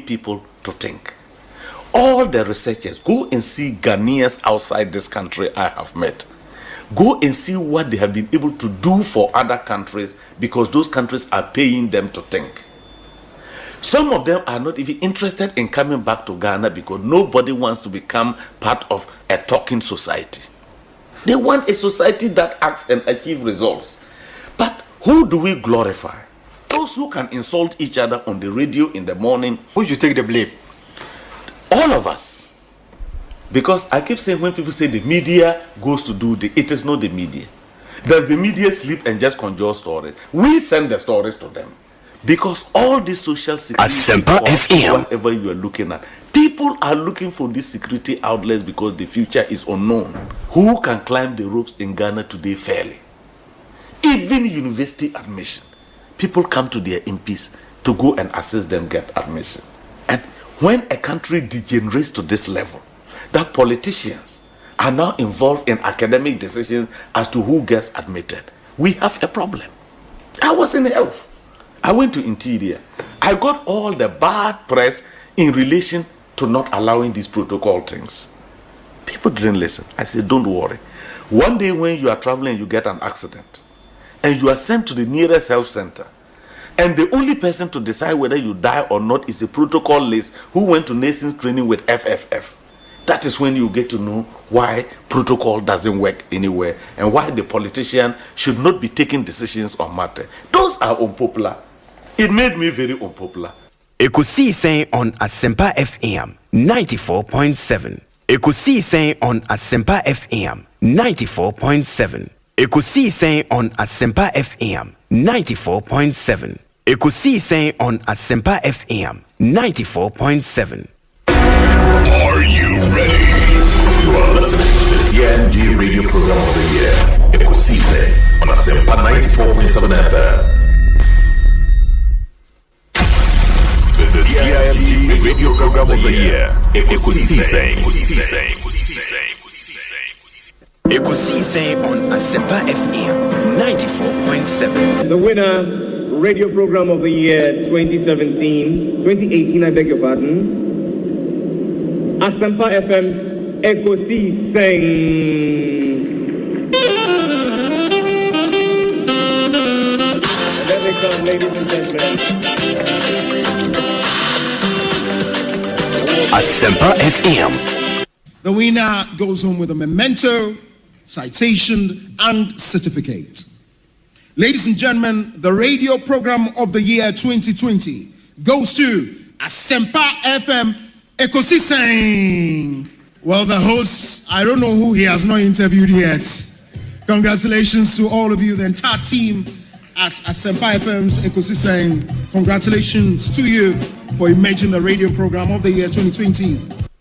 people to think. All the researchers, go and see Ghanaians outside this country I have met. Go and see what they have been able to do for other countries because those countries are paying them to think. Some of them are not even interested in coming back to Ghana because nobody wants to become part of a talking society. They want a society that acts and achieves results. But who do we glorify? Those who can insult each other on the radio in the morning. Who should take the blame? All of us. Because I keep saying when people say the media goes to do it is not the media. Does the media sleep and just conjure stories? We send the stories to them. Because all these social security, Asempa FM, whatever you are looking at, people are looking for these security outlets because the future is unknown. Who can climb the ropes in Ghana today fairly? Even university admission, people come to their MPs to go and assist them get admission. And when a country degenerates to this level, that politicians are now involved in academic decisions as to who gets admitted, we have a problem. I was in health. I went to interior. I got all the bad press in relation to not allowing these protocol things. People didn't listen. I said, don't worry. One day when you are traveling, you get an accident and you are sent to the nearest health center. And the only person to decide whether you die or not is a protocol list who went to nations training with FFF. That is when you get to know why protocol doesn't work anywhere and why the politician should not be taking decisions on matter. Those are unpopular. It made me very unpopular. Ekosiisen On Asempa FM 94.7. Ekosiisen On Asempa FM 94.7. Ekosiisen On Asempa FM 94.7. Ekosiisen On Asempa FM 94.7. Are you ready? You are listening to the CNG radio program of the year, Ekosiisen On Asempa 94.7 FM. The CNG radio program of the year, Ekosiisen. Ekosiisen On Asempa FM 94.7. The winner, radio program of the year 2018, I beg your pardon. Asempa FM's Ekosiisen. Let me come, ladies and gentlemen. Asempa FM. The winner goes home with a memento, citation, and certificate. Ladies and gentlemen, the radio program of the year 2020 goes to Asempa FM Ekosiisen. Well, the host, I don't know who he has not interviewed yet. Congratulations to all of you, the entire team at Asempa FM's Ekosiisen. Congratulations to you for emerging the radio program of the year 2020.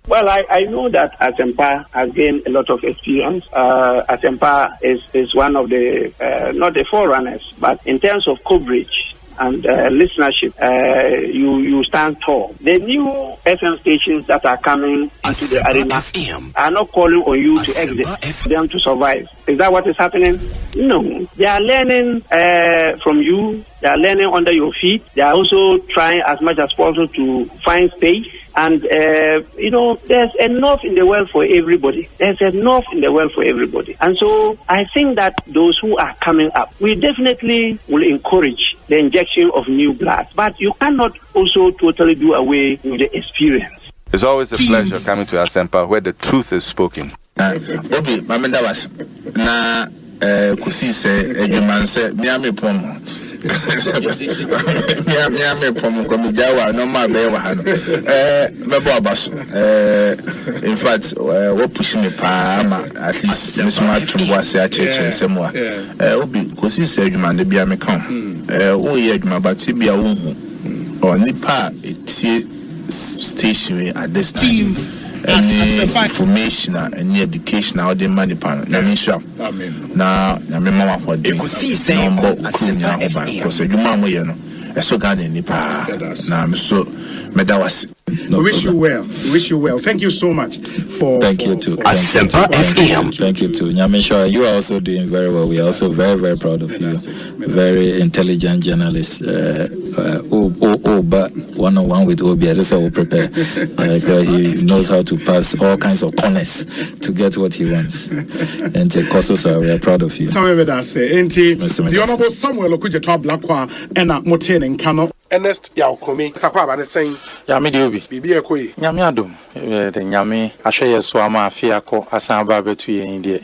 Well, I know that Asempa has gained a lot of experience. Asempa is one of the, not the forerunners, but in terms of coverage and listenership, you stand tall. The new FM stations that are coming into the arena are not calling on you to exit, them to survive. Is that what is happening? No. They are learning from you. They are learning under your feet. They are also trying as much as possible to find space. And, there's enough in the world for everybody. There's enough in the world for everybody. And so I think that those who are coming up, we definitely will encourage the injection of new blood. But you cannot also totally do away with the experience. It's always a pleasure coming to Asempa where the truth is spoken. Obi, mamenda was na Ekosiisen edwuman se miame pom. Miame pom ko mi jawa no ma be wa ha no. Mebo abaso. In fact, we push me pa ma at least me so much to was a church nsem wa. Obi Ekosiisen edwuman de bia me kan. Wo ye edwuma ba ti bia wo hu. O nipa etie station at this time. Information and education out the money pan. Now me sure. Now me mama for the number kunya oba because you mama you know. So Ghana nipa. Now me so me that was We wish you well. We wish you well. Thank you so much for. Thank you too. Asempa FM. Thank you too. Nyamisha, you are also doing very well. We are also very, very proud of you. Very intelligent journalist. But one-on-one with Obi, as I said, will prepare. He knows how to pass all kinds of corners to get what he wants. And Kososa, we are proud of you. The Honorable Samuel Okuja Blakwa and Moten and Kano. Ernest Yaokomi. Sakwa and saying, Yami Dubi. Bibi Ekoi. Yami Adum. The Yami, Ashaya Swama, Fiako, Asamba between India.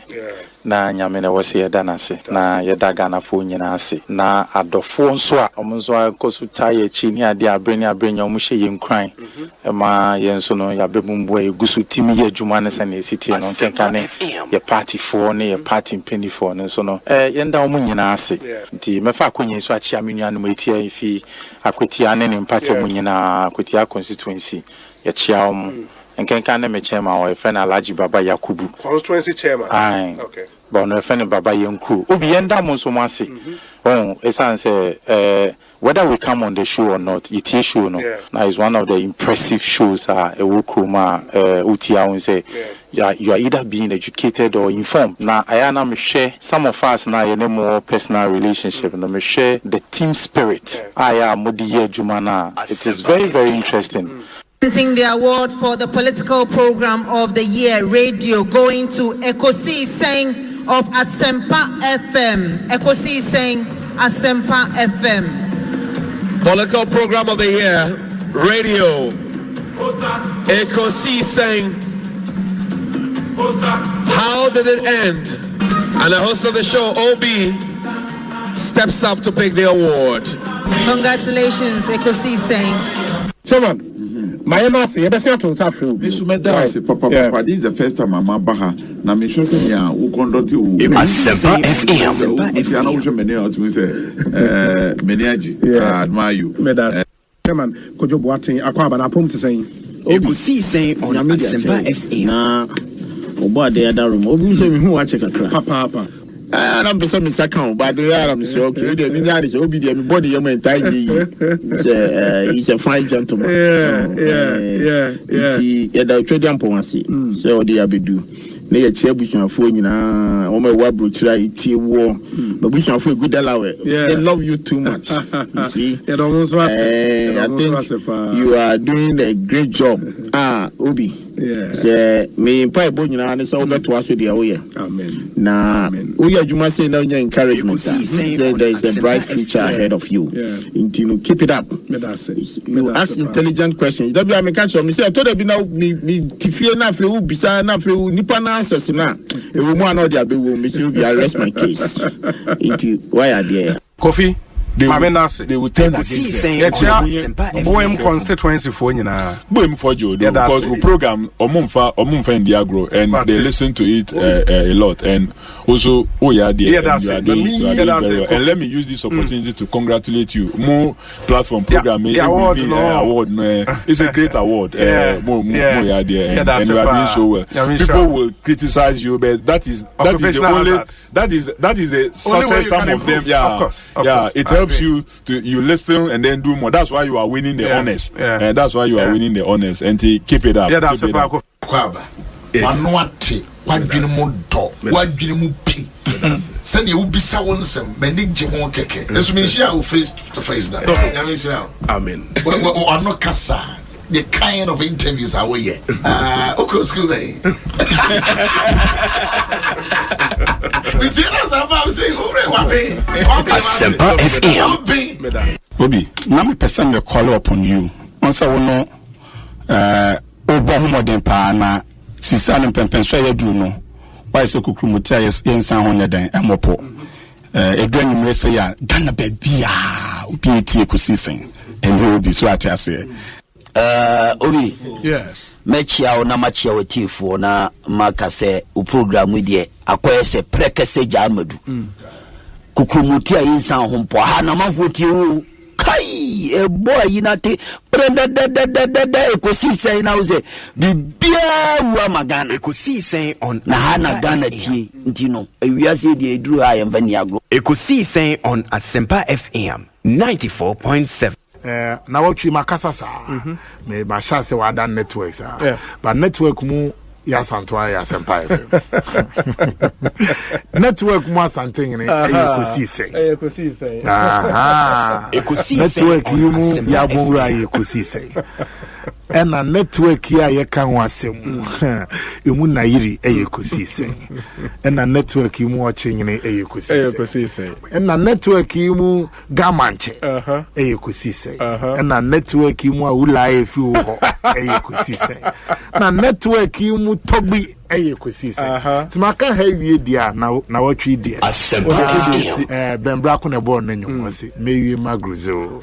Na Yami was here danasi, na Yadagana Funyanasi, na Adofon Swa, Omuzwa Kosutai, Chinia, dia bring your mushy in crying. Ma Yensono, Yabumwe, Gusu Timi, Jumanes and the city, and on Tenkane, your party for, near party in Penny for, and so no. Yenda Munyanasi. The Mefakuni Swachamian Mutia if he. Akwetiane in party munyina Akwetia Constituency ya chiaom enkenka na me chairman or friend Alaji Baba Yakubu Constituency chairman okay but no friend Baba Yanku obi yenda mo so mase esan say whether we come on the show or not it is show no now is one of the impressive shows ewukuma utia won say you are either being educated or informed. Now, I am share some of us now in a more personal relationship. And I share the team spirit. I am Modiye Jumana. It is very, very interesting. Presenting the award for the political program of the year, radio, going to Ekosiisen of Asempa FM. Ekosiisen Asempa FM. Political program of the year, radio. Ekosiisen. How did it end? And the host of the show, OB, steps up to pick the award. Congratulations, Ekosiisen. Chairman, my embassy, this is the first time I'm baha. Na me sure say ya wo conduct wo Asempa FM. Ya na wo hwe mene o tumi say mene agi admire you. Chairman, Kojo Boateng akwa ba na pom to say Ekosiisen on Asempa FM. Na obo de other room obi so me hu wa check akra papa I'm person me second but the am say okay dey me dey say obi dey me body yam entai yi say he's a fine gentleman yeah yeah da twedi ampo wase say o dey abedu na ye chia busuafo nyina o ma wa brochira itie wo but busuafo good alawe they love you too much you see I think you are doing a great job Obi say me pipe bo nyina ne so beto aso dia wo ye amen na wo ye adwuma say na nya encouragement say there is a bright future ahead of you you keep it up you ask intelligent questions that be am catch me say to dey be na me tifie na afre wo bisa na afre wo nipa na answers na e wo mu an all dia be wo me say you arrest my case why are there coffee they will turn against them. Boem constituency for Boem for Joe because we program Omumfa in the agro and they listen to it a lot and also you are doing very well. And let me use this opportunity to congratulate you. More platform program award it's a great award. More you are there and you are doing so well. People will criticize you, but that is the only that is the success some of them. It helps you to listen and then do more. That's why you are winning the honors. And that's why you are winning the honors. And keep it up. That's a up. Wanuate wadwene mu do wadwene mu pi send you be sa wonsem manage ho keke eso me share face to face that amen we no kasa the kind of interviews are we here okay school day we tell us about saying Asempa FM Obi na me person me call upon you once I will know obo homoden pa na sisa no pempen so ya du no why so kukrumutia yensan ho neden emopo edwani mrese ya Ghana babia obi etie Ekosiisen and Obi so atase Obi yes mechia o na machia wetifo na maka se o program we de akoye se prekese jamadu kukrumutia yensan ho mpo ha na mafoti o kai e boy yinate prenda Ekosiisen na uze bibia wa magana Ekosiisen on na hana Ghana tie ntino ewiase de eduru ha yemfa ni agro Ekosiisen on Asempa FM 94.7 na watwi makasa sa me ma sha se wa dan networks but network mu ya santwa ya Asempa FM network mu asanten ne Ekosiisen network mu ya bonra Ekosiisen ena network ya yeka ho asem emu na yiri Ekosiisen ena network mu ochenyene Ekosiisen ena network mu gamanche Ekosiisen ena network mu awula efi ho Ekosiisen na network mu togbi Ekosiisen timaka ha wie dia na watwi dia bembra ko ne bo nanyo wose mewie magruzo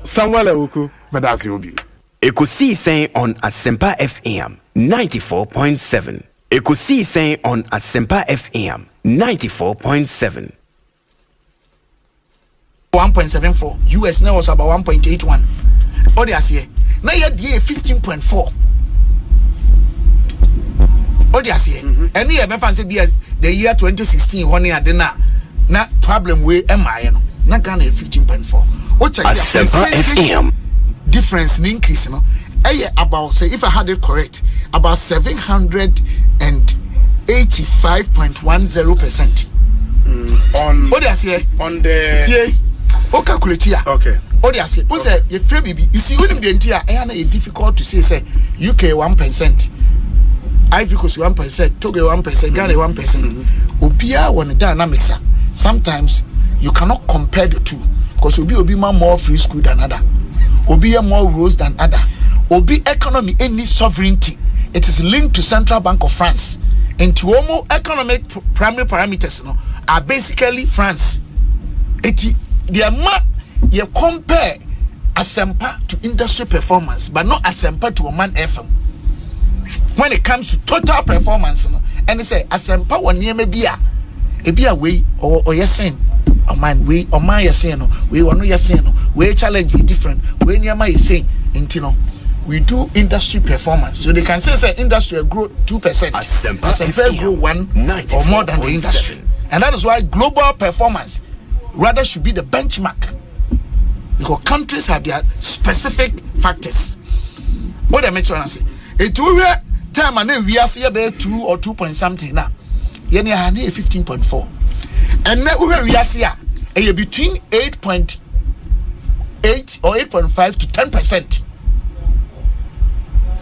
Samuel Awuku medasi obi Ekosiisen on Asempa FM 94.7. Ekosiisen on Asempa FM 94.7. 1.74. US now was about 1.81. Odiasie. Now you had 15.4. Odiasie. And here, my fancy the year 2016 when you had na problem with MI. Na Ghana 15.4. Asempa FM. Difference in increase, about say if I had it correct, about 785.10%. On what I say on the calculate here. Okay. What I say, what's a free baby? You see, when the entire it's difficult to say UK 1%, Ivory Coast 1%, Togo 1%, Ghana 1%. Opia when the dynamics are sometimes you cannot compare the two because Obi more free school than other. Obi more rules than other. Obi economy any sovereignty. It is linked to Central Bank of France. And to almost economic primary parameters are basically France. You compare Asempa to industry performance, but not Asempa to a man FM. When it comes to total performance, and they say Asempa one year maybe a way or yes saying. Man, we or my saying we want no saying we challenge it different. We near my saying intino. We do industry performance. So they can say industry will grow 2%. Asempa grow 1 or more than the industry. And that is why global performance rather should be the benchmark. Because countries have their specific factors. What I mention I say it will time and we are say about 2 or 2 point something now. You need 15.4. And now we are here between 8.8 or 8.5 to 10%.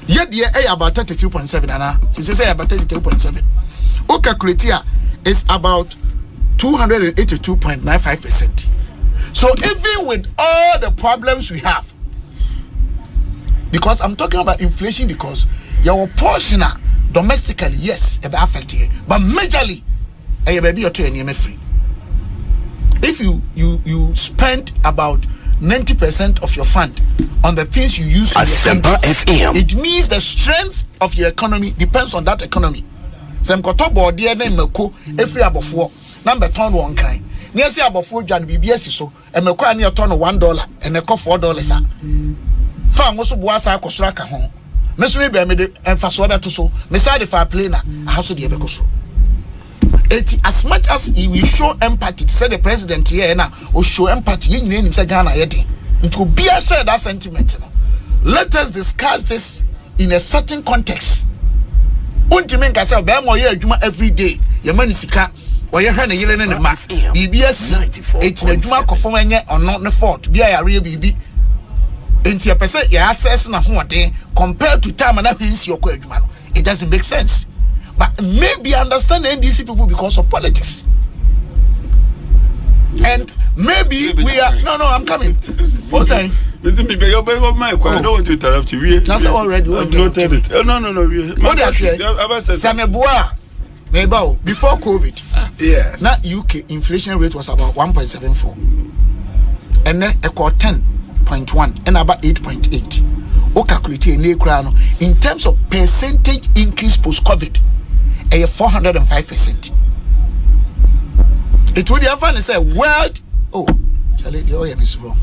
Yet the about 33.7 and since say about 33.7. Calculate here is about 282.95%. So even with all the problems we have, because I'm talking about inflation because your portion domestically, yes, it affect here, but majorly baby or free. If you spend about 90% of your fund on the things you use in your country, it means the strength of your economy depends on that economy. Some kotobo dear name meko every about 4 number ton one kind. Near say about 4 Jan BBS so and meko near ton $1 and a $4. Farm also boasa kosraka home. Miss me be me and fasoda to so, Messiah if I play na house of the Ebekoso. As much as we show empathy, say the president here now, or show empathy, you name him say Ghana yeti. It will be a share that sentiment. Let us discuss this in a certain context. Untimen ka say be mo ye adwuma every day. Ye mani sika, or ye hwe na yele ne ma. BBS it na adwuma kofom enye ono ne fault. Bia ya re bibi. Enti ye pese ye access na hoden compared to time na hwinsi okwa adwuma no. It doesn't make sense. But maybe understand NDC people because of politics. And maybe we are no, I'm coming. What's saying? I don't want to interrupt you. That's already No. What do you say? Before COVID, yes. Now UK inflation rate was about 1.74. And then a core 10.1 and about 8.8. In terms of percentage increase post-COVID, 405%. It would have say world. Oh, Charlie, the oil is wrong.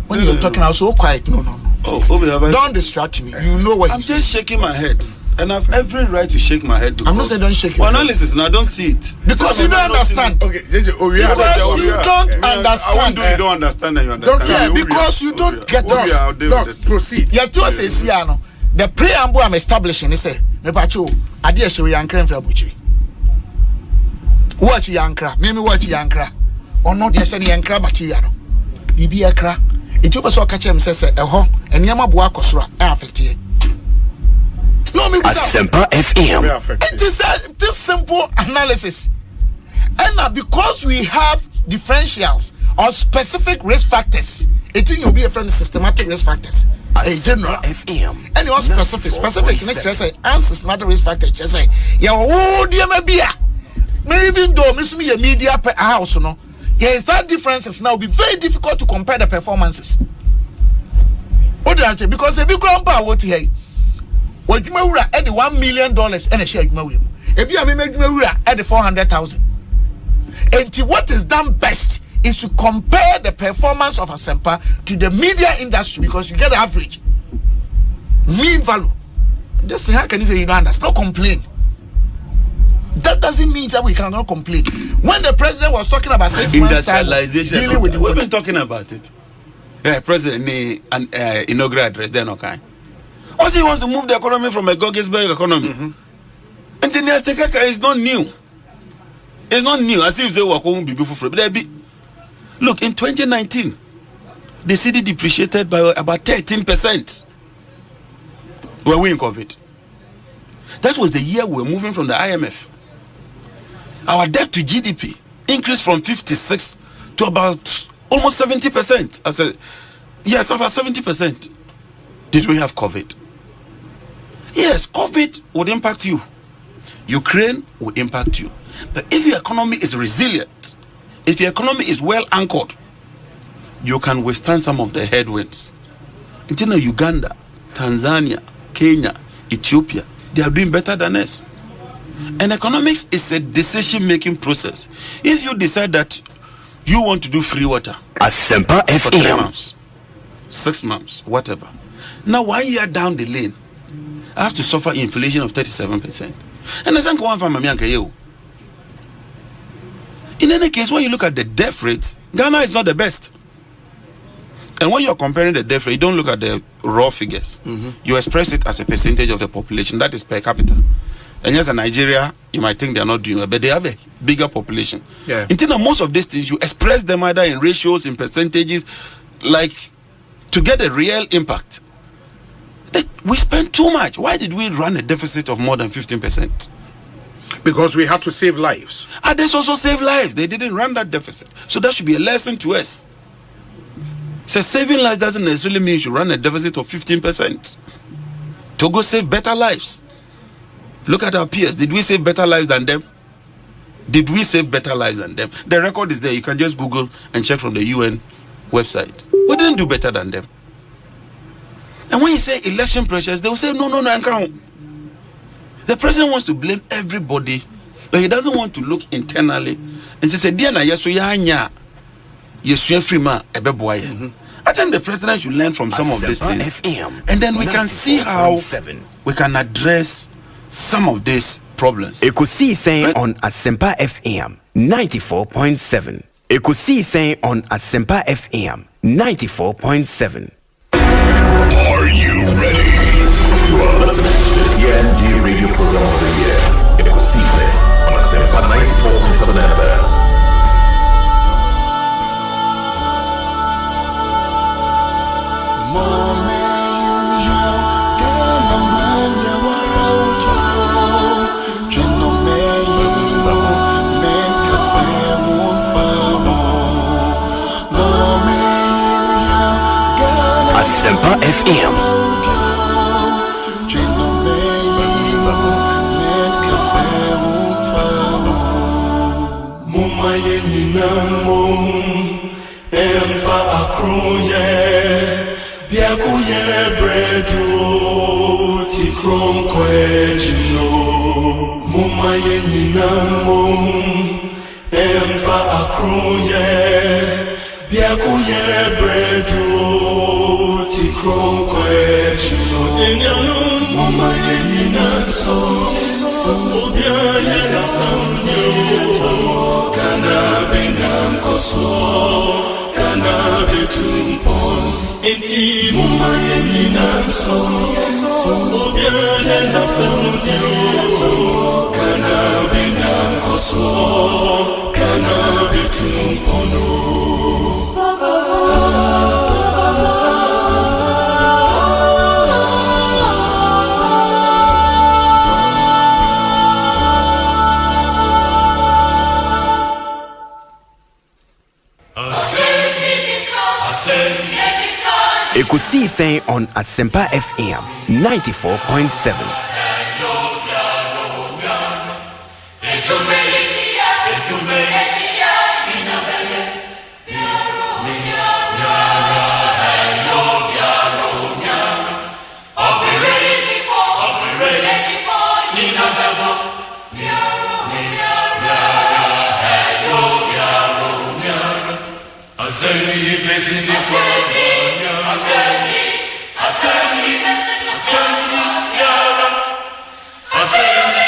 When you're talking, I was so quiet. No. Don't distract me. You know what I'm just shaking my head. And I have every right to shake my head. I'm not saying don't shake your head. Analysis, and I don't see it. Because you don't understand. Okay, because you don't understand. I won't do you don't understand and you understand. Yeah, because you don't get it. No, proceed. Yeah, to say, the preamble I'm establishing is say, me pacho, adi show yankra fra buchiri. Watch yankra, me watch yankra. Or not the send yankra material. Bibi yakra. It you so catch him say eho, and yama boa kosra affect you. No, me Asempa FM. It is this simple analysis. And because we have differentials or specific risk factors, it will be a friend systematic risk factors. A general FM. And you specific next say systematic risk factor just say yeah oh dear maybe even though miss me a media per house no there is that differences now be very difficult to compare the performances. What do I say? Because a big grandpa what here what you may at the $1 million and a share you may if you are at the 400,000. And what is done best is to compare the performance of Asempa to the media industry because you get the average mean value. Just how can you say you don't understand? Don't complain. That doesn't mean that we cannot complain. When the president was talking about 6 months time dealing with we've been talking about it. Yeah, president inaugural address then okay. Also he wants to move the economy from a Gogisberg economy. And then is not new. It's not new. As if they were going to be before. Look, in 2019, the city depreciated by about 13%. We're winning COVID. That was the year we were moving from the IMF. Our debt to GDP increased from 56 to about almost 70%. I said, yes, about 70%. Did we have COVID? Yes, COVID would impact you. Ukraine will impact you. But if your economy is resilient, if your economy is well anchored, you can withstand some of the headwinds. Until Uganda, Tanzania, Kenya, Ethiopia, they are doing better than us. And economics is a decision-making process. If you decide that you want to do free water Asempa for 3 months, 6 months, whatever. Now 1 year down the lane, I have to suffer inflation of 37%. And I think one from Mamianka. In any case, when you look at the death rates, Ghana is not the best. And when you're comparing the death rate, you don't look at the raw figures. You express it as a percentage of the population, that is per capita. And yes, in Nigeria, you might think they're not doing well, but they have a bigger population. Yeah. Until most of these things, you express them either in ratios, in percentages, like to get a real impact. We spend too much. Why did we run a deficit of more than 15%? Because we had to save lives. And this also saved lives. They didn't run that deficit. So that should be a lesson to us. So saving lives doesn't necessarily mean you should run a deficit of 15%. To go save better lives. Look at our peers. Did we save better lives than them? Did we save better lives than them? The record is there. You can just Google and check from the UN website. We didn't do better than them. And when you say election pressures, they will say, no, I can't. The president wants to blame everybody, but he doesn't want to look internally and say, Diana, yes, free man, I think the president should learn from some of these things. And then we can see how we can address some of these problems. Ekosiisen on Asempa FM 94.7. Ekosiisen on Asempa FM 94.7. Are you ready? You are listening to the CNG radio program of the year, Ekosiisen on Asempa 94.7 FM. Asempa FM. Mumaye ninamo emfa akroye biakuye bredu tikrom kwejino Mumaye ninamo emfa akroye biakuye bredu tikrom kwejino Enyanu mama Ekosiisen on Asempa FM 94.7.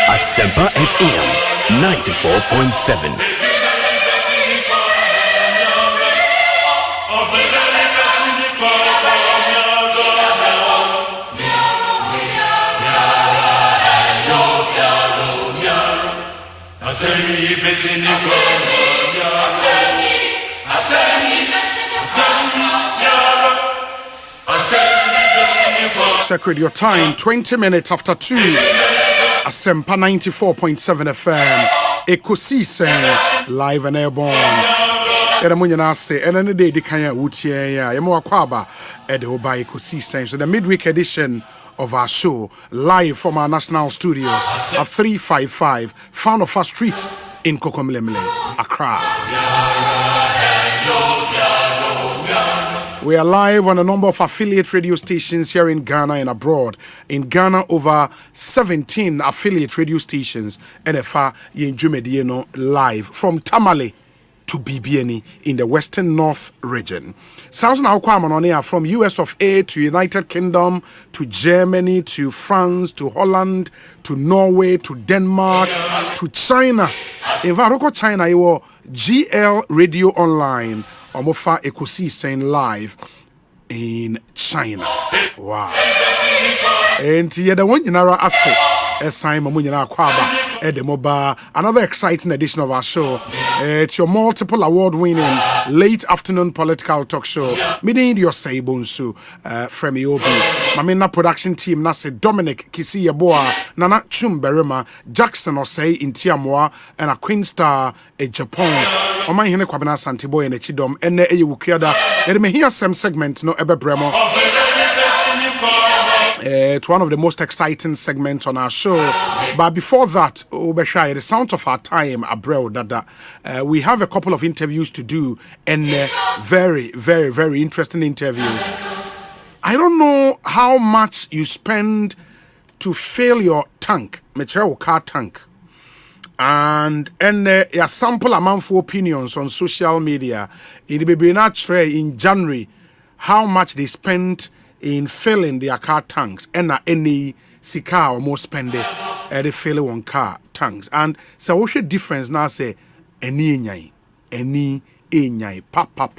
Asempa FM 94.7. Secret your time, 20 minutes after 2. Asempa 94.7 FM. Ekosiisen live and airborne. And any day the Kanya Utia, Yamo Kwaba, Edo by Ekosiisen. So the midweek edition of our show, live from our national studios at 355 Fanofa Street in Kokomlemle, Accra. We are live on a number of affiliate radio stations here in Ghana and abroad. In Ghana, over 17 affiliate radio stations. NFA Yenjumedieno live from Tamale to BBNE in the Western North region. Sounds now on air from US of A to United Kingdom to Germany to France to Holland to Norway to Denmark to China. In fact, China, you were GL Radio Online. Omofa Ekosiisen live in China. Wow. And yeah, the one Nara Ase, Simon Munyana Kwaba, Edemoba. Another exciting edition of our show. It's your multiple award-winning late afternoon political talk show. Meeting your Osei Bonsu from Obi. Mamina production team Nase Dominic Kisi Yaboa, Nana Chumberema, Jackson Osei in Tiamoa, and a Queen Star in Japan. Oma hene kwabena Santiboy and Chidom ene eye wukiada yede me hear some segment no ebe bremo. It's one of the most exciting segments on our show. But before that, the sound of our time, Abreu, that we have a couple of interviews to do, and very, very, very interesting interviews. I don't know how much you spend to fill your tank, material car tank. And a sample amount for opinions on social media. It will be natural in January how much they spent in filling their car tanks and any sika or more spend they fill one car tanks. And so what's the difference now say any papa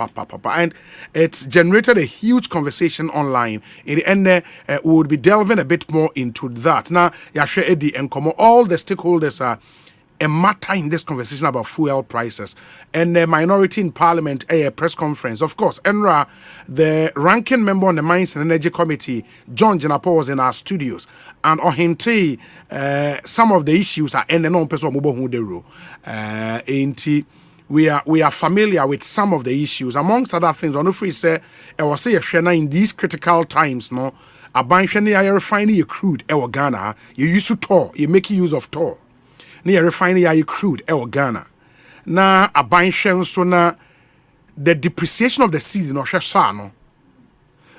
and it's generated a huge conversation online. In the end, we would be delving a bit more into that. Now, Yashe Eddie and Komo, all the stakeholders are a matter in this conversation about fuel prices. And the minority in parliament, a press conference. Of course, Enra, the ranking member on the Mines and Energy Committee, John Jenapo, was in our studios. And Ohente, some of the issues are in the non-person Mubo we are familiar with some of the issues. Amongst other things, on the free say, I was say in these critical times, no, a bank refining your crude, Ghana, you used to tour, you make use of tour. Near refining your crude, Ghana. Na a bank so na the depreciation of the season or no,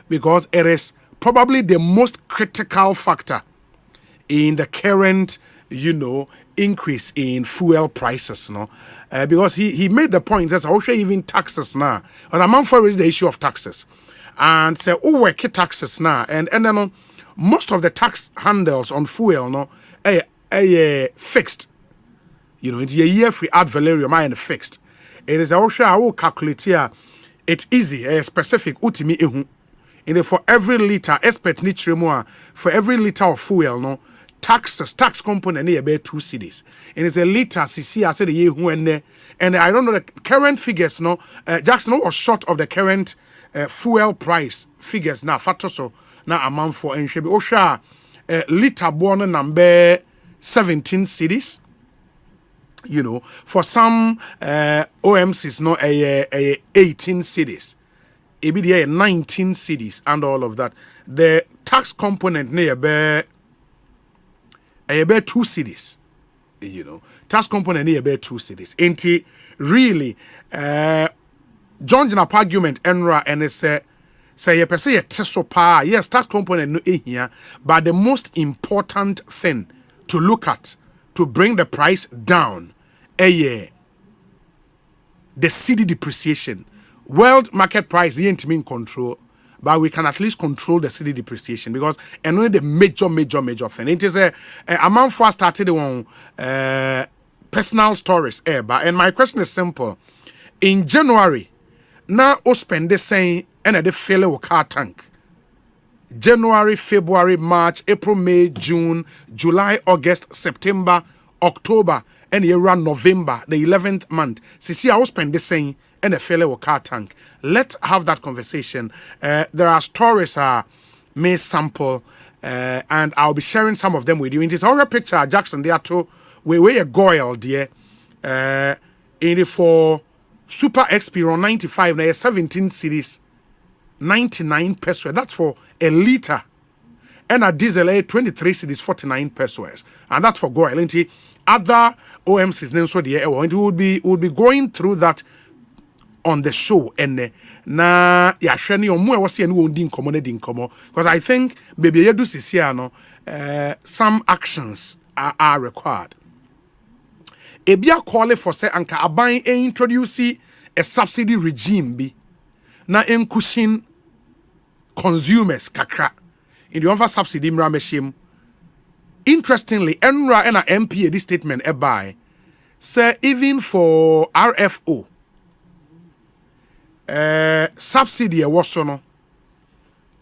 because it is probably the most critical factor in the current, increase in fuel prices, no, because he made the point that also even taxes now. And among for is the issue of taxes, and say we taxes now, and then most of the tax handles on fuel no fixed. You know, it's a year free ad valorem and fixed. It is also I will calculate here. It's easy, specific utimi ehu. And for every liter, expert nitre more for every liter of fuel, no tax component near about 2 cedis. And it's a liter CC. I said the year and I don't know the current figures. No, Jackson was short of the current fuel price figures now. Fatoso now amount for and should be Osha liter born number 17 cedis. You know, for some OMCs, no, 18 cedis. ABDA 19 cedis and all of that. The tax component near about 2 cedis. You know, tax component near about 2 cedis. Ain't it really? John Jnap argument enra and say you per se tesopa. Yes, tax component no here, but the most important thing to look at to bring the price down, the cedi depreciation. World market price ain't in control, but we can at least control the cedi depreciation because and only the major thing. It is a amount for started on personal stories and my question is simple. In January, now we spend the same and the failure of car tank. January, February, March, April, May, June, July, August, September, October, and you run November, the 11th month. See, I will spend the same and a failure with car tank. Let's have that conversation. There are stories may sample, and I'll be sharing some of them with you. In this other picture, Jackson, there too, we a goyle, dear. In for Super XP on 95, now 17 series, 99 pesos. That's for a liter. And a diesel 23 cities 49 pesos. And that's for goyle. Other OMCs, then so the would be going through that on the show and na ya hwene omo e wose ene din komo because I think baby yedu sisia no some actions are required. Ebia call for say anka aban introduce a subsidy regime bi na enkushin consumers kakra in the offer subsidy mra meshim. Interestingly, Enra and MP this statement by say even for RFO subsidy was no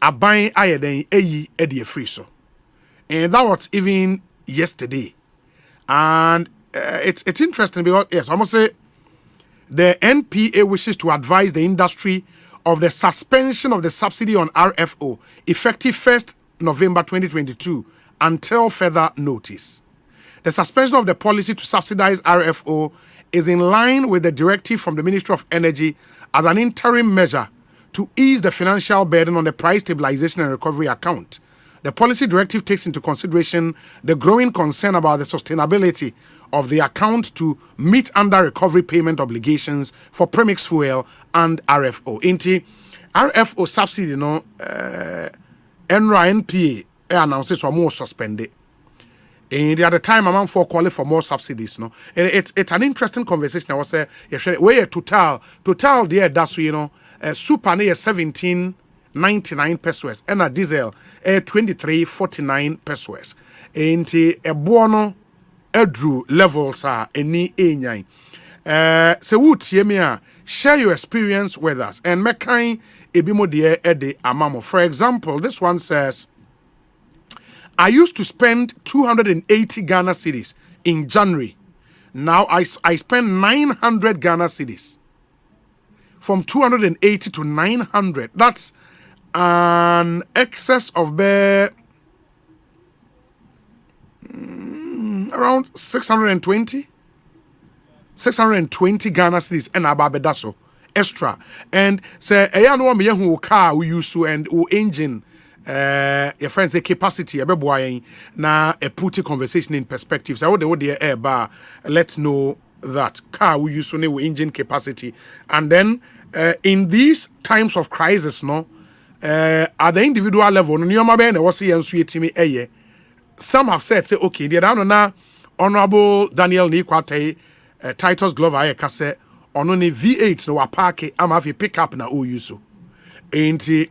aban ayeden eyi e free so, and that was even yesterday, and it's interesting because yes, I must say the NPA wishes to advise the industry of the suspension of the subsidy on RFO effective 1st November 2022 until further notice. The suspension of the policy to subsidize RFO is in line with the directive from the Ministry of Energy as an interim measure to ease the financial burden on the price stabilization and recovery account. The policy directive takes into consideration the growing concern about the sustainability of the account to meet under recovery payment obligations for premix fuel and RFO. Inti RFO subsidy no NPA announces or more suspended. And at the time, I'm for calling for more subsidies. No, and it's an interesting conversation. I was saying, where total, there that's super near 17.99 pesos and a diesel 23.49 pesos. And a buono edru levels are any a so would share your experience with us and make kind a bit more dear Eddie Amamo. For example, this one says, I used to spend 280 Ghana cedis in January. Now I spend 900 Ghana cedis. From 280 to 900. That's an excess of around 620 Ghana cedis and ababedaso extra. And say I know me who car we use to and who engine your friends say capacity na a put a conversation in perspective. So what the air bar let's know that car we use to know engine capacity. And then in these times of crisis no at the individual level some have said say okay the down na Honorable Daniel Nikwate Titus Glover ayeka on only V8 no wa park am have a pick up na o use. And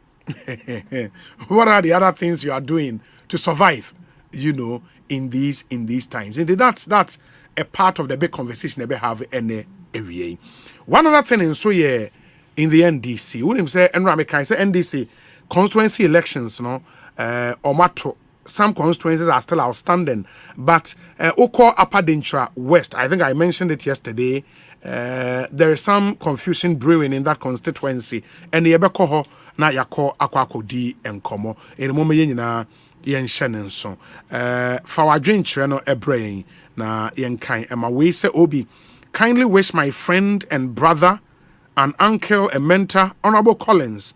What are the other things you are doing to survive, in these times? And that's a part of the big conversation we have in the area. One other thing in in the NDC, when say Enramikai say NDC constituency elections, Omato. Some constituencies are still outstanding, but Oko Upper Dintra West, I think I mentioned it yesterday, there is some confusion brewing in that constituency, and the Ebekoho na yako akwako di enkomo in the moment yen shannon so for our drink no ebrain na yen kind and my way say obi kindly wish my friend and brother and uncle and mentor Honorable Collins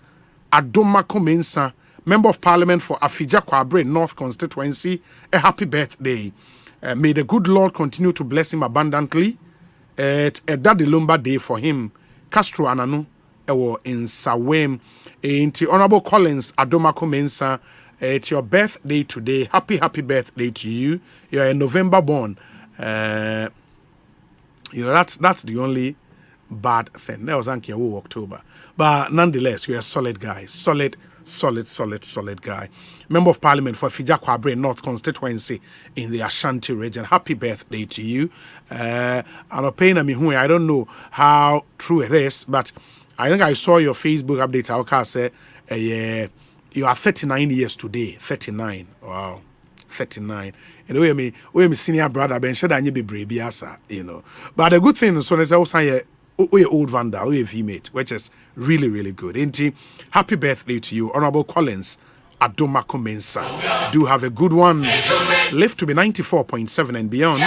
Adoma Komensa, Member of Parliament for Afija Kwabre North Constituency, a happy birthday. May the good Lord continue to bless him abundantly. At a Daddy Lumba day for him. Castro Ananu, in Sawem. Honorable Collins Adoma Komensa, it's your birthday today. Happy birthday to you. You are a November born. That's the only bad thing. That was October. But nonetheless, you're a solid guy. Solid guy. Member of Parliament for Fija Kwabre North Constituency in the Ashanti region. Happy birthday to you. I don't know how true it is, but I think I saw your Facebook update. I'll say, you are 39 years today. 39. Wow. 39. And we senior brother, Ben Shada be brave, But the good thing is, when I say, we old vandal, we V-mate, which is really, really good. Happy birthday to you, Honorable Collins Adoma Komensa. Do have a good one. Live to be 94.7 and beyond.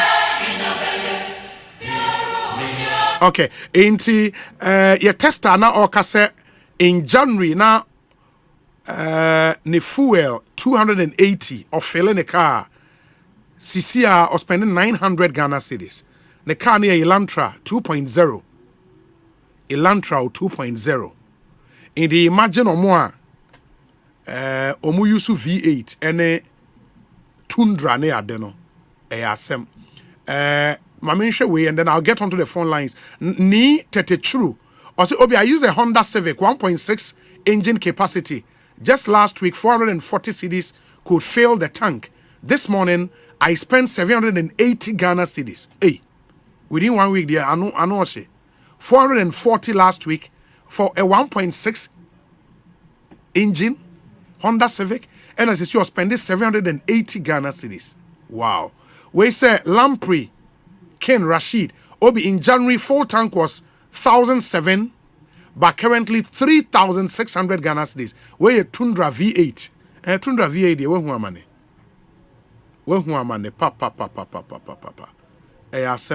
Okay, your tester na okase in January na ne fuel 280 of filling a car. CCR or spending 900 Ghana cedis. Ne car near Elantra 2.0. Electoral 2.0. In the imagine omo omu yusu V8 ene Tundra ne adeno Asem mamenhwe way, and then I'll get onto the phone lines. Ni tete true. Also obi, I use a Honda Civic 1.6 engine capacity. Just last week 440 cedis could fill the tank. This morning I spent 780 Ghana cedis. Hey, within 1 week there I know 440 last week for a 1.6 engine Honda Civic, and as you are spending 780 Ghana cedis. Wow. We say Lamprey Ken Rashid Obi in January full tank was 1,007, but currently 3,600 Ghana cedis. Where a Tundra V8. Tundra V8 where who money? Where who money? Papa. That's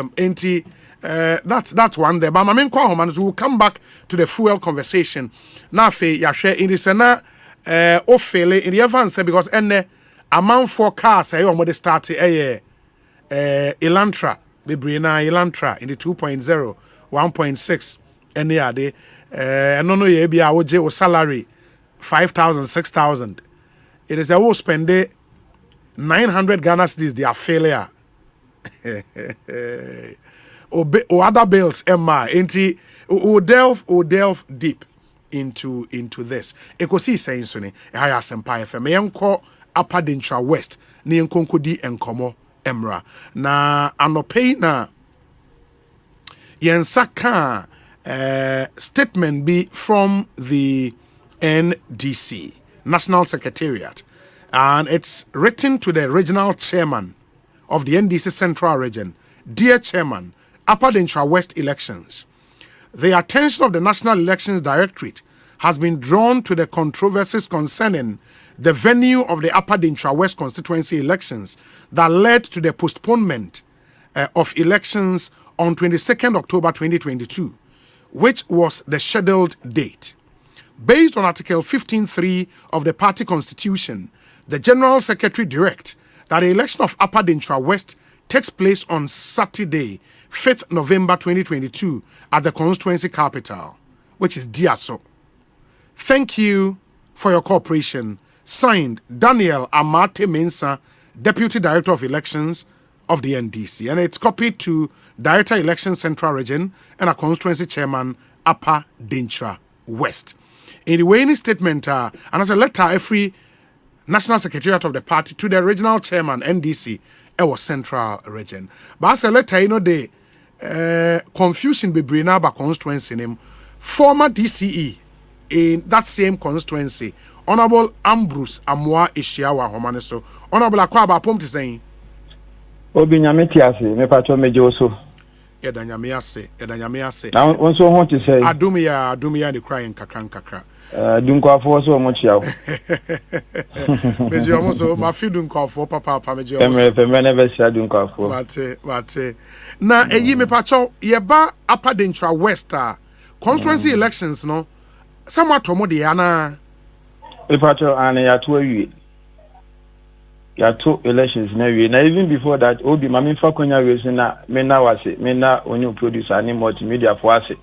one there. But my main question is we'll come back to the fuel conversation. Now, ya share in this na ofele in the advance because amount for cars I want to start Elantra, the Brina Elantra in the 2.0, 1.6, and yeah, they no ye be our salary 5,000, 6,000. It is a will spend 900 Ghana cedis. They are failure. Or other bills, Emma, we'll delve deep into this. Ekosiisen On Asempa FM. Yanko Upper Dintra West, ni Nkonkodi Enkomo Emra. Na anope na yensaka statement be from the NDC, National Secretariat, and it's written to the regional chairman of the NDC Central Region. Dear Chairman, Upper Dintra West elections. The attention of the National Elections Directorate has been drawn to the controversies concerning the venue of the Upper Dintra West constituency elections that led to the postponement of elections on 22nd October 2022, which was the scheduled date. Based on Article 15.3 of the party constitution, the General Secretary directs that the election of Upper Dintra West takes place on Saturday, 5th November 2022 at the constituency capital, which is Diaso. Thank you for your cooperation. Signed, Daniel Amate Mensah, Deputy Director of Elections of the NDC. And it's copied to Director Elections Central Region and a constituency chairman, Upper Dintra West. in the weighing statement, and as a letter, every National Secretariat of the party to the regional chairman, NDC, our central region. But as a letter, the confusion between our constituency name, former DCE in that same constituency, Honorable Ambrose Amwa Ishiawa Homaneso, Honorable Akwaba Pomti saying, Obi Nyametiase, me patro mejoso. Edanyamiase. Now, also want to say, Adumia, the crying kakra. Dunko for so much yaw. Meji almost my few dunko for papa meji. Never said dunko for. But na eyi me patro yeba Upper Dentra West constituency elections no. Somewhat tomo de ana. Me patro ana ya to awie. Ya to elections na wie. Na even before that, obi mami fa kwanya we na me na wase, me na onyu producer ni multimedia for ase.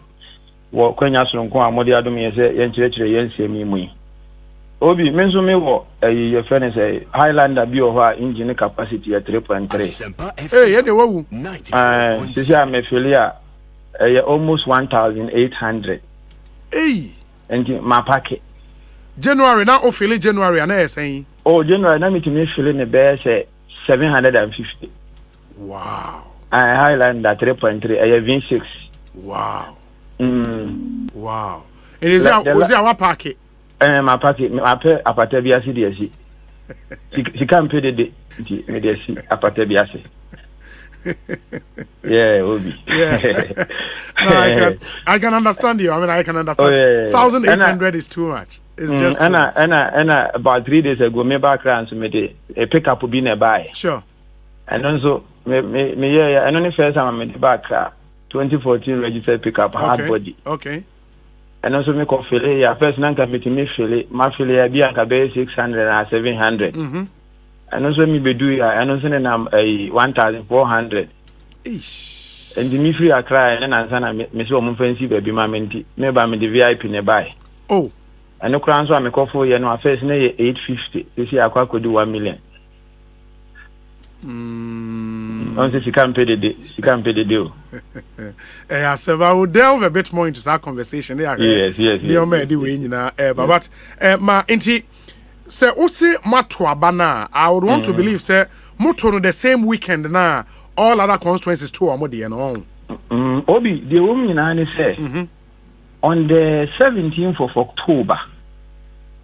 Wo kwanya sonko amode adom ye se yenkyerechire yensemi mu yi obi menzo me wo ye fene say Highlander bi o ho a engine capacity at 3.3 ye de wawu this year me feel almost 1,800 and my packet January now officially January and I saying January na me feel ne be say 750 wow Highlander 3.3 V6 wow wow. It is our packet. My packet, my pay apatabiasi DSC. She can't pay the DSC apatabiasi. Yeah, Obi. Yeah. No, I can understand you. I mean, I can understand. 1,800 is too much. It's just. And about 3 days ago, me background so me a pickup will be nearby. Sure. And also me and only first time I made back 2014 registered pickup hard body. Okay. And also me ko fele ya first nanka me fele ma fele ya bi anka be 600 and 700. And also me be do ya and also na 1,400. Ish. And the me free Accra and answer na me so mo fancy baby ma menti. Me ba me the VIP ne buy. Oh. And no crown so me ko for ya no first na 850. This year akwa ko do 1 million. She can't pay the deal. So I will delve a bit more into that conversation. Yes. But ma inti say ose matwa bana. I would want to believe say moto the same weekend na all other constituencies too are modi and on. Obi the woman na say on the 17th of October.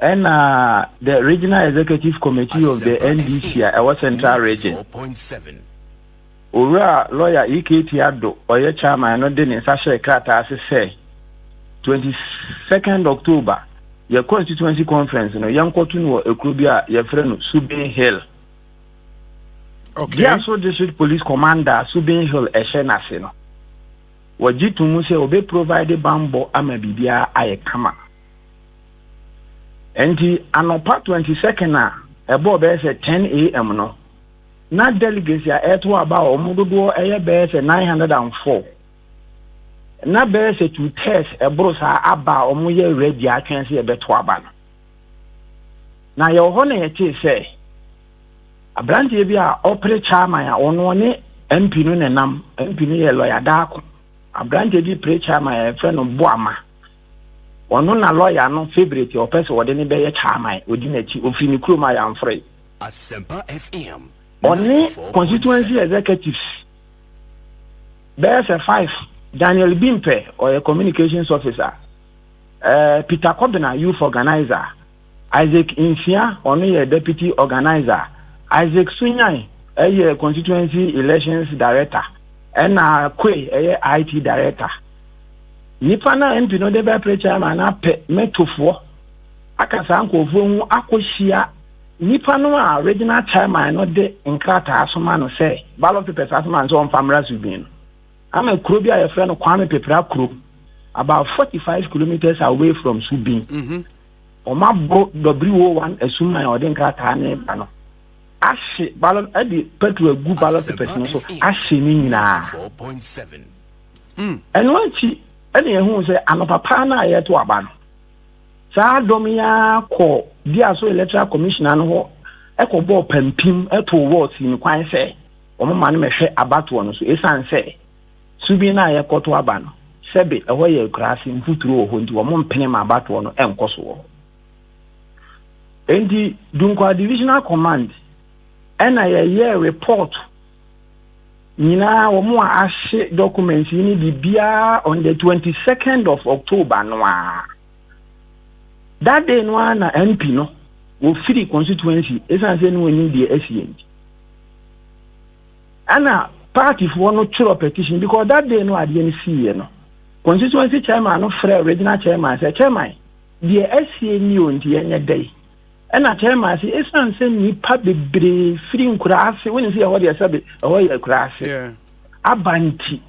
And the regional executive committee of the NDC, our central region. Ura lawyer EKT Ado, or your chairman, not then in Sasha Krata, as say 22nd October, your constituency conference, you know, young Kotuno, Ekrubia, your friend Subin Hill. Okay. Yeah, so district police commander Subin Hill, Eshenasino. What Jitu Muse obe provided bambo amabibia ayekama. And the anopa 22nd na ebo be say 10 a.m. no na delegates ya eto aba omudodo eye be say 904 na be say to test ebro sa aba omuye ready atwense e beto aba no na ye ho na ye ti say abrante bi a opere chairman ya ono ne MP no nenam MP no ye lawyer daako abrante bi pre chairman ya friend no boama ono na lawyer no favorite o person wo de ne be ye chairman odi na chi ofiri ni kroma ya mfrey Asempa FM only constituency executives there's a 5 Daniel Bimpe or a communications officer Peter Kobina youth organizer Isaac Insia only a deputy organizer Isaac Sunyai a constituency elections director and Kwe a IT director nipa na MP no de be preacher man na pe metofo akasa nkofo hu akohia nipa no a regional chairman no de nkrata asoma no say ballot papers asoma so on famra subin am a kuro bi a your friend Kwame Pepra kuro about 45 kilometers away from Subin oma bo W01 asuma o de nkrata na ba no ashe ballot edi petrol gu ballot papers no so ashe ni nyina 4.7 enwanchi ene ehun se anopapa na ayeto aba no saa domia ko dia so electoral commissioner no ho ekobo pampim eto words ni kwan se omo ma no mehwe abato no so esan se subi na ayekoto aba no sebe ehoye krasi mfuturo ho ndi wo mpene ma abato no enkoso wo endi dunkwa divisional command ena ye report nina wo mo ahye documents ni bibia on the 22nd of October no that day no na MP no wo free constituency esanse no wani die SCN ana party for no chiro petition because that day no ade ni see no constituency chairman no free regional chairman say chairman die SCN ni on die enye day ana chairman say esanse ni pa bebre free nkurase woni say ho de sabe ho ya kurase abanti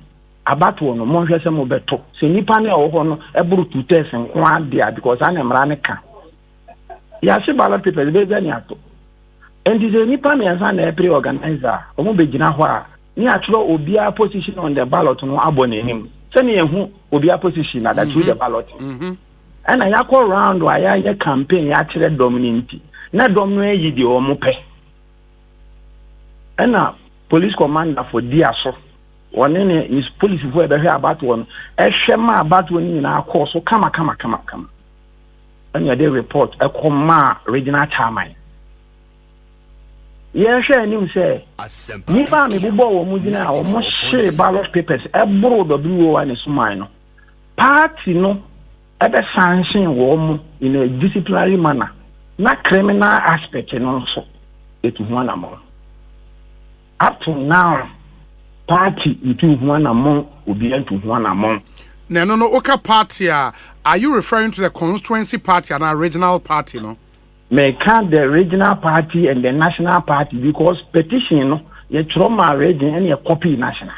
abato no mo hwese mo beto se nipa na wo no eburu 2 test nko ade because ana mra ne ka ya se ballot papers be zani ato endi se nipa me ansa na pre organizer omo be gina ho a ni atro obia position on the ballot no abonenim se ne ehu obia position na that through the ballot ana ya call round wa ya campaign ya kire dominant na domno yi di omo pe ana police commander for diaso one is police for the about one ehwema about one na akọ kama and you dey report a comma regional chairman yeah share him say ni ba me bubo wo mugina wo mo share ballot papers e bro W1 sumai no party no e be sanction wo mo in a disciplinary manner na criminal aspect no so etu ho na mo up to now party into one among obi into one among no oka party are you referring to the constituency party and our regional party no may count the regional party and the national party because petition no ye trauma region and ye copy national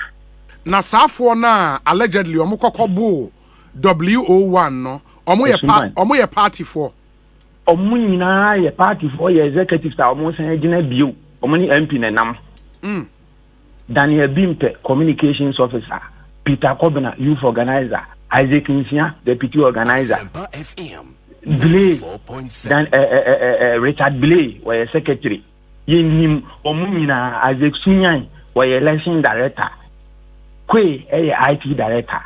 na safo na allegedly omokokobo WO1 no omo ye party for omo nyina ye party for ye executive star omo san gina bio omo ni MP na nam Daniel Bimpe, Communications Officer, Peter Kobina, Youth Organizer, Isaac Nsia, Deputy Organizer, Blay, Richard Blay, were Secretary, Yin Omumina, Isaac Sunyan, were Election Director, Kwe, IT Director,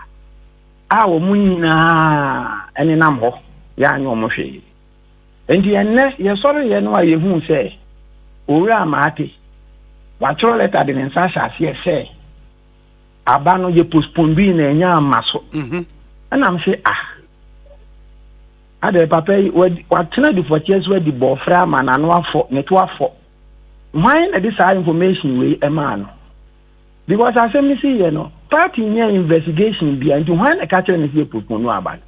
Omumina, and a number, Yan Omoshe. And the next, you're sorry, you know, you who say, Ura Mati. Wachoro letter de mensasha say abano ye postpone bi na enya amaso and am say ade papa what tell the for years where the bofra man anu afọ neto afọ why na this information we e man because I say me see you know party near investigation bi and why na catch me say postpone no about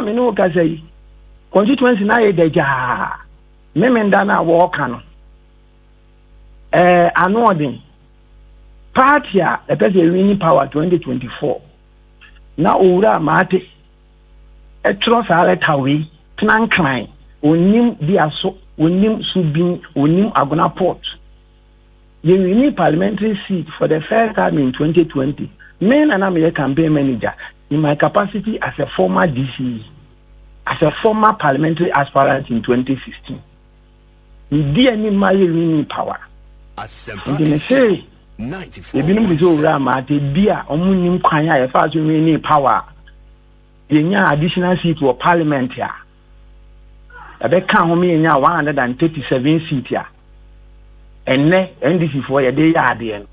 me no ka say constituency na ye deja me menda na wo ka anodin party a person winning power 2024 na owura mate trust aleta we plan climb onim diaso onim subin onim agona port you winning parliamentary seat for the first time in 2020 me and I'm a campaign manager in my capacity as a former DC as a former parliamentary aspirant in 2016 we any my winning power Asempa 94.7 ebinum bizo owura mate bia omunim kwan a yefa so winning power yenya additional seat for parliament ya ebe kan ho me yenya 137 seat ya enne NDC for ye dey ade en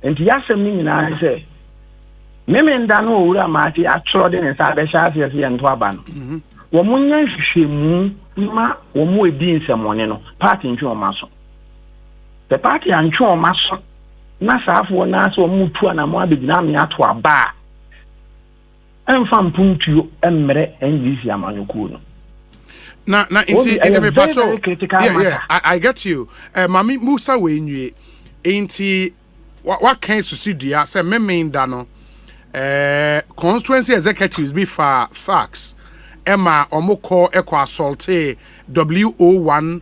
enti yasem ni nyina se meme nda no owura mate atro de nsa be sha afia se nto aba no wo munya hwehwemu ma wo mu edi nsemone no party ntwe o maso the party antwe o maso na saafo na so mu tu na mo abegina me ato aba emfa mpuntuo emmere NDC amanyoku no na inti me pato yeah I get you mami Musa we nwie inti what can susidua say memenda no constituency executives be for facts Emma omoko ekwa assaulté WO1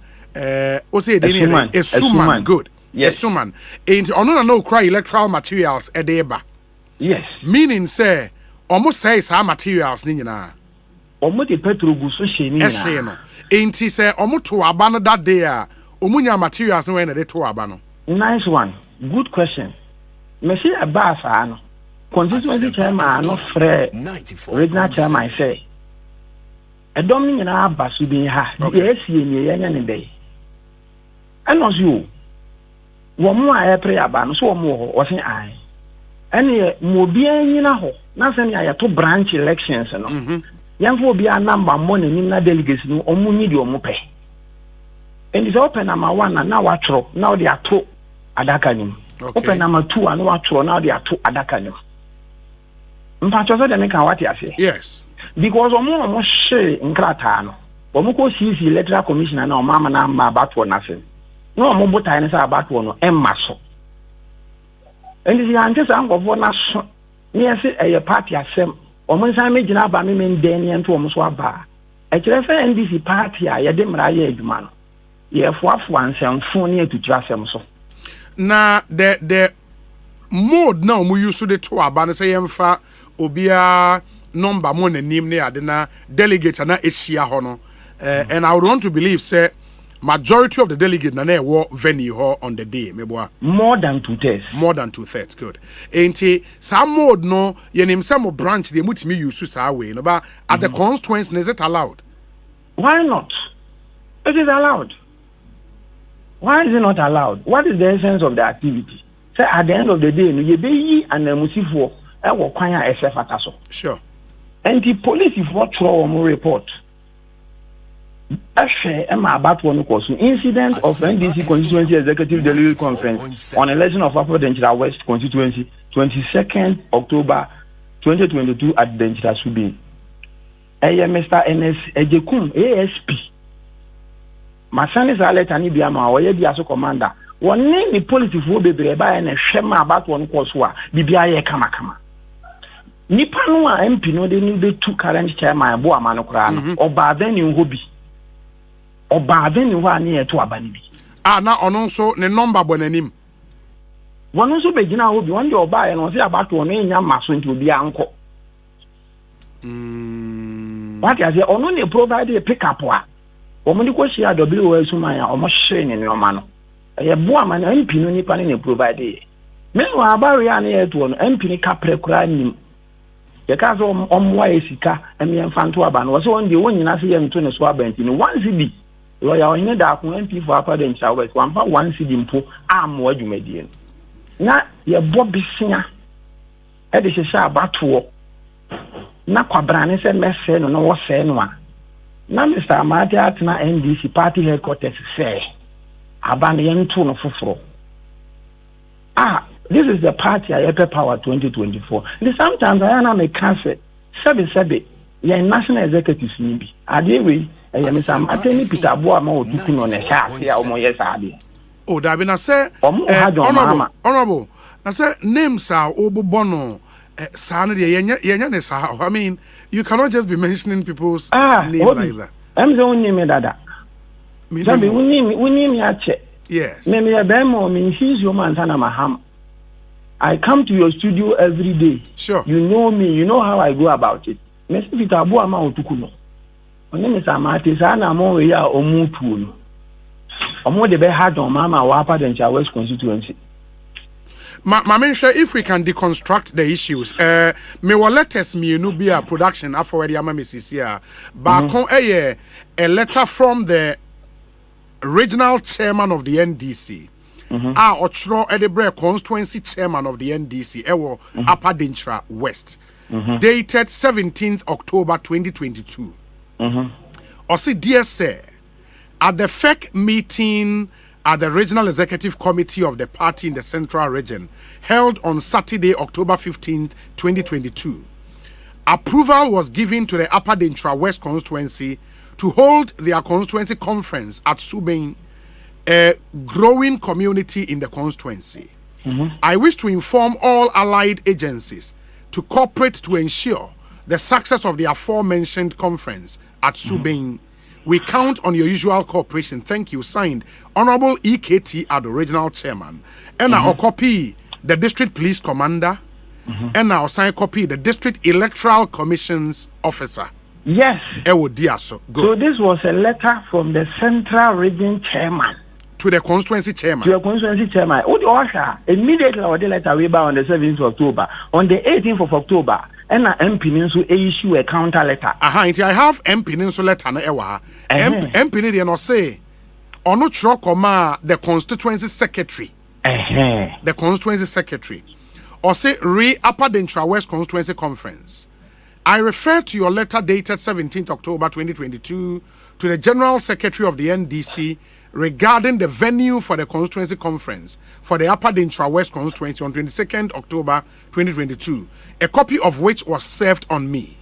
Osei deni Esuman good yes Esuman inti ono no cry electoral materials edeba yes meaning say almost say some materials ni nyina omo de petrol gu so hye ni na no enti say omo to aba no that day a omunya materials no when they to aba no nice one good question me say abasa no constituency chairman no frɛ regional chairman say a dominant abasu bi ha yes ye yenya ne dey ɛno so wo mo a pre aba no so wo mo ho wo se ai ɛne mo bi anyina ho na se ne ayeto branch elections no yɛmfo obi a number mo ne nim na delegates no omo nyi de omo pɛ and is open number 1 na watro now they are to adaka nim open number 2 and watro now they are to adaka nim mpacho so dem kan wati ase yes because omo share nkrata no omo ko CC electoral commissioner na omo na ma abato na se no omo botai ne sa abato no emma so and is ante sa ngofo na so ne ese eye party asem omo nsan me gina ba me den ye nto omo so aba e kire fe NDC party a ye de mra ye adwuma no ye foafo ansamfo ne atutua asem so na the mode now we use the to aba ne say yemfa obia number mo nanim ne ade na delegate na ehia ho no and I would want to believe say majority of the delegate na wo venue ho on the day meboa more than 2/3 good enti some mode no yenim some branch they mutimi use sa way no ba at the constituency is it allowed? Why not? It is allowed. Why is it not allowed? What is the essence of the activity? Say at the end of the day no ye be yi anamusifo e wo kwan a esefata so. Sure. And the police if what throw more report incident of NDC Constituency Executive Delegate Conference on election of Upper Denchira West Constituency 22nd October 2022 at Denchira Subi. Mr. NS Ejekum ASP. Masani Salet and Ibiama or Yebiaso commander. One name the police will be by and a shema about one course wa Bibia Kamakama. Nipanua MP no they need the two current chairman Boa Manokran or Baden in Hobby. Oba then wa near to abani ah na ono so ne number bonanim wono so be gina obi won de oba e no se abato ono nya maso nti obi anko what ya say ono ne provide a pickup wa omo ni ko share WO suma ya omo share ne no ma no e bo ama na MP no nipa ne provide me wa abare ya ne to ono MP ni kapre kura nim ye ka so omwa esika emi emfanto aba no so on de wonyina se ye nto ne so aba nti no one cd lawyer onye da ko MP for Upper Denchira West one 1 cd mpo amo adwumadie na ye bobisia e de hye abato na kwabrane se mese no wo se no a na Mr. Amadi atna NDC party headquarters say abane ye nto no foforo this is the party I power 2024 and sometimes I am a cancel sebe ye national executives ni bi ade we Mr. Ateni Peter Boa ma otuku no ne sha ase a omo yesa ade. Oh, that be na say honorable. Na say names are obobo no sa na de yenya ne sa. I mean, you cannot just be mentioning people's name like that. Am say unni me dada. Me unni me ache. Yes. Me be mo me since you man sana maham. I come to your studio every day. Sure. You know me, you know how I go about it. Mr. Peter Boa ma otuku no. Only Mr. Martin Sana mo we are omutu no. Omo de be hard on mama wa Upper Denchira West Constituency. If we can deconstruct the issues, me will letters me no be a production after the Mrs. here. But a letter from the regional chairman of the NDC. Ochro Edebre constituency chairman of the NDC, Upper Denchira West, dated 17th October 2022. Osei, dear sir, at the FEC meeting at the Regional Executive Committee of the party in the Central Region, held on Saturday, October 15th, 2022, approval was given to the Upper Denchira West constituency to hold their constituency conference at Subeng, a growing community in the constituency. I wish to inform all allied agencies to cooperate to ensure the success of the aforementioned conference at Subeng. We count on your usual cooperation. Thank you. Signed, Honorable EKT at the regional chairman. And I'll copy the district police commander. And I'll sign copy the district electoral commission's officer. Yes. So this was a letter from the central region chairman to the constituency chairman. To the constituency chairman. Immediately I did letter way on the 7th of October. On the 18th of October, and MP Ninsu issue a counter letter. I have MP Ninsu letter na ewa. MP Ninsu no say ono chro koma the constituency secretary. The constituency secretary. Or say Upper Dentra West Constituency Conference. I refer to your letter dated 17th October 2022 to the General Secretary of the NDC regarding the venue for the constituency conference for the Upper Dentra West Constituency on 22nd October 2022, a copy of which was served on me.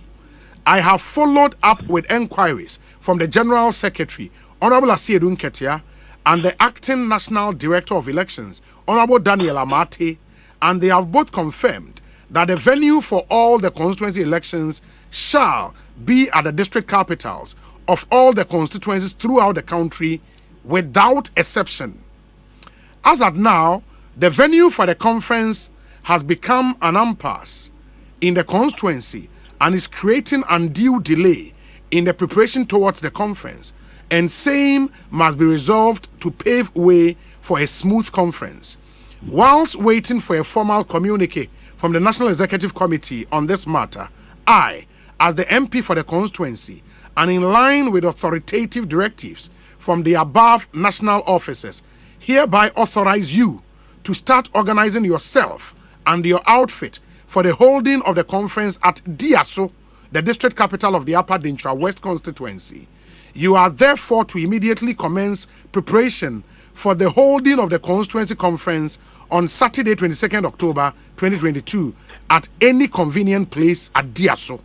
I have followed up with enquiries from the General Secretary, Honorable Asiedun Ketia, and the Acting National Director of Elections, Honorable Daniel Amate, and they have both confirmed that the venue for all the constituency elections shall be at the district capitals of all the constituencies throughout the country without exception. As at now, the venue for the conference has become an impasse in the constituency and is creating undue delay in the preparation towards the conference, and same must be resolved to pave way for a smooth conference. Whilst waiting for a formal communique from the National Executive Committee on this matter, I, as the MP for the constituency, and in line with authoritative directives from the above national officers, hereby authorize you to start organizing yourself and your outfit for the holding of the conference at Diaso, the district capital of the Upper Dentra West constituency. You are therefore to immediately commence preparation for the holding of the constituency conference on Saturday, 22nd October 2022 at any convenient place at Diaso.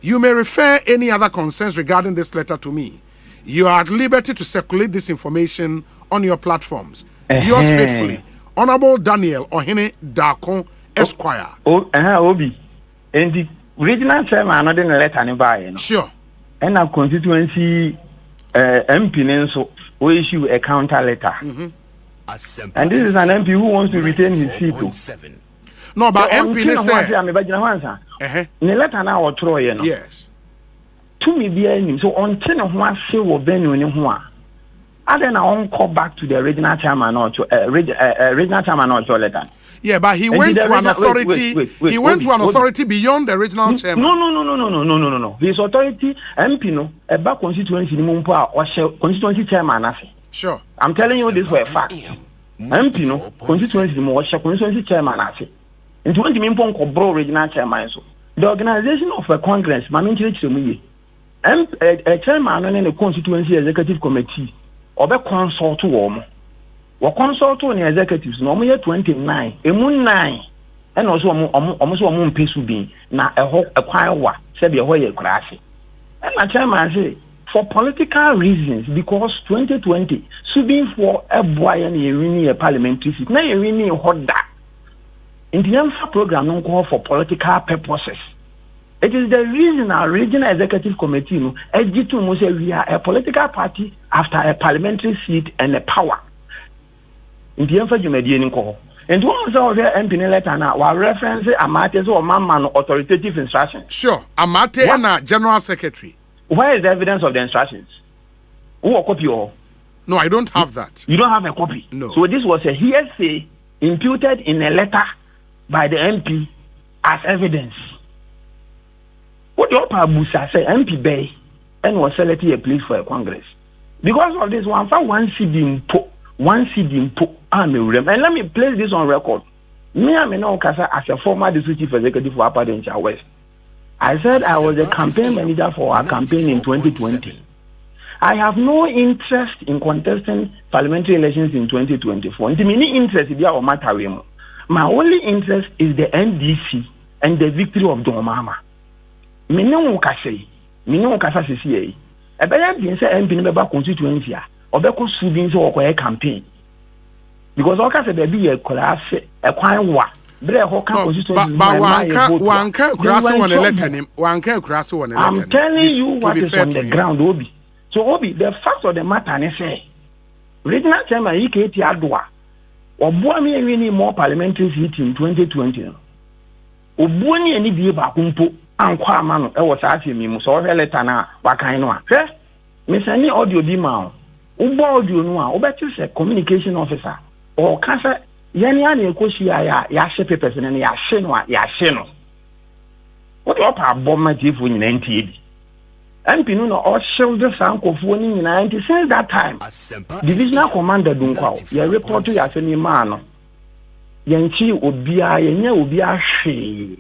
You may refer any other concerns regarding this letter to me. You are at liberty to circulate this information on your platforms. Yours faithfully, Honorable Daniel Ohene Dakon Esquire. Obi. And the regional chairman another letter nearby. Sure. And our constituency MP so we issue a counter letter. And this is an MP who wants to retain his seat. No, but MP yes. To me be any so until no one say wo venue ni ho a. Then I won't call back to the regional chairman or to regional chairman or to letter. Yeah, but he went to an authority. He went to an authority beyond the regional chairman. No. His authority, MP no, about constituency ni mumpa or constituency chairman ase. Sure. I'm telling you this for a fact. MP no, constituency mo or constituency chairman ase. Into when the mumpa ko bro regional chairman so. The organization of a congress, mami chire mu a chairman on the constituency executive committee or be consult to them. We consult on the executives no more 29 emu 9 and also almost one pesu bin na a kwai wa say be ho ye krase. And the chairman say for political reasons because 2020 subbing for a boy and a parliamentary seat na you win hoda. In the EMFA program no call for political purposes. It is the reason our regional executive committee we are a political party after a parliamentary seat and a power. In the EMFA Jumedian call. And one of the MP letter now while reference Amate or Mamman authoritative instructions. Sure. Amate and General Secretary. Where is the evidence of the instructions? Who a copy or? No, I don't have that. You don't have a copy? No. So this was a hearsay imputed in a letter by the MP as evidence. What your Pabusa say MP Bay and was selected a place for a congress. Because of this one CD impo. And let me place this on record. Me I know Kasa as a former district chief executive for Upper Dentra West. I said I was a campaign manager for our campaign in 2020. I have no interest in contesting parliamentary elections in 2024. Interest is my only interest is the NDC and the victory of Domama. Me no kasa sisi. Ebaya bi say MP no be constituency a obeko subin so okoye campaign. Because all kasa be be class e kwan wa. Bre ho kan constituency. But wanka kraso won election him. Wanka kraso won election. I'm telling you what is on the ground, Obi. So Obi, the fact of the matter ne say regional chairman EKT Adwa obo me win more parliamentary seat in 2020. Obo ni ani bie ba kumpo ankwa amano e wo saase mi mu so he letter na wakan no a hwe me send audio bi ma audio no obeti say communication officer or kasa yani ana ekoshi ya share papers na ya share no what up aboma tifu nyina ntiedi MP no all shield the sankofo ni nyina nti since that time divisional commander dunkwa ya report ya semi man no yanchi obia yenya obia hwe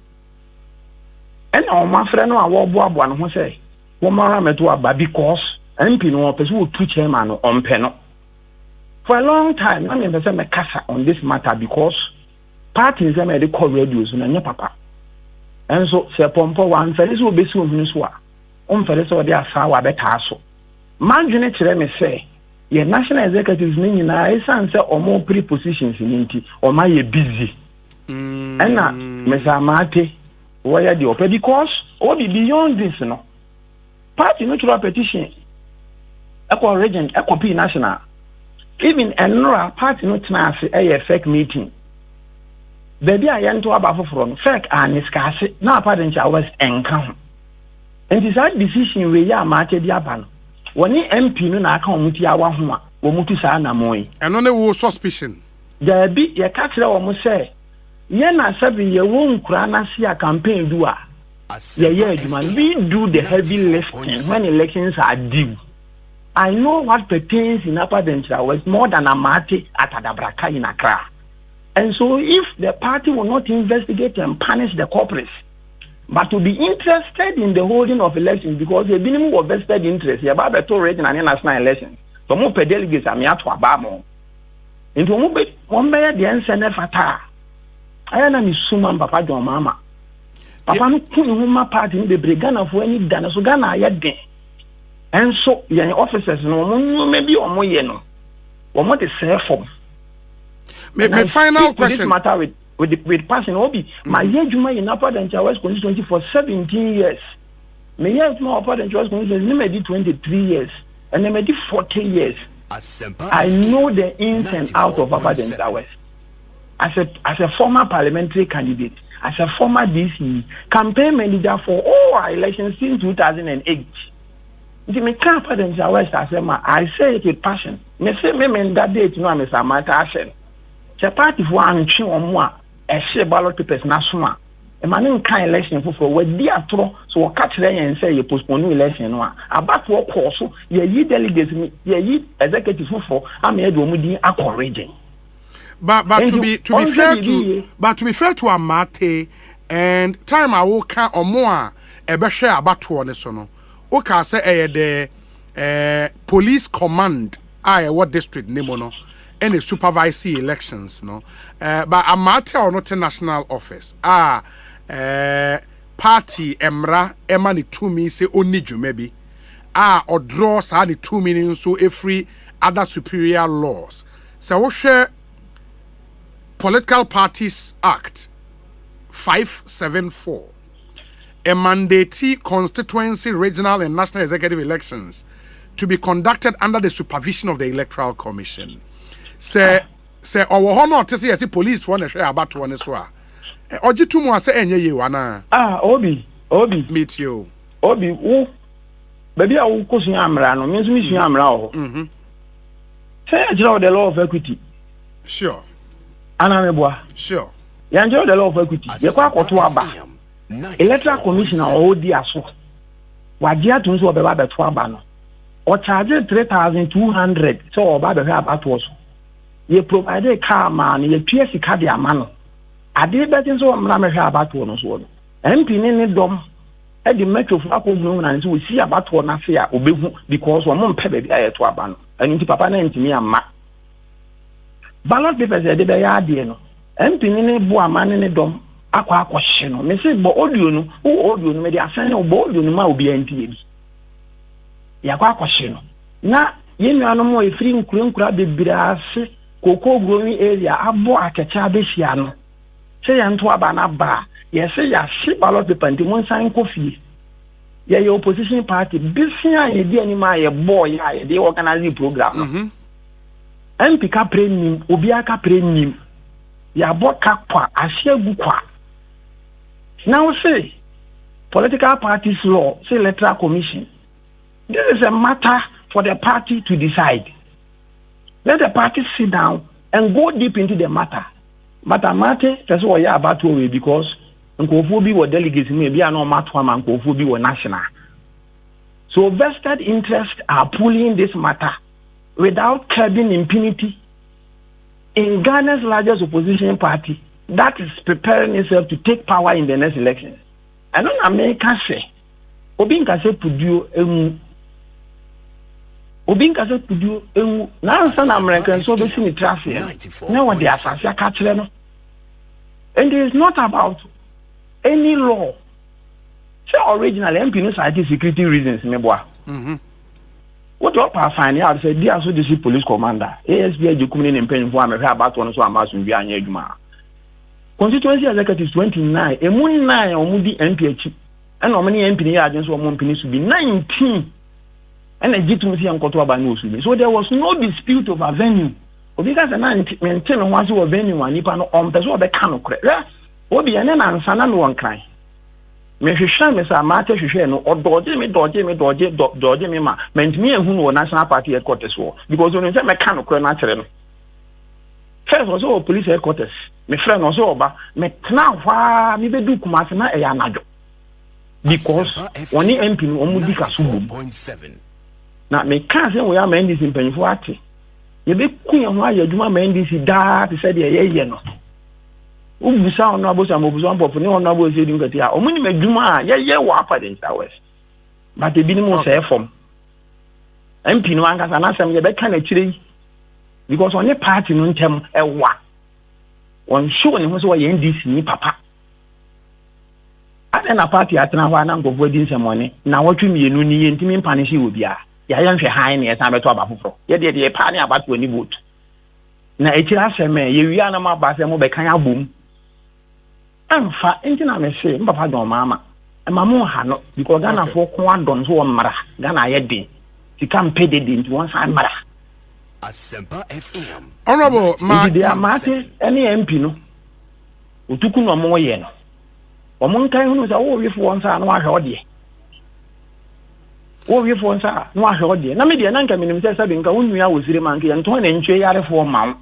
and o mafre no awoboabo no ho say wo mara meto aba because MP no person wo two chairman no ompe no for a long time I mean person me kasa on this matter because parties them dey call radios na nya papa and so se pompo wan fere so obesi ohunu so a fere so dey asawa beta so manjune kire me say ye national executives ni nyina isan say omo prepositions ni nti o ma ye busy na me sa mate where the open because o be beyond this no party no through petition equal region equal p national even enra party no tena ase a fake meeting baby ayento aba foforo fake and scarce na party ncha west enka and this decision we ya mate di aba no woni MP no na aka omuti awa ho a wo mutu sa na moyi eno ne wo suspicion da bi ye ka kire wo mo say ye na sabi ye wo nkura na sia campaign do a ye we do the heavy lifting when elections are due. I know what pertains in Upper Denchira West more than a mate at Adabraka in Accra. And so if the party will not investigate and punish the culprits, but to be interested in the holding of elections because the minimum of vested interest, about the total rate in an national election, so more per delegates are to Abamo. Into one bear the answer fata. I am a suman Papa John Mama. Papa no kunu party in the brigana for any dana so Ghana yet then. And so, your officers no maybe or more no. What is say for? My final question. This matter with passing Obi. My year Juma in Upper Denchira West Constituency for 17 years. My year Juma Upper Denchira West Constituency maybe 23 years, and maybe 40 years. I know the ins and out of Upper Denchira West. As a former parliamentary candidate, as a former DC campaign manager for all our elections since 2008. Me can't put in West Asema. I say it with passion. Me say me that day to know me some matter action. The party for an chin or more a share ballot papers national. A man in kind election for where dear throw so catch them and say you postpone election one. About what course ye delegates me ye executive for I'm here to mudi encouraging. But to be fair to Amate and time I will count or more a better about one so okay, say the police command what district name no and supervise elections no but a matter or not a national office party emra emani 2 means say only you maybe or draws the 2 meanings so every other superior laws so we share Political Parties Act 574 a mandatee constituency, regional and national executive elections to be conducted under the supervision of the Electoral Commission. Say our honor to say police want to share about one as well. Oji tu mo say enye ye wana. Obi meet you. Obi wo baby a wo kosun amra no me nso mi sun amra ho. Say ajira the law of equity. Sure. Ana meboa. Sure. Ya njiro the law of equity. Ye kwa akoto aba. Electoral Commissioner or Diaso. Wajia to nso obeba beto aba no. O charge 3,200 so oba be about was. Ye provide a car man, ye PS card ya man. Ade betin so mra me hwe about no so. MP ni dom e di metro for akogunu na nso we see about one na fe a obehu because wo mpe be bia ye to aba no. Ani nti papa na ntimi amma. Ballot papers e de be ya ade no. MP ni bu amane ni dom akwa akwahye no me say bo audio no me dey asan no bo audio no ma obi antie bi ya kwa akwahye no na yenuano mo efiri nkura bebira ase koko growing area abo akecha abehia no say ya nto aba na ba ye say ya shi ballot paper nti mo nsan kofi ye opposition party bisia ye di anima ye boy ya ye dey organize program no MP ka prenim obi aka prenim ya boka kwa asiagu kwa. Now say, political parties law, say electoral commission. This is a matter for the party to decide. Let the parties sit down and go deep into the matter. But Amate, that's what you're about to worry because Nkofobi were delegates, maybe I know Matwam and Nkofobi were national. So vested interests are pulling this matter without curbing impunity in Ghana's largest opposition party that is preparing itself to take power in the next election. And on America say, Obinka say Pudio emu. Obinka say Pudio emu. Now some Americans so they see the traffic. Now what they are saying, and it is not about any law. So originally, MP no cited security reasons, meboa. What up I find out said they also the police commander. ASB you come in and paying for me about one so I'm asking you anya adwuma. Constituency executive 29, e mun 9 o mudi MP and how many MP here against one MP to be 19. And a legitimacy and koto aba no so. So there was no dispute over venue. Because the 19 maintain one so venue and nipa no person be kan okre. Obi ene na ansa na no one cry. Me hwehwe me sa mate hwehwe no odoje me ma mentimi ehunu wo national party headquarters wo because when say me kan okre na kire no first also police headquarters me friend also oba me tena hwa me bedu kumase na eya anajo because oni MP no omudi kasubu na me kan say we am NDC mpanifo ate ye be kunya ho ayadwuma ma NDC da te say de ye no ubusa ono abosa mobuso ampofu ne ono abosa edi nkati a omuni madwuma a ye wa apa de nta west but ebi ni mo say form MP no ankasa na asem ye be kan akire because on the party no ntem ewa on show ne ho so ye NDC ni papa ade na party atena ho na ngofo di nsemone na wotwe mienu ni ye ntimi mpanishi obi a ya nhwe han ne esan beto abafoforo ye de pa ne abato ani vote na ekira asem ye wi ana ma ba se mo be kan abom amfa entina me se mpapa don mama e mamu ha no because Ghana for ko adon so mara Ghana ye din sika mpede din nti won san mara Asempa FM. Honorable Mate any MP no otuku no mo ye no omo nkan hunu sa wo wi fo nsa no ahwe ode wo wi fo nsa no ahwe ode na me de na nka minim se sabe nka wonua wosire man ke nton na ntwe yare fo mawo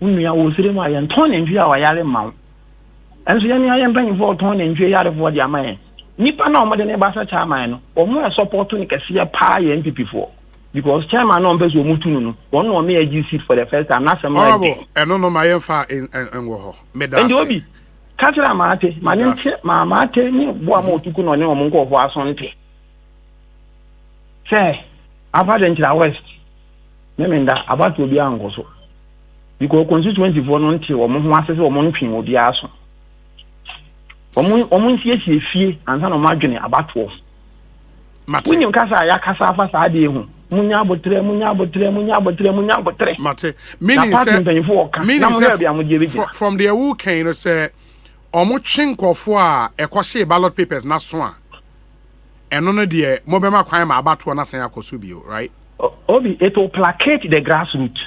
wonua wosire ma ye nton na ntwe a wa yare mawo enso ye ni ayen ban fo ton na ntwe yare fo de amaye nipa na omode ne ba sa cha amaye no omo e support ni kase pa ye NPP fo because chairman no mbezo mutunu no one no me AGC for the first time na sem like eno no ma yemfa enwo ho medase and obi katira maate manenche ma maate ni bo am otuku no ne omo nkofo asonte say Advertisements west memenda about obi angoso because Constituency for no nti omo ho asese omo ntwen obi aso omo nsiesie fie ansa no madwene abato When kasa ya kasa afa sa de hu munya abotre mate meaning say from the who can say omo twinkofo a ekose ballot papers na so a eno no de mo be ma kwan ma abato na san akoso bio right obi it will placate the grassroots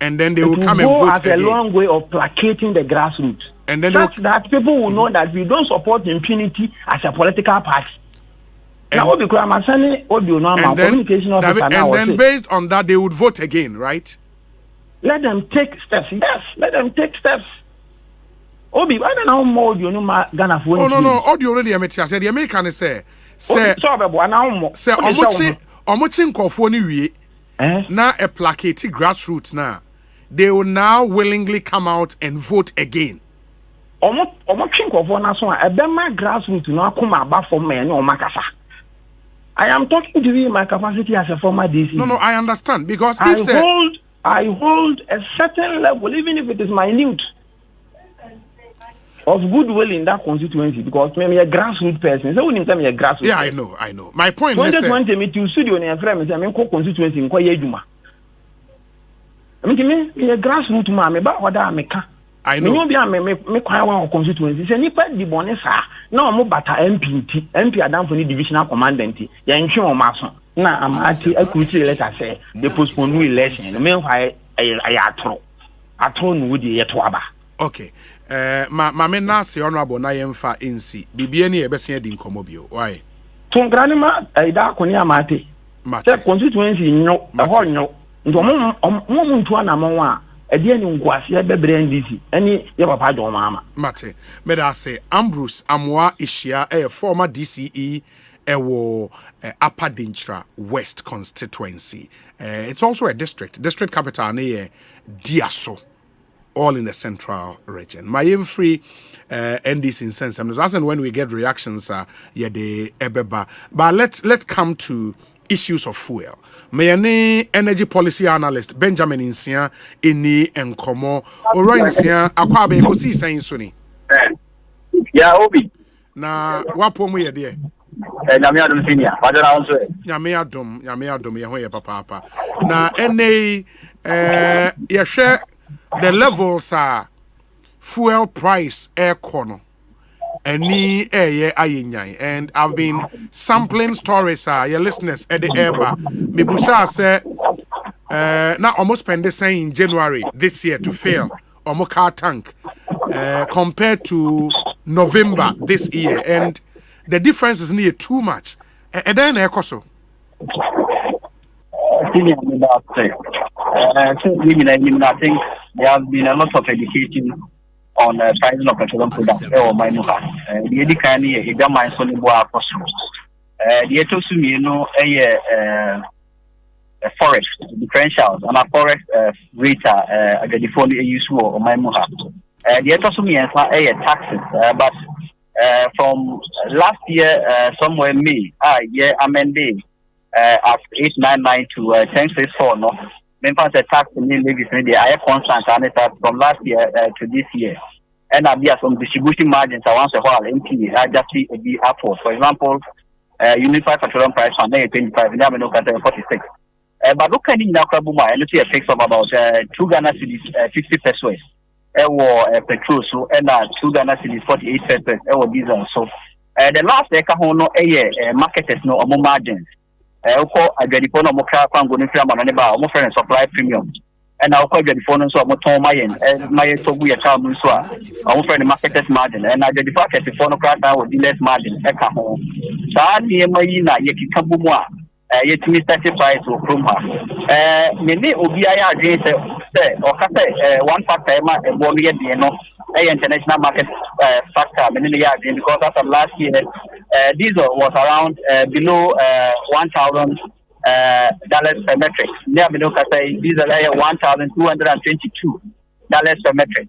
and then they will come and vote again. A long way of placating the grassroots and then that people will know that we don't support impunity as a political party. And then based on that, they would vote again, right? Let them take steps. Yes, let them take steps. Obi, I don't know more you know my Ghana for. Oh no, audio already I said the American say omuchi nkofo ni wie na a placate grassroots na they will now willingly come out and vote again. Omuchi nkofo na so a bema grassroots na akoma aba for me na omakasa. I am talking to you in my capacity as a former DC. No, I understand because I hold a certain level, even if it is minute, of goodwill in that constituency because I'm a grassroots person. So when you tell me a grassroots, yeah, I know. My point is, 2020 me to studio in a frame. I mean, constituency in Koyejuma. I mean, me a grassroots man. Me ba wada me ka. I know. Me kwaya wa constituency. Se nipa di bone sa na mo bata MP adam for the divisional commandant. Ya ntwe o maso. Na amati akuti letter say they postpone election. Me why I atro no wudi ye to aba. Okay. Ma me na se honorable na yemfa NC. Bibie ni ebese di nkomo bio. Why? To granima da koni amate. Se constituency nyo, ho nyo. Nto mo ntu anamon a ede ni nkwase bebre NDC eni ye papa jo mama mate me da say Ambrose Amwa Ishia former DCE ewo Upper Dinchra West Constituency. It's also a district capital near Diaso, all in the central region. My free NDC in sense. As and when we get reactions, the ebeba. But let's come to issues of fuel. Mayane energy policy analyst Benjamin Insia ini enkomo ora Insia akwabe ekosi saying suni. Yeah, Obi. Na wapo mu ye de. Nyame adom senior. Wada na onso. Nyame adom ye ho ye papa. Na ene ye hwe the levels are fuel price air corner. Any ayenyan, and I've been sampling stories your listeners at the airbar. Mibusa say now almost spend the same in January this year to fill almost car tank compared to November this year, and the difference is near too much. And then Ekoso. I think there has been a lot of education on pricing of petroleum products or my muha. The Edikani, he don't mind so many customers. The Etosu, you know, a Forex differentials and a Forex rate at the phone use or my muha. The Etosu means taxes, but from last year, somewhere May, amended at 899 to 1064, no. Members the tax in levies the higher constant and from last year to this year. And there are some distribution margins around the whole MP. I just see a bit upward. For example, unified petroleum price on 25, now we look at 46. But look at in Nakrabuma, and see a fix of about 2 Ghana cedis 50 pesos. Or petrol, so and 2 Ghana cedis 48 pesos, or diesel. So the last Ekahono market is no more margins. I get the phone of Mokra Pango and supply premium. And I'll call the phone so my and my Tobu Muswa. I'll offer the market's margin, and I get the fact that the phone of Krata with less margin. Ekaho. Sadi Mayina, Yakabumwa, yet me 35 to Krumha. Many Obiaya against or one factor, a Bolia Diano, a international market factor, many again, because after last year, diesel was around below $1,000 per metric. Near below diesel $1,222 per metric.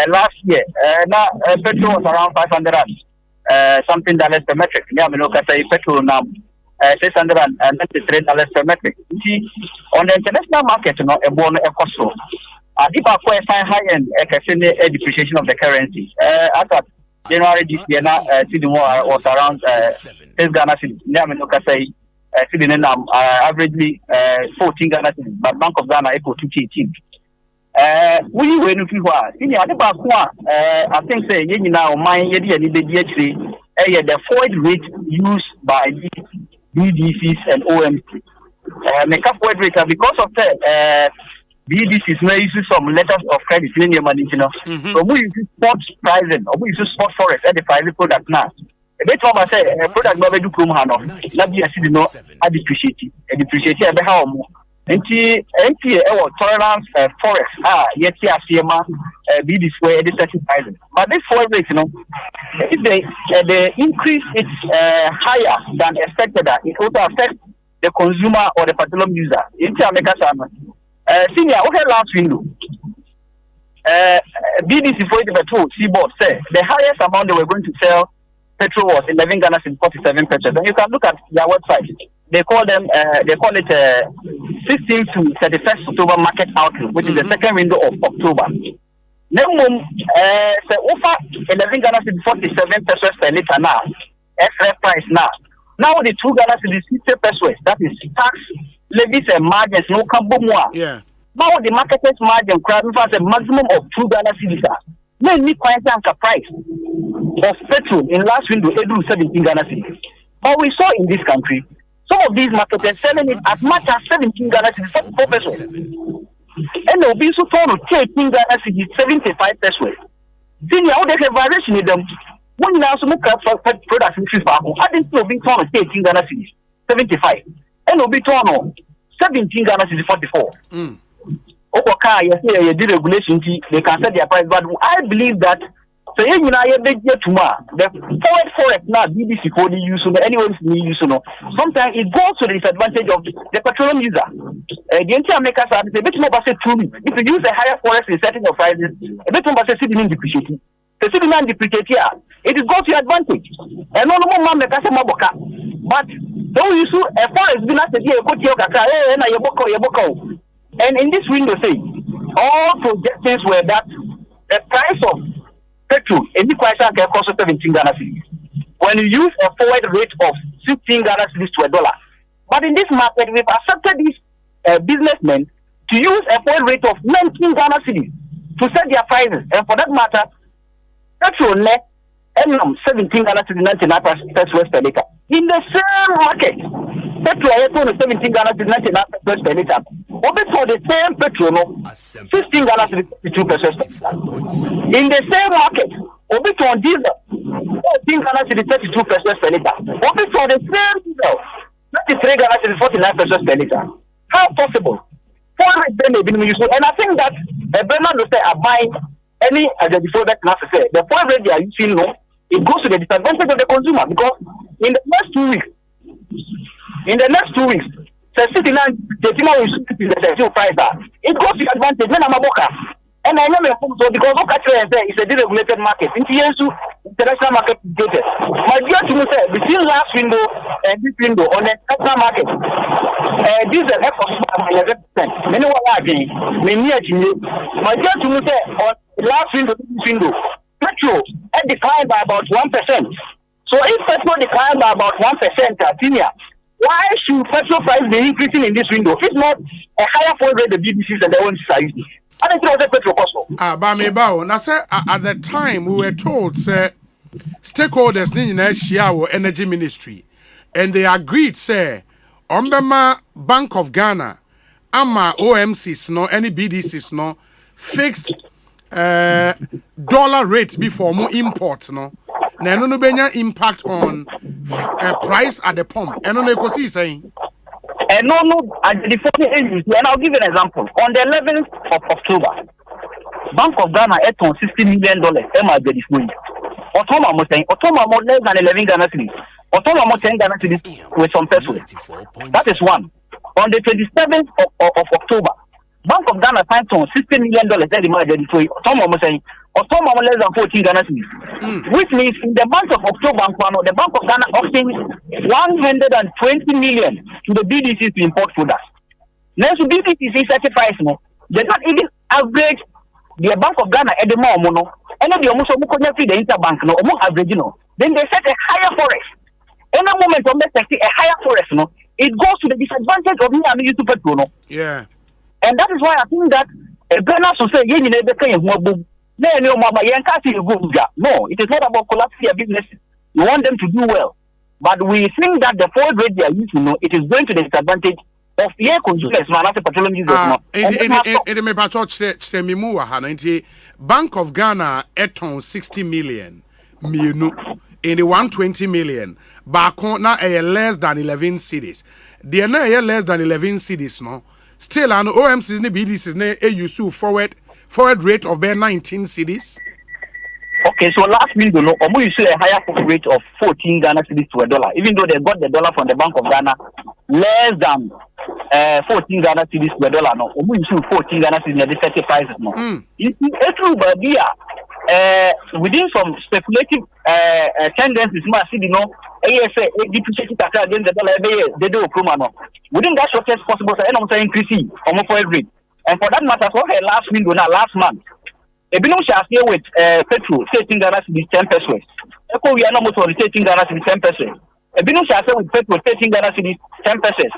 Last year, now petrol was around $500 something dollars per metric. Near below petrol now $693 per metric. You see, on the international market, you know, a bone a cost. If I quite high end, a depreciation of the currency. After January this year, now was around 6 Ghana cedis. Near below averagely 14 Ghana cedis, but Bank of Ghana equal to 18. We were looking for I think say you now mine the forward rate used by BDCs and OMC. Make up forward rate because of the BDCs may use some letters of credit in your money, you know. So we use spot pricing or we use spot forex at the private product now. A bit of a product never do come hand off. Not be a city no I depreciate a how more. NTA or tolerance forex yet CMA be this way at 30,000. But this forward rate, you know, if the increase is higher than expected, it also affects the consumer or the petroleum user. Into America, senior okay last window. BDC for the petrol seaboard say the highest amount they were going to sell petrol was 11 Ghana and 47 pesos. And you can look at their website. They call it 16th to 31st October market outlook, which is the second window of October. Minimum say offer 11 Ghana and 47 pesos per liter now. Extra price now. Now the 2 Ghana and 50 pesos. That is tax, levies and margins. No more. Yeah. Now the market's margin crowd for a maximum of 2 Ghana cedis. Then me quite a price of petrol in last window 17 Ghana cedis. But we saw in this country, some of these markets are selling it as much as 17 Ghana cedis, 44 pesos. And they'll be so told to 18 Ghana cedis, 75 pesos. Senior, how they have variation in them. When now some products in Fifa, I didn't know being told to 18 Ghana cedis, 75. And they'll be told 17 Ghana cedis 44. Okay, yes, yeah, deregulation, they can set their price, but I believe that so you know tomorrow the forward forex now BBC for the use anyone's use sometimes it goes to the disadvantage of the petroleum user. The entire makers are a bit more true. If you use a higher forex in setting of prices, a bit more depreciating. The citizen depreciate here, it is go to your advantage. And no more makers maboka. But don't use a forex be not a year go to your kaka and yeboko. And in this window say all projections were that the price of petrol, any price can cost 17 Ghana cedis. When you use a forward rate of 16 Ghana cedis to $1. But in this market, we've accepted these businessmen to use a forward rate of 19 Ghana cedis to set their prices. And for that matter, petrol net 17 Ghana cedis 99 pesos per liter. In the same market, petrol 17 Ghana cedis 99 pesos per liter. For the same petrol, 16 Ghana cedis 52 pesos per liter. In the same market, on diesel, 14 Ghana cedis 32 pesos per liter. For the same diesel, 33 Ghana cedis 49 pesos per liter. How possible? And I think that Bernard will say, I buy any before that necessary. The point rate they are using, it goes to the disadvantage of the consumer because in the next 2 weeks, the city now the price it goes to the advantage. Then I'm a boka. And I know so because it's a deregulated market. International market data. My dear to say between last window and this window on the international market, this is a cost of 11%. Many what again, many my dear to say on last window, this window, petrol declined by about 1%. So if petrol declined by about 1%, why should petrol price be increasing in this window? If not a higher forward rate the BBCs and the ones are using. I don't think petrol cost. Now, say at the time we were told, say stakeholders in the energy ministry, and they agreed, say, Ombema Bank of Ghana, ama OMCs no, any BDCs no, fixed dollar rate before more import no. Now no benya impact on price at the pump. And no Ekosiisen saying. And and I'll give you an example. On the 11th of October, Bank of Ghana had $60 million MRD. Otoma was saying, Otoma more less than 11 Ghana cedis. Otoma more 10 Ghana cedis with some pesos. That is one. On the 27th of October, Bank of Ghana signed $60 million Otoma was saying, Otoma more less than 14 Ghana cedis. Which means in the month of October, the Bank of Ghana opting 120 million to the BDCs to import products. Now, so BDCs certifies no, they not even average the Bank of Ghana at the moment, and then they almost the interbank no, almost average no. Then they set a higher forex. In a moment of a higher forex no, it goes to the disadvantage of me and you to petrol no. Yeah. And that is why I think that a Ghana should say you need to no, it is not about collapsing their business. We want them to do well. But we think that the forward rate they are using, it is going to the disadvantage of the consumers, not the petroleum users. Bank of Ghana eton 60 million, in the 120 million, back on now less than 11 cities. They are now less than 11 cities, no. Still, an OMCs ne BDCs ne AUSU forward rate of 19 cedis. Okay, so last window, no, you see a higher forward rate of 14 Ghana cedis to $1, even though they got the dollar from the Bank of Ghana less than 14 Ghana cedis to $1. No, you see 14 Ghana cedis at the 30 prices. No, you see, within some speculative tendencies, ASA depreciated against the dollar, they do no. Within that shortest possible, I'm saying increasing on forward rate. And for that matter, for her last window, now last month, a binom shall stay with petrol, 13 Ghana cedis 10 pesos. Echo, we are not more 13 Ghana cedis 10 pesos. A binom shall stay with petrol, 13 Ghana cedis 10 pesos.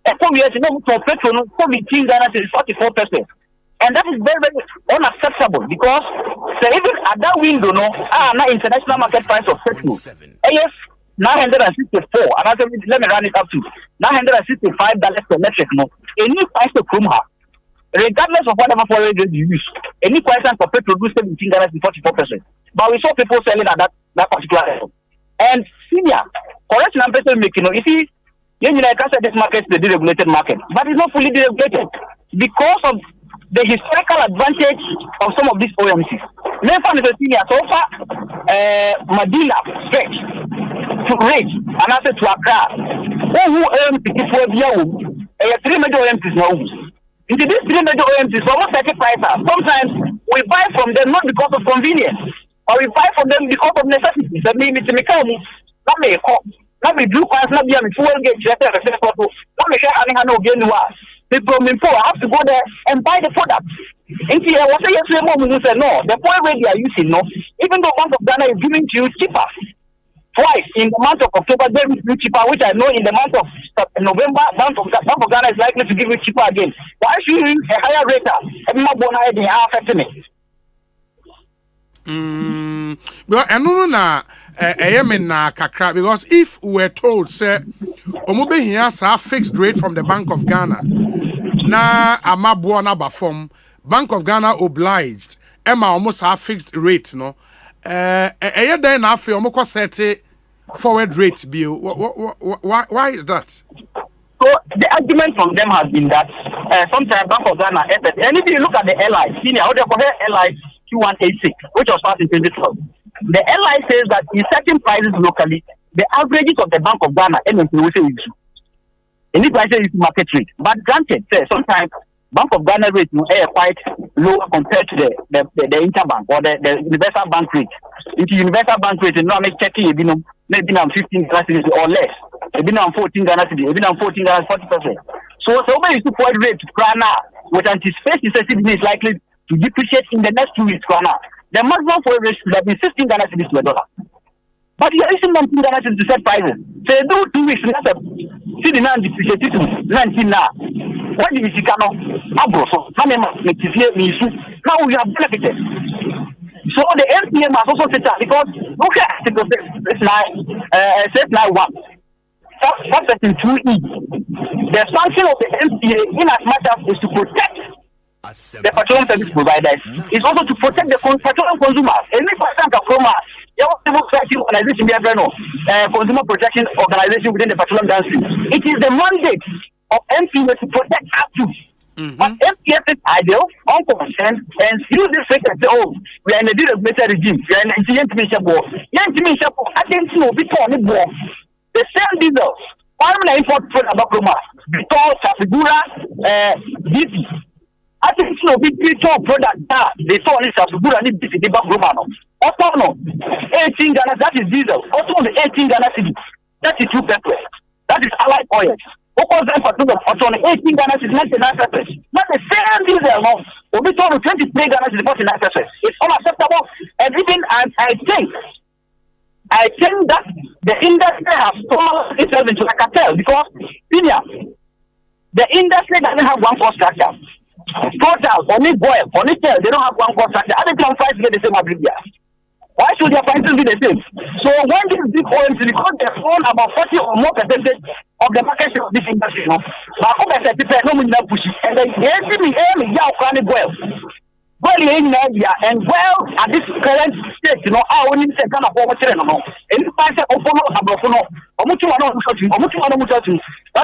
Echo, we are not more petrol, 17 Ghana cedis 44 pesos. And that is very, very unacceptable because even at that window, now international market price of petrol, AS 964, and I said, let me run it up to $965 per metric. No, any price to come her. Regardless of whatever forward rate you use, any price for petrol do 17 Ghana cedis 44%. But we saw people selling at that particular level. And senior, correct number making, you see, You know, I can say this market is a deregulated market, but it's not fully deregulated because of the historical advantage of some of these OMCs. Never is a senior so far, Madina stretch to reach and answer to Accra. Who earns the three major OMCs now. Into these three major OMCs, almost 30 prices. Sometimes we buy from them not because of convenience, or we buy from them because of necessity. That means it's a mechanic. Let me do class, let me have a fuel gauge, let me share having a no gain. People I have to go there and buy the product. And see, I was saying yesterday morning, you said no, the point where they are using no, even though Bank of Ghana is giving to you cheaper. Twice in the month of October, they will be cheaper, which I know in the month of November, Bank of Ghana is likely to give you cheaper again. Why should you use a higher rate? I'm not going to affect me. Well, I know na na kakra because if we were told say omobe here a fixed rate from the Bank of Ghana na amabo na bafom Bank of Ghana obliged Emma almost have fixed rate no then na afi omoko set forward rate bill. Why is that? So the argument from them has been that sometimes Bank of Ghana and if you look at the LI senior how they compare LI Q186, which was passed in 2012. The LI says that in certain prices locally, the averages of the Bank of Ghana and will say issue. And this price is market rate. But granted, sometimes Bank of Ghana rate is quite low compared to the interbank or the universal bank rate. Into universal bank rate, you know, I'm checking maybe now 15 Ghana cedis or less. Maybe now 14 Ghana cedis, maybe now 14 Ghana 40%. So when you see forward rate Ghana, which anticipates necessity is likely to depreciate in the next 2 weeks, Ghana. The maximum forward rate should have been 16 Ghana cedis to $1. But you're using 19 Ghana cedis to set prices. So you do 2 weeks, that's a cedi now depreciated to 19 now. What do you see, Kano? So now we have benefited. So the MPM has also set up because look at Article 691. Section 2E. The function of the MPA in as much as is to protect the petroleum service providers is also to protect the petroleum consumers. And if I think of consumer protection organization within the petroleum industry, it is the mandate of MPA to protect us too. But MPF is ideal, unconcerned, and use this fake and say, oh, we are in a deregulated regime. We are in a intimidation war. I think the same diesel. Why am I import from Abakuma? Because Safigura, BP. I think so. Big product that they saw this Safigura and BP, the Bakrumano. Also, no, 18 Ghana, that is diesel. Also, the 18 Ghana city, that is 2 petrol. That is allied oil. Also, on 18 Ghana is 99 pesos. Not the same diesel, no. We told 23 Ghana is 49 pesos. It's unacceptable. And even I think that the industry has sold itself into a cartel because the industry doesn't have one cost structure. Total, only boil, only tell, they don't have one cost structure. Other than price get the same every year. Why should their prices be the same? So when these big OMC, because they own about 40 or more percentage of the market share of this industry, no money push it. And then and well at this current state, I only say kind of what and if I say that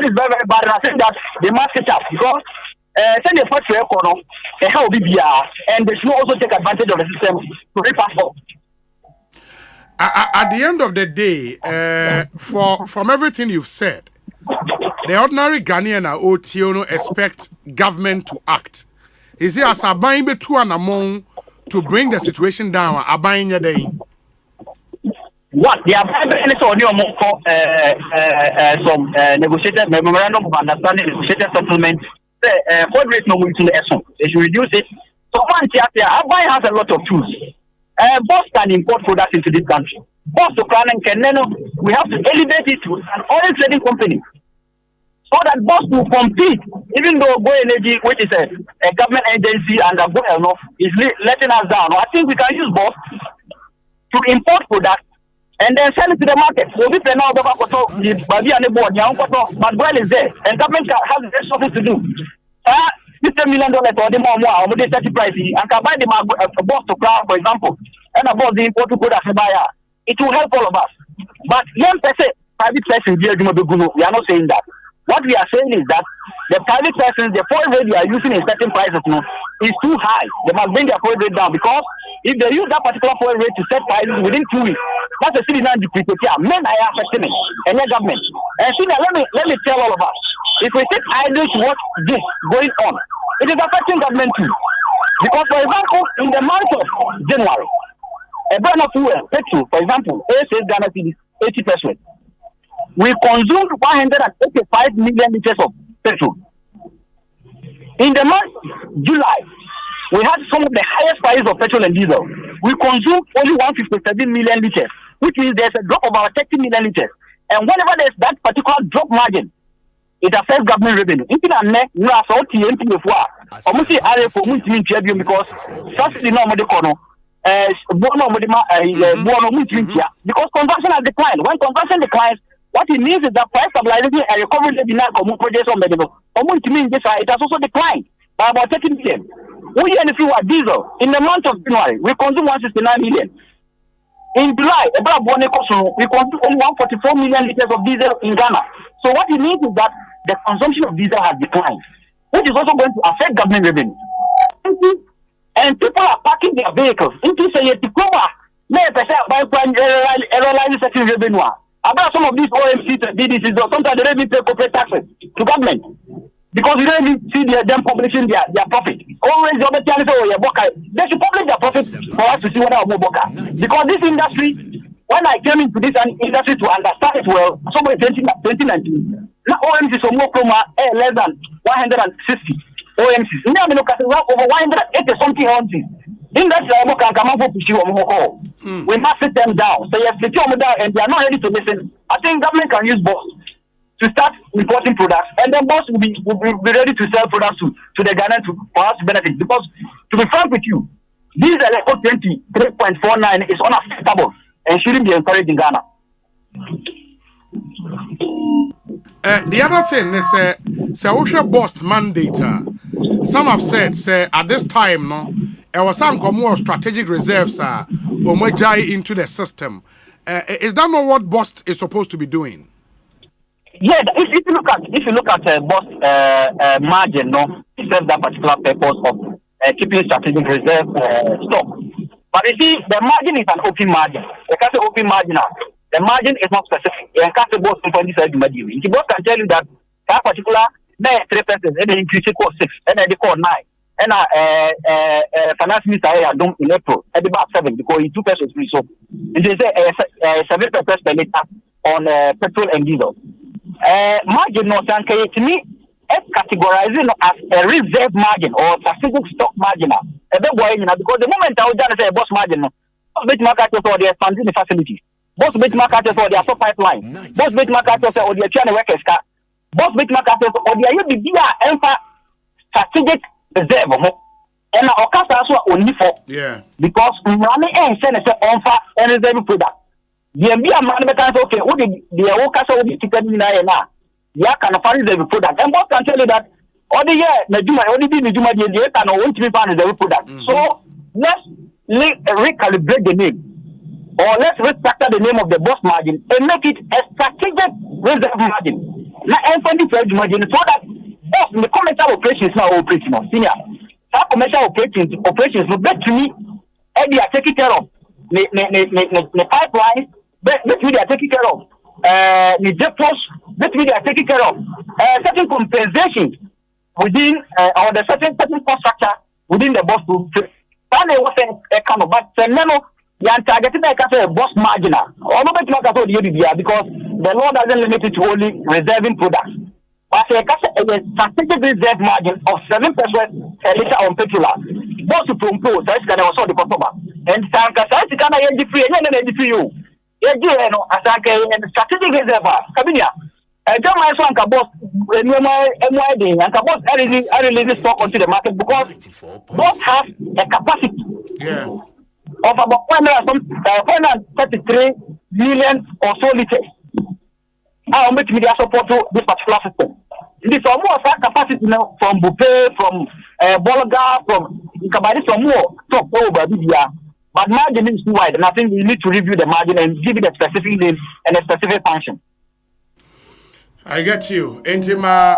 is very, very bad. And I think that they must catch up because send a first economy and how BBR and they should also take advantage of the system to rip us off. At the end of the day, from everything you've said, the ordinary Ghanaian OTO expect government to act. Is it as a buying between and among to bring the situation down? A buying your day. What they are some negotiated memorandum of understanding, negotiated settlement. What rate no to the essence? They should reduce it. So one Abai has a lot of tools. Boss can import products into this country. Boss to we have to elevate it to an oil trading company. So that Boss will compete, even though Go Energy, which is a government agency, and Go is letting us down. I think we can use Boss to import products and then sell it to the market. So this is now the but Go is there, and government has something to do. $50 million or the more, the 30 price, and can buy the Boss to Crown, for example, and about the import to products buyer. It will help all of us. But private person, we are not saying that. What we are saying is that the private persons, the fuel rate they are using in certain prices is too high. They must bring their fuel rate down because if they use that particular fuel rate to set prices within 2 weeks, that's a city now depreciation. Men are affecting it, and the government. And see now, let me tell all of us, if we sit idle to watch this going on, it is affecting government too. Because for example, in the month of January, a burn of fuel, petrol, for example, says Ghana cedis 80%. We consumed 185 million liters of petrol. In the month of July, we had some of the highest prices of petrol and diesel. We consumed only 157 million liters, which means there's a drop of about 30 million liters. And whenever there's that particular drop margin, it affects government revenue. Even you are so TNT before. Almost say I for because subsidy no more because consumption has declined. When consumption declines, what it means is that price stabilization and recovery demand common projects on the level. It has also declined by about 30 million. We and if you are diesel in the month of January, we consume 169 million. In July, we consume only 144 million liters of diesel in Ghana. So what it means is that the consumption of diesel has declined, which is also going to affect government revenue. And people are parking their vehicles into say diploma. May by airline setting revenue. About some of these OMCs and DDCs, sometimes they don't even pay corporate taxes to government because you don't even see them publishing their profit. Always the other channel say, they should publish their profit for us to see what our boka. Because this industry, when I came into this industry to understand it well, somewhere in 2019, now OMCs are more less than 160 OMCs. Now we look at over 180 something OMCs. In that we must sit them down. So yes, sit them down and they are not ready to listen. I think government can use boss to start importing products, and then boss will be ready to sell products to the Ghana for us to benefit. Because to be frank with you, this Electoral 23.49 is unacceptable and shouldn't be encouraged in Ghana. The other thing is, Osei boss mandate. Some have said, at this time, there was some more strategic reserves into the system. Is that not what boss is supposed to be doing? Yeah, if you look at boss margin, it serves that particular purpose of keeping strategic reserve stock. But you see, the margin is an open margin. You can't say open margin now. The margin is not specific. You can't say boss company said the boss can tell you that that particular 3%, and they increase it to 6, and then they call 9. And finance minister in April at about 7 because he 2% free. So they say 7% per liter on petrol and diesel. Margin to me is categorizing as a reserve margin or strategic stock margin. Because the moment I would say boss margin, both bit marketers or they expanding the facilities, both bit marketers or they are so pipeline, both bit marketers or they are trying to work as car, both bit marketers or they are using the strategic reserve. And our customers are only for because money and send us on for and reserve product. The MBA manufacturers okay, who the workers will be taken in now. Yeah, can find the product. And boss can tell you that all the year, Najuma, only be Najuma, the can always be found the product. So let's recalibrate the name, or let's restructure the name of the boss margin and make it a strategic reserve margin. Now, emphasis margin so that boss the commercial operations now operating on senior. That commercial operations will bet to me, and they are taking care of the pipelines. But they are taking care of the depots. But they are taking care of certain compensation within or the certain constructor within the boss group. And they was a kind of but no, you are targeting like a boss marginal. Or not because the law doesn't limit it to only reserving products. But a strategic reserve margin of 7% per liter on petrol. Boss to propose that's going to also the customer. And Sanka says you can't get free and free you. And strategic reserve, Cabinia. I tell my son, boss, MYD, and boss, I release stock onto the market because boss have a capacity of about 133 million or so liters. I'll make media support to this particular system. It is almost that capacity now from Buffet, from Bolga, from Kabadi, from more top over BBR. But margin is too wide, and I think we need to review the margin and give it a specific name and a specific function. I get you. Enti ma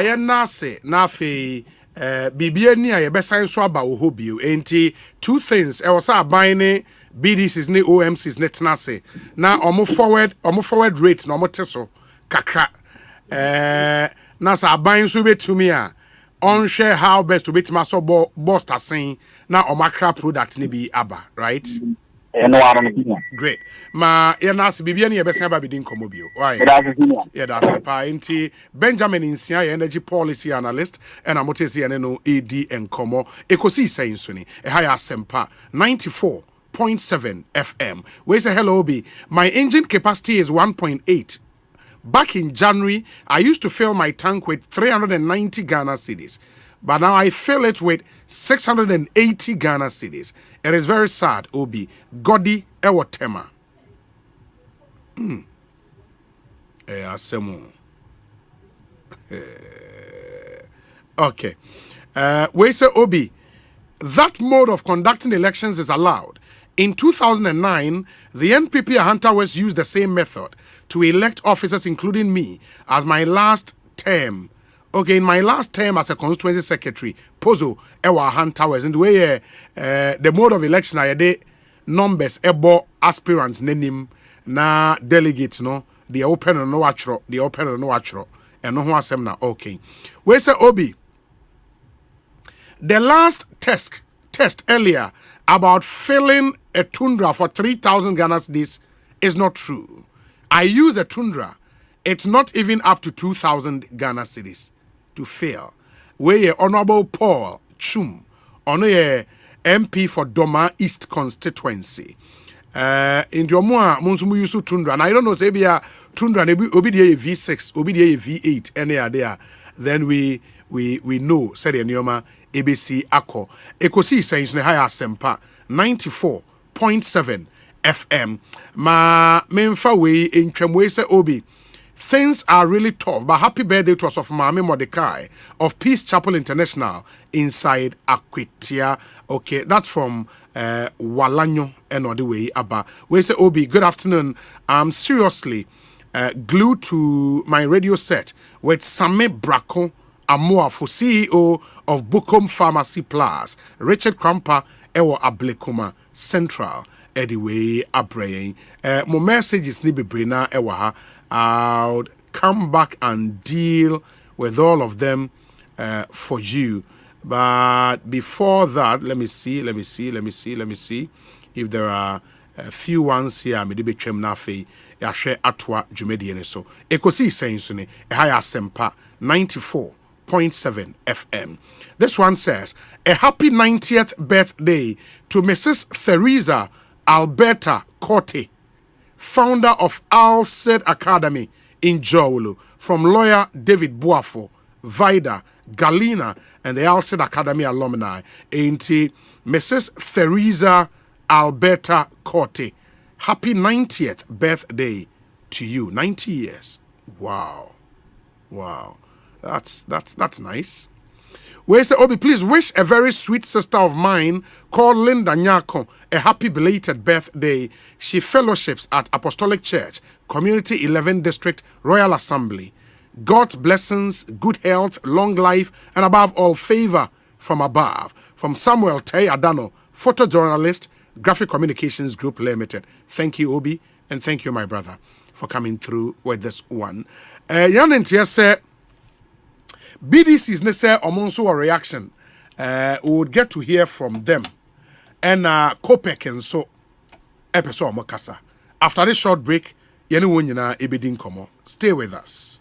yena se na fe bibia ni a ye besan so aba wo hobio. Enti two things. E was aban ne BDCs ne OMCs ne tenase. Na omo forward rate na omo teso kakra. Na sa aban so betumi a on share how best to betima so boss tasen na omakra product ni bi aba, right? Great. Ma yana se bibia ni e besan aba bidin komobio. Why? Yeah, that's a pa enti Benjamin Insia energy policy analyst and amotesi ene no AD enkomo Ekosiisen so ni e high Asempa 94.7 FM. We say hello Obi. My engine capacity is 1.8. Back in January, I used to fill my tank with 390 Ghana cedis, but now I fill it with 680 Ghana cedis. It is very sad, Obi. Godi Ewotema. Asemu. Okay. We say, Obi, that mode of conducting elections is allowed. In 2009, the NPP Ahanta West used the same method to elect officers, including me, as my last term. Okay, in my last term as a constituency secretary, Pozo, Ewa Ahanta West, in the way the mode of election, I had numbers, ebo aspirants, nenim, na delegates, no, the open and no watchro, and no one na okay. We say, Obi, the last test earlier about filling a Tundra for 3,000 Ghana cedis is not true. I use a Tundra. It's not even up to 2,000 Ghana cedis to fill. Where Honorable Paul Chum, on a MP for Doma East Constituency. In Doma, Monsumu use Tundra. And I don't know, say be a Tundra, obi a V6, obi a V8, any there. Then we know, said the Nioma, ABC Ako. Ekosiisen On Asempa 94.7 FM. Ma memfa we in Tremwe say Obi. Things are really tough, but happy birthday to us of Mami Mordecai of Peace Chapel International inside Akwitia. Okay, that's from Walanyo and the way Abba. We say Obi, good afternoon. I'm seriously glued to my radio set with Same Brako Amoa for CEO of Bukom Pharmacy Plus, Richard Krampa Ewo Ablekuma Central. Anyway, Abraying. My messages ni bebrina ewa. I'll come back and deal with all of them for you. But before that, let me see if there are a few ones here. Me debe twem na fe ya hwe atwa dwumedie ne so. Ekosiisen so ne ehaya Asempa 94.7 FM. This one says, a happy 90th birthday to Mrs. Theresa Alberta Corte, founder of Alced Academy in Jowolo, from lawyer David Buafo, Vida, Galina, and the Alced Academy alumni. Ain't Mrs. Theresa Alberta Corte. Happy 90th birthday to you. 90 years. Wow. That's nice. We say, Obi, please wish a very sweet sister of mine called Linda Nyako a happy belated birthday. She fellowships at Apostolic Church, Community 11 District, Royal Assembly. God's blessings, good health, long life, and above all, favor from above. From Samuel Tay Adano, photojournalist, Graphic Communications Group Limited. Thank you, Obi, and thank you, my brother, for coming through with this one. Yanintia said, BDC's nese omonso a reaction. We would get to hear from them. And Kopek and so episode Mokasa. After this short break, yeni wonyina ebedin komo. Stay with us.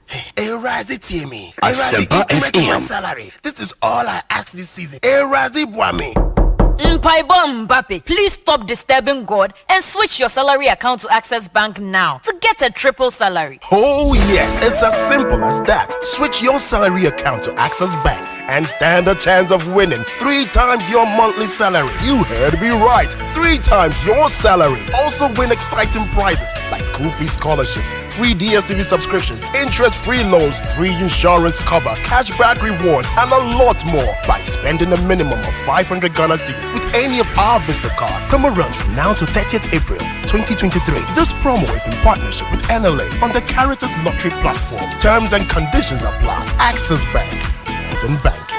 Hey, Razi Timmy. Asempa FM. Salary. This is all I ask this season. Hey, Razi Bwami. Mpaibo Mbappe, please stop disturbing God and switch your salary account to Access Bank now to get a triple salary. Oh yes, it's as simple as that. Switch your salary account to Access Bank and stand a chance of winning 3 times your monthly salary. You heard me right, 3 times your salary. Also win exciting prizes like school fee scholarships, free DSTV subscriptions, interest-free loans, free insurance cover, cashback rewards, and a lot more by spending a minimum of 500 Ghana cedis with any of our Visa card. Promo runs now to 30th April 2023. This promo is in partnership with NLA on the Caritas Lottery platform. Terms and conditions apply. Access Bank. Modern banking.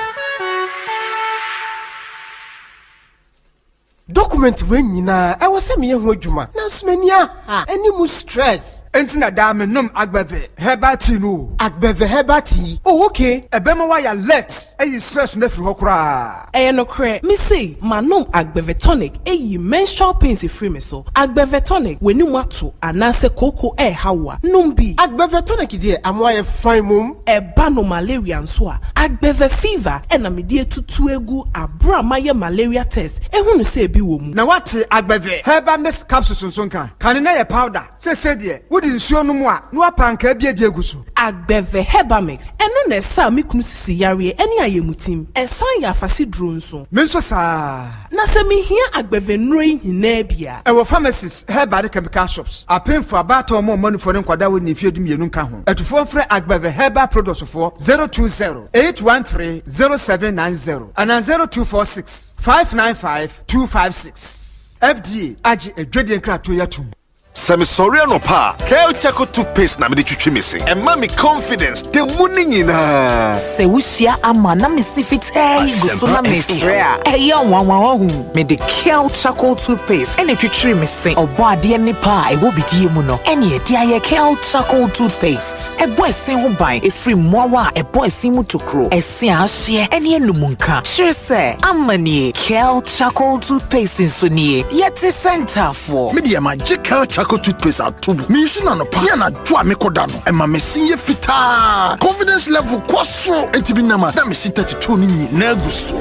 Document when yina I was me ho adwuma na smania any mu stress entina da me nom agbeve hebati no agbeve hebati oh okay ebema wa ya let stress na free ho kra no kre me say manom agbeve tonic menstrual pains free me so agbeve tonic weni mu ato anase koko hawa nom bi agbeve tonic die amwa ye fine mum eba no malaria nso a agbeve fever na me die tutu egu abra maye malaria test ehunu say na wate agbeve heba miss capsules nsonka kan na ye powder se de wodi nsuo no mu a no apanka bia de aguso agbeve heba mix eno na sa me kunu sisi yare eni ayemutim ensan ya afase duro nso me nso saa na se me hia agbeve nro hina bia ewo pharmacies heba chemical shops apemfo abato mo manufo ne nkwada woni fiedum yenu nka ho etufo frɛ agbeve heba products for 020-813-0790 and 0246-595-256 FDA agi edwede nkrato yatum Sami sorry no pa. Kel Chaco toothpaste na me de twitwi me se. E ma me confidence de muni nyina. Se wusia ama na me si fitai go so na me sre a. E ya wanwa hu. Me de Kel Chaco toothpaste ene twitwi me se. Obo ade ni pa e wo bidie mu no. Ene e dia ye Kel Chaco toothpaste. E boy sen ho ban e free mowa e boy sen mu tokro. E se a hye ene enumunka. Sure say amani Kel Chaco toothpaste so nie. Yeti center for. Me de magical Chaco toothpaste atubu. Me use na no pa. Ya na dwa me koda no. E ma me sinye fita. Confidence level kwaso entibi na ma. Na me si 32 ni nyina guso.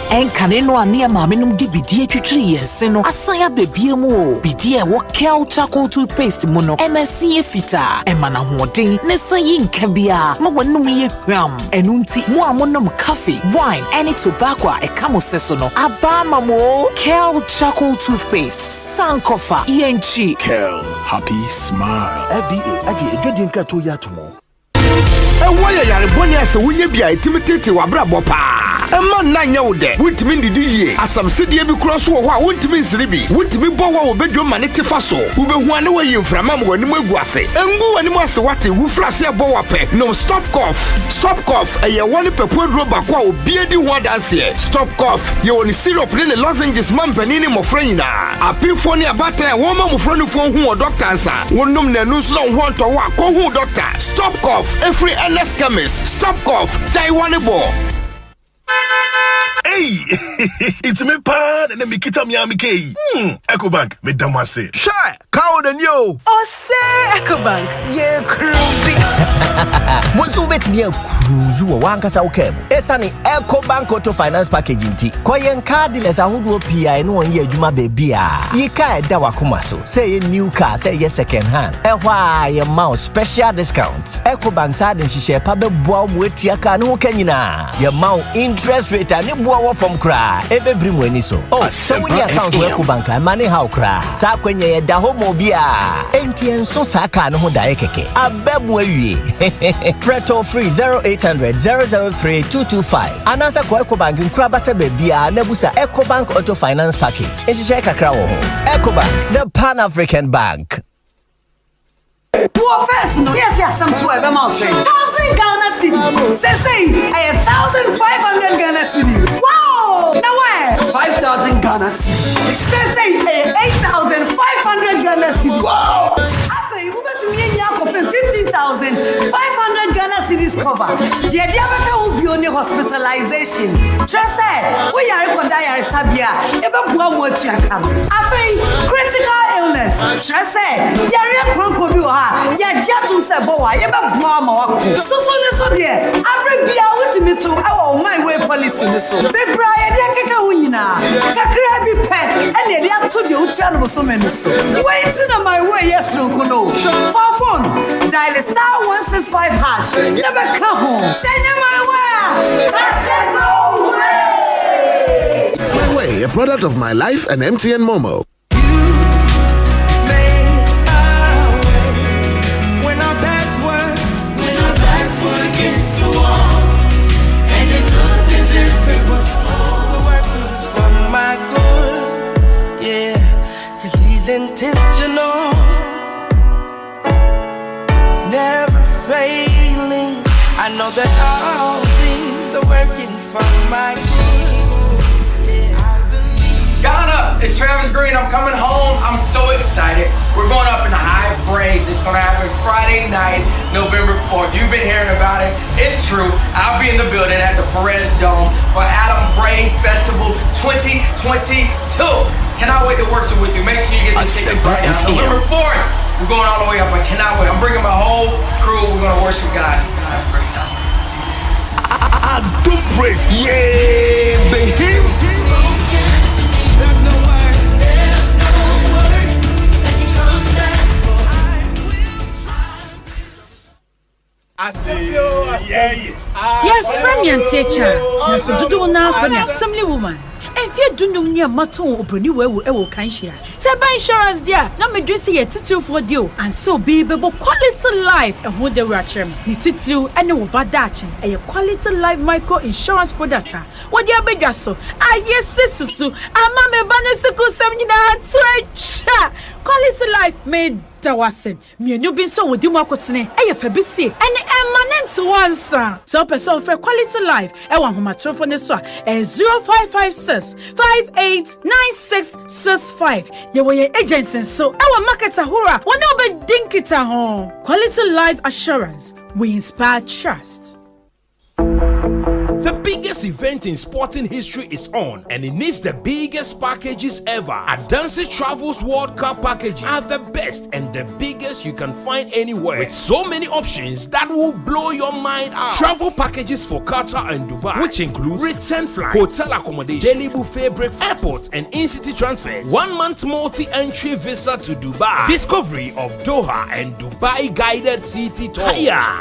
Enkane no ane ma me num di bidie twitwi yense no. Asaya bebie mu o. Bidie wo Kel Chaco toothpaste mu no. MSC fita. E ma na hoden ne sayi nka bia. Ma wonum ye hwam. Enunti mu amonom coffee, wine, any tobacco e kamo seso no. Aba mamo Kel Chaco toothpaste. Sankofa ENG Kel happy smile. FDA agi edwede nkrato ya tomo. Why yare bonya se wunye bia etimitete wabrabo pa. Emma nanya wo de. Wuntimi ndidi yie. Asam sedie bi kro so wo ho a wuntimi nsiri bi. Wuntimi bowo wo bedwo mane tefa so. Wo behu ane wo yimframa mo wani egu ase. Engu wani mo ase wate wu frase abo wape. No stop cough. Stop cough. Eye woni pepodro bakwa obi edi ho adanse. Stop cough. Ye woni syrup ne lozenges mampanini mo franyina. Apifo ne abata wo ma mo franu fo hu doctor ansa. Wonum na nu so ho nto wo akohu doctor. Stop cough. Every NS chemist. Stop cough. Jai Wanebo. Hey, it's me pan and me kita mi amike. Ecobank me damase. Shy, cow the new. Osei Ecobank, ye cruisy. Monso bet me cruise wo wankasa wo kebo. Esani Ecobank auto finance package nti. Koyen cardless ahodo PI no won ye adwuma ba bia. Yi ka eda wakoma so. Say ye new car, say ye second hand. Ehwa ye mouse special discount. Ecobank sa den hihye pa be boa mo atua ka no kanyina. Ye mount interest rate ani boa wo from kra. Ebe brim wani so. Oh, so when your account wo Ecobank money how kra. Sa kwenye ye da ho mo bia. Enti enso sa ka no ho da ye keke. Abebu awie. Preto free 0800-003-225. Anasa kwa Ecobank nkra bata bebia na busa Ecobank Auto Finance Package. Enshisha kakra wo ho. Ecobank, the Pan-African Bank. Poor first, no. Yes, some 12 amounts. 1,000 Ghana cedis. Say, 1,500 Ghana cedis. Wow! Now where? 5,000 Ghana cedis. Say, 8,500 Ghana cedis. Wow! After you move to me, 15,500 Ghana cedis cover. The diabetes will be on the hospitalization. Just say, we are going to die Sabia. Eba bua mo tua kam. After critical illness. Just say, yare kronko bi o ha. Ya jatum se bo wa. Eba bua ma wa ko. So ne so de. Abre bia wotimi to awo my way policy ne so. Be bra ye de keka ho nyina. Kakra bi pe. Ene de ato de otua no so me ne so. Waiting on my way yes ronko no. For phone, dial *165# never come home. Send my way. I said no way. My way, a product of my life and MTN Momo. When I intentional, never failing. I know that all things are working for my good. Ghana, it's Travis Green. I'm coming home. I'm so excited. We're going up in the high praise. It's going to happen Friday night, November 4th. You've been hearing about it. It's true. I'll be in the building at the Perez Dome for Adam Praise Festival 2022. Cannot wait to worship with you. Make sure you get your tickets right now. November 4th. We're going all the way up. I cannot wait. I'm bringing my whole crew. We're going to worship God. Have a great time. I do praise. Yeah, baby. Yes, from your teacher. Now, so do now for the assembly woman. And if you do know near Maton or Brunue, I will can share. Say by insurance, dear. Now, me dress here title for you. And so be able quality life and hold the ratchet. Ni title and no bad dachi. A quality life micro insurance product. What dear beggar so? Ah, yes, sister. I'm a banner seminar. Quality life made. Tawasem, me no bin so wodi mu akotene e fabisi ene emanent once so person for quality life e wa homatrofo ne so 0556 589665 ye wo ye agency so e wa market ahora wona obe dinkita ho. Quality life assurance, we inspire trust. The biggest event in sporting history is on, and it needs the biggest packages ever. Adansi Travels World Cup packages are the best and the biggest you can find anywhere, with so many options that will blow your mind out. Travel packages for Qatar and Dubai, which includes return flight, hotel accommodation, daily buffet breakfast, airport and in-city transfers, 1 month multi-entry visa to Dubai, discovery of Doha and Dubai guided city tour,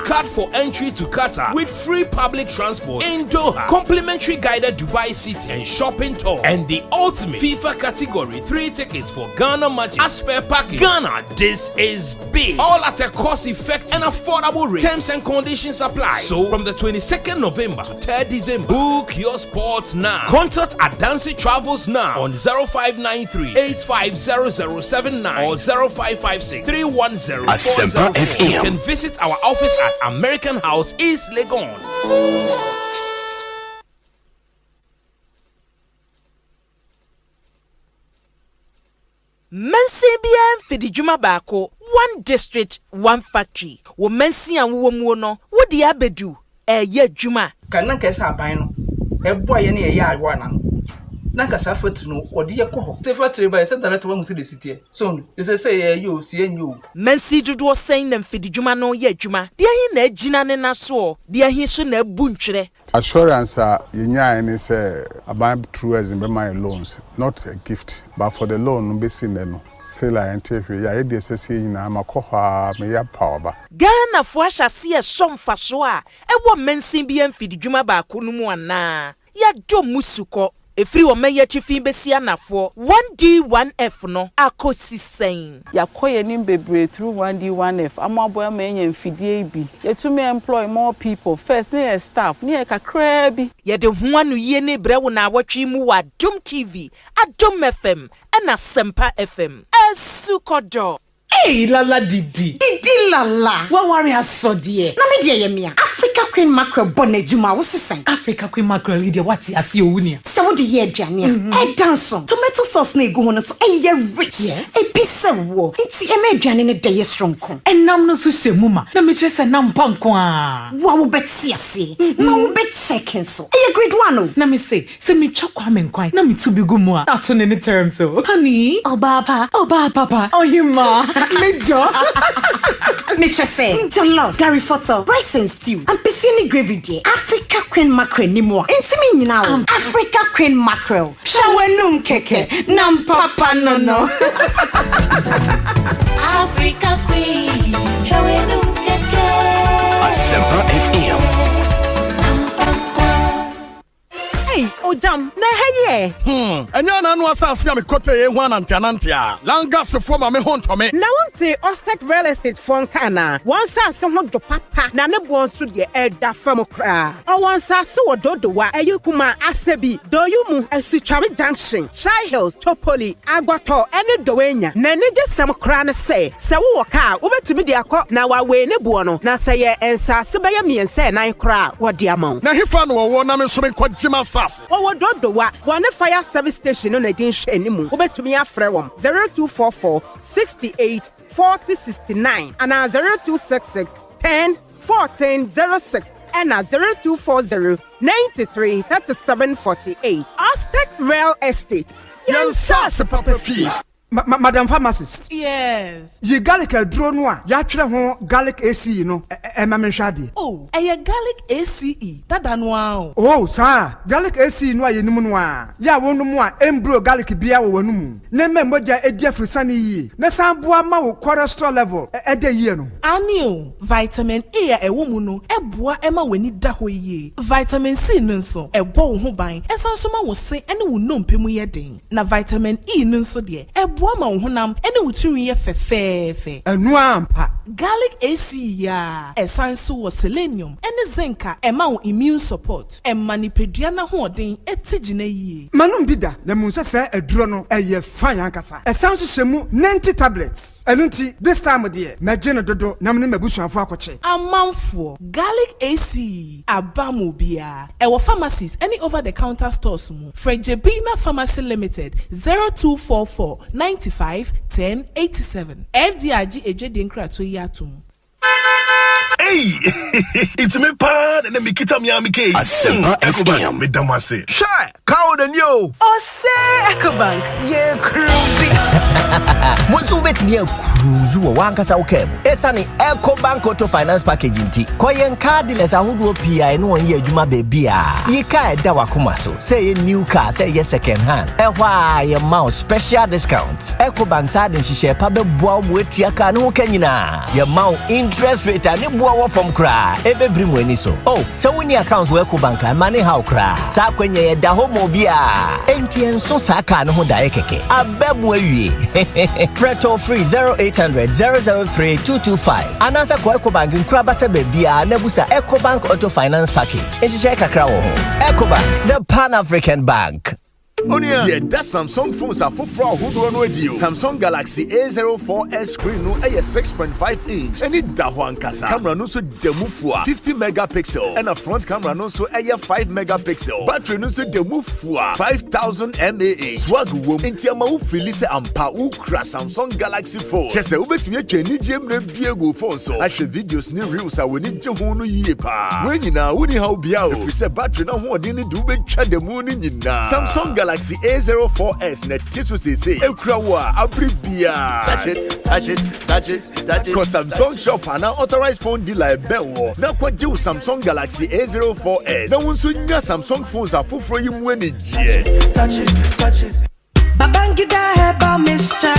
card for entry to Qatar with free public transport in Doha, complimentary guided Dubai city and shopping tour, and the ultimate FIFA category 3 tickets for Ghana matches as per package. Ghana, this is big, all at a cost-effective and affordable rate. Terms and conditions apply. So from the 22nd November to 3rd December, book your spots now. Contact Adansi Travels now on 0593 850079 or 0556 310 Asempa FM. You can visit our office at American House, East Legon. Mensi bien fidi juma bako, one district, one factory. Wo mensi an wo mu no, wo di abedu, ye juma. Kanan kesa aban no, boy ye ne ye awa na no. Na kasa fatu no, odi ye ko ho. Se fatu ba se direct wa musi de city. So, say you see you. Mensi dudu saying them fidi juma no ye juma. Dia hi na agina ne na so, dia hi so na bu ntwere. Assurance yenya any say about true as in my loans, not a gift, but for the loan be seen no. Say la ente ya e de sese nyina makoha me ya power. Ghana fo ahase e somfa so a e wo mensin bi amfidi dwuma ba ko no mu ana. Ya do musuko efiri wo meye chifi besi anafo 1D1F no Ekosiisen. Yakoye nim bebre through 1D1F amaboya menye mfidie bi yetumi employ more people first ne staff ne kakra bi ye de ho anu ye ne bre wo na awotwe mu wa Dum TV Adum FM and Asempa FM esukodo. Hey, lala didi lala. What worry has so dear? Na me dear yemia. Africa Queen Mackerel bonejuma wo sisen. Africa Queen Mackerel leader what asi owunia. Se wo de ye aduane a. E dance. Tomato sauce na egu ho no so e rich. Yes. E pisse wo. Nti e me aduane ne de ye stronko. Enam no so hwemu ma. Na me kire se nam panko a. Wa wo beti ase. Na wo be checking so. E grade 1 o. Na me say me twa kwa me nkwan. Na me tu bi gu mu a. Ato ne term so. Honey, oba papa. Oh you ma. Me do. Mitch say, John love, Gary photo, rice and stew, and piscine gravy dear. Africa Queen Mackerel ni mo. Intimi now. Africa Queen Mackerel. Shawenum keke, nam papa no. Africa Queen, shawenum keke. Asempa FM. Hey, Madam, na heye. Enya na anu asase am kote ye ho anantia. Langas fo ma me ho ntome. Na wonte Ostek real estate fon kana. Wan sase ho do papa na ne bo nso de eda fam kra. O wan sase wo dodowa ayukuma asebi doyumu Esuchari Junction, Chai Hills, Topoli, Agwato, ene dowenya. Na ne je sam kra ne se wo ka wobetumi de akọ na wa we ne bo no na se ye ensase be ye miense nan kra wo de amon. Na hifa no wo na me so me kwagima sase. O dodowa one fire service station no na din hwe animu. Wobetumi afrɛ wom 0244 68 40 69 and 0266 10 14 06 and 0240 93 37 48. Aztec Real Estate. Yansase Papa Fee. Madam Pharmacist. Yes. Ye garlic a drone one. Ya try ho garlic ACE no. Shadi. Oh, a garlic ACE. That wow. Oh, sir. Garlic ACE no ye numu no. Ya wonu mu a embro garlic bia wo wonu. Ne memboja e dia frusani yi. Ne samboa ma wo cholesterol level e de yi no. Ani vitamin A e wo mu no e boa e ma wani da ho yi. Vitamin C no nso e bo wo ho ban. E sanso ma wo se ene wo nompemu ye den. Na vitamin E no nso de boa ma honam ene wutumi ye fefefe enu ampa garlic AC ya esanso wo selenium ene zinc e ma wo immune support e manipedua na hoden etigina yie manum bida na munse se aduro no eye fan ankasa esanso shemu 90 tablets enunti this time de meje no dodo na me mabusuafo akoche amanfo garlic AC abamu bia e wo pharmacies any over the counter stores mu Frejebina Pharmacy Limited 0244 95 10 87. FDIG ejede nkrato yatum. Hey, it's me pan and me kita mi amike. Asempa FM. Me damase. Shy, cow the new. Osei Ecobank, ye cruising. Bonsu bet me cruise wo wankasa wokem. Esani Ecobank Auto Finance Package nti. Koyen cardless ahodo PI no onye adwuma bebia. Ye ka eda wakoma so. Say ye new car, say ye second hand. Ehwa ye mouse special discount. Ecobank sa den hihye pa beboa wo etua ka ne ho kanyina. Ye mouse interest rate ani boa from cry. Ebe brim weni so. Oh, so when your accounts work bank and money how cry. Sa kwenye ye da homo bia. Enti enso sa ka no ho da keke. Abebu awie. Preto free 0800 003 225. Anasa kwa Ecobank nkrabata bebia nebusa Ecobank Auto Finance Package. Ehihye kakra wo ho. Ecobank, the Pan-African Bank. Onia, yeah, that Samsung phones are for who do no deal. Samsung Galaxy A04s screen no a 6.5 inch. And it dahuan kasa. Camera no so demufua 50 megapixel. And a front camera no so a 5 megapixel. Battery no so demufua 5000 mAh. Swag wom. Inti ama u filise ampa u kra Samsung Galaxy phone. Chese ubet me cheni jem ne biego phone so. Ashe videos ni reels a weni je ho no yie pa. When you na uni how bia o. If you say battery na ho de ni do be twa de mu ni nyina. Samsung Galaxy A04s net titu say Ekrawa abribia. Touch it, touch it, touch it, touch it. Cause Samsung shop and authorized phone dealer Belwo. Now what do Samsung Galaxy A04s? Now once you Samsung phones are full for you when it touch it, touch it. Babangida heba Mr.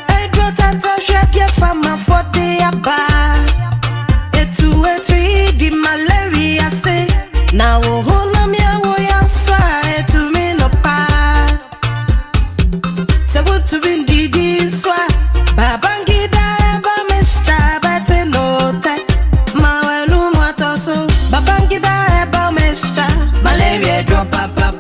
Edro tata shake fama for the aba. Etu di malaria say. Now hola mi awo ya swa etu mi no pa. Se to be didi swa. Babangida heba Mr. Bete no that. Ma wenu mwatoso. Babangida heba Mr. Malaria drop papa.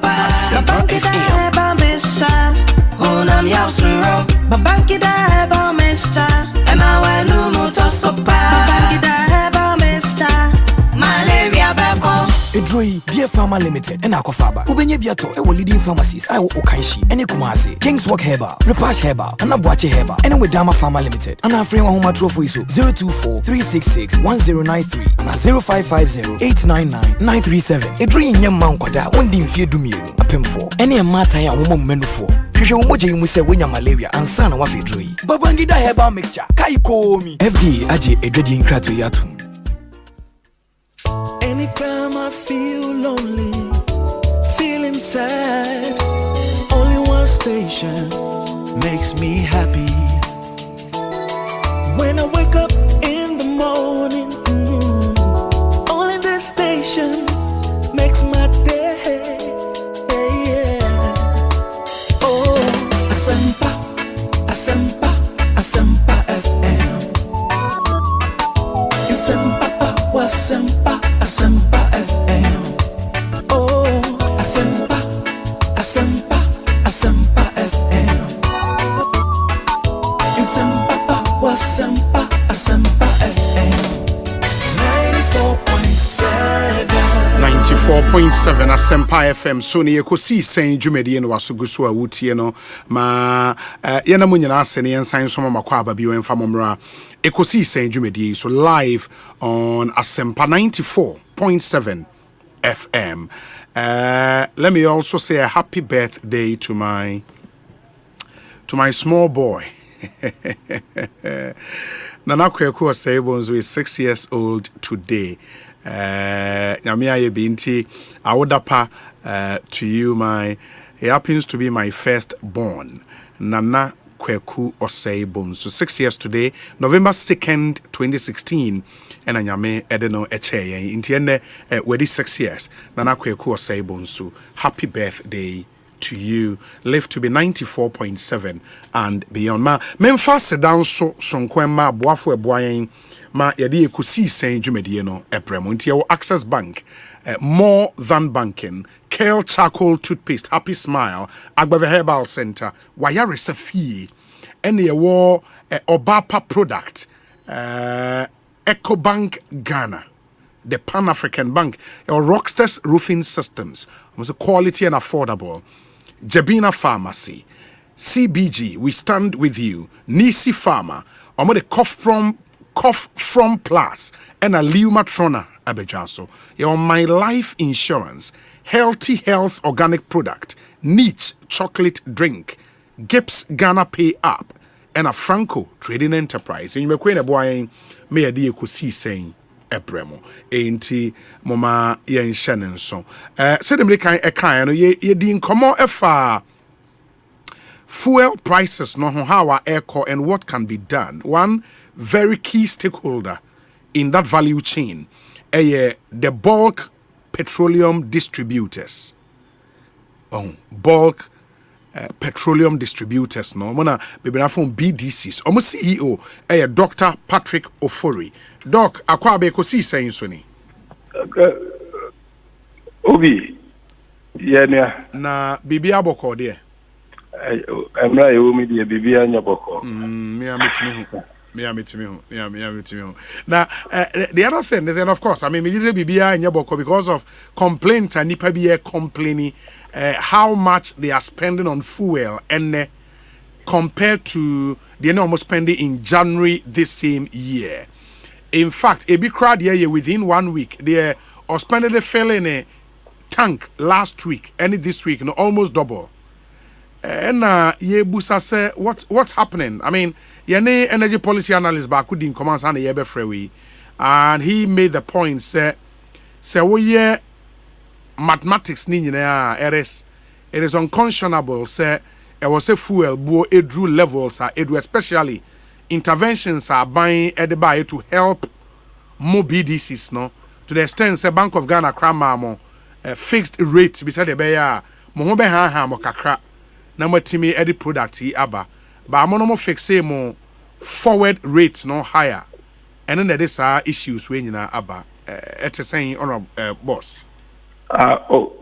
Babangida heba Mr. Honam yausuro. Babangida heba Mr. Ema wenu mwatoso pa. Babangida heba Mr. Malaria bako. Edroi, dear Pharma Limited, and Akofaba. Ubenye biato, leading pharmacies, I will Okanshi, and Kumasi, King's Walk Herbal, Repash Herbal, and Abuache Herbal, and with Dama Pharma Limited, and our friend Homa Trophy 024 366 1093, and 0550 899 937. Edroi in your mount, one dim fear dumio, a pim for, any a matter a woman menu for. Umoja mu se wenya malaria ansa na wafe droi. Babangida Herbal Mixture, kai ko mi. FDA aje edredi nkrato yatum. Anytime I feel lonely, feeling sad, only one station makes me happy. When I wake up in the morning, only this station makes my day. Asempa, Asempa FM. Asempa, Asempa, Asempa FM. Oh, Asempa, Asempa, Asempa FM. Asempa, Asempa, Asempa FM. 94.7 Asempa FM. So ni Ekosiisen dwumadi no wasoguso a wutie no ma yana munyina ase ne ensan so makwa aba bi wemfa momra Ekosiisen dwumadi so live on Asempa 94.7 FM. Let me also say a happy birthday to my small boy. Nana Kweku Osei Bonsu is 6 years old today. Nyamia ye binti awodapa to you he happens to be my first born. Nana Kweku Osei Bonsu 6 years today, November 2nd 2016, and anyame edeno eche intiene wedi 6 years. Nana Kweku Osei Bonsu, happy birthday to you. Live to be 94.7 and beyond. Ma memfa sedan so sonkwema boafo eboyen ma yade Ekosiisen dwumadi no epremo ntia wo Access Bank, more than banking, Kale Charcoal Toothpaste, Happy Smile, Agbave Herbal Center, Wayare Safie, ene wo Obapa product, EcoBank Ghana, the Pan-African Bank, or Rockstars Roofing Systems, was quality and affordable. Jabina Pharmacy, CBG, we stand with you. Nisi Pharma, the Cough from Plus, and a Liumatrona Abejaso. Your My Life Insurance, Healthy Health Organic Product, Niche Chocolate Drink, Gips Ghana Pay Up, and a Franco Trading Enterprise. And you may a boy, may a dear Ekosiisen ebremo enti mama yen hye so said them kan ekan no ye din komo efa fuel prices no how our echo and what can be done. One very key stakeholder in that value chain the bulk petroleum distributors. Bulk petroleum distributors no mona bebina from BDCs almost CEO Dr. Patrick Ofori. Doc akwa be Ekosiisen so ni obi yenia na bibia boko de emra ewo mi de bibia nya boko me ametimi ho now the other thing is, and of course I mean me say bibia nya boko because of complaint and nipa be complaining how much they are spending on fuel and compared to the almost spending in January this same year. In fact, a big crowd here within 1 week, they are spending the fill in a tank last week and this week, almost double. And ye busa say what's happening? I mean, yene energy policy analyst ba kudin comments and ye be freeway, and he made the point say we mathematics ni nyina it is unconscionable say it was a fuel bo edru levels are edu, especially interventions are buying at the buy to help more BDCs no to the extent say Bank of Ghana krama mo fixed rate beside the beya mo ho be ha mo kakra na matimi edi product yi aba ba mo no mo fix mo forward rate no higher and then there is issues we nyina aba et saying on boss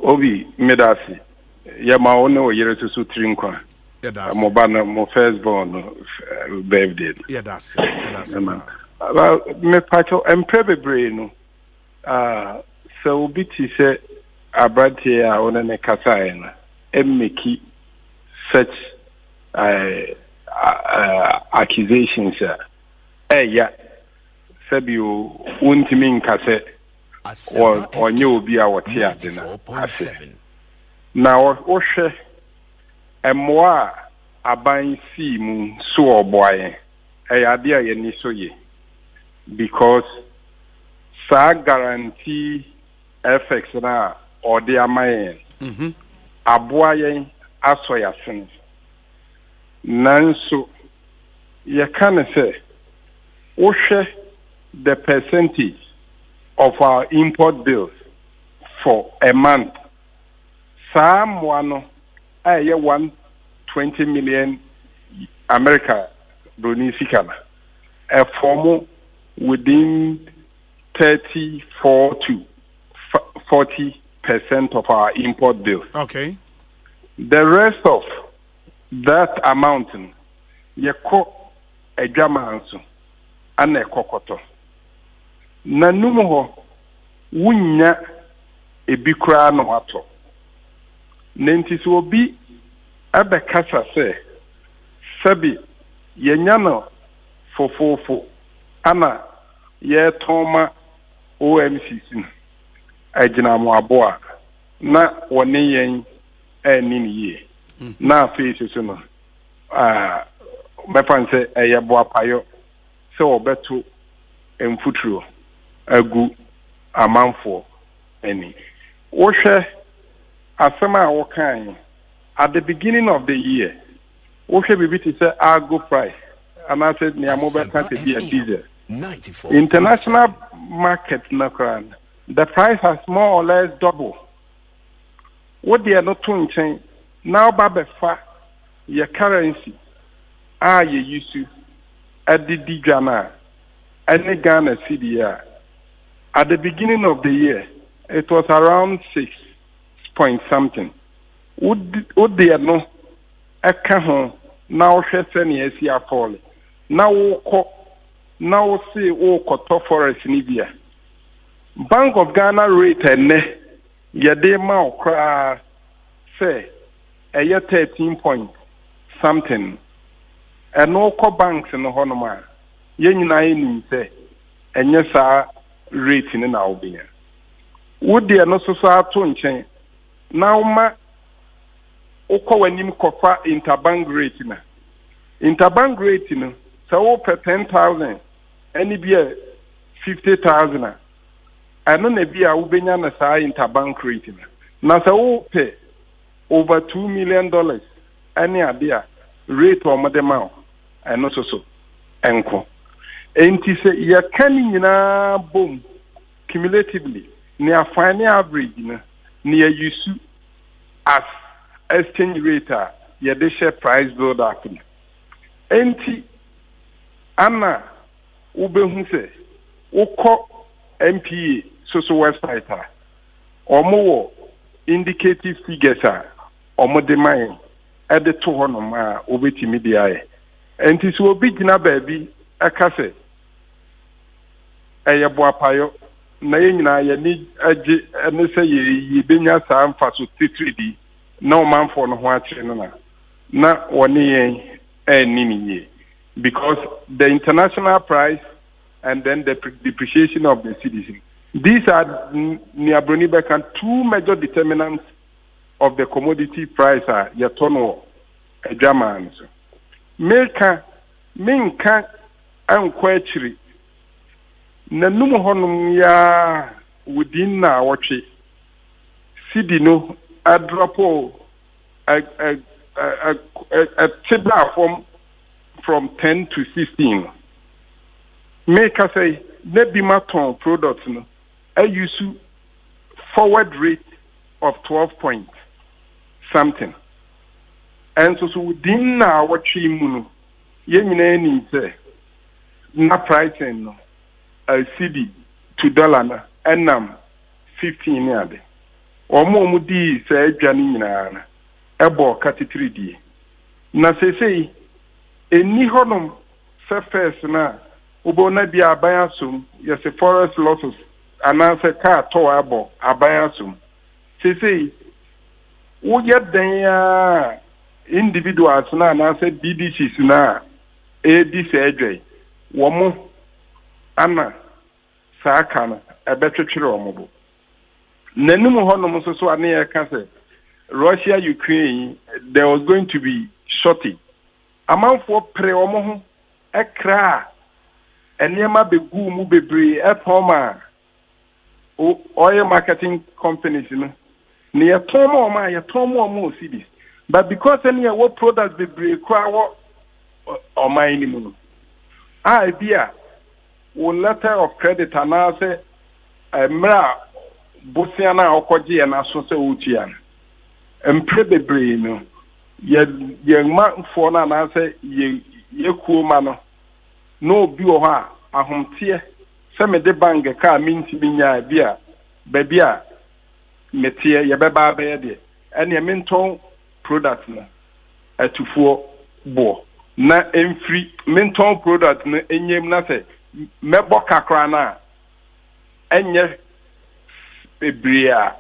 obi medasi ya ma ono o yere to trinkwa. Yeah, that's my firstborn birthday. Yeah, that's well, me pacho emprebebre no. So biti se abrantie a ona ne kasa na emmeki such accusations ya sabio untimi nkase onye obi a wote ade na ase na wo hwe emwa aban si mu so oboaye ade a yeni so ye because sa guarantee effects na ode amaye aboaye asoya sen nanso ye can say wo hwe the percentage of our import bills for a month some one 120 million America Bruni Sikana a form within 34 to 40% of our import bills. Okay. The rest of that amount, yeko a Jamansu and a cocoto. Nanumo wunya a bikra no ato. Nentis will be abekasa se sabi yenyano fofofo ana ye toma OMCC agina mo aboa na woni yen ani ni ye na face so no mepan se eye boa payo se obeto emfuturo agu amanfo ani wo hwe asema wo kan at the beginning of the year wo hwe bibi ti say agro price and I said near mobile can't be a diesel. International market nakran the price has more or less double. What they are not doing now babefa your currency you used to at the Ghana any Ghana CDR at the beginning of the year it was around 6 point something. Would they are no home now she falling. Now see Forex Nibia. Bank of Ghana rate and Yadema cry say a year 13 point something. And no banks in the Honoma. Yen say and yes rate in our being. Would they not so chain? Now ma Oko when him cover interbank rate na. Interbank rate no so per 10,000 any be 50,000 and no be a ubenya na sa interbank rate na so pay over $2 million any idea rate or madema and no so enko enti say ya kan nyina boom cumulatively near final average near use as exchange rate ya de share price build up enti ana ubehu se ukọ MPA so website omo indicative figures omo de mine e de to hono ma obetimi de aye enti so obi gina baabi aka se eye boapayo na yenyina ye ni age ene se ye benya sa amfa so titridi na o manfo no ho akire no na woni yen nini ye because the international price and then the depreciation of the citizen. These are near Brunibekan two major determinants of the commodity price are yatono a Germans. Minka and quetri Nanum honum ya within na watch Sidino a dropo a table from 10 to 16. Make us say maybe maton products no I use forward rate of 12 point something. And so within our chimuno, yen need say na pricing no a CD to dollar and 15 yard. Or more mudi say janina ebo 33D. Na say any honum surface na ubona bi abayasum yes a forest losses and answer car to abo abayasum say wo get den individuals na answer BDCs na AD say wo mo ana saka na ebetwetwere omobo nanum honum so ane e ka say Russia Ukraine there was going to be shortage amanfo pre omo ho ekra enema begu mu bebre epoma oil marketing companies no ne yetomo omo cities but because any what products bebre kwa wo omai ni mu no bia wo letter of credit anase emra bosia na okoje na so se utia empre bebre no Young man for an answer, ye cool man. No bioha, a home tear. Some of the bank a car means to be near beer, babia, metia, ya baba baby, and your mental product at 2-4 bo. Na free mental product na enyem na say mebo kakra na enye ebria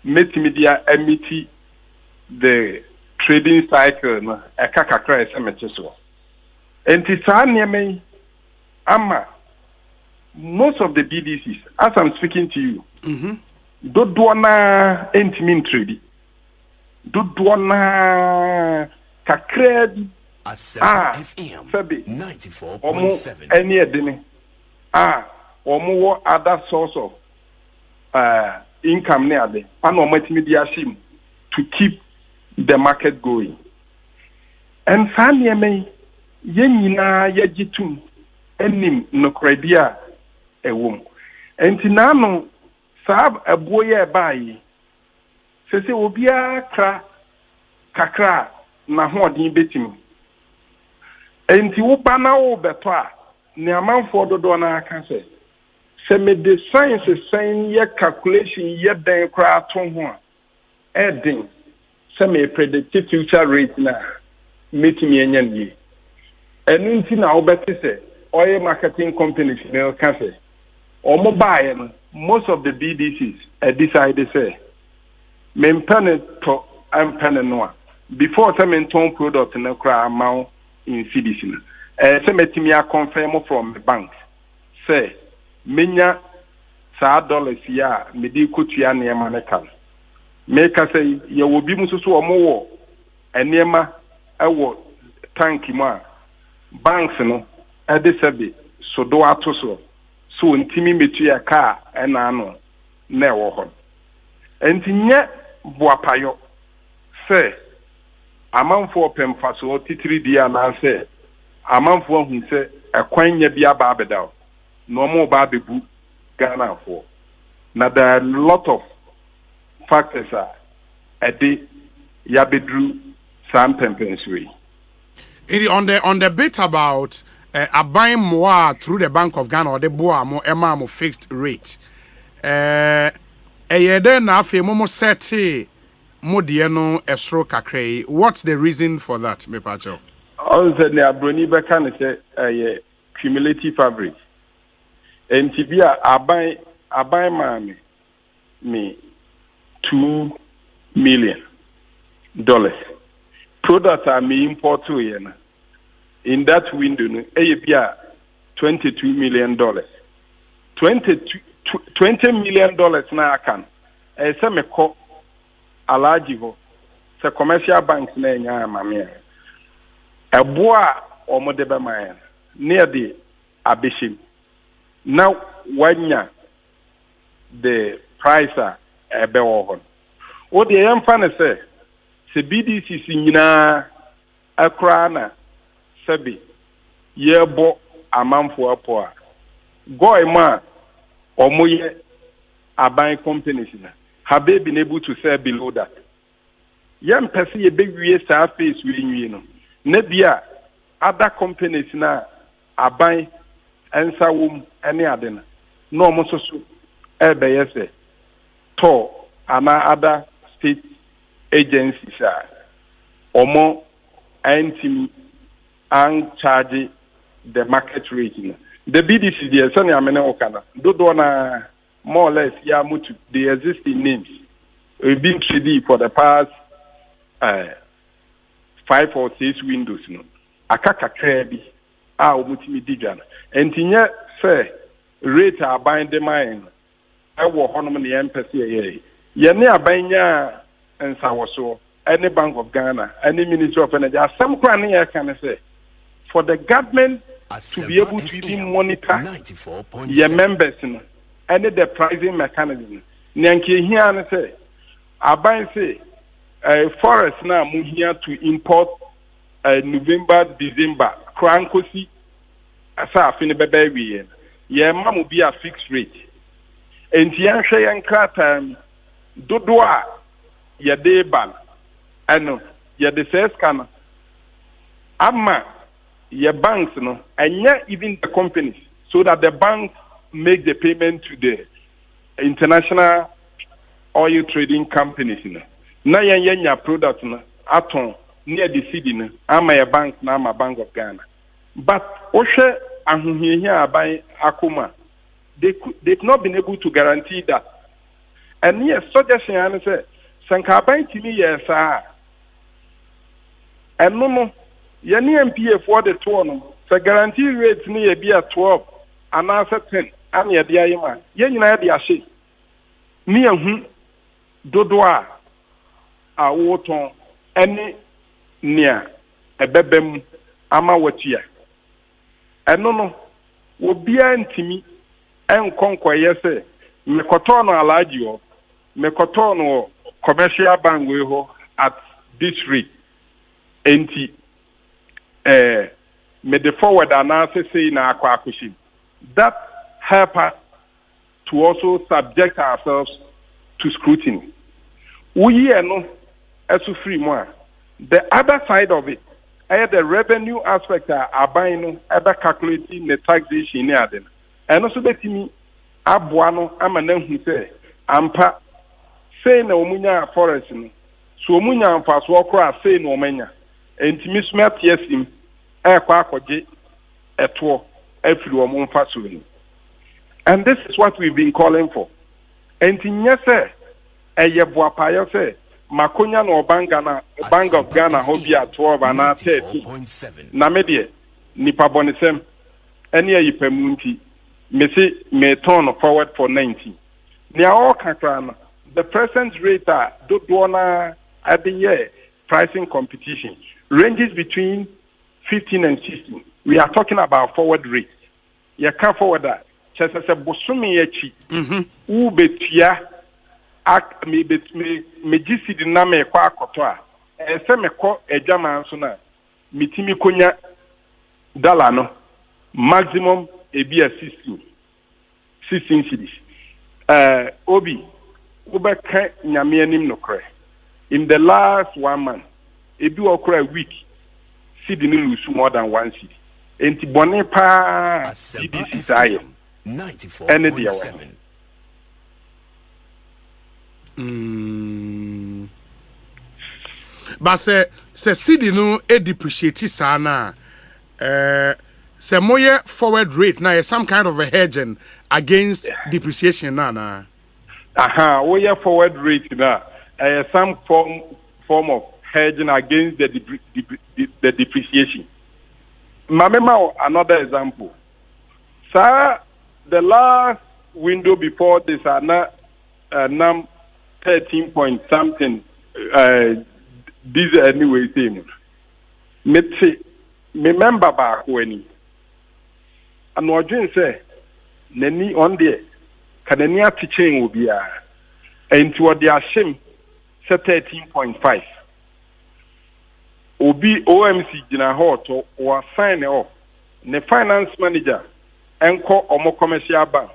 metimidia emiti the trading cycle na eka kakra esemete so enti saa neme ama most of the BDCs as I'm speaking to you dodo na entimi trade dodo na kakra Asempa FM 94.7. Any edini. Omo other source of income near there. And media sim to keep the market going. And Sanya may yenina yajitum enim no credit a womb. And tinano sab a boy by Sese obia kakra na ho odin betimi. Enti wo bana wo beto a ne amanfo dodo na aka se me the science sen ye calculation ye den kra to ho a edin se me predict future rate na metimi enya nie enu nti na wo beti se oil marketing companies ne ka se omo buy no most of the BDCs decide say me mpane to ampane no a before se me ton product na kra amount in CDC. Say metimi a confirm from the bank. Say menya sa dollars ya me di kotua na ema ne kan. Make say ye wo bi mususu omo wo enema ewo tank mu a banks no e de sebe so do ato so ntimi metua ka ena no na ewo ho. Entinye boapayo say amanfo pemfa so titiri dia na se amanfo hu se ekwanya bia ba abeda no mo ba bebu Ghana for na there are a lot of factors ade ya bedru sam pempenswe on the bit about buying more through the Bank of Ghana or the boa mo ema mo fixed rate yede na afi mo set Modiano esro kakray. What's the reason for that, me pacho? Also, the abroni beka ne say a cumulative average. And tibia abai mami me $2 million. Products are me import to yen. In that window, bia $22 million. $20 million na akan. Ese me ko alaji ho se commercial banks na enya amame eboa omode be man near the abeshim now wanya the price ebe wo ho o de yemfa ne se BDC nyina akra na sebe yebo amanfo apo a goy ma omoye aban companies na have they been able to sell below that? Young person a big face with you. Nebia other companies now are buying answer any other. No more so LBS to and other state agencies are or more anti and charge the market rate. The BDC the Sunny Amena Okana. Do more or less, the existing names. We've been 3D for the past 5 or 6 windows. No, akaka krebi umutimi digan. And tinya say rate are buying the mine. I will honor the MPCA. Yene abanya and Sawaso, any Bank of Ghana, any Ministry of Energy. Some cranny I can say for the government to be able to even monitor your members. Any the pricing mechanism. Nyanke here and say, Abai say, Forex now move here to import November, December, Krankosi, Asa Finibebe, yeah, mam will be a fixed rate. And Yansha and Kratam, Dodoa, Yadeban, and ye the sales scanner ama your banks no and even the companies so that the banks make the payment to the international oil trading companies no na yenya product no aton near the city no ama your bank na ama Bank of Ghana but ohwe ahohiahia aban akoma they've not been able to guarantee that and yes suggestion and say sanka aban timi yesa and no yani MPF for the tour no the guarantee rate ni e be at 12 and answer 10 and ye dia yima ye nyina dia hye ni ehu dodo a woton ene nia ebebem ama watua eno no obia ntimi enkonkoye se mekoto no alaji o mekoto no commercial bank we ho at this rate enti me the forward analysis say na akwakushi that help us to also subject ourselves to scrutiny we no esu free more the other side of it the revenue aspect are buying no ever calculating the taxation near them and also betimi aboano amana hu say ampa say na omunya forest no so omunya ampa so okra say na omanya entimi smart yesim ekwa akoje eto afiri omumfa so ni and this is what we've been calling for entinya say eyeboapayo say makonya no Bank of Ghana hobi at 12 and 13 na medie nipa bonisem ene ayipamunti me say me turn forward for 90 they are all kakra the present rate do na at the year pricing competition ranges between 15 and 16 we are talking about forward rate you can forward that chese se bosumi echi u betua ak me gisi di na me kwa akoto a se me ko adwaman so na mitimi konya dollar no maximum ebi a 16 cities obi ubeka nyame anim no kre in the last 1 month ebi okra week city no lose more than 1 city enti bone pa CDC saye 94.7 but say city no e depreciate sana say moye forward rate now some kind of a hedging against depreciation na we forward rate na some form of hedging against the depreciation. Mamema another example. Sir, the last window before this are not 13 point something this anyway thing. Remember back when and what you say nani on there kanania teaching will be and to their shame 13.5 obi OMC jina hot or sign off the finance manager enko omo commercial bank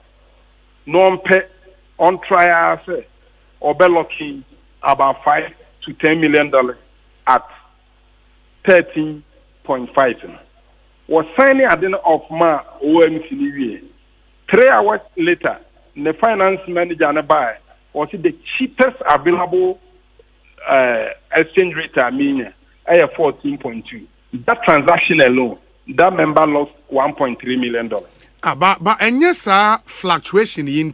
no on trial say or be looking about $5 to $10 million at 13.5 was signing at the end of my OMC 3 hours later the finance manager and buy was the cheapest available exchange rate I mean 14.2. That transaction alone, that member lost $1.3 million. But and yes, fluctuation in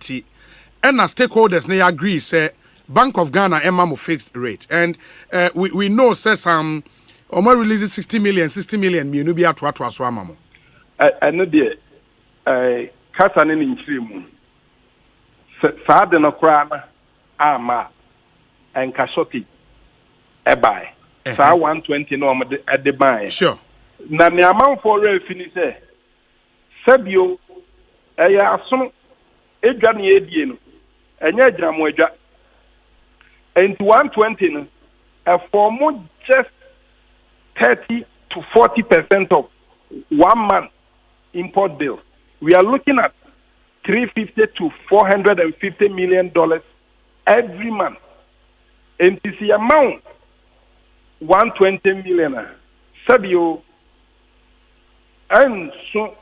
and as stakeholders they agree say Bank of Ghana MMO fixed rate and we know says Omo releases 60 million me no be at what was amamo. I know the kasa ne nchirimu. Sa de no kra ama and kashoti e buy. Sa 120 no at the buy. Sure. Na me amount for real finish say sabio eya aso edwa na edie no enya gyamo edwa and 120 no for more just 30 to 40% of 1 month import bill. We are looking at $350 to $450 million every month. And this amount 120 million. Sabio and so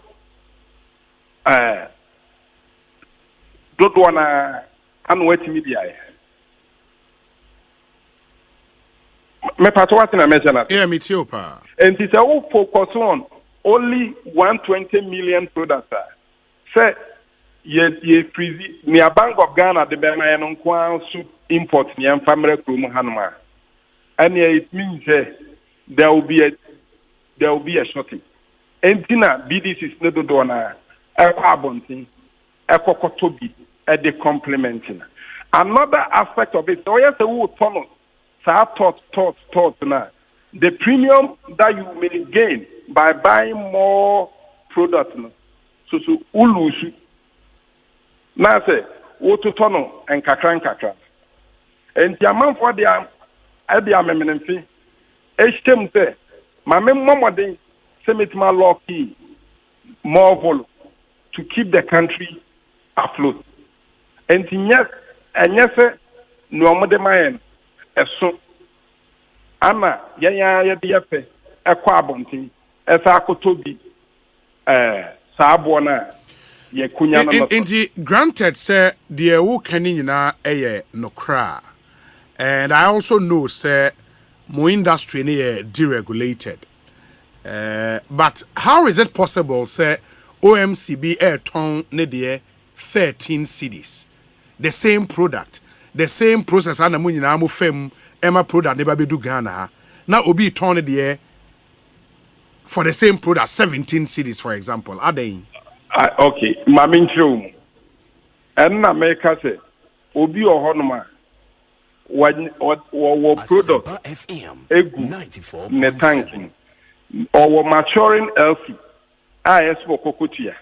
don't wanna unwait media. Me patwati na measure. Yeah, me too, pa. And it's all focus on only 120 million products. Say ye freeze near Bank of Ghana the Bema and soup import near family room hanuma. And it means there will be a shortage. And tina BDC is not doing a carbon thing, a cocotobi at the complementing. Another aspect of it, so yes, a wood tunnel. Thought now. The premium that you may gain by buying more products. So ulusu. Now say, woto tunnel and kakran. And the amount for the amendment fee. HTM say, my mama day, send my lucky more volume to keep the country afloat. And yes, no more demand. Eso ama ya diafe ekwa abontin esa akotobi saabo na ye kunya no inti granted say the wo kan nyina eye nokra and I also know say mo industry ne deregulated but how is it possible say OMCB airton ne de 13 cities the same product the same process and money na mo fam Emma product never be do Ghana. Now obi turn the for the same product 17 cities for example. Are they? Okay, mamin true. And na make say obi ohonoma wa product egu 94 ne tanking or maturing LC IS for kokotia.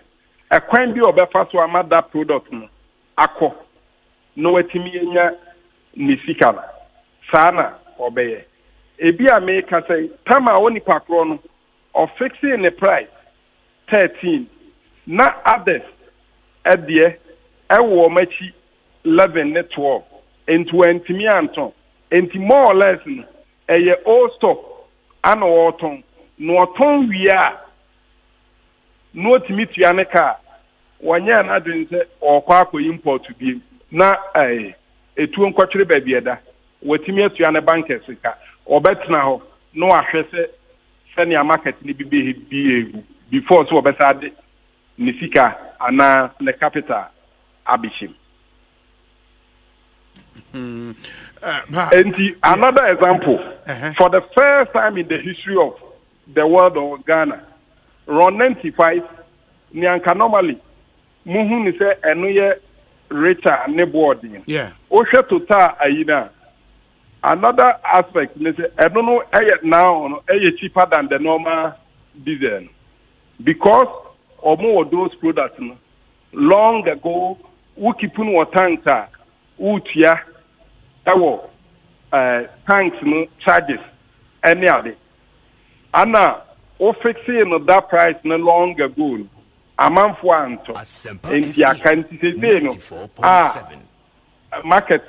A kwan bi obefa so amada product no akọ no wetimi enya nisikala sana obeye ebi America say tama woni pakro no of fixing the price 13 na others at the ewo machi 11 net 12 into 20 anton into more or less eye old stock ana oton no oton wia no timi ane ka wanya na dwen se okwa import bi na etu nkwatwere ba bieda watimi atua ne bankers ka obetna ho no ahwe se ne market ni bi before so obesade ni sika ana ne capital abishim. Another example, for the first time in the history of the world of Ghana, around 95 nyanka normally muhu ni se eno ye richer ne boarding. Yeah. Oshe total ayina. Another aspect is I don't know now cheaper than the normal diesel because of more of those products long ago we keep on our tanks utia our tanks charges any other and now o fixing that price no long ago a month one to in the account market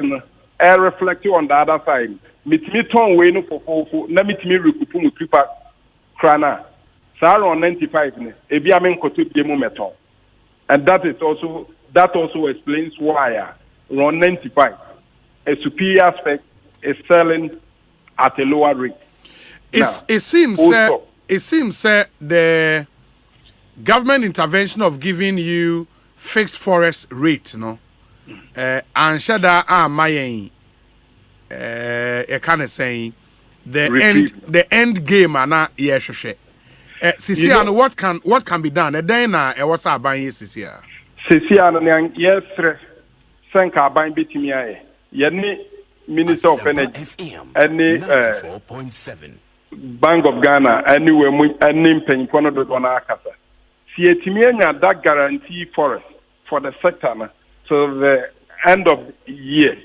reflect on the other side. Mitimi ton we no for na mitimi rekupu mu tripa krana. Sa on 95 ne ebi amen koto bi mu meton. And that also explains why around 95 a superior aspect is selling at a lower rate. It seems the government intervention of giving you fixed Forex rate, no. And shada mayen kind of saying the end game ana yehwehwe sisi and what can be done then na e was aban sisi a sisi an yesre senka aban betimi aye ye Minister of Energy and 94.7 Bank of Ghana anywhere any mpanyiko no do na akasa si etimi anya that guarantee for the sector na. So the end of the year,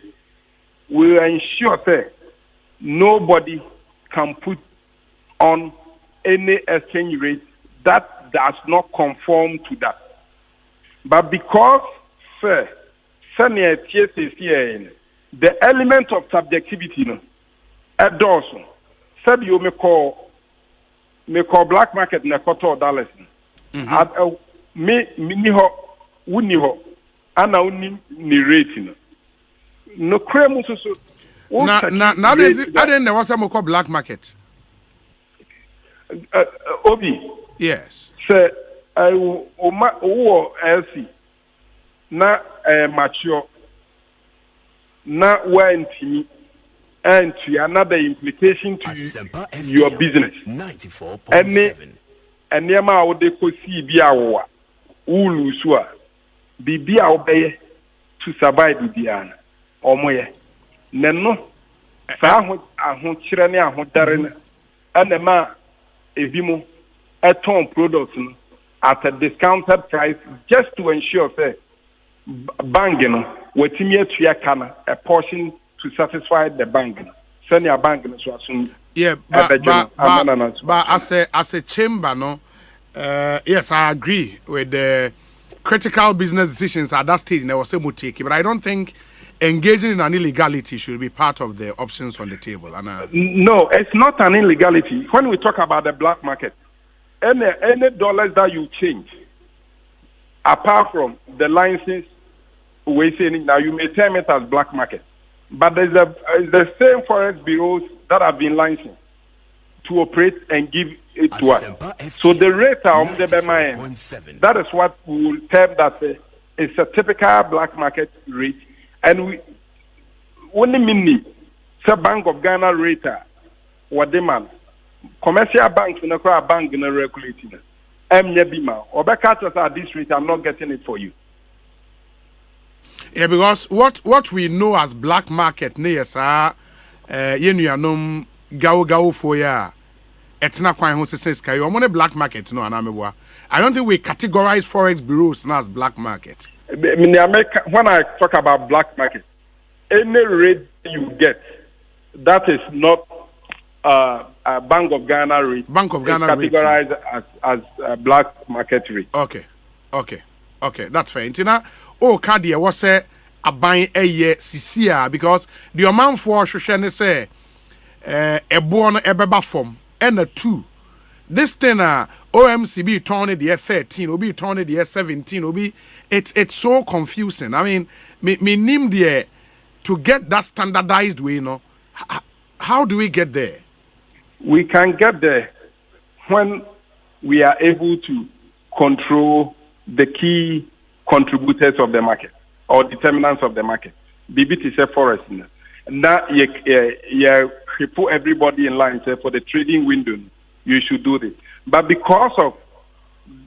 we will ensure that nobody can put on any exchange rate that does not conform to that. But because, sir, the element of subjectivity, also, said you me call black market na $4. Me ni ho wuni ho ana wuni ni rate no kremu so na I didn't know what's a black market. Obi. Yes. Say LC na mature na wentimi and to another implication to your business. 94.7. And yama wo de ko si bi awo ulu so a bibi a obeye to survive bibiana omoye nenno sa aho kire ne aho dare na anema ebimu eton products no at a discounted price just to ensure say bank no watimi atua kana a portion to satisfy the bank send your bank no so asun. Yeah, but as a chamber, no, yes, I agree with the critical business decisions at that stage. There was a take, but I don't think engaging in an illegality should be part of the options on the table. No, it's not an illegality. When we talk about the black market, any dollars that you change, apart from the license, we say now you may term it as black market, but there's the same forex bureaus that have been licensed to operate and give it to us. So the rate of the BMI, that is what we will term that it's a typical black market rate. And we only mean the Bank of Ghana rate what demand. Commercial banks in a bank in a regulating. Or back at this rate, I'm not getting it for you. Yeah, because what we know as black market, yenuanom gawo for ya etna kwan ho says kai o money black market no anameboa. I don't think we categorize forex bureaus now as black market. When I talk about black market, any rate you get that is not a Bank of Ghana rate. Bank of Ghana rate categorized as a black market rate. Okay, that's fair. Intina Kadia was say aban eye sisia because the amount for hwehwe say ebo no ebeba form and a 2 this thing OMCB turn it the 13 obi turn it the 17 obi it's so confusing. I mean me nim there to get that standardized way, how do we get there? We can get there when we are able to control the key contributors of the market or determinants of the market. BBT is a forest. Now, you put everybody in line say, for the trading window, you should do this. But because of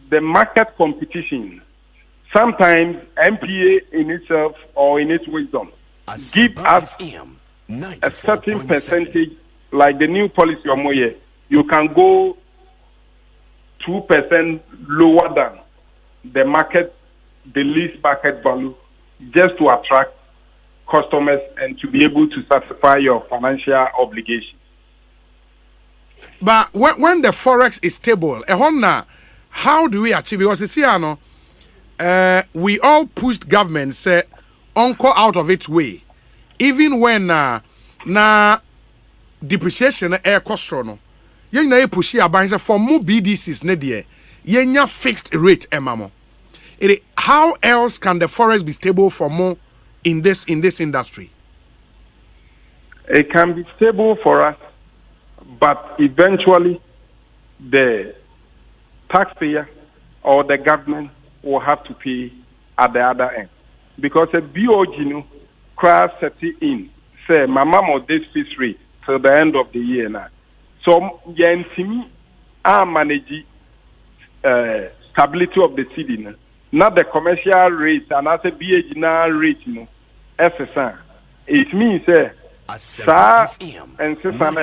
the market competition, sometimes MPA in itself or in its wisdom give us a certain percentage, like the new policy of Moye, you can go 2% lower than the market, the least market value, just to attract customers and to be able to satisfy your financial obligations. But when the forex is stable, how do we achieve? Because you see, we all pushed government say uncle out of its way, even when depreciation air cost no. You know push your banks for more BDCs ne die. Yenya fixed rate emamo. How else can the forex be stable for more in this industry? It can be stable for us, but eventually the taxpayer or the government will have to pay at the other end. Because a BOG crash set in, say, my mom or this fixed rate till the end of the year now. So, Yentimi are managing stability of the city. Not the commercial rate and as a BAG now rate, SSR. It means, Sa and Sisana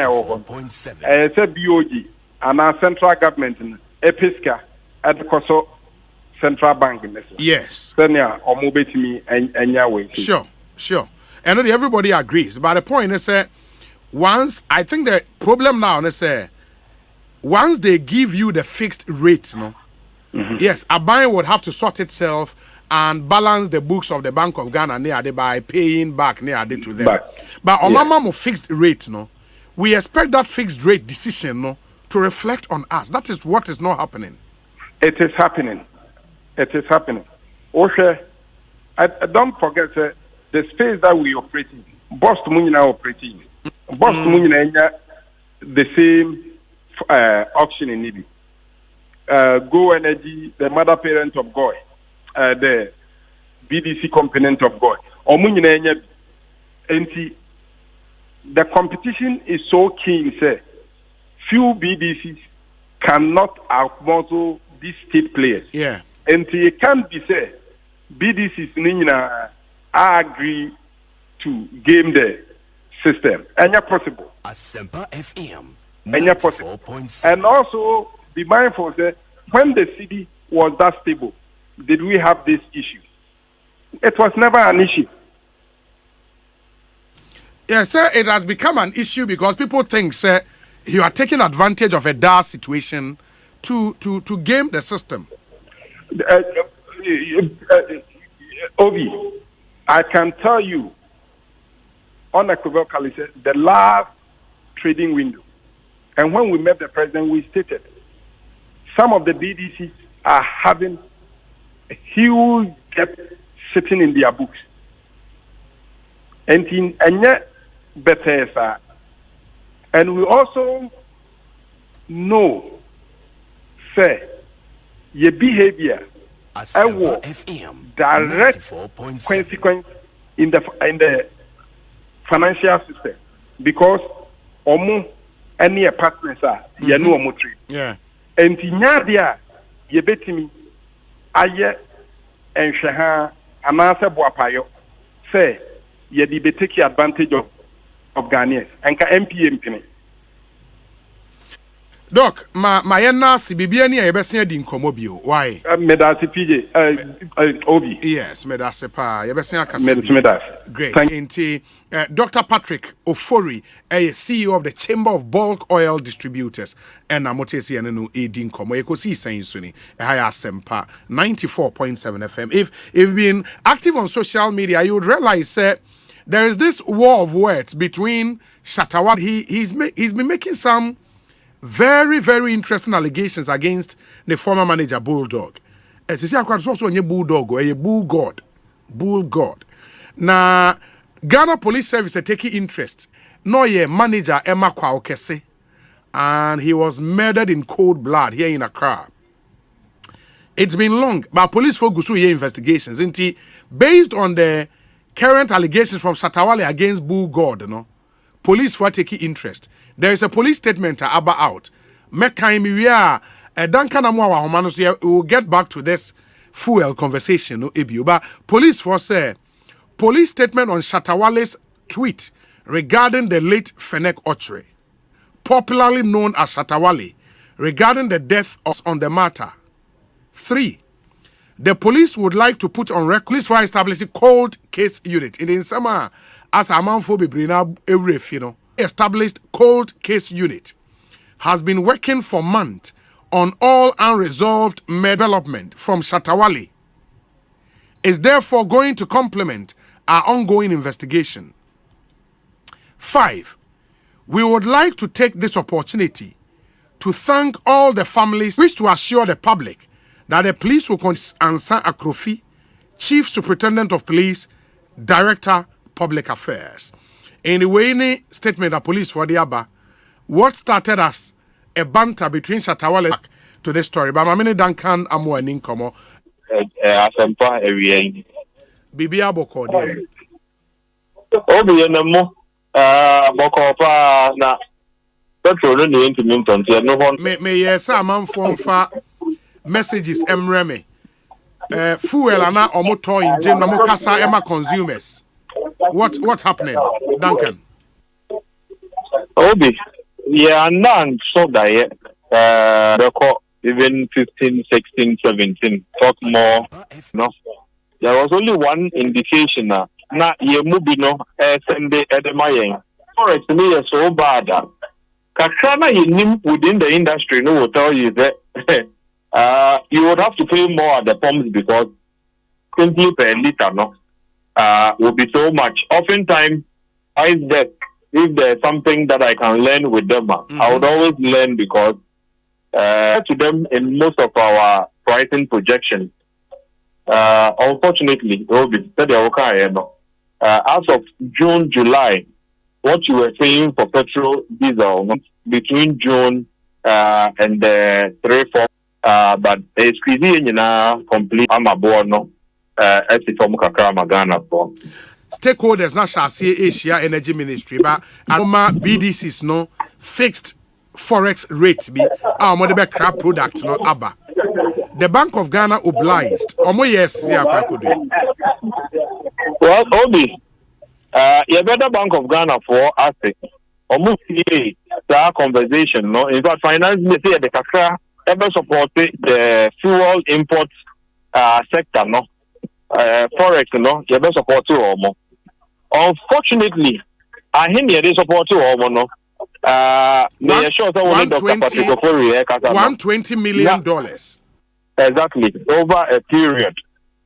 as a BOG and our central government, Episca, at the Koso Central Bank. Yes. Senya or Mobetimi and Yahweh. Sure. And everybody agrees. But the point is, once I think the problem now is, once they give you the fixed rate, yes, a bank would have to sort itself and balance the books of the Bank of Ghana by paying back to them. But on my fixed rate, we expect that fixed rate decision to reflect on us. That is what is not happening. It is happening. It is happening. Okay, don't forget the space that we operate in. Boss Munina operating. Boss Munina the same auction in Nibi. Go Energy, the mother parent of GOI, the BDC component of GOI. Omunina the competition is so keen, sir. Few BDCs cannot outmuscle these state players. Yeah. And it can't be said BDCs agree to game the system. And it's possible. Asempa FM. And it's possible. And also be mindful that when the city was that stable, did we have this issue? It was never an issue. Yes, sir, it has become an issue because people think, sir, you are taking advantage of a dire situation to game the system. Obi, I can tell you unequivocally the last trading window, and when we met the president, we stated some of the BDCs are having a huge debt sitting in their books. And yet, better, and we also know, say, your behavior will direct consequence in the financial system because any partners are you know trade. Yeah. And in Yadia, you bet me, aye and shaha amasa boapayo say ye be take advantage of Ghanaians and MPM pini. Doc, my nasi bibiani yebesi di nkomobio. Why? Medasi PJ, Obi. Yes, medasi pa yebesi medasi. Great. Inti Dr. Patrick Ofori, CEO of the Chamber of Bulk Oil Distributors, and Amotesi Anenu Edin Komo Ekosiisen Suni, Asempa 94.7 FM. If you've been active on social media, you would realize there is this war of words between Shatawal. He's been making some very, very interesting allegations against the former manager Bulldog. As you see, also a Bulldog or a Bull God. Bull God. Now, Ghana Police Service are taking interest. No, manager Emma Kwaokese, and he was murdered in cold blood here in Accra. It's been long, but police focus on investigations. Based on the current allegations from Satawale against Bull God, police were taking interest. There is a police statement out. We'll get back to this fuel conversation. But police force police statement on Shatawale's tweet regarding the late Fenek Ochre, popularly known as Shatawale, regarding the death on the matter. 3. The police would like to put on record police for establishing cold case unit in the summer as a man for established cold case unit has been working for months on all unresolved development from Shatawale. Is therefore going to complement our ongoing investigation. 5. We would like to take this opportunity to thank all the families, wish to assure the public that the police will answer Akrofi, Chief Superintendent of Police, Director, Public Affairs. In the way statement of police for the Abba, what started as a banter between Shatawale to this story, but Mamini Duncan Amu and Inkomo. Asempa area. Bibi Aboko there. Obi enemo boko pa na petrol no into minton tie no hon. Me yes am for messages emreme. Fuel ana omoto in gym na mo kasa ema consumers. What's happening, Duncan? Obi, yeah, none so that record even 15, 16, 17. Talk more. No, there was only one indication. Na ye mubino send edemayen. Forex me is so bad. Kakana you within the industry no will tell you that you would have to pay more at the pumps because 20 per liter no. Will be so much. Oftentimes, ice debt, if there's something that I can learn with them, I would always learn because to them in most of our pricing projections, unfortunately, as of June, July, what you were saying for petrol, diesel, between June and the 3-4, but it's complete. I'm a born stakeholders not shall see Asia Energy Ministry, but Alma BDCs no fixed Forex rate be our model crap product not ABBA. The Bank of Ghana obliged. Yes, well, Obi, you better Bank of Ghana for asset. Almost that conversation, no. In fact, finance ministry the Kakra ever supported the fuel import sector, no. Forex, no. You better support to Omo. Unfortunately, I hear they support to Omo, no. $120 million. Exactly, over a period.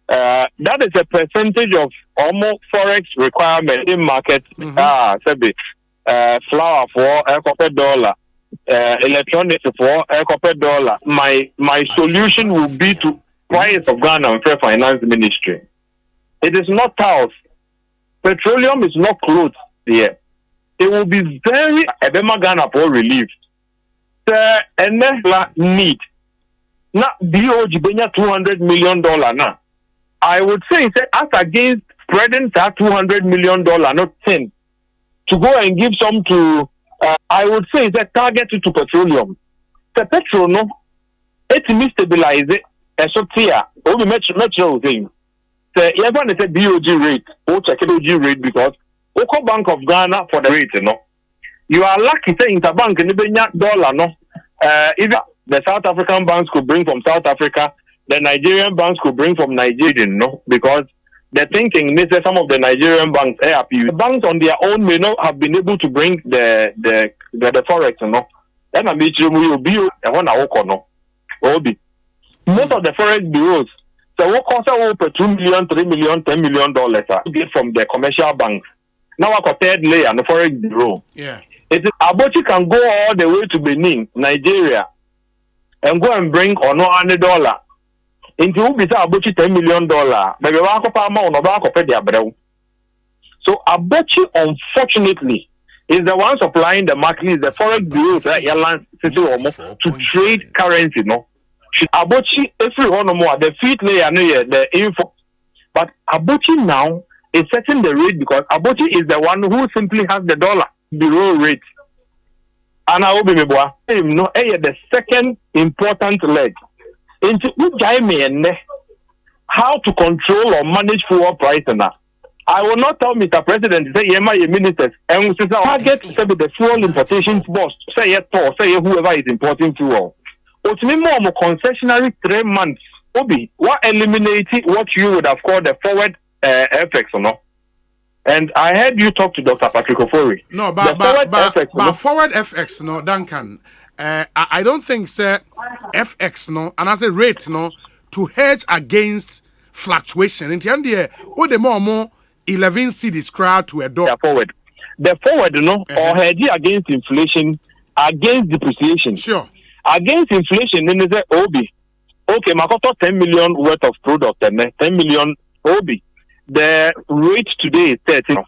That is a percentage of almost Forex requirement in market. Flour for $1, electronics for $1. My solution will be to price of Ghana and Fair Finance Ministry. It is not house. Petroleum is not clothes here. It will be very Ebema Ghana for relief. And need. Now, DOG benya $200 million now. I would say as against spreading that $200 million, not 10, to go and give some to, I would say it's targeted to petroleum. The petrol, no, it will stabilize it. So here, all the metro thing. So even it's a DOG rate, or check DOG rate because Oko Bank of Ghana for the rate, no. You are lucky saying interbank in the dollar, no. Either the South African banks could bring from South Africa, the Nigerian banks could bring from Nigeria, no, because the thinking is that some of the Nigerian banks, the banks on their own may not have been able to bring the forex, no. Then I mean, will be a one hour no. Most of the forex bureaus, so what costs over $2 million, $3 million, $10 million get from the commercial banks. Now I got third layer and the forex bureau. Yeah. It is Abochi can go all the way to Benin, Nigeria, and go and bring or no $100 into Abochi $10 million. But so Abochi, unfortunately, is the one supplying the market, is the forex bureau to trade currency, no. Abochi every one or more the feet layer the info, but Abochi now is setting the rate because Abochi is the one who simply has the dollar bureau rate. And I will be the second important leg into how to control or manage fuel price now. I will not tell Mr. President say my ministers and we target the fuel importation boss say whoever is importing fuel. More concessionary 3 months. Obi, what eliminating what you would have called the forward effects, no? And I heard you talk to Dr. Patrick Ofori. No, but forward FX, no, Duncan. I don't think, sir, FX, no, and as a rate, no, to hedge against fluctuation. In the end, all the more 11 cedis crowd to a dollar. Forward. The forward, no, or hedge against inflation, against depreciation. Sure. Against inflation, then is Obi. Okay, Makoto 10 million worth of product and 10 million Obi. The rate today is 30.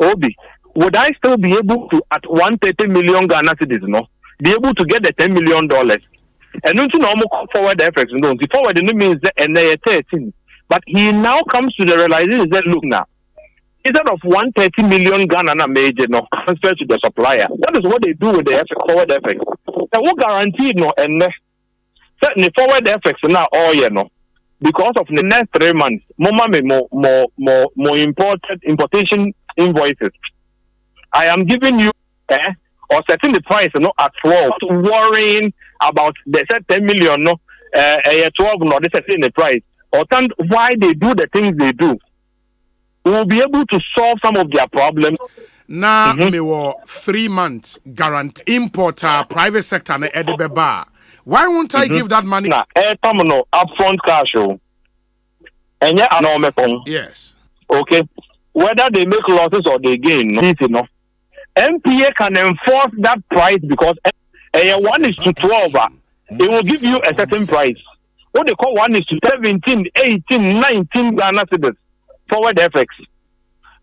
Obi. Would I still be able to, at 130 million Ghana cedis, no, be able to get the $10 million? And into normal forward effects, no, the forward means that and 13. But he now comes to the realization that look now, instead of 130 million Ghana major no transfer to the supplier. That is what they do with the forward effects. Now what guaranteed no and certainly forward effects now all year no. Because of the next 3 months, more importation invoices. I am giving you or setting the price no at 12, worrying about the set 10 million no 12 no they setting the price. Or why they do the things they do. We will be able to solve some of their problems. Now, me were 3 months guarantee importer private sector na edebe bar. Why won't I give that money? Upfront cash. Yes. Okay. Whether they make losses or they gain, no. MPA can enforce that price because 1:12, it will give you a certain price. What they call 1:17, 18, 19 Ghana cedis forward FX.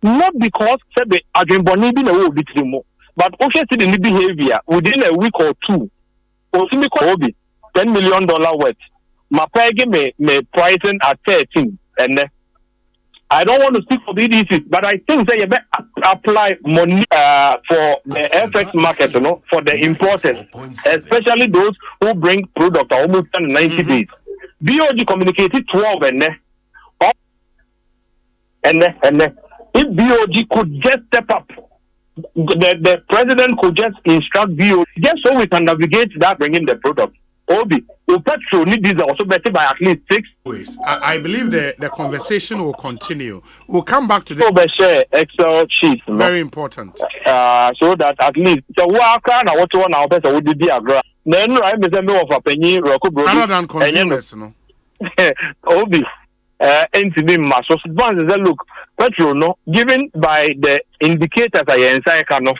Not because the Adrimboni be no bit more, but also see the behavior within a week or two. Also, $10 million worth. My peg may pricing at 13, and I don't want to speak for BDC, but I think that you better apply money for the FX market, for the importers, especially those who bring product almost 90 days. BOG communicated 12 and if BOG could just step up, the president could just instruct BOG just so we can navigate that, bring in the product. Obi, petrol need diesel also better by at least 6 ways. I believe the conversation will continue. We'll come back to the share Excel sheet. Very important. So that at least the worker now what one our person would be diagram. Then I me of a penny roku bro. Other than consumers, no. Obi, NTB mass. So look, petrol no given by the indicators I inside kind of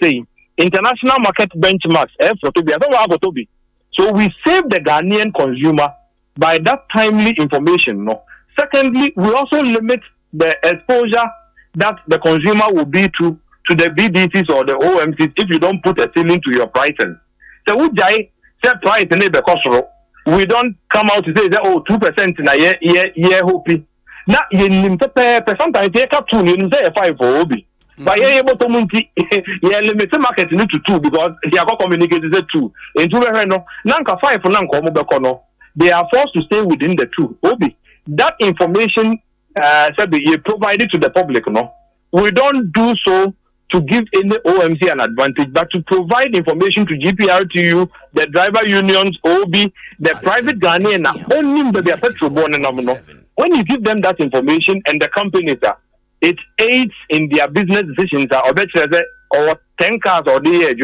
saying international market benchmarks for to be. I don't want to be. So we save the Ghanaian consumer by that timely information. No. Secondly, we also limit the exposure that the consumer will be to the BDCs or the OMCs if you don't put a ceiling to your pricing. So we set price in the we don't come out to say that 2% in a year hoping. Now you sometimes take up 2 you say 5 for Obi. But you're able to limit the market to 2 because they are communicated 2. And 2 Nanka 5 for Nanka they are forced to stay within the 2. Obi, that information said you provided to the public, no. We don't do so to give any OMC an advantage, but to provide information to GPRTU, the driver unions, OB, the private Ghanaian, only the petrol born. When you give them that information and the companies it aids in their business decisions or 10 cars or the year.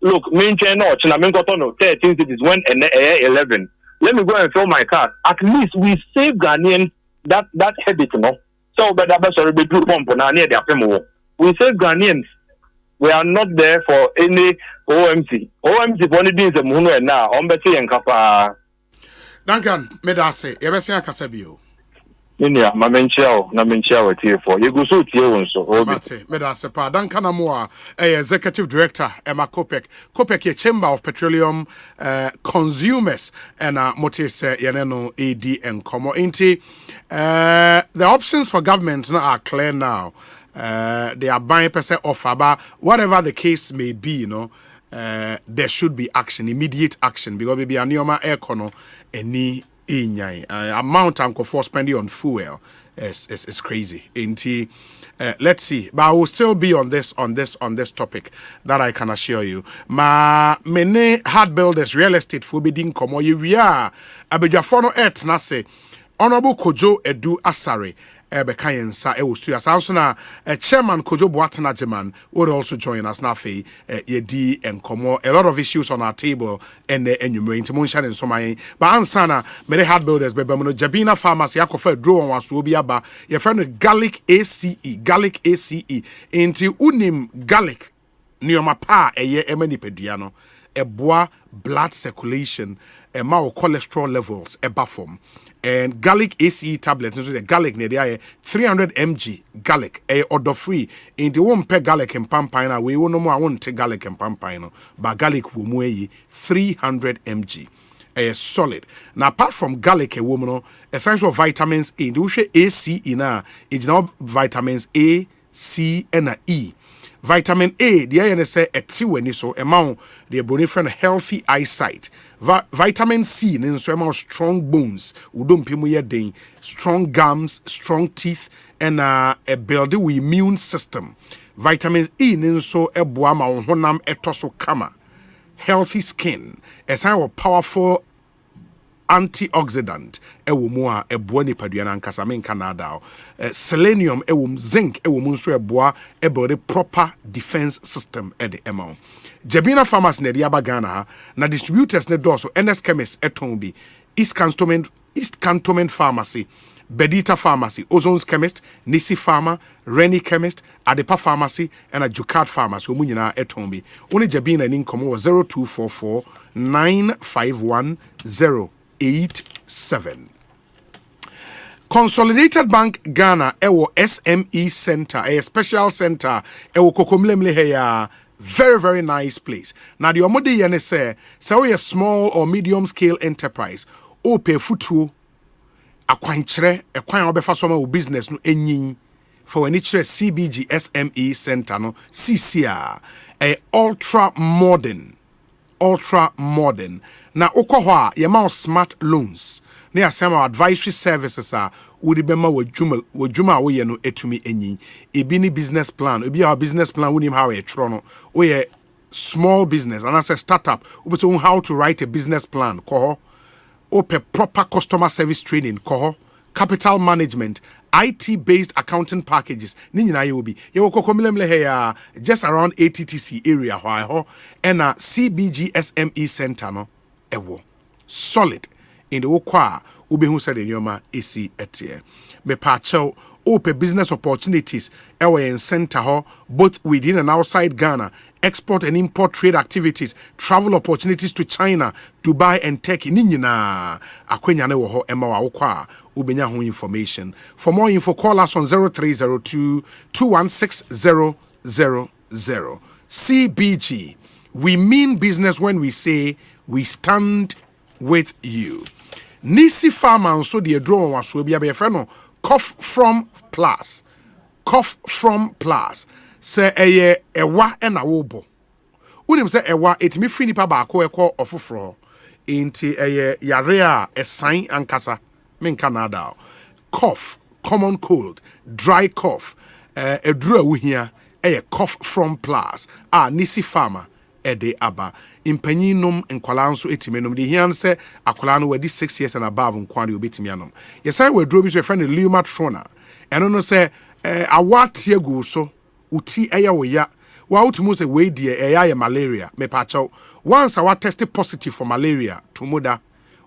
Look, main channel or 13 cities when 11. Let me go and fill my car. At least we save Ghanaians that habit, no. So but that's already blue pump on near the we save Ghanaians. We are not there for any OMC. OMC for only things the moon and now on Betty and Kappa. Duncan, Medase, Ebesia Casabio. My menchia with here for you go so here so Medasepa Duncan Amoa, executive director Emma Kopek Chamber of Petroleum Consumers and Motis Yaneno AD and Como Inti. The options for government are clear now. They are buying percent offer, but whatever the case may be, there should be action, immediate action, because maybe a neoma econo any amount uncle for spending on fuel is crazy. Let's see, but I will still be on this topic that I can assure you. Many hard builders, real estate for bidding komo we are abejafono et na say Honorable Kojo Edu Asare Bekayensa Ewostu Asansona Chairman Kojo Boatena Jeman would also join us now fe yedi and komo a lot of issues on our table and enumerate motion and so my but ansana many hard builders bebemono Jabina Pharmacy akofa draw on was obi aba your friend Garlic ACE into unim garlic nioma pa eye emani peduano eboa blood circulation and my cholesterol levels form. And garlic ACE tablets, so the garlic near there 300 mg garlic order free. In the one per garlic and pampina, we won't no more. I won't take garlic and pampino, but garlic will move 300 mg. Solid. Now, apart from garlic, a woman, essential vitamins in the ACE in it's now vitamins A, C, and E. Vitamin A, the INSA at Tiweni, so amount the bonifren healthy eyesight. Vitamin C, then so amount strong bones, udum pimuya day, strong gums, strong teeth, and a build with immune system. Vitamin E, then so a boama honam etoso kama. Healthy skin, a sign of powerful antioxidant ewumua ebuani paduana nkasa men Canada selenium zinc nso eboa the proper defense system at the amount Jabina Farmers ne dia Ghana na distributors ne doso NS Chemist eton bi East Cantonment East Cantonment Pharmacy, Bedita Pharmacy, Ozone's Chemist, Nisi Pharma, Rennie Chemist, Adepa Pharmacy, and a Jukat Pharmacy. Umunyina etombi. Uni jabina in income was 0244 951 087. Consolidated Bank Ghana ewo SME Center, a special center ewo kokomlemle heya. Very, very nice place. Now the omode yene say we a small or medium scale enterprise. O pay futu akwankyere ekwan obefa so ma business no enyin for any CBG SME Center no CCA a ultra modern na okohwa yema smart loans na yasema advisory services would be ma wajuma we no etumi enyin ebi ni business plan ebi our business plan wonim how e tro no we small business and as a startup we so how to write a business plan ko open proper customer service training ko capital management IT based accounting packages ni nyina ye obi ye wo kokomlemle here just around ATTC area why ho and a CBG SME Center no ewo solid in the okwa ubehu said in yoma esi etie me pachel open business opportunities ewe in center ho both within and outside Ghana, export and import trade activities, travel opportunities to China, Dubai and Turkey. Ninyina akwenya ne wo ho ema wa okwa ubenya ho information. For more info call us on 0302 216000. CBG. We mean business when we say we stand with you. Nisi Farmer so the draw was will be a friend. Cough from plus. Say ewa and a wobo. Unim say ewa it me free nipa ba ko eko ofofro. Inti yarea a sign and kasa. Men Canada. Cough, common cold, dry cough. A draw here. Cough from plus. Nisi Farmer. Ede aba impanyinom nkwala nso etimenom de hian se akwala no wadi 6 years and above nkwale obetimianom yesai we dro bi so friend Luma Trona eno no se awatie gu so uti eya wo ya wa utumu se we die eya malaria me pacho once our test positive for malaria tumuda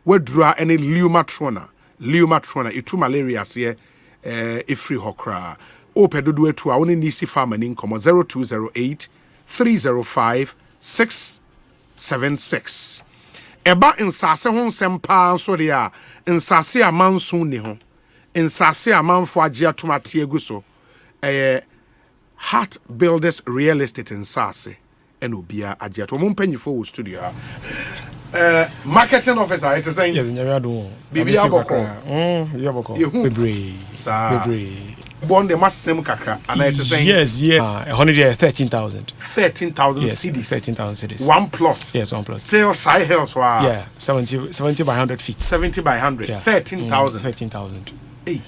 we dra any Luma Trona itu malaria se free hokra opedodo etu a woni nisi farmer ni nkomo 0208 305 676. Eba insase hon sempa so de a insase amanso ni ho. Insase amanfo age atomate egu so. Heart Builders Real Estate insase en obia age atom mpanyifo wo studio marketing officer it is yes nyame ado bibi aboko bebre Bond the massem kakra and it is yes 13,000 yes, cities 13,000 cities one plot yes one plot still side hills wow yeah 70 by 100 feet 70 by 100 yeah. 13,000 hey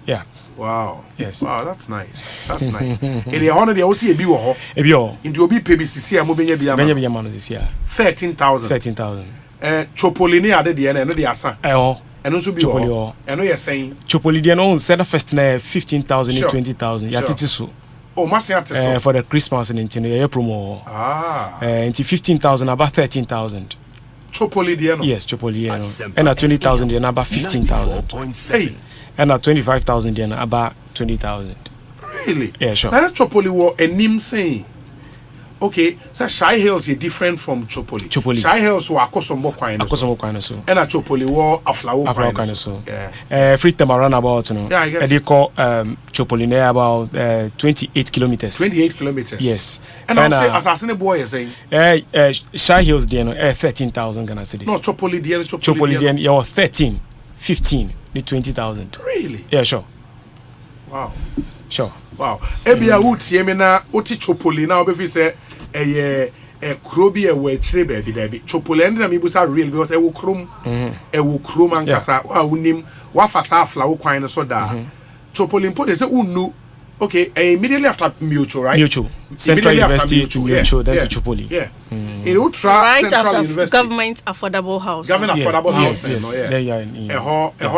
yeah wow yes wow that's nice in the 100 you see ebi wo ho in the obi pbcc am benya bia man this year 13,000 chopolini ade de na no de asa eno so bi ho eno ye sen chopoli de no set first na 15,000 and 20,000 ya titi so oh must ya titi for the Christmas and into ye promo into 15,000 about 13,000 chopoli de no yes chopoli no and at 20,000 de na about 15,000 hey and at 25,000 de na about 20,000 really yeah sure na chopoli wo enim sen okay, so Shy Hills is different from Chopoli. Shy Hills were Akosombo Kwine so. And a Chopoli war Aflawo Kwine so. Yeah. Free time around about no. Yeah, I guess. They call Chopoli near about 28 kilometers. 28 kilometers. Yes. And I'll say Assassin boy is saying Shy Hills there no 13,000 Ghana cedis. No Chopoli there you're 13, 15, 20,000. Really? Yeah, sure. Wow. Sure. Wow. Ebia wuti emena oti Chopoli na obefi se krobi we chire baby Chopoli end na mibusa real because e wo krom ankasa wa unim wa fasa afla wo kwan so da Chopoli mpo de se unu okay immediately after Mutual right Mutual Central University to Mutual then to Chopoli in Ultra right Central after University government affordable housing affordable housing yes.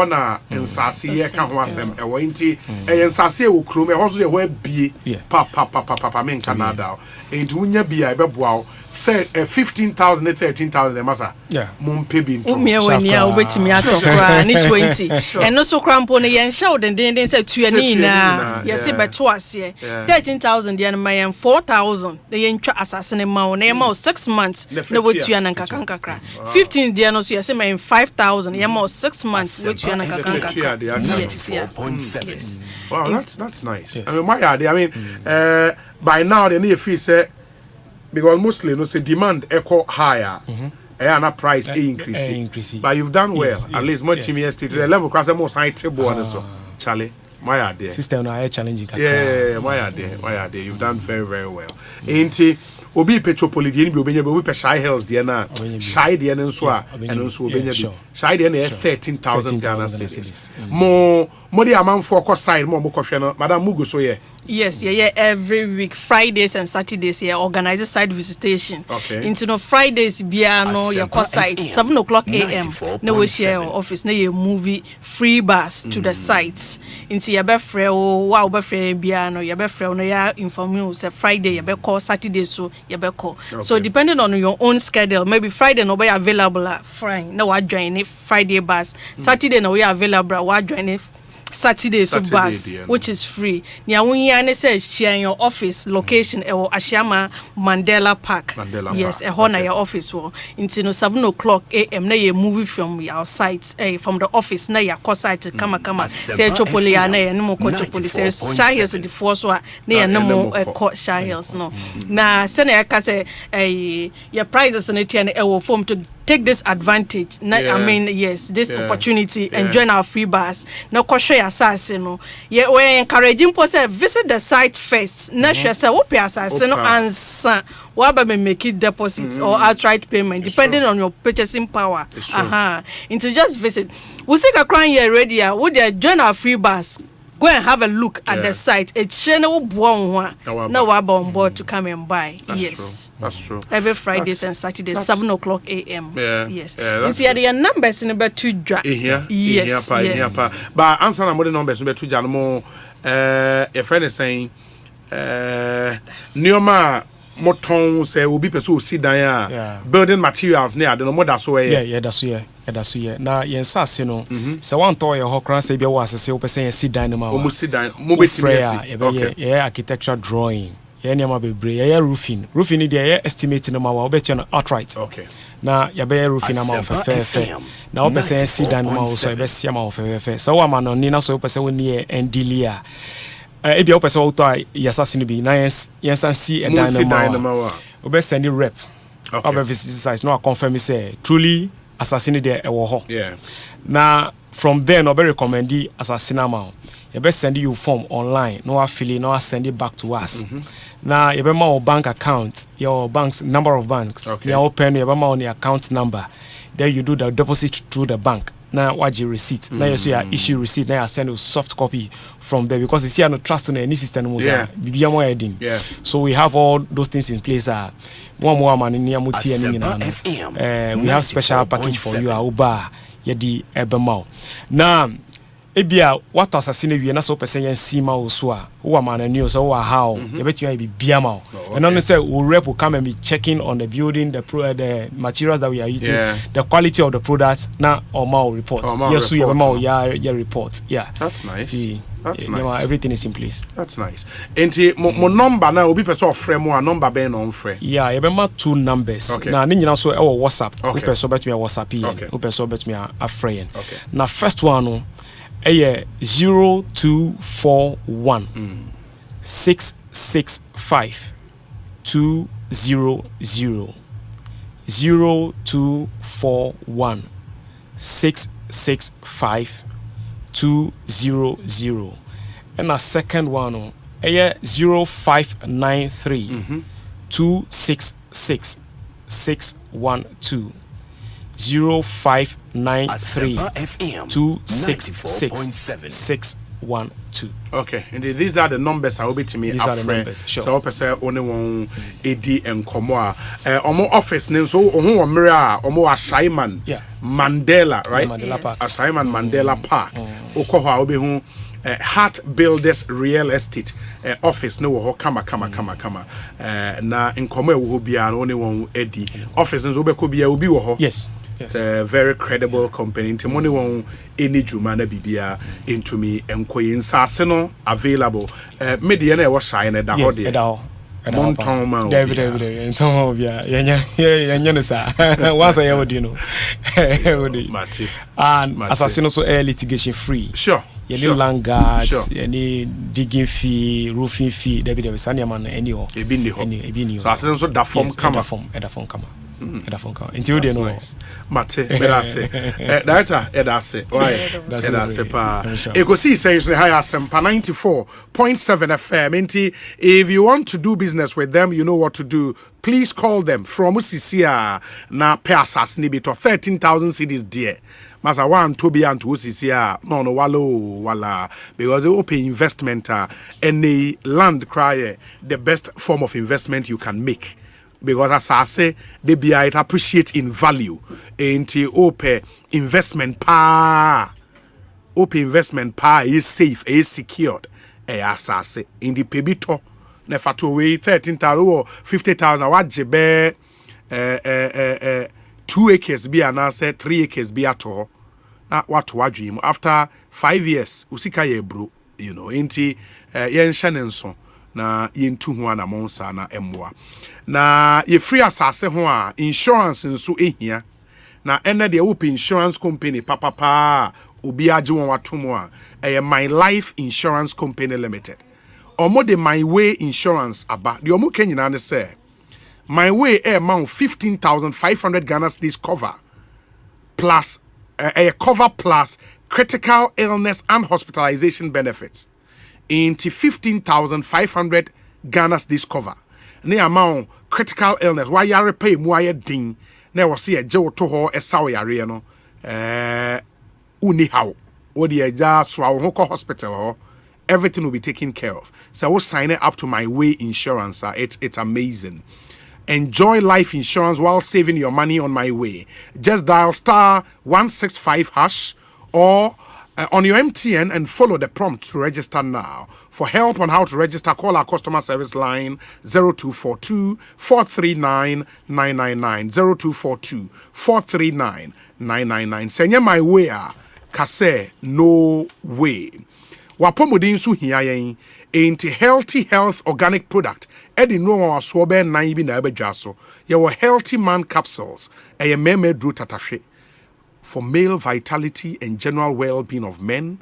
na nsase ye ka ho asem e wo nti nsase e wo krom e ho so de wo abie pa men Canada enti unya bia e beboa 15,000 13,000 masa. Yeah. Mum pebin. Umia when ya obetimi atokra ni 20. Eno so krampo ne yen hyew den say tuani na. Yesi beto ase. 13,000 yen ma yen 4,000. Ne yen twa asase ne ma na yen ma 6 months ne wotua na nkakankakra. 15 yen no so yesi ma yen 5,000 yen ma 6 months wotua na nkakankakra. Yes, yeah. Yes. Wow, that's nice. I mean, my idea. I mean, by now they need a fee say because mostly no say demand echo higher. And a price increase. But you've done well. Yes, at least more team yesterday to the level because I'm more table and so. Charlie, my idea. System now challenging. Yeah, my idea. You've done very, very well. Ain't Obi Petropolitan be obenya be shy hills there na shy there and so and also obenya be shy there na 13,000 Ghana cedis. More the amount for cost side more kohwe no madam mugo so yeah. Yes, yeah, every week, Fridays and Saturdays, yeah, organize a site visitation. Okay. Into no Fridays, no your course site, 7:00 a.m. No we share office, no your movie free bus to the sites. Into your befre wow befre biano, your befre no ya inform you say Friday, your call Saturday so your call. So depending on your own schedule, maybe Friday no be available, fine. No I join it Friday bus. Saturday no we available, I join it Saturday so bus, which is free. Nya wunya say share your office location e Ashama Mandela Park. Yes, e hona your office wo. Until no 7:00 a.m. na ye move from your site from the office na your course site kama say chopoli ya na ye no ko chopoli say Shahils the force wa na ye no mo Shahils no. Na say na ka say your prices na tie na e wo form to take this advantage. I mean, yes, this opportunity and join our free bus. No kosho ya sase no. Yeah, we encouraging people visit the site first. Na share say wo pay asase no answer. Waba me make it deposits or outright payment depending on your purchasing power. Into just visit. We say kakran here ready. Would they join our free bus? Go and have a look at the site. It's channel one. No waba on board to come and buy. Yes, that's true. Every Fridays and Saturdays, 7:00 a.m. Yes. You see, there are numbers in about 2 dra. Yes. But answer na more numbers in about 2 dra. More, a friend is saying, Neoma. Moton say will be person sit down building materials near the more that's way that's yeah na yen sase no se wan to ye hokran say bia was say person sit down ma almost sit down mo betimi yeah architectural drawing yeah niam bebre yeah roofing dey estimate no ma wa obeche no outright na ya be roofing na ma fe na o person sit down ma so be sia ma fe so wa ma no ni na so person woni endilia ebi o person auto yasase ni bi na yensan see a dynamo obe send the rep of a visit site no confirm say truly assassin there e wo ho na from there no be recommend the assassin amount you be send you form online no affiliate no send it back to us na you be my bank account your bank's number of banks you open you be my on the account number then you do the deposit through the bank na waji receipt na you say issue receipt na you send a soft copy from there because you see no trust in any system bibia mo edin so we have all those things in place one more man ni amuti ani na we have special package for you uba yedi ebema na ebia what assassin wie na so person yan sima oso a wo man ani so wo how you betima bibia ma and no say we rep will come and be checking on the building the materials that we are using the quality of the product na or more report yes you your report that's nice that's nice everything is in place that's nice enti mo number na obi person ofre mo a number be no ofre you be ma 2 numbers na ni nyina so e wo WhatsApp obi person bet me WhatsApp here obi person bet me afre na first one no 0241 665 200 0241 665 200 and a second one 0593 266 612 0593 266 612. Okay, and these are the numbers I will be to me. These are the numbers, sure. So person only one AD and Komoa. Omo office name so omo mirror omo Ashaiman Mandela, right? Mandela Park. Ashaiman Mandela Park. okohwa obehu Heart Builders Real Estate office no wo kama na nkomo ewo bia no ne won edi office nso obeko bia obi wo ho yes it's a very credible company into money won any juma na bibia into me enkoyi nsase no available media na e wo shine da ho de Monton man David enton bia yenya no sa once I would Mate and assassin so air litigation free sure any land guards any digging fee roofing fee David sanya man any or so assassin so da form kama until they know Mate berase director edase why edase pa Ekosiisen Asempa 94.7 FM inti if you want to do business with them you know what to do please call them from Usisia na pay assassin bit of 13,000 cedis dear Masa one to be and to Usisia no wala because they open investment any land cry the best form of investment you can make because as I say, they be it appreciate in value. Into open investment is safe, is secured. As I say, in the pebito, never to wait 13,000 or 50,000. What jebe 2 acres be an answer, 3 acres be at all. Not what to dream after 5 years. Usika ye bro, you know, into yen shanenson. Na yentu ho na monsa na emwa na ye free asase ho a insurance nso ehia na ene de open insurance company papa obi age won watomo a my life insurance company limited omo de my way insurance aba de omo kanyina ne say my way amount 15,500 Ghana cedis cover plus a cover plus critical illness and hospitalization benefits into 15,500 Ghana cedis cover. Ne amount critical illness. Why you repay more ding? Ne was see a jail to ho a saw yare no. Uni how? What the just Hoko hospital? Everything will be taken care of. So I will sign it up to my way insurance. It's amazing. Enjoy life insurance while saving your money on my way. Just dial *165# or on your MTN and follow the prompt to register now. For help on how to register, call our customer service line 0242 439 999 0242 439 999. Senye my way kase no way. Wapomodin su hiya yen into healthy health organic product. Edi no wa swobe nan bi na abedwaso. Ye wo healthy man capsules. Eye meme dru tatashe. For male vitality and general well-being of men,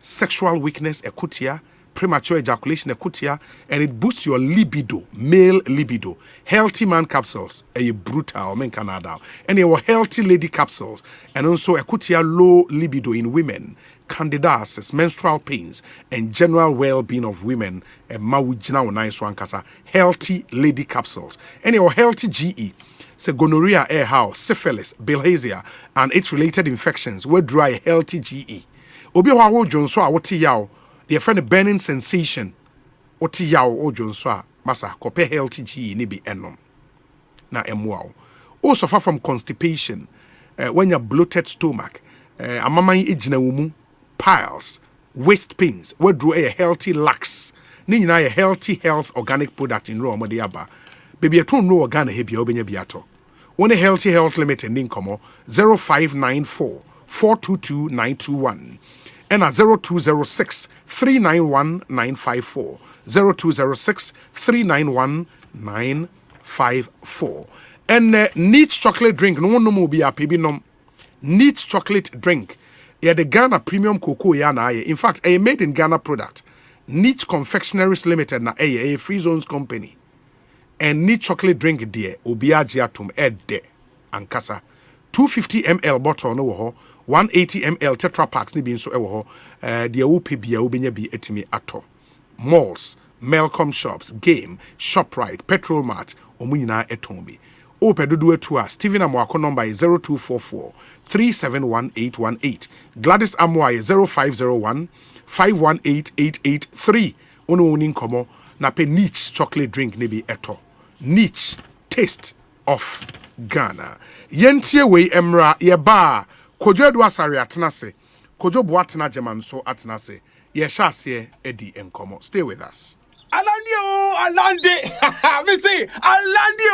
sexual weakness, ekutia, premature ejaculation, ekutia, and it boosts your libido, male libido. Healthy man capsules, a brutal men Canada, and your healthy lady capsules, and also ekutia low libido in women, candidiasis, menstrual pains, and general well-being of women. And mawujina nice one kasa healthy lady capsules, and your healthy GE. Say gonorrhea, air house, syphilis, bilharzia, and its related infections will dry healthy GE. Obi wa wo jonso a woti yaw, the friend burning sensation. Woti yaw o jonso a masa kope healthy GE ni bi enom. Na emwa. O suffer from constipation, when your bloated stomach, amaman ejina wumu, piles, waist pains, will draw a healthy lax. Ni nyina a healthy health organic product in raw modiaba. Baby, I don't know Ghana hebi obenya biato. One healthy health limited ninkomo 0594 422 921 and a 0206 391 954 0206 391 954 and neat chocolate drink no one no more be a baby nom neat chocolate drink. Yeah, the Ghana premium cocoa ya na in fact a made in Ghana product. Neat Confectionaries Limited na a free zones company. And need chocolate drink dear obiaji atum de ankasa 250 ml bottle no ho 180 ml tetra packs ni bi nso ewo ho de ope bia obenya bi etimi ato malls Melcom shops game Shoprite Petrol Mart omunyina eton bi ope dodo atu a Steven Amwako number is 0244 371818 Gladys Amwa 0501 518883 ono oni nkomo na pe niche chocolate drink ne bi eto niche taste of Ghana yentie we emra ye ba kodwedu asare atenase Kojo Boatena German so atena se. Ye shase Eddie Enkomo. Stay with us. Alande. Me say Alande.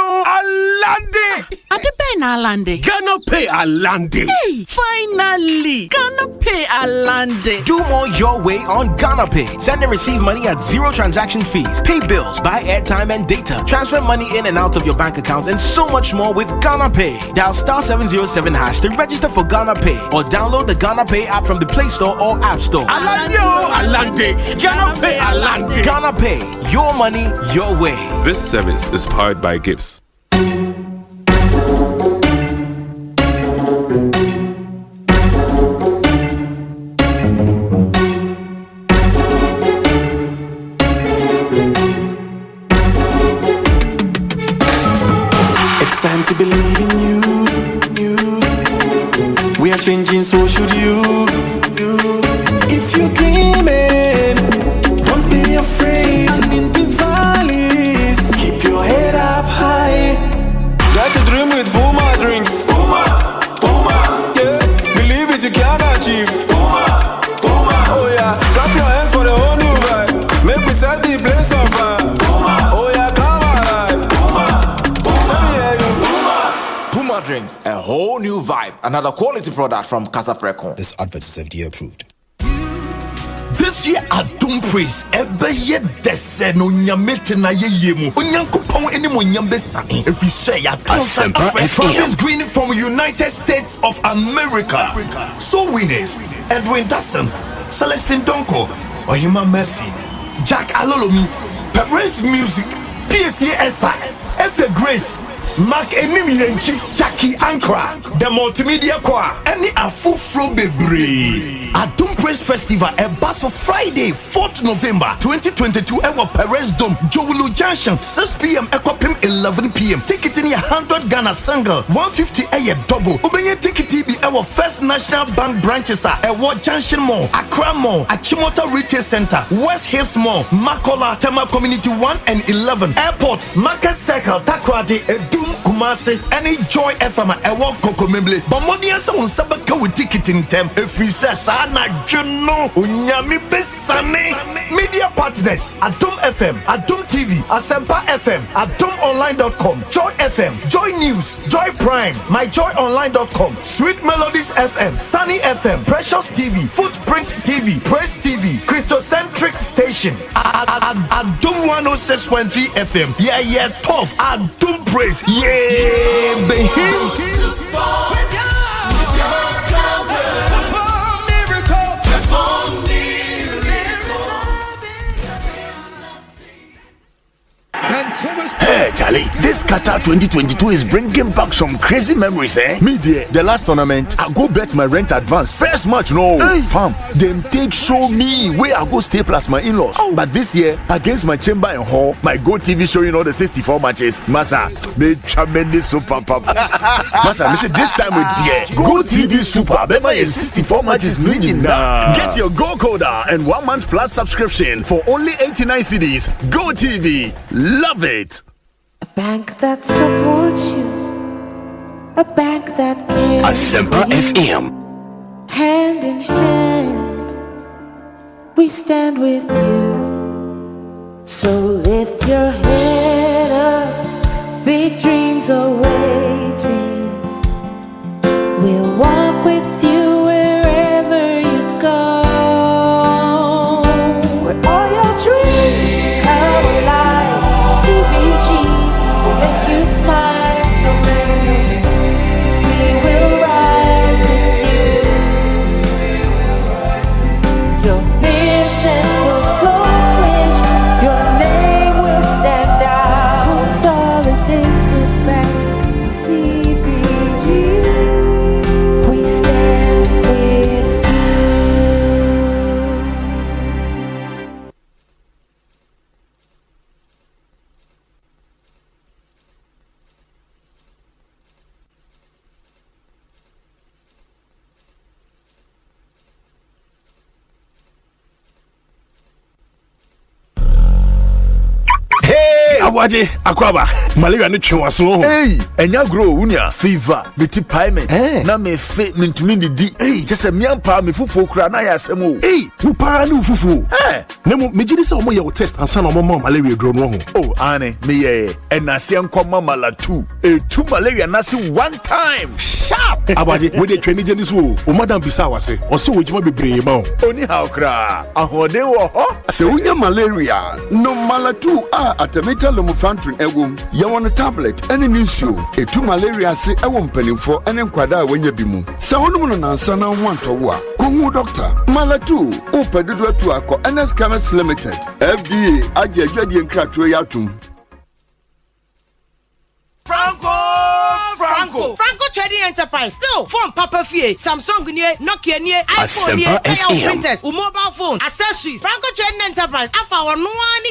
Adepen Alande. Gonna pay Alande. Hey, finally. Gonna pay Alande. Do more your way on Ghana Pay. Send and receive money at zero transaction fees. Pay bills, buy airtime and data. Transfer money in and out of your bank account and so much more with Ghana Pay. Dial *707# to register for Ghana Pay or download the Ghana Pay app from the Play Store or App Store. Alande. Ghana Pay Alande. Ghana Pay. Your money, your way. This service is powered by Gibbs. It's time to believe in you. We are changing, so should you. If you're dreaming, don't be afraid. And in the valleys, keep your head up high. Got to dream with Puma drinks. Puma, yeah. Believe it, you can achieve. Puma, oh yeah. Clap your hands for the whole new vibe. Make me set the place on fire. Oh yeah, come alive. Let me hear you. Puma drinks, a whole new vibe. Another quality product from Casa Precon. This advert is FDA approved. This year I don't praise ever yet dese no nyamete na yeyemu onyankopon eni mo nyambesa if you say ya Asempa FM green from United States of America. So winners Edwin Dasson, Celestine Donko, Oyima Mercy, Jack Alolomi, Perez Music, PCSI, F Grace, Mark Enimirenchi, Jackie Ankra, the Multimedia Choir, and the Afufro Bebre. Adum Praise Festival at Basso Friday, 4th November 2022 at Perez Dome, Jowulu Junction, 6 p.m. Ekopim 11 p.m. Ticket in 100 Ghana single, 150 a double. Obey ticket be our first National Bank branches at Ewa Junction Mall, Accra Mall, Achimota Retail Center, West Hills Mall, Makola, Tema Community 1 and 11, Airport, Market Circle, Takrade, Edum, Kumasi, any Joy FM at Ewa Koko Memble. Bamodia on Sabaka with ticket in temp. If you say, Sana Juno, Unyami Besane, media partners, Adum FM, Adum TV, Asempa FM, AdumOnline.com, Joy FM, Joy News, Joy Prime, MyJoyOnline.com, Sweet Melodies FM, Sunny FM, Precious TV, Footprint TV, Press TV, Christocentric Station, Adum 106.3 FM, yeah, tough, Adum Praise, yeah, behim. Hey, Charlie, this Qatar 2022 is bringing back some crazy memories, eh? Me, dear, the last tournament, I go bet my rent advance. First match, no. Hey, fam, them take show me where I go stay plus my in-laws. Oh. But this year, against my chamber and hall, my Go TV showing all the 64 matches. Massa, made tremendous super pop. Massa, I said this time with dear Go TV Super. Bema is 64 matches winning now. Get your Go Coder and 1 month plus subscription for only 89 CDs. Go TV. Love it. A bank that supports you. A bank that cares. Asempa FM. Hand in hand, we stand with you. So lift your head up. Big dreams are waiting. We'll walk with you wherever you go. Where all your dreams come alive. CBG will make you smile. We will rise with you. Your business will flourish. Your name will stand Awaje, akwaba, malaria no twe waso. Hey, enya grow unya fever, meti payment. Na me fe mintumi ndidi. Hey, just me ampa me fufu kura na ya asem o. Hey, wo pa no fufu. Nemu me gidi se omo ye wo test ansa na omo malaria dro no ho. Oh, ane, me ye. Enase nkoma malatu. Tu malaria nasi one time. Sharp. Awaje, we dey twani jeni so. O madam bisa wase. O se wo jima bebre ma o. Oni how kra. Ahode wo ho. Se unya malaria, no malatu atameta lomufantrin egum. Ye won tablet ene nsuo. Etu malaria se ewo mpanimfo ene nkwada a wanya bi mu. Se wonum no nansa na ho antowo a, kohu doctor. Malatu, upedudu atu akọ NS Chemist Limited. FDA aje adwadie nkratoe yatum. Franco Trading Enterprise. Still, phone Papa Fie, Samsung nie, Nokia nie, iPhone nie, Asempa printers, mobile phone, accessories. Franco Trading Enterprise. Afa our no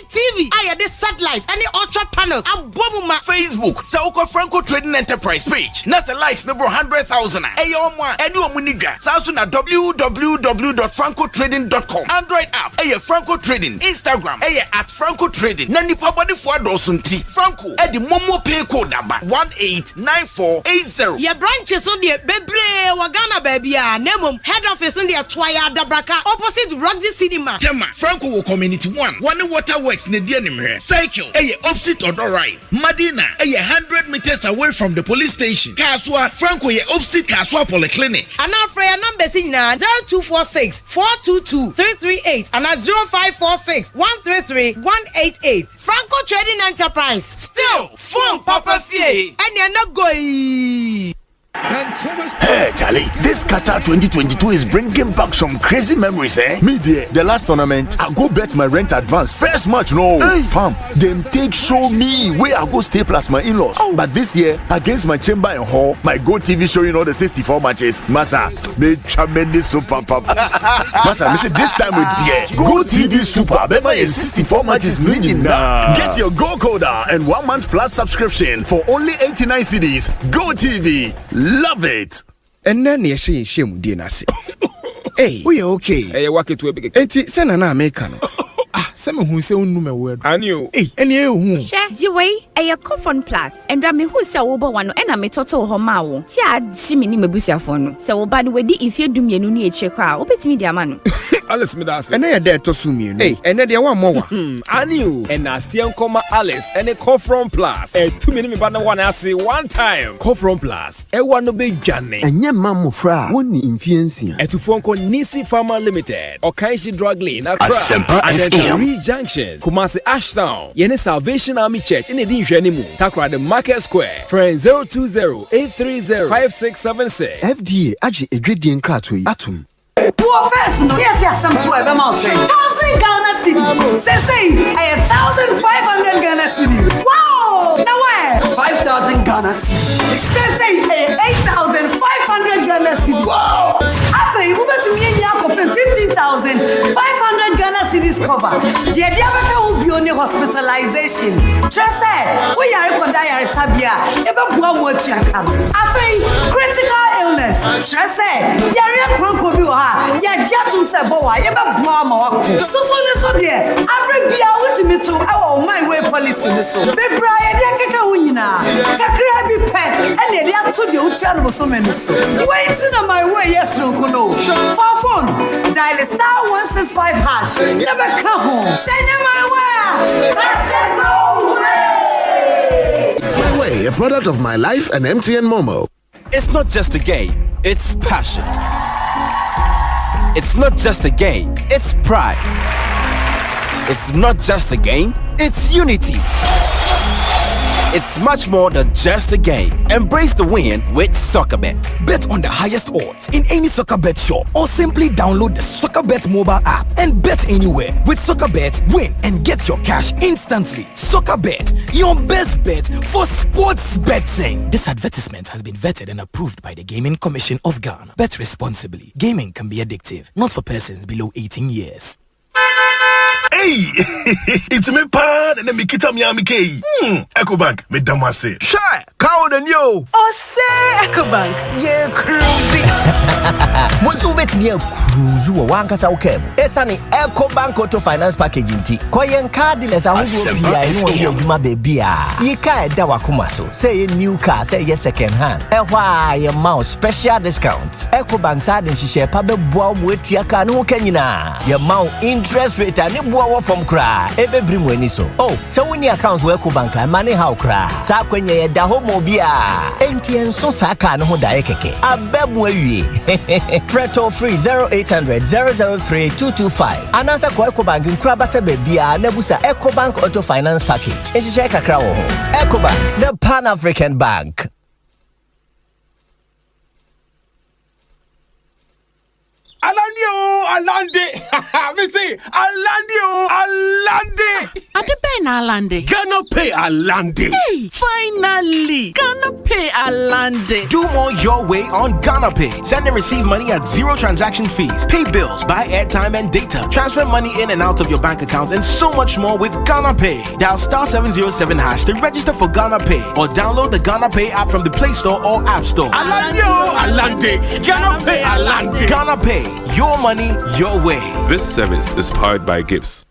TV. Aya this satellite, any ultra panels. Abomuma Facebook. Sauko Franco Trading Enterprise page. Nasa likes number 100,000. Ayomwa, anyone muniga. Samsung at www.francotrading.com. Android app. Aya Franco Trading. Instagram. Aya at Franco Trading. Nani pabadi for dosunti. Franco. Edi Momo pay code number 189480. Your branches on the Bebre Wagana baby. Nemum head office on the Twaya Dabraka opposite Roxy Cinema. Tema Franco Community 1. One waterworks ne deanim. Cycle. Aya opposite Odor Rise. Madina. Aya 100 meters away from the police station. Kaswa Franco ye opposite Kaswa Polyclinic. And our prayer number is 0246 422 338 and 0546 133 188. Franco Trading Enterprise. Still phone Papa Fie. And you're not going. Hey, Charlie, this Qatar 2022 is bringing back some crazy memories, eh? Me, dear, the last tournament, I go bet my rent advance. First match, no. Hey, fam, them take show me where I go stay plus my in-laws. But this year, against my chamber and hall, my Go TV showing all the 64 matches. Massa, they tremendous super papa. Massa, listen, this time with dear Go TV Super. Bema is 64 matches leading now. Get your Go Coder and 1 month plus subscription for only 89 CDs. Go TV. Love it. And then you say shame dinasi. Hey, we okay. Hey, walk it to a big. Eti send an American. Some who say no word. I knew. Hey, and you. Share Jiway, a coffin plus, and Rami who saw over one and I may total homao. Chad, Shimini Mebusia phone. So, by the way, if you do me a new check out, bet me their man. Alice Midas, and I dare to sue me. Hey, and then there one more. I knew, and I see Alice and a coffin plus. A 2 minute banner one I see one time. Coffin plus, a one no big Johnny. And your mamma fra, one influence. A to phone call Nisi Pharma Limited, or Kaishi Drug Lane, Asempa FM. Junction, Kumasi Ashtown, Yene Salvation Army Church in the Dinjanimu, Takra the Market Square, friend 020-830-5676. FDA, Aji, a great deal cratui, atum. Poor first, no, yes, some 12 mouse. 1,000 Ghana city. Say, 1,500 Ghana city. Wow! Now where? 5,000 Ghana city. Say, 8,500 Ghana city. Wow! After you move to me, 15,500 Ghana cities cover. The idea will be only hospitalization. Just say, we are going to die Sabia. Ever poor what you can. After critical illness. Just say, Yaria Kronkobuha. Ya Jatum Saboa. Ever Boama. So dear. Arabia with me to our my way policy. So, be Brian Yakaka Winina. Kakrabi pet. And they are to the Utano so many. Waiting on my way, yes, no. For phone, dial *165# Never come home. Send you my way. I said no way. My way, a product of my life and MTN Momo. It's not just a game, it's passion. It's not just a game, it's pride. It's not just a game, it's unity. It's much more than just a game. Embrace the win with SoccerBet. Bet on the highest odds in any SoccerBet shop or simply download the SoccerBet mobile app and bet anywhere. With SoccerBet, win and get your cash instantly. SoccerBet, your best bet for sports betting. This advertisement has been vetted and approved by the Gaming Commission of Ghana. Bet responsibly. Gaming can be addictive, not for persons below 18 years. Hey, it's me pan and me kita mi amike. EcoBank, me damase. Shy, count and yo. Osei EcoBank, ye cruisy. Bonsu bet me cruise wo wankasa ukebo. Esani EcoBank Auto Finance Package nti. Koyen card dealers ahungu pia inu obi odwuma baby a. Yika eda wakoma so. Say new car, say ye second hand. Ehwa ye ma special discounts. EcoBank side nhihye pa be boa mo etua ka ne ho kanyina. Ye ma interest rate ani boa from kra. Ebe brim wani so. Oh, so when your accounts we EcoBank money how kra. Sa kwenye ye da ho mo bia. Enti enso sa ka ne ho da ye keke. Abebu awie. Preto free 0800 003 225. Anasa kwa EcoBank nkra bata bebia na busa EcoBank Auto Finance Package. Nhihye kakra wo ho. EcoBank, the Pan-African Bank. Alande. Me say, Alande. Adepen Alande. Gonna pay Alande. Hey, finally. Gonna pay Alande. Do more your way on Ghana Pay. Send and receive money at zero transaction fees. Pay bills, buy airtime and data. Transfer money in and out of your bank account and so much more with Ghana Pay. Dial *707# to register for Ghana Pay or download the Ghana Pay app from the Play Store or App Store. Alande. Ghana Pay Alande. Ghana Pay. Your money, your way. This service is powered by Gibbs.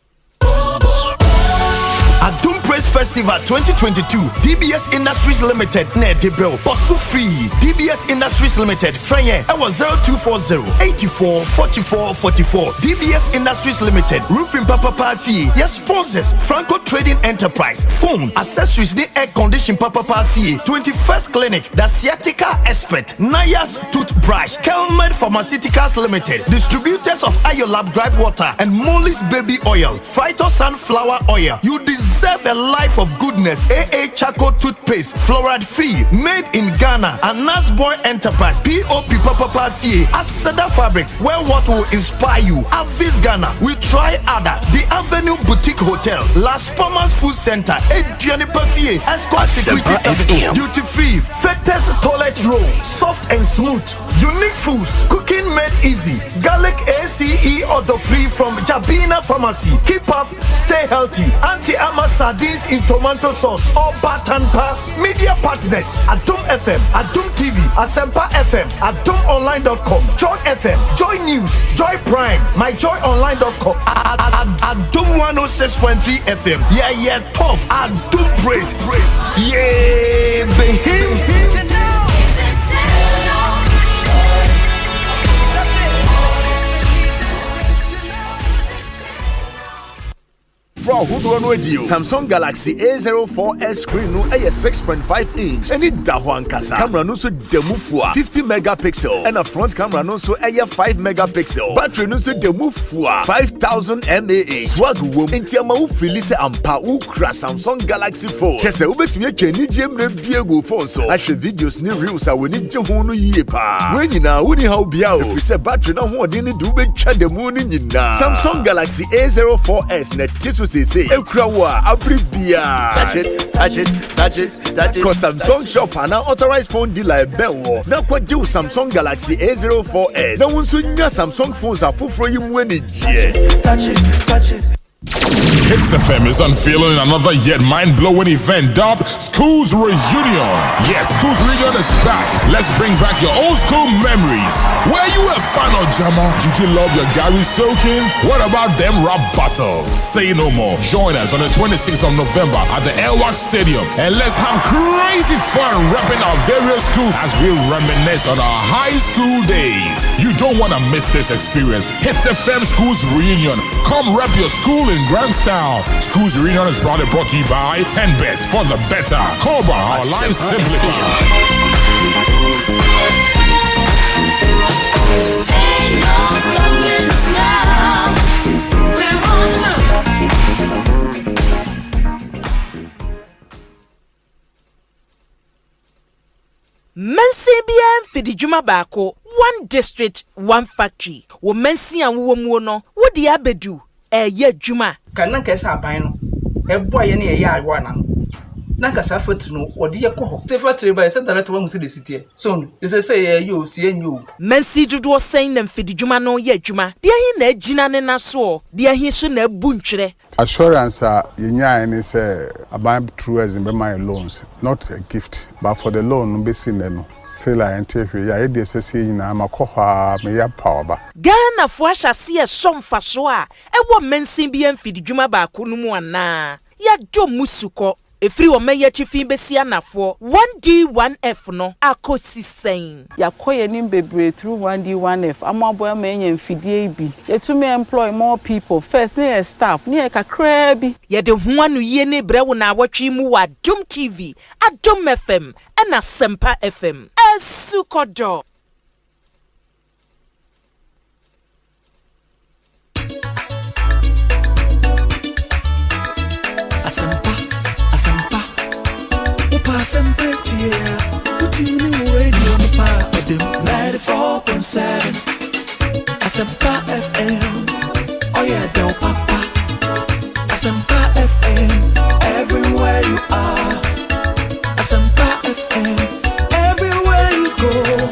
Adum Praise Festival 2022. DBS Industries Limited. Ne Debrel. Bosu free. DBS Industries Limited. Franye. I was 0240 84 44 44. DBS Industries Limited. Roofing Papa Pafi. Yes, sponsors. Franco Trading Enterprise. Phone. Accessories. The air condition Papa Pafi. 21st Clinic. The Sciatica Expert. Naya's Toothbrush. Kelmed Pharmaceuticals Limited. Distributors of Iolab Gripe Water and Molly's Baby Oil. Phyto Sunflower Oil. You deserve a life of goodness. AA Charcoal Toothpaste, fluoride free, made in Ghana. And Nasboy Enterprise, POP Papa Fie, Asada Fabrics, where what will inspire you. Avis Ghana, we try other. The Avenue Boutique Hotel, Las Palmas Food Center, Adriani Pafie, Escort Security Services, duty free, Fetes Toilet Roll, soft and smooth, unique foods, cooking made easy, garlic ACE auto free from Jabina Pharmacy. Keep up, stay healthy. Anti-Ama sardines in tomato sauce or batanpa. Media partners: Adum FM, Adum TV, Asempa FM, AdumOnline.com, Joy FM, Joy News, Joy Prime, MyJoyOnline.com, Adum 106.3 FM. Yeah, tough. Adum Praise. Yeah, behim. From Samsung Galaxy A04s screen no a 6.5 inch. Any Dahuan Kasa camera no so demufua 50 megapixel and a front camera no so a 5 megapixel. Battery no so demufua 5000 mAh. Swag wom entiama u filise ampa u kra Samsung Galaxy phone. Chese ubetumi atwani jemre biego phone so. Ahwe videos ni reels a woni je ho no yie pa. When nyina woni how bia o. If say battery no ho odin ni du betwa demu ni nyina. Samsung Galaxy A04s na titu say Ekrawa Abribia. Touch it. Cause Samsung shop and authorized phone dealer Belwo. Now what do Samsung Galaxy A04s? Now once you Samsung phones are full for you when it touch it. Hits FM is unveiling another yet mind-blowing event dubbed Schools Reunion. Yes, Schools Reunion is back. Let's bring back your old school memories. Were you a fan of Jama? Did you love your Gary Silkins? What about them rap battles? Say no more. Join us on the 26th of November at the Elwak Stadium and let's have crazy fun repping our various schools as we reminisce on our high school days. You don't want to miss this experience. Hits FM Schools Reunion. Come rep your school in Grandstown. Schools Reunion is brought to you by 10 Best for the Better. Cobra, our life simplified. Ain't no stopping us now. We're on Mensibian Fidijuma Bako, one district, one factory. Wo mensi an wo mu no, wo di abedu. Ye juma kana kesa aban no ebo ye na ye ayo na na kasa factory no odi ye ko say factory by say director wan see the city so they say you see you Mensi dodo sen na mfidijuma no ye adwuma de ahi na agina ne na so de ahi so na abu ntwere assurance yenya any say about truism be my loans not a gift but for the loan be seen no say la entehwe ya e de sese nyina makoha me ya power ba Ghana fo ahyase ye somfa so a ewo mensi bi mfidijuma ba ko no mu ana ya do musuko efiri o meye chifi besi anafo 1D1F no Ekosiisen yakoye nim bebre through 1D1F amaboya menye mfidie bi yetumi employ more people first ne staff ne kakra bi yede ho anu ye ne brewo na awotwe mu wa Dum TV Adum FM and Asempa FM esukodo Asempa Utini radio pa Adem 94.7 Asempa FM Oh yeah del papa Asempa FM everywhere you are Asempa FM everywhere you go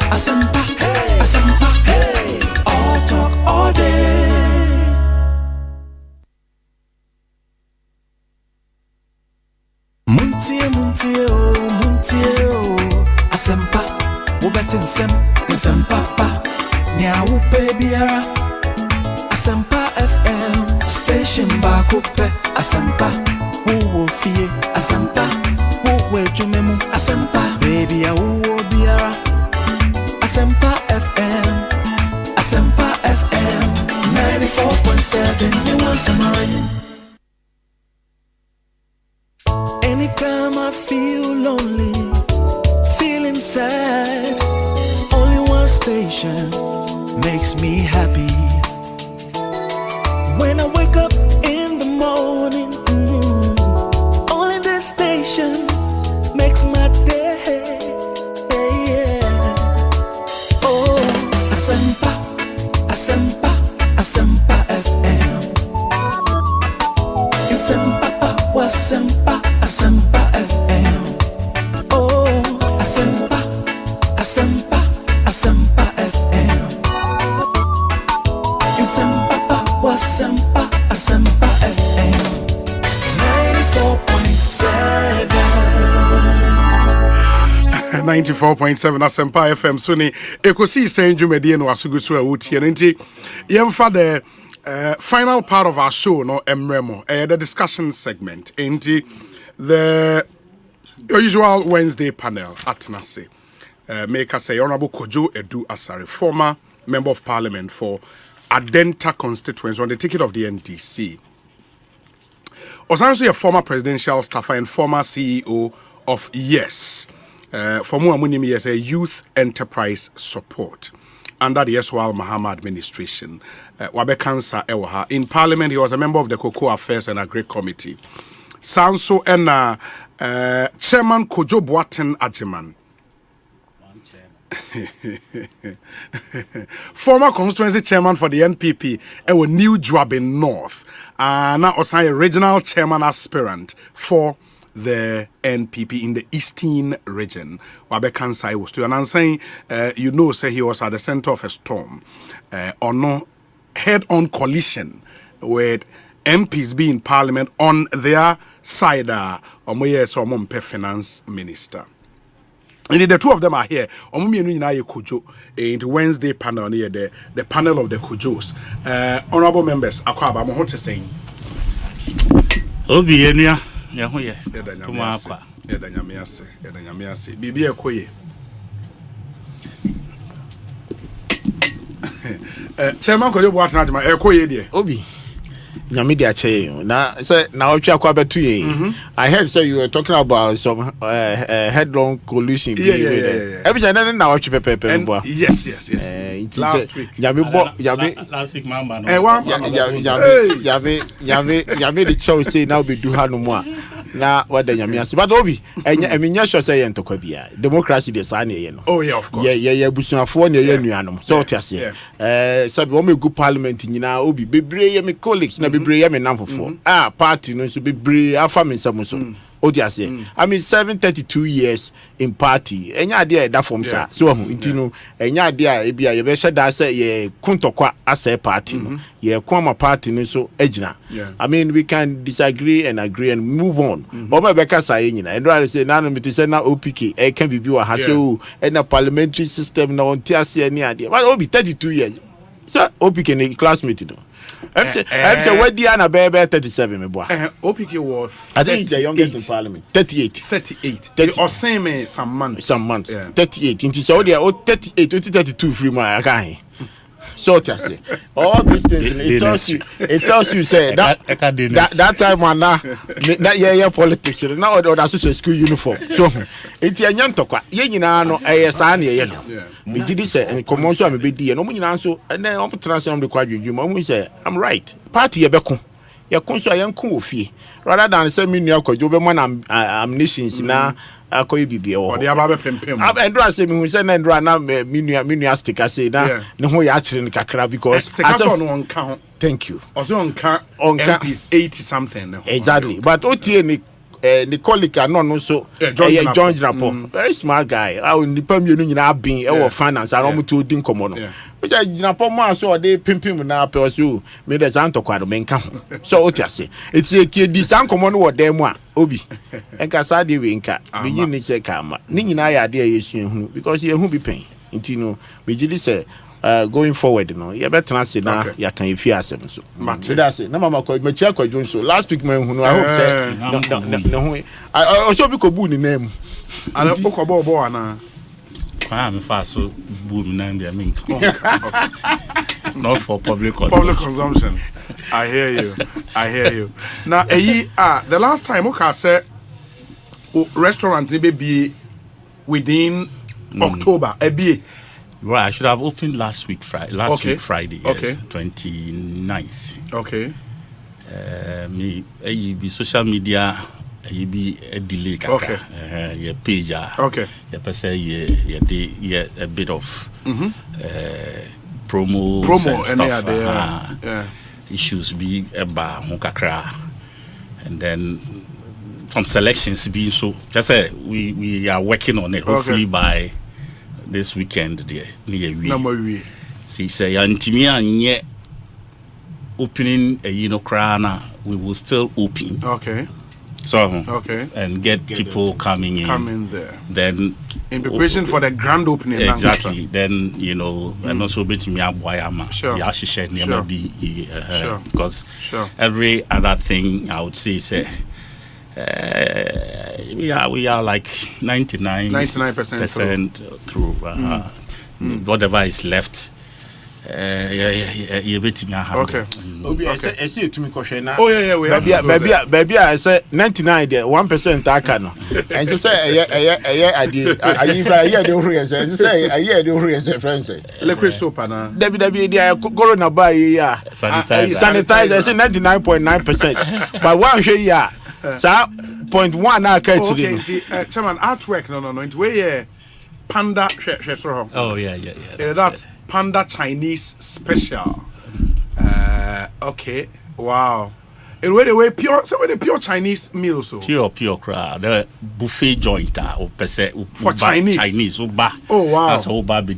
Asempa hey Asempa hey all talk all day Muntie Asempa Ubetin sem Asempa pa Nya upe biara Asempa FM Station ba kupe Asempa Uwo fie Asempa Uwe jumemu Asempa Baby ya uwo biara Asempa FM Asempa FM 94.7 Ni wansamari Anytime I feel lonely, feeling sad, only one station makes me happy. When I wake up in the morning, only this station makes my day. Oh, Asempa, Asempa, Asempa FM. Asempa, Asempa. Asempa FM. Oh, Asempa, Asempa, Asempa FM. Asempa, Asempa, Asempa FM. 94.7 Asempa FM Suni Ekosiisen Jumedie no asugusu a wutie nti yemfa the final part of our show no emremo the discussion segment nti the usual Wednesday panel at Nase. Make us say Honorable Kojo Edu Asare, former member of parliament for Adenta Constituency on the ticket of the NDC. Also a former presidential staffer and former CEO of Yes. For more money, as a youth enterprise support under the Eswal Mahama administration. Wabe Kansa Ewaha. In parliament, he was a member of the Cocoa Affairs and Agri Committee. Sanso and Chairman Kojo Boaten Ajiman. Former constituency chairman for the NPP and New Dwabin North. Now also a regional chairman aspirant for the NPP in the Eastern region. Wabe Kansai was to and saying, you know, say he was at the center of a storm or no head-on collision with MPs be in parliament on their side or finance minister. And the two of them are here. Kojo in the Wednesday panel near the panel of the Kojos. Honorable members, Akwaba, I'm hot to say. Obi Enya, Yahoye. Edanyamiase. Bibi Ekoye. Chairman Kojo Boaten Ajiman, Ekoye dear. Obi. Nyamidia che na say na otwa akwa betu ye. I heard say you were talking about some headlong collusion. Yeah. Every time na otwa pepe mbo. Yes. Last week. Last week mama no. Yami the show say now be do ha no mo. Na wada nyamiase. But Obi, enya sure say entokwa bia. Democracy dey say na ye no. Oh yeah, of course. Yeah, busuafo na ye nuanom. So tiase. Sabi wo me go parliament nyina Obi bebre ye me colleagues na bebre ye me namfofo. Party no so bebre afa me nsam so. I mean 732 years in party. Enya idea that from sir. So intino enya idea ebia ye be that say ye kuntokwa as a party no. Ye kwama party no so ejina. I mean we can disagree and agree and move on. But my beka say nyina. And I say na no me say na OPK e can be wa ha so and a parliamentary system na on tiase any idea. But obi 32 years. So OPK ni classmate no. I'm say what Diana Baby 37 me boy. OPK was 38. I think he's the youngest in parliament. 38. 38. Or same some months. 38. Into Saudi 38 32 free my guy. So to say all these things it tells you say that time man that year politics now or social school uniform. So it yanyan tokwa ye nyina no sa na ye no. Me gidi say and commercial me be di no mo nyina so and then on transfer the kwadwudwuma mo say I'm right. Party ye beko ye konso ayenko ofie rather than say me nua kwadwo be man ammunitions na akoyi bibie wo o de aba be pempem Andrew say me hu say na Andrew na me nua sticker say na ne ho ya kire ne kakra because as on ka thank you also on ka MPs 80 something exactly but otie ni Nicolica no so John Drapo very smart guy I will nipa mienu nyina abin e wo finance and omo to din komo no we say Drapo ma so dey pimpim na pe so me dey san tokwado menka ho so otiase eti ekedi san komo no wo dem a obi enka sa dey we nka be yin ni se kama ni nyina ya dey yesu ehunu because ye hu bi pen nti no me gidi say going forward no you better say na ya kan ifi asem so that's it na mama ko me check kwadwo so last week man hunu I hope say no I so bi ko bu ni name ana ko bo ana me fa so bu mi name dia mean it's not for public consumption. I hear you now the last time okay say restaurant be within October be. Right, I should have opened last week Friday. Week Friday, yes, 29th. Okay. Me, be social media, be a delay. Okay. Your page. Okay. Your person, a bit of promo and stuff. Issues be about Mukakra, and then some selections being so. Just say we are working on it. Hopefully by this weekend there near we see say antimia nye opening a crana we will still open and get people coming there then in preparation for the grand opening exactly then and also bet me aboyama ya share never be because every other thing I would say we are like 99% through whatever is left. You bet me Obi I say to me question now. Oh yeah we baby I say 99 there 1% aka no. And so say friends say liquid soap na Debbie corona buy ya sanitizer say 99.9% but one share ya sa 0.1 na ka chiri chairman artwork no into where panda oh yeah that's Panda Chinese special. Okay. Wow. And where the way pure Chinese meal so. Pure crowd. The buffet joint or for Chinese uba. Oh wow. That's uba be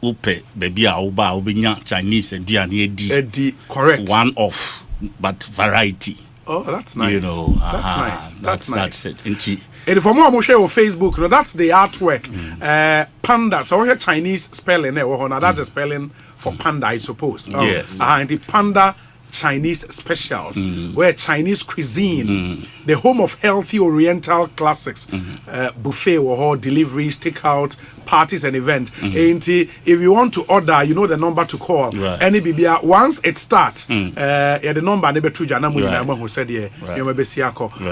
upe baby uba ubinya Chinese and D correct. One off but variety. Oh, that's nice. That's nice. That's it. And for more, I'm share on Facebook. No, that's the artwork. Panda. So we have Chinese spelling there. Now that's the spelling for panda, I suppose. Yes. And the panda Chinese specials, where Chinese cuisine, the home of healthy Oriental classics, buffet or deliveries, takeout, parties and events. And if you want to order, you know the number to call. Any BBA once it starts, the number never to Jana who said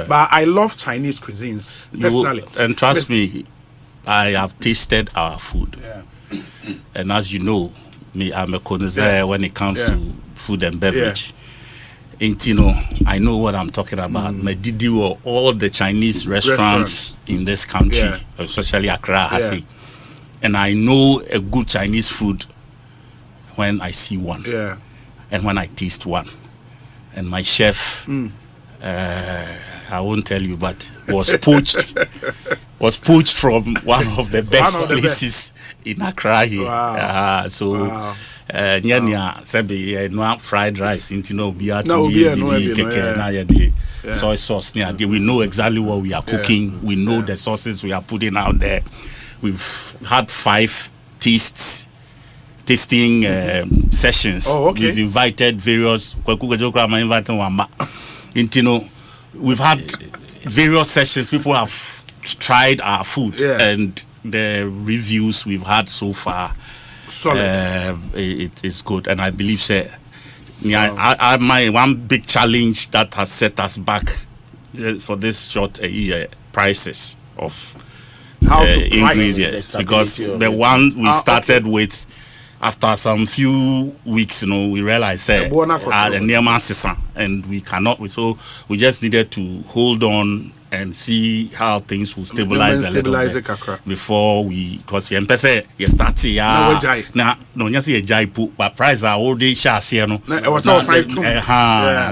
but I love Chinese cuisines personally. And trust me, I have tasted our food. And as you know, I'm a connoisseur when it comes to food and beverage. I know what I'm talking about. Medidi all the Chinese restaurants in this country, especially Accra, Hasi. And I know a good Chinese food when I see one. And when I taste one. And my chef I won't tell you, but was poached. Was poached from one of the best places in Accra here. Wow. Nyanya sabi no fried rice into no soy sauce near. We know exactly what we are cooking. We know the sauces we are putting out there. We've had 5 tasting sessions. We've invited various we've had various sessions. People have tried our food and the reviews we've had so far. It is good, and I believe my one big challenge that has set us back for this short prices of ingredients, because the one we started with, after some few weeks, we realized and we cannot. So we just needed to hold on and see how things will stabilize a little bit before we, because you start but price are already at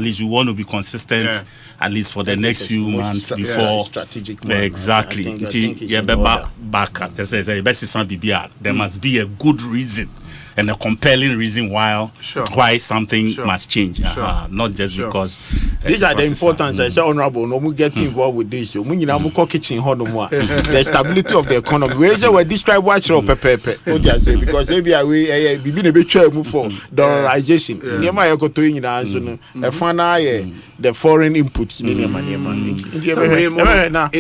least you want to be consistent at least for the next few months before exactly back at there must be a good reason and a compelling reason why something must change. Not just because these are the importance. I say honorable no get involved with this. Kitchen the stability of the economy. We say we describe what you pepe. What I say, because maybe we begin a bit move for dollarization. Nema you go to in answer the foreign inputs. In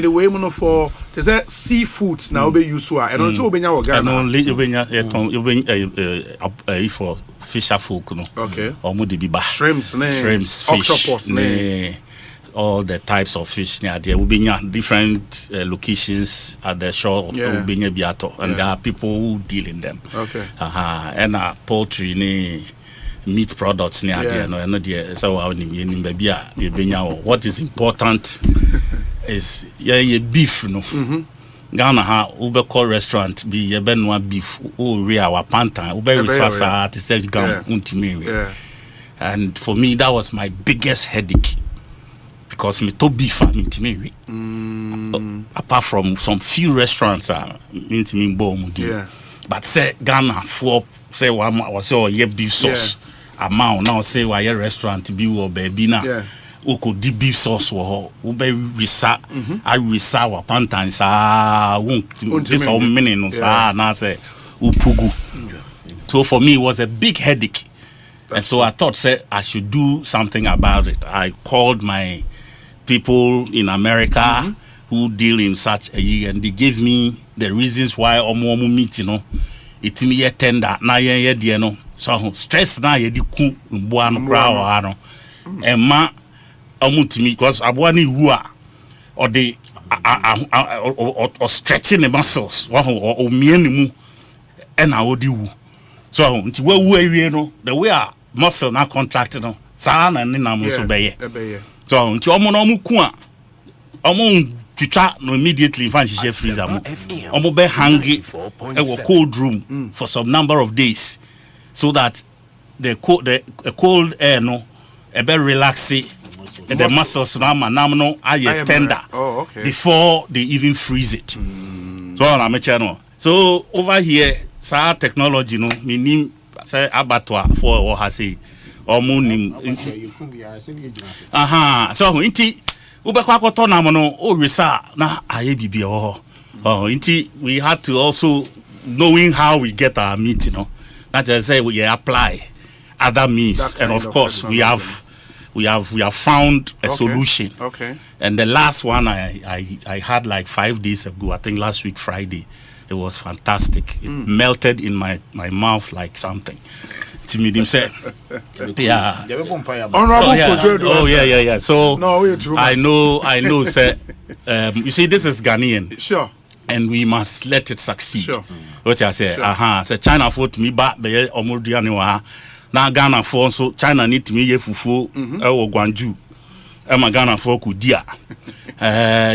the way for there's a seafoods now be used and also and only for fisher folk, or shrimps, fish, octopus, all the types of fish. There will be different locations at the shore, and there are people who deal in them. And poultry, meat products there. So what is important is beef, Ghana ha call restaurant be benwa beef our panta sasa to say and for me that was my biggest headache, because me to beef apart from some few restaurants but say Ghana for say one was beef sauce amount now say why restaurant be or baby na could the beef sauce or ube risa I risa wa pantans won't this all meaning na say upugu. So for me it was a big headache. And so I thought I should do something about it. I called my people in America who deal in such a year, and they gave me the reasons why omo meat it me tender na so stress na ye di ku mboa no kra no emma amutimi, because abwani wua or the or stretching the muscles or mienimu and odi wu. So nti we no the way our muscle na contracted no sa na ni na mo so beye. So nti omo no mu ku a omo twitwa no immediately fan share freezer mo omo be hangi a cold room for some number of days, so that the cold air no a be relaxing and the muscles no are tender before they even freeze it. So over here, technology no meaning say abattoir for or has say or mooning. So inti ubekwa to na no o resa na ayebibi inti we had to also knowing how we get our meat, that is say we apply other means, and of course we have found a solution. And the last one I had like 5 days ago, I think last week Friday, it was fantastic. It melted in my mouth like something. Yeah. So I know sir, you see, this is Ghanaian. Sure. And we must let it succeed. Sure. What I say, say China for me back be omodianiwa. Now Ghana for so China need me ye fufu or Guangzhou. Ghana for kudia.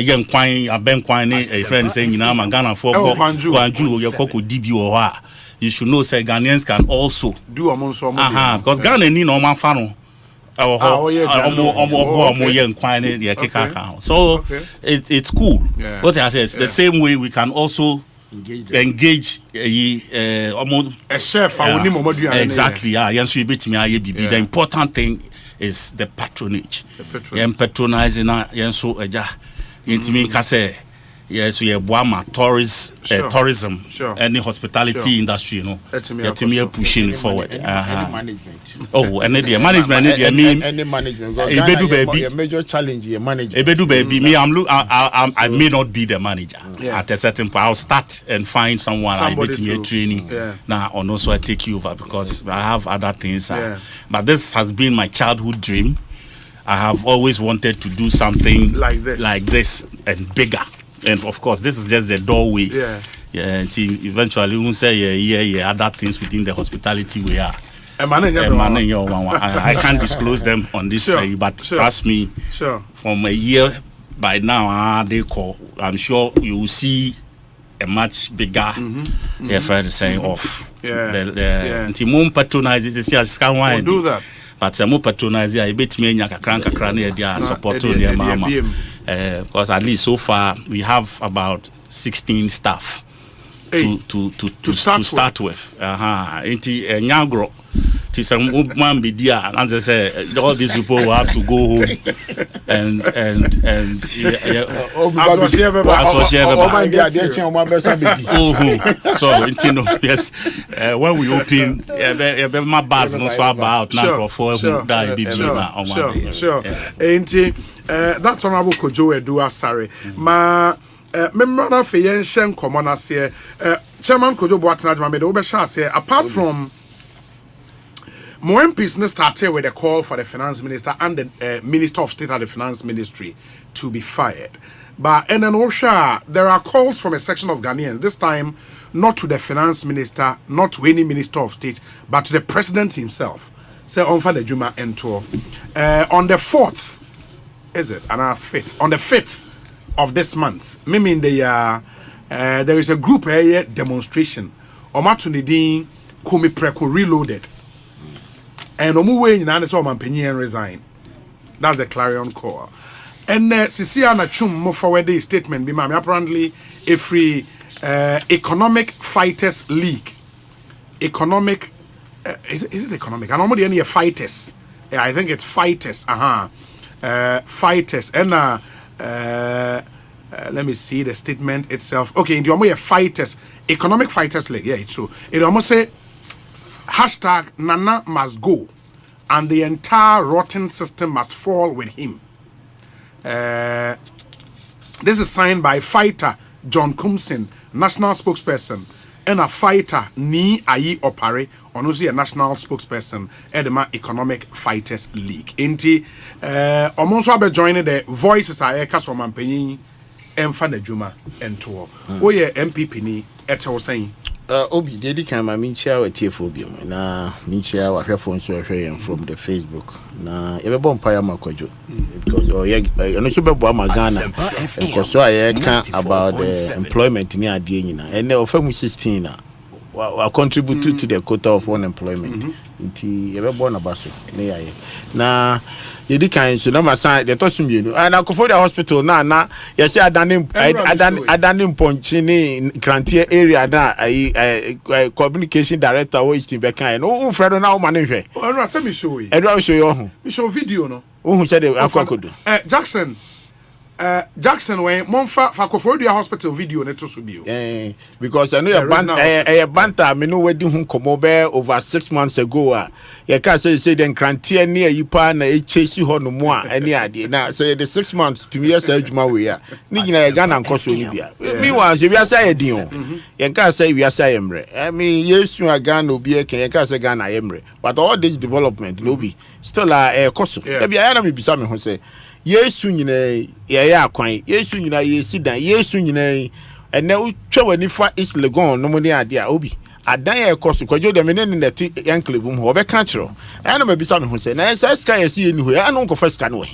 Young kwine aben kwine a friend saying Ghana for Guangzhou ye koku dibi or you should know say Ghanaians can also do among some because Ghana need no man fano So it's cool. What I say is the same way we can also engage a chef. Exactly. The important thing is the patronage. Patronizing yes, we have tourism, any hospitality industry, you know. You're pushing forward. Any management. Oh, and the management, any management. A major challenge in management. I may not be the manager at a certain point. I'll start and find someone. I need to be training now, and also I take you over because I have other things. But this has been my childhood dream. I have always wanted to do something like this and bigger. And of course, this is just the doorway. Until eventually we will say other things within the hospitality we are. I can't disclose them on this, but trust me, from a year by now, they call. I'm sure you will see a much bigger until more patronizes this can do that. But some more patronize I bet me nyaka support because at least so far we have about 16 staff to start with. Nyagro. Some man be there, and they say all these people will have to go home and so yes, when we open, my bars no so about now for that be sure. That's honorable Kojo Edu Asare. Ma member for yen shen common as here. Chairman Kojo Boatena ma me do be sha say apart from more MPs started with a call for the finance minister and the minister of state at the finance ministry to be fired. But in an OSHA, there are calls from a section of Ghanaians, this time not to the finance minister, not to any minister of state, but to the president himself. Say on for the Juma and tour. On the 4th, is it? And 5th. On the 5th of this month, meaning there is a group demonstration. Omatunidin Kumi Preko Reloaded. And Omuwe Nana saw Mampenny resign. That's the clarion call. And Sisiana Chum move forward the statement. Be ma'am apparently a free economic fighters league. Economic is it economic? I normally any fighters. Yeah, I think it's fighters. Fighters. And let me see the statement itself. Okay, in the Omuwe fighters, economic fighters league. Yeah, it's true. It almost say hashtag Nana must go and the entire rotten system must fall with him. This is signed by fighter John Kumsin, national spokesperson, and a fighter Ni Ayi Opare, honestly a national spokesperson, Edema Economic Fighters League. Inti, almost abe joining the voices are Eka Mampenyi, Mfane Juma, and tour. Oye MPP ni eto saying. Obi dedi kan ma minchia wa tiefobia na minchia wa hwefo nso hwe from the Facebook na yebebo mpaya makwajo because no so bebo ama Ghana because so I can about the employment ni ade nyina ene ofamu 16 na wa contribute to the quota of unemployment nti yebebo na baso ne yaye na yedi kan so na masa the tosun bienu and Akofo hospital na yes adanim ponchi ni Grantier area na communication director wo Eastern Bekan no Fredo na wo mane hwe no say me show you show you me show video no who said akwakodo Jackson when Monfa Akofo hospital video ne to so bio because I know your banter me no wedi hu komo be over 6 months ago you can say den Grantier near yipa na chase ho no mo a any ade na say the 6 months to years adwuma we a ni gina ya Ghana nkoso ni bia me wan say we say din o you can say we say emre I mean yesu Ghana obi e can you can say Ghana emre but all this development no be still koso e bia na me bisa me ho say Yesu nyina ye akwan Yesu nyina ye sidan Yesu nyina ene utwa wani fa is legon no mo ni ade a obi adan ye koso kwajo de me ne neti yanklevum ho be ka kiro ana ma bisa me ho se na ska ye si eni ho ya no nkofa ska no we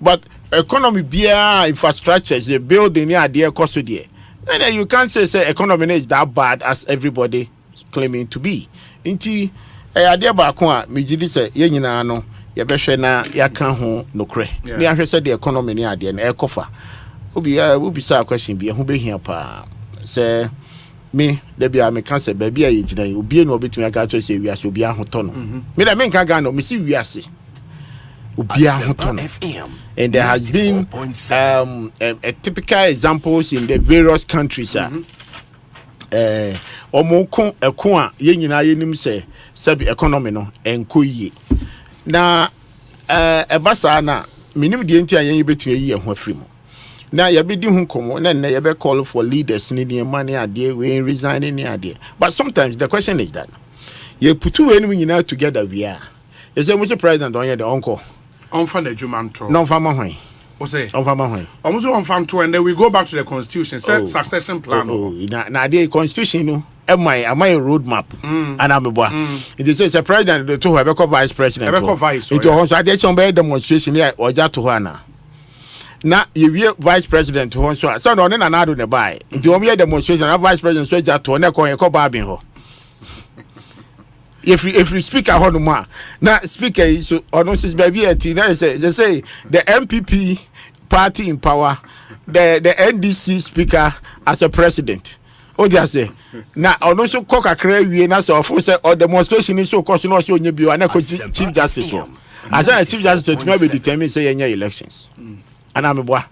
but economy bia infrastructure is a building ni ade koso de and you can't say economy is that bad as everybody is claiming to be inti ade ba ko a megidi se ye nyina no ye behwe na yaka ho nokre ne ahwe se the economy ne ade na ekofa obi sa question bi ho behia pa se me da bia me kan se ba bia ye gina obi no obetumi aka to se wiase obi ahoto no me da me nka ga no me si wiase obi ahoto no. And there has been a typical examples in the various countries omoko eko a ye nyina ye nim se sabi economy no enko yie na ebasa na minim de enti ayen yebetue yi ho afiri mu na yebedi hu komo na na yebe call for leaders ni the money ade we resign ni ade. But sometimes the question is that ye putu we nim nyina together we are is the Mr. President on the uncle on fan ejumantro no fama hwan Osei on fama hwan almost on fam to, and then we go back to the constitution succession plan. Na the constitution no am I roadmap and I'm it says a president to have a vice president it was so dey some demonstration here or ja to hana na you vice president to so no na do ne buy it o me demonstration na vice president so ja to na ko ba bin ho if you speaker honoma na speaker is ono sis baby at na say the MPP party in power the NDC speaker as a president o dia say na ono so koka kra wie na so for say or demonstration is so cause no so onye bio na ko chief justice so as a chief justice to be determine say yenye elections ana meboa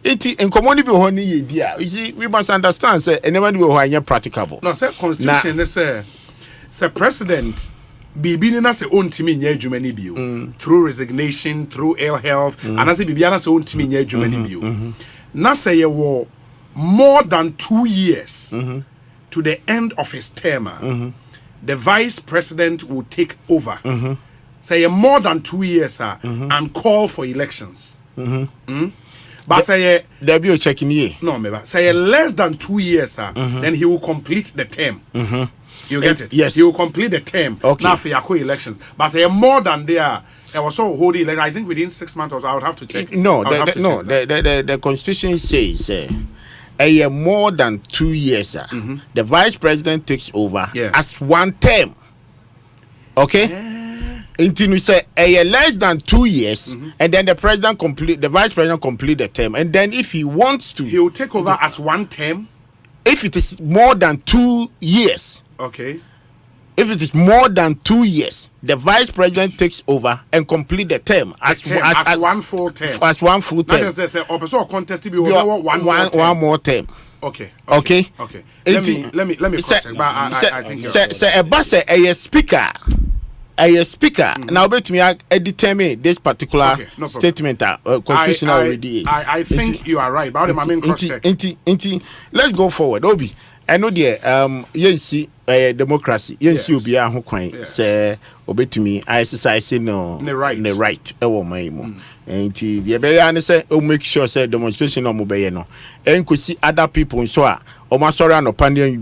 enti enkomoni bi ho ni ye dia you see we must understand say anybody we ho anya practicable no say constitution say president bibi ni na say ontimi nya adwuma ni bio through resignation through ill health and as bibi na say ontimi nya adwuma ni bio na say ye wo more than 2 years to the end of his term the vice president will take over say more than 2 years and call for elections but say there be checking here no me say less than 2 years then he will complete the term. You get it? Yes. He will complete the term. Okay. Now for your elections. But say more than there. I was so holding like I think within 6 months or so I would have to check. The constitution says more than 2 years the vice president takes over as one term. Okay? Until we say less than 2 years and then the vice president complete the term, and then if he wants to he will take over as one term. If it is more than 2 years. Okay. If it is more than 2 years, the vice president takes over and complete the term as one full term. As one full term. That is one more term. Okay. Let me cross check. But I think say a speaker. Now bet me determine this particular statement constitutional already. I think you are right. But I mean cross check. Let's go forward. Obi, I know the see democracy. See obi a ho kwan say obetumi exercise no the right e wo man mu. Enti ye be ya ne say o make sure say demonstration no mo be ye no. Enkosi other people so a o ma sorry anopa ne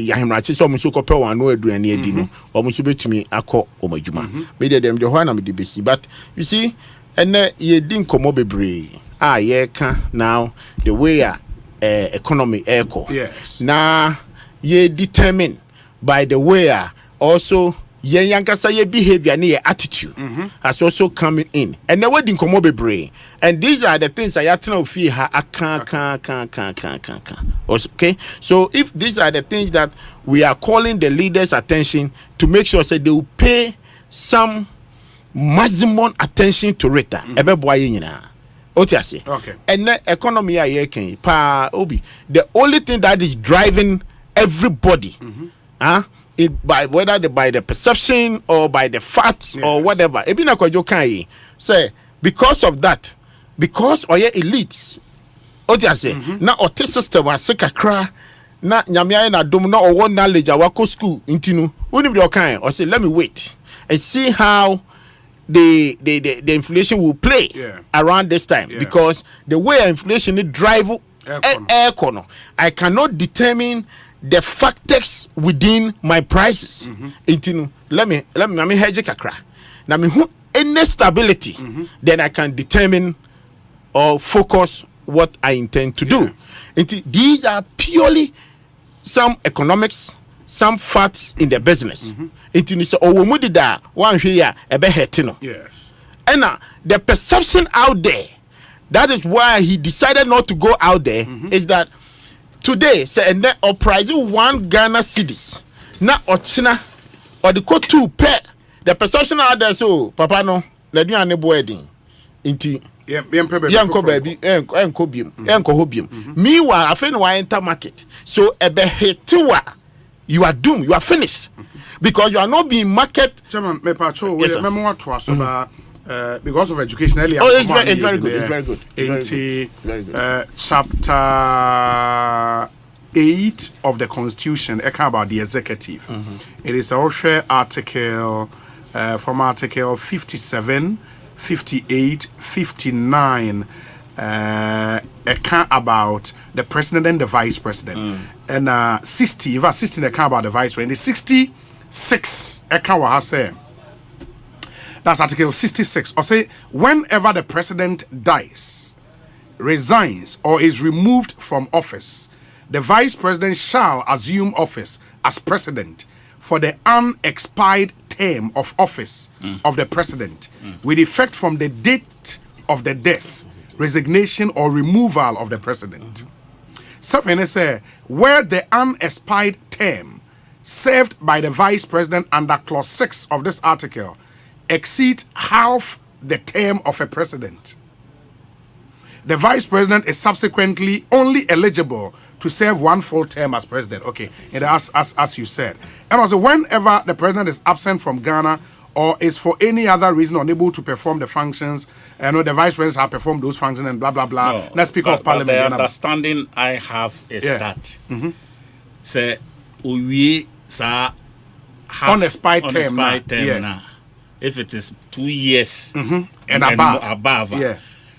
yahemrachi so mo so ko pe wan no aduane adi no o mo so betumi akọ o madwuma. Me dey dem de ho na me de besi, but you see ene ye din komo bebre a ye ka now the way economy echo. Yes. Na ye determine by the way also ye yankasa ye behavior and your attitude has also coming in. And the wedding komo bebre. And these are the things I atna fi ha okay. So if these are the things that we are calling the leaders' attention to make sure say they will pay some maximum attention to it. Okay. And the economy the only thing that is driving everybody by whether by the perception or by the facts or whatever. Say because of that, because oye elites, na ote system asekakra na nyamia na dom na owo knowledge awako school intinu unim de okan or say let me wait and see how the inflation will play around this time because the way inflation is drive economy, I cannot determine the factors within my prices. Let me hedge kakra. Now me any stability, then I can determine or focus what I intend to do. These are purely some economics some facts in the business. It is that one here a better. Yes. And the perception out there, that is why he decided not to go out there, is that today, say, or pricing 1 Ghana cedis, not or China, or the code 2 pay. The perception out there, so, Papa, no, let me an wedding. Inti, Yanko baby, Enko Hobium. Meanwhile, I think why enter market. So, a behetua, you are doomed, you are finished. Because you are not being market. Chairman, me pacho, because of education earlier. Oh, it's very good. It's very good. Very good. Chapter 8 of the Constitution, about the executive. It is also article from article 57, 58, 59. Account about the president and the vice president. And 60, verse 16 account about the vice president. The 66 account what I say. That's article 66. Or say, whenever the president dies, resigns, or is removed from office, the vice president shall assume office as president for the unexpired term of office of the president, with effect from the date of the death, resignation, or removal of the president. Something say, where the unexpired term served by the vice president under clause 6 of this article exceeds half the term of a president, the vice president is subsequently only eligible to serve 1 full term as president. Okay, and as you said. And also, whenever the president is absent from Ghana or is for any other reason unable to perform the functions, and the vice presidents have performed those functions and blah blah blah. No, let's speak of parliament. The understanding I have is that say we sa unexpired term now. If it is 2 years and above,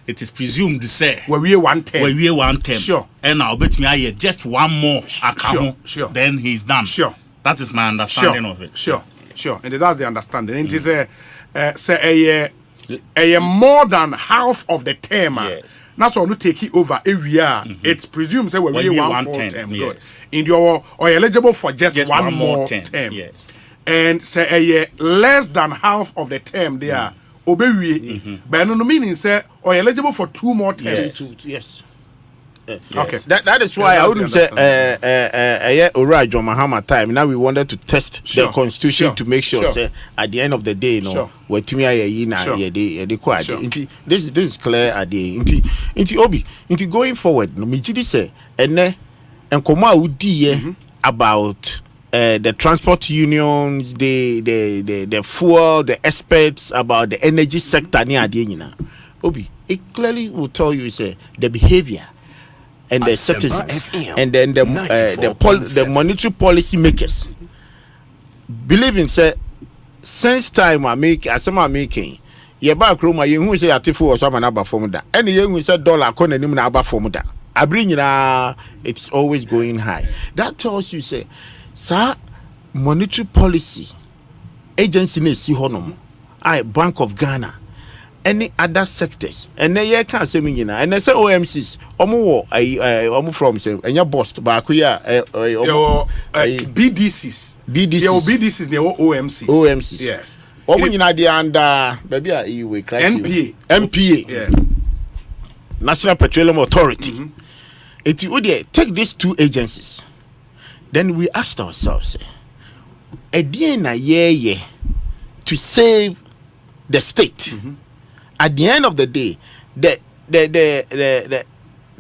it is presumed to say we 1 term. Sure. And I'll bet me just 1 more account. Sure. Then he's done. Sure. That is my understanding of it. Sure. And that's the understanding. It is say a more than half of the term. Yes. That's why we take it over every year. It's presumed say we 1 full term. Yes. Good. In your or eligible for just one more term. Yes. And say less than half of the term there. Obewie. But no meaning say or eligible for 2 more terms. Yes. Okay. That is why I wouldn't say Ora John Mahama time. Now we wanted to test the constitution to make sure say at the end of the day, we're to me this is clear at the into Obi into going forward. No me say and koma udi about the transport unions, the fuel, the experts about the energy sector near the Obi, it clearly will tell you say the behavior and the citizens and then the monetary policy makers believe in say since time I make Asempa making ye ba kroma ye hu say atifo was am na ba formula and ye hu say dollar ko nanim na aba formula abri nyina it's always going high. That tells you say sir monetary policy agency na si honom Bank of Ghana any other sectors and they can't say me and they say OMCs omo from say enya boss ba ko ya BDCs BDCs they OMCs yes omo nyina dey under baby we NPA National Petroleum Authority. If you take these 2 agencies, then we asked ourselves to save the state. At the end of the day, the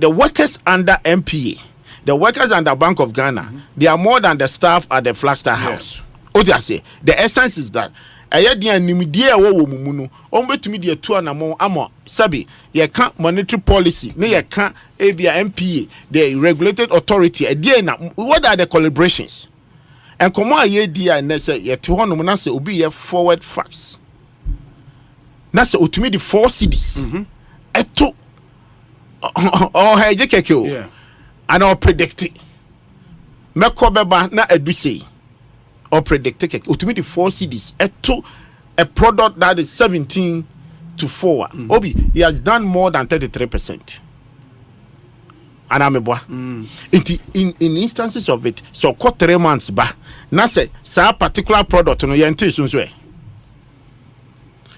workers under MPA, the workers under Bank of Ghana, they are more than the staff at the Flagstaff House. What I say, the essence is that monetary policy, MPA, the regulated authority. What are the collaborations? And come on, forward facts. That's ultimately the 4 cities. Eto and I'll predict it. Mekobeba na edusei or predict it. Ultimately 4 cities. Eto a product that is 17 to 4. Obi, he has done more than 33%. anameboa in instances of it so ko 3 months ba na say particular product no yente so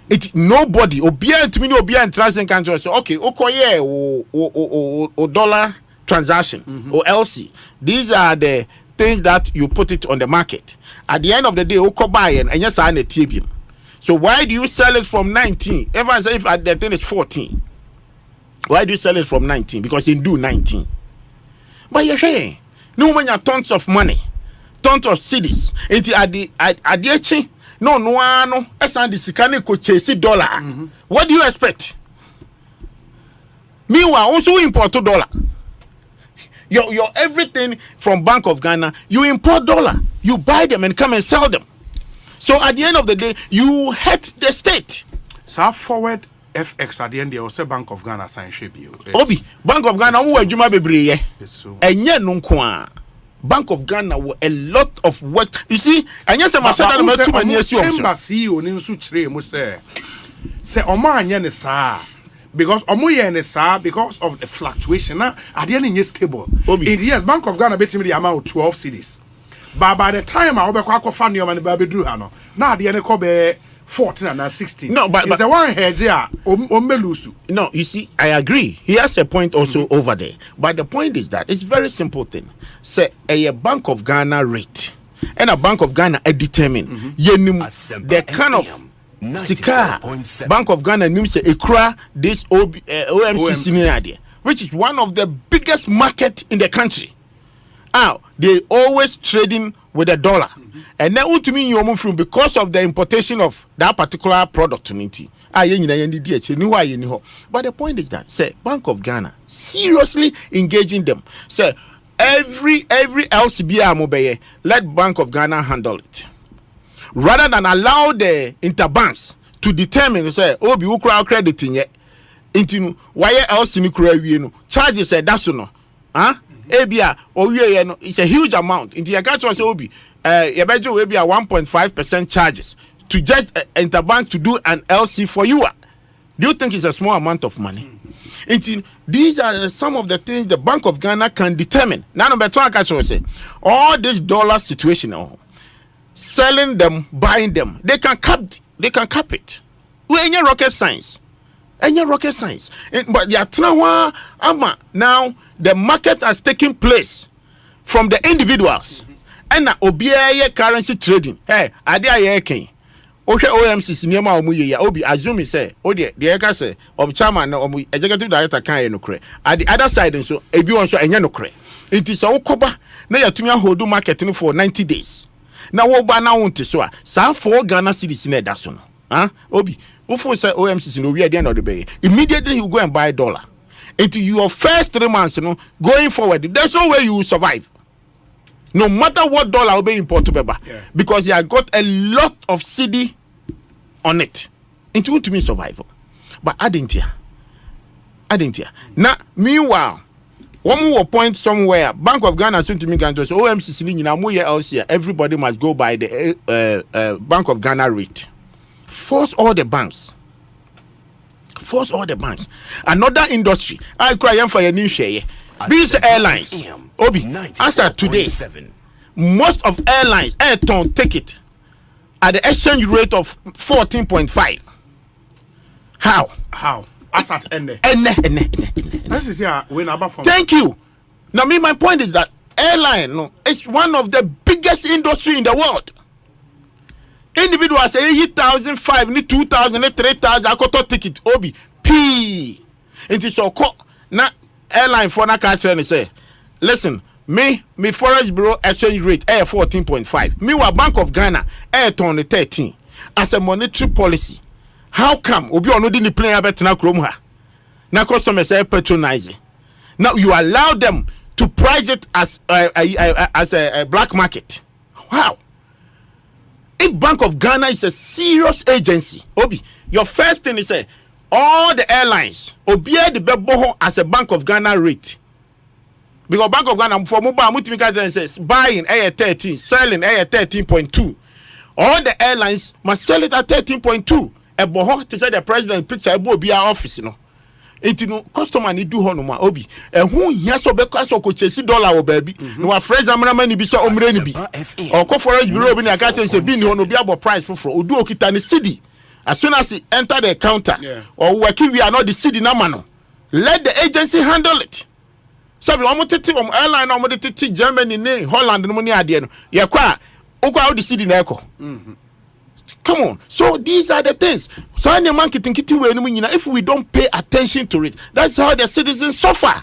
it nobody obia ntimi no obia interesting country so okay okoye o dollar transaction or LC. These are the things that you put it on the market. At the end of the day, buy and yes, I need TBM. So why do you sell it from 19? If the thing is 14, why do you sell it from 19? Because you do 19. But you're saying no man have tons of money, tons of cities. Into at the no, as and the sikane ko chase dollar. What do you expect? Meanwhile, also import $2. Your everything from Bank of Ghana, you import dollar, you buy them and come and sell them. So at the end of the day, you hurt the state. So forward FX at the end, they also Bank of Ghana sign shape you. Obi, Bank of Ghana who Juma Bebre. Enye nunkwa. Bank of Ghana were a lot of work. You see, and yes, I'm saying too many years. CEO ninsu chire mo say Oma anya ne saa. Because omoye ne saa because of the fluctuation na ade na nye stable. In the years Bank of Ghana betimi the amount 12 cedis. But by the time I obekwa akofa ne man ba bedru ha no na ade ne ko be 14 and 16. No, but the one hedge here ombelusu. No, you see, I agree. He has a point also over there. But the point is that it's very simple thing. Say a Bank of Ghana rate and a Bank of Ghana determine the kind of Sika Bank of Ghana nims ekura this OMC senior, which is one of the biggest market in the country. They always trading with the dollar, and now to me you from because of the importation of that particular product to me. But the point is that say Bank of Ghana seriously engaging them. Say every LCBI mobile, let Bank of Ghana handle it, rather than allow the interbanks to determine say obi ukra crediting yet into why else in ukra charges say that's no ABA or it's a huge amount into your catch was obi yabejo will be a 1.5% charges to just interbank to do an LC for you. Do you think it's a small amount of money? These are some of the things the Bank of Ghana can determine. Now number 2 catch was say all this dollar situation selling them, buying them, they can cap it. We ain't rocket science. But now the market has taken place from the individuals. And now obiye currency trading. Hey, adia ken. OMC sinema omuye obi assume say the eka say chairman executive director kan enokre. At the other side so ebi won so enye nokre. It is okoba na yatumi hold market for 90 days. Now what ba na won't so sa 4 Ghana cedis na da so no obi who say OMC no we at the end of the day immediately you go and buy dollar into your first 3 months going forward there's no way you will survive no matter what dollar will be imported because you have got a lot of CD on it into to me survival. But I didn't hear now meanwhile one more point somewhere. Bank of Ghana soon to me can just OMC LC. Everybody must go by the Bank of Ghana rate. Force all the banks. Another industry. I cry for a new share. These airlines. Obi. As of today, most of airlines Airton take it at the exchange rate of 14.5. How? As at Thank you. Now, my point is that airline is one of the biggest industry in the world. Individuals say 8,500, 2,000, 3,000. I got ticket. Obi P. It is so called now airline for na catch and say, listen, me Forex Bureau exchange rate 14.5. Me wa Bank of Ghana 13 as a monetary policy. How come obi ono di ni plane abet na krom ha na customers say patronizing now you allow them to price it as a black market? Wow. If Bank of Ghana is a serious agency, obi your first thing is say all the airlines obi the bebo as a Bank of Ghana rate, because Bank of Ghana for mobile multiplication says buying 13, selling 13.2. All the airlines must sell it at 13.2. To say the president picture be our office, Enti no customer ni do hono ma obi ehun hia so be kwa so ko chesi dollar wo baabi no wa fresh amrama ni bi so omre ni bi o ko Forex bureau bi ni aka chen se bi ni hono bi abo price foforo odu okita ni cedi as soon as he enter the counter or working we are not the cedi na mano let the agency handle it. So we want to airline no mo tete Germany ni Holland no ni ade no ye kwa okwa the cedi na eko. Come on. So these are the things. So any man kiti we no nyina if we don't pay attention to it, that's how the citizens suffer.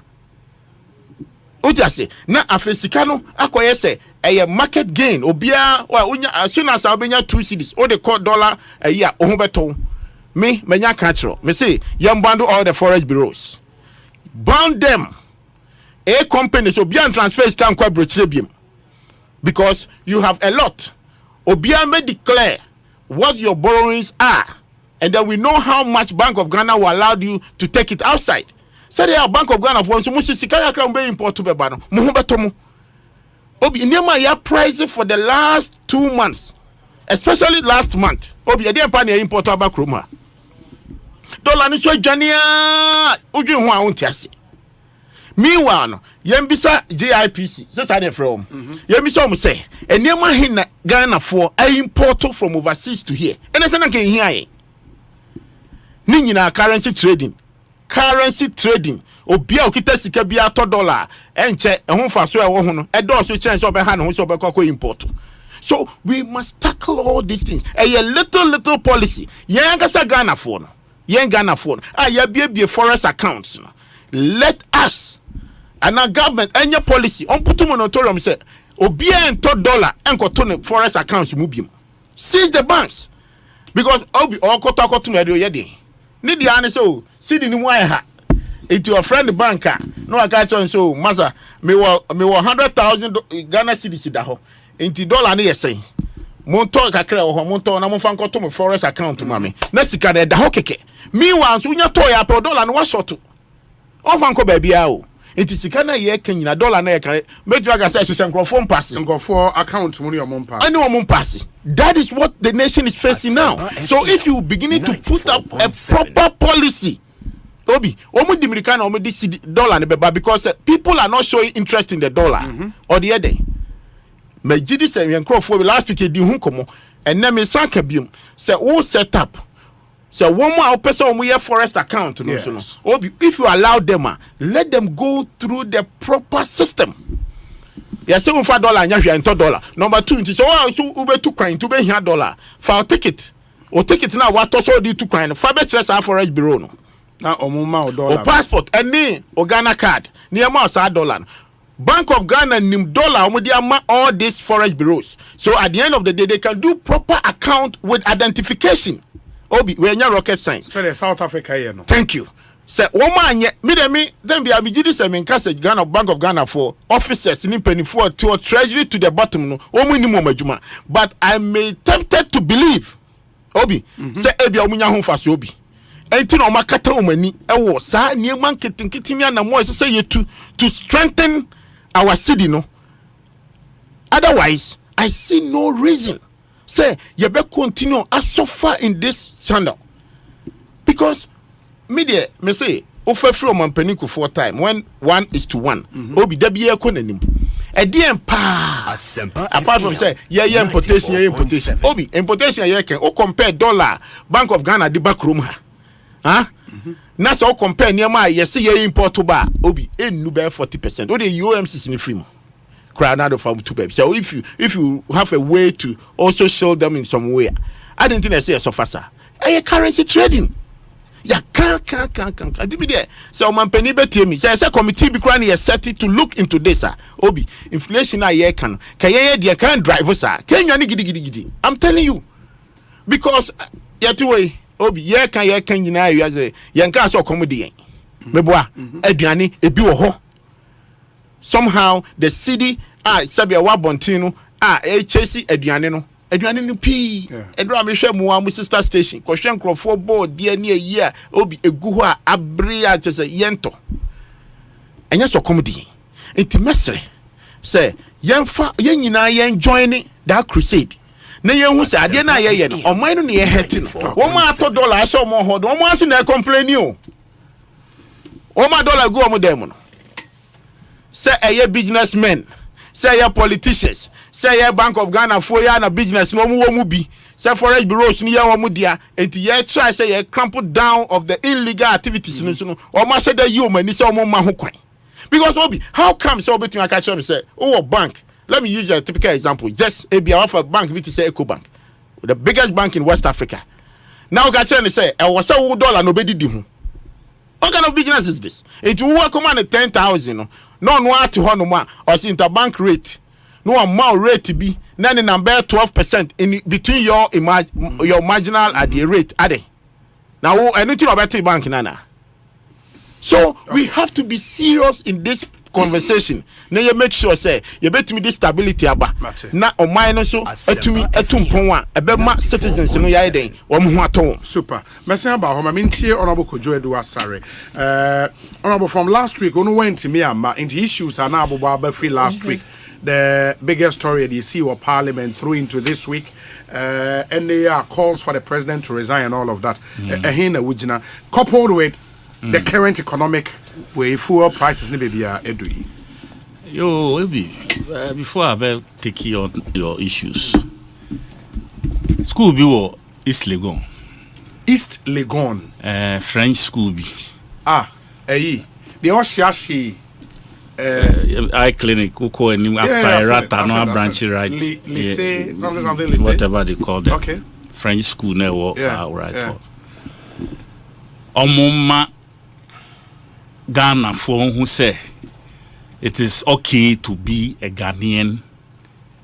Oja say na afesika no akoye say a market gain obia onya as soon as obenya 2 cedis o the $1 a year o beto me menya catro me say yambando all the forest bureaus bound them a company so obia transfer scan kwa brochrebium because you have a lot obia may declare what your borrowings are and then we know how much Bank of Ghana will allow you to take it outside. So they are Bank of Ghana for so much sikaya kra mbe import to be bano mo ho beto mo obi nema ya price for the last 2 months especially last month obi e dey pa na import aba kroma dollar ni so dwania odwi ho a wonti ase meanwhile no yembisa JIPC so say from yembisa mo say enema hin na Ghana for import from overseas to here and say na kan here ni nyina currency trading obia okita sika bia to dollar enche ehun fa so e wo hu no e do so chance obe ha no so obe kwa import. So we must tackle all these things. A little policy yen kasa Ghana for no ya bie forest accounts no. Let us and our government any policy on put moratorium say obia ento dollar enko to ne forest accounts mu biem. Seize the banks because obi okoto no e ye dey ni dia ane so sidi ni mu ha into your friend banker no I catch on so masa me wo 100,000 Ghana cedis da ho into dollar na yesen monto kakra ho monto na mo fa nkoto me forest account mame na sika da ho keke meanwhile so nya to ya per dollar no wa short on fa nko ba bia o into sika na ye kan nyina dollar na ye kan meju aga say hye nkrofo pass nkrofo account mo no pass any one pass. That is what the nation is facing now. So if you beginning to put up a proper policy, Obi, omo dimirika na omo di dollar ne beba because people are not showing interest in the dollar or the other. Me gidi say nkrofo last week di hu komo and na me sanka biom say wo set up so one more person omo ye forest account no so no. Obi, if you allow them let them go through the proper system. Ya say $1 nya hwe ento dollar. Number 2 nti so ube tu kwan to be hia dollar. For ticket. O ticket na what so di tu kwan. Fa be kire sa Forex bureau no. Na omuma o dollar. O passport any o Ghana card. Ni ma sa dollar. Bank of Ghana nim dollar omo di ama all these Forex bureaus. So at the end of the day they can do proper account with identification. Obi we nya rocket science. For the South Africa here no. Thank you. Say woman me then be amijidi say me nka say Ghana Bank of Ghana for officers in penifo to treasury to the bottom no omu ni mo majuma but I may tempted to believe obi say ebia omunya ho fa so obi enti no makata omani ewo sa niema nkitinkitimi na mo say yetu to strengthen our city no. Otherwise I see no reason say you be continue as suffer in this channel because media me say ofa from mampaniku 4 time when 1:1 obi da bia ekonanim edien pa Asempa apart from say yeah importation obi importation yeah can o compare dollar Bank of Ghana di back room ha na so compare niam yes yeah import ba obi enu be 40% o the UMCs ni free mo crowd out of 2 baby. So if you have a way to also show them in some way I didn't think I say so fast currency trading. Ya can there. So man penny betie me. Say committee be crying set to look into this obi inflation ye can ye can drive us can you gidi. I'm telling you because yet way obi ye can nyina you say ye can so comedy meboa aduane ebi wo ho somehow the city sabia wa bontino chase aduane no pi endro amehwe mu sister station ko hwe nkrofo board dia ne ayi obi egu ho abria tese yento enya so comedy enti mesre say yenfa yenyina yen join that crusade na yen hu say ade na ye no oman no ne ye heti no wo ma $1 aso mo ho do mo aso na complain o my dollar go omo dem no. Say a businessmen, say a politicians, say a Bank of Ghana for ya na business no mu bi. Say Forex bureaus ni ya omo dia enti ye try say ye clamp down of the illegal activities no so no. O ma say that you mani say omo ma ho kwan. Because obi how come so between I catch on say oh bank. Let me use a typical example. Just a bank which is Ecobank, the biggest bank in West Africa. Now catch on say I was $1 nobody di ho. What kind of business is this? It will work on 10,000 no to honor or interbank rate. No amount rate to be then in number 12% in between your marginal at the rate are they? Now I need to know about the bank nana. So we have to be serious in this conversation. Now you make sure say you bet me this stability aba. Na o mine so atumi etumpon a ebema citizens no yae den wo mo aton. Super. Merci about home. I mean honorable Kojo Edua Sare. Honorable from last week ono went to me into issues are now about free last week. The biggest story that you see what Parliament threw into this week, and there are calls for the president to resign and all of that. Coupled with the current economic way, fuel prices, maybe are edui. Yo, before I take you on your issues, school be East Legon. East Legon. French school be. The Oshiashi. Eye clinic, Uko and after Rata, no branch right. Lycée, something, whatever they call them. Okay. French school networks are right. Omoma Ghana for who say it is okay to be a Ghanaian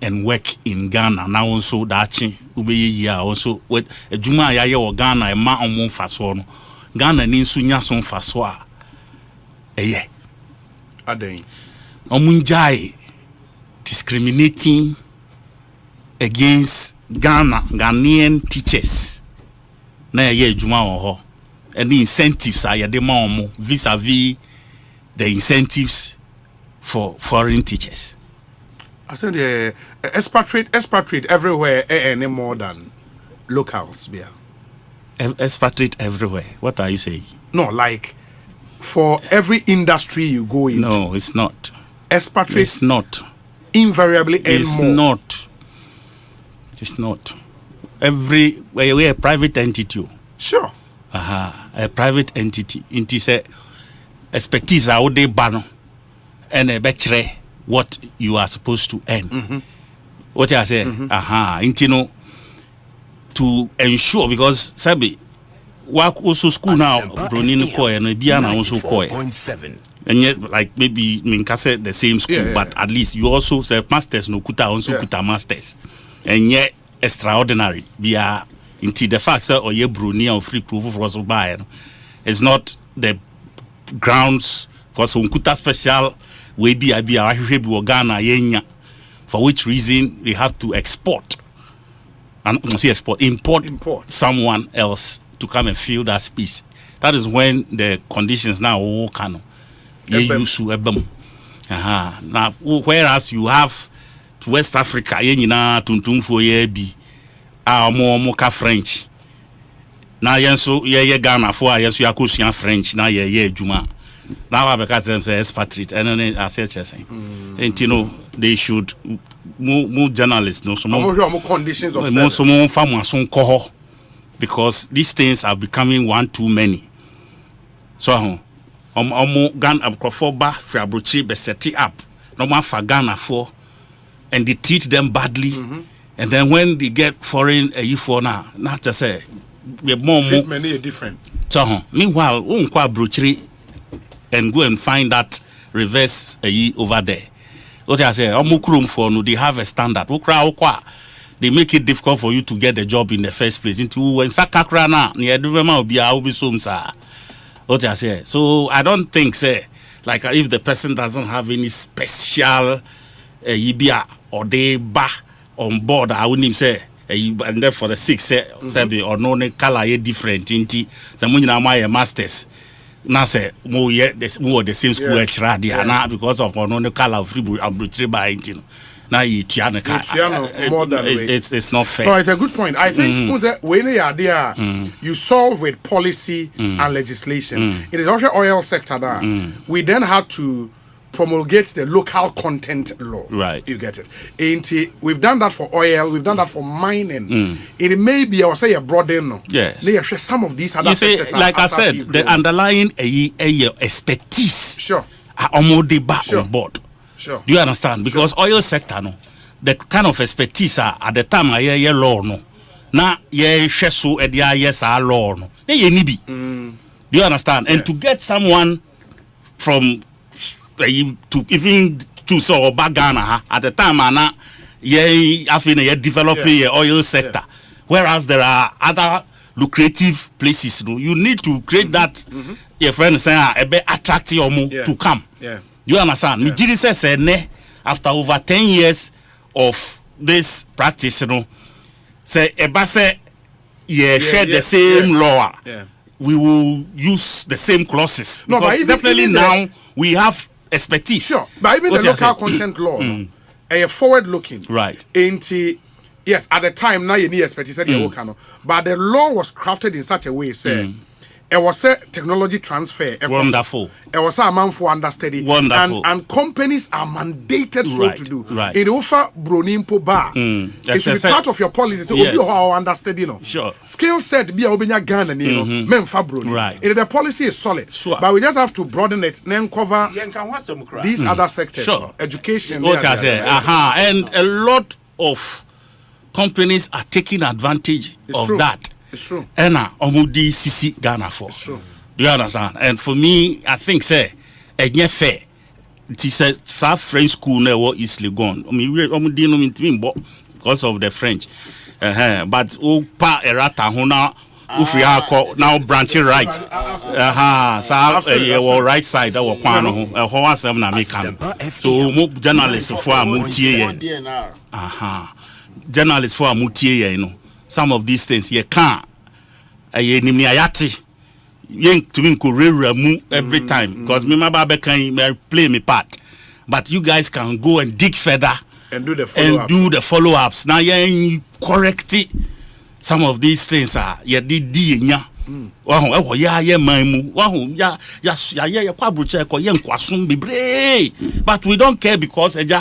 and work in Ghana. Now also dachi ube also with a Juma ya or Ghana a ma omon faso. Ghana ni sunya son faso. Eye. Adeng. Omunjai discriminating against Ghanaian teachers. Na ye Juma ho. And the incentives are the more vis-a-vis the incentives for foreign teachers. I think the expatriate everywhere any more than locals. Yeah. Expatriate everywhere. What are you saying? No, like for every industry you go into. No, it's not. Expatriate. It's not. Invariably, it's more. Not. It's not. We're a private entity. Sure. A private entity. It is a expertise out there ban and a better what you are supposed to earn. What I say, intino to ensure because Sabi work also school now Bronin Koi and Biana also Koi. And yet like maybe Minkase the same school, but at least you also say masters no kuta also kuta masters. And yet extraordinary. Bia into the fact that or ye Bruni or free proof for us buy it's not the grounds for some kuta special we be Ghana yenya, for which reason we have to export and import someone else to come and fill that space. That is when the conditions now can use to now whereas you have West Africa yenina tuntum for ye bi more French. Now yenso ye Ghana for yenso yakosua French na ye juma. Now I because them say expatriate and then I say saying. And you know they should more journalists no more conditions of more farmers son coho because these things are becoming one too many. So Ghana Krofoba Fiabruchi be set it up. No more for Ghana for and they treat them badly. And then when they get foreign for now, not to say we more many different. So meanwhile, brochery and go and find that reverse over there. What I say, for no, they have a standard. They make it difficult for you to get the job in the first place. Into when Sakakra na near the will be some what I say. So I don't think say like if the person doesn't have any special ibia or they ba on board, I wouldn't say and then for the 6 say or no color different inti someone my masters now say more the same school because of no color of free by Now you more than it's not fair. No, it's a good point. I think when you are there, you solve with policy and legislation. It is also oil sector that we then had to promulgate the local content law. Right. You get it. We've done that for oil, we've done that for mining. It may be, I would say, a broader no. Yes. Some of these other you see, like I said, the underlying expertise sure are almost back sure. on board. Sure. Do you understand? Because sure. oil sector, no, the kind of expertise at the time I hear law no. Now so yes law no. Do you understand? And to get someone from to even to so Ghana at the time I feel developing oil sector, whereas there are other lucrative places. You need to create that. Your friend say a bit attractive to come. Yeah. You understand? Nigeri says after over 10 years of this practice, say share the same law. Yeah. We will use the same clauses. No, because but definitely now we have expertise. Sure, but even the local content law, forward looking. Right. Yes, at the time now you need expertise. But the law was crafted in such a way, say. It was a technology transfer. Wonderful. It was a man for understudy. Wonderful. And companies are mandated so right. to do. Right. It offer Bronimpo bar. It should be part of your policy. So yes. how understudy, Sure. Skill set be a Ghana, men for Bruni. Right. The policy is solid. Sure. But we just have to broaden it, then cover these other sectors. Sure. Education. What I say. And a lot of companies are taking advantage of that. It's true. And omudi CC Ghana for. It's true. Do you understand? And for me, I think say it's fair. It is a French school now easily gone. I mean, omudi no mean because of the French. But pa erata hona ufia now branching right. Right side that kwano ho asem na make am. So mo journalists for amutie journalists for amutie some of these things you can't every time because me my baba can play me part, but you guys can go and dig further and do the follow-ups. Now you correct it. Some of these things are but we don't care because and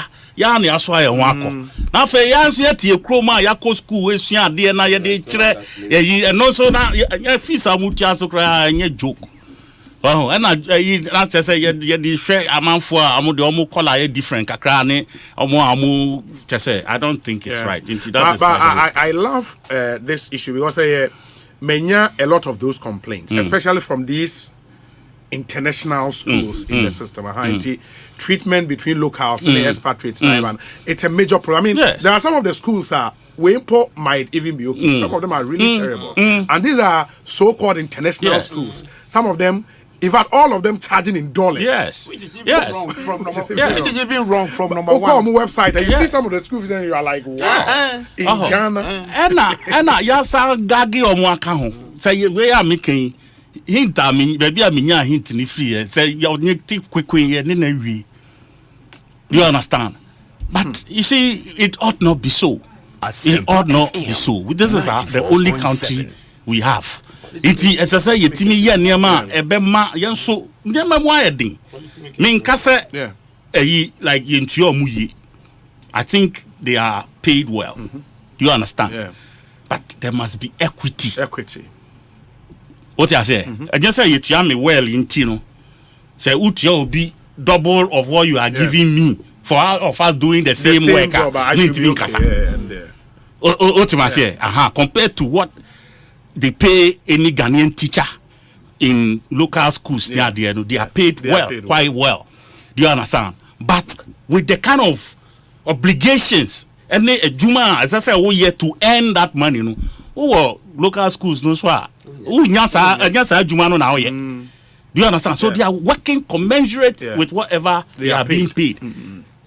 also now fees are joke. And I just say you share amount for different I don't think it's right. But I love this issue because a lot of those complaints, especially from these international schools in the system, treatment between locals and the expatriates. It's a major problem. I mean, there are some of the schools Wimpo might even be okay. Some of them are really terrible. And these are so-called international schools. Some of them, in fact, all of them charging in dollars. Yes. Which is even wrong from number one. Which is even wrong from number one. On website and you see some of the schools and you are like, wow. In Ghana. And yasa gagi omwaka say we are making hint baby aminya hint ni free say you need quickly na wi. You understand? But you see, it ought not be so. It ought not be so. This is the only country we have. Iti as I say yetimi ye niema ebema yenso niema mo ayedin me nkase like yentuo muyi. I think they are paid well. Do you understand? But there must be equity. What I say? I just say yetua me well intino. Say utia will be double of what you are giving me for all of us doing the same work. Compared to what they pay any Ghanaian teacher in local schools, they are paid quite well. Do you understand? But with the kind of obligations, and a Juma, as I said, we yet to earn that money, local schools, no swag. Do you understand? So they are working commensurate with whatever they are being paid.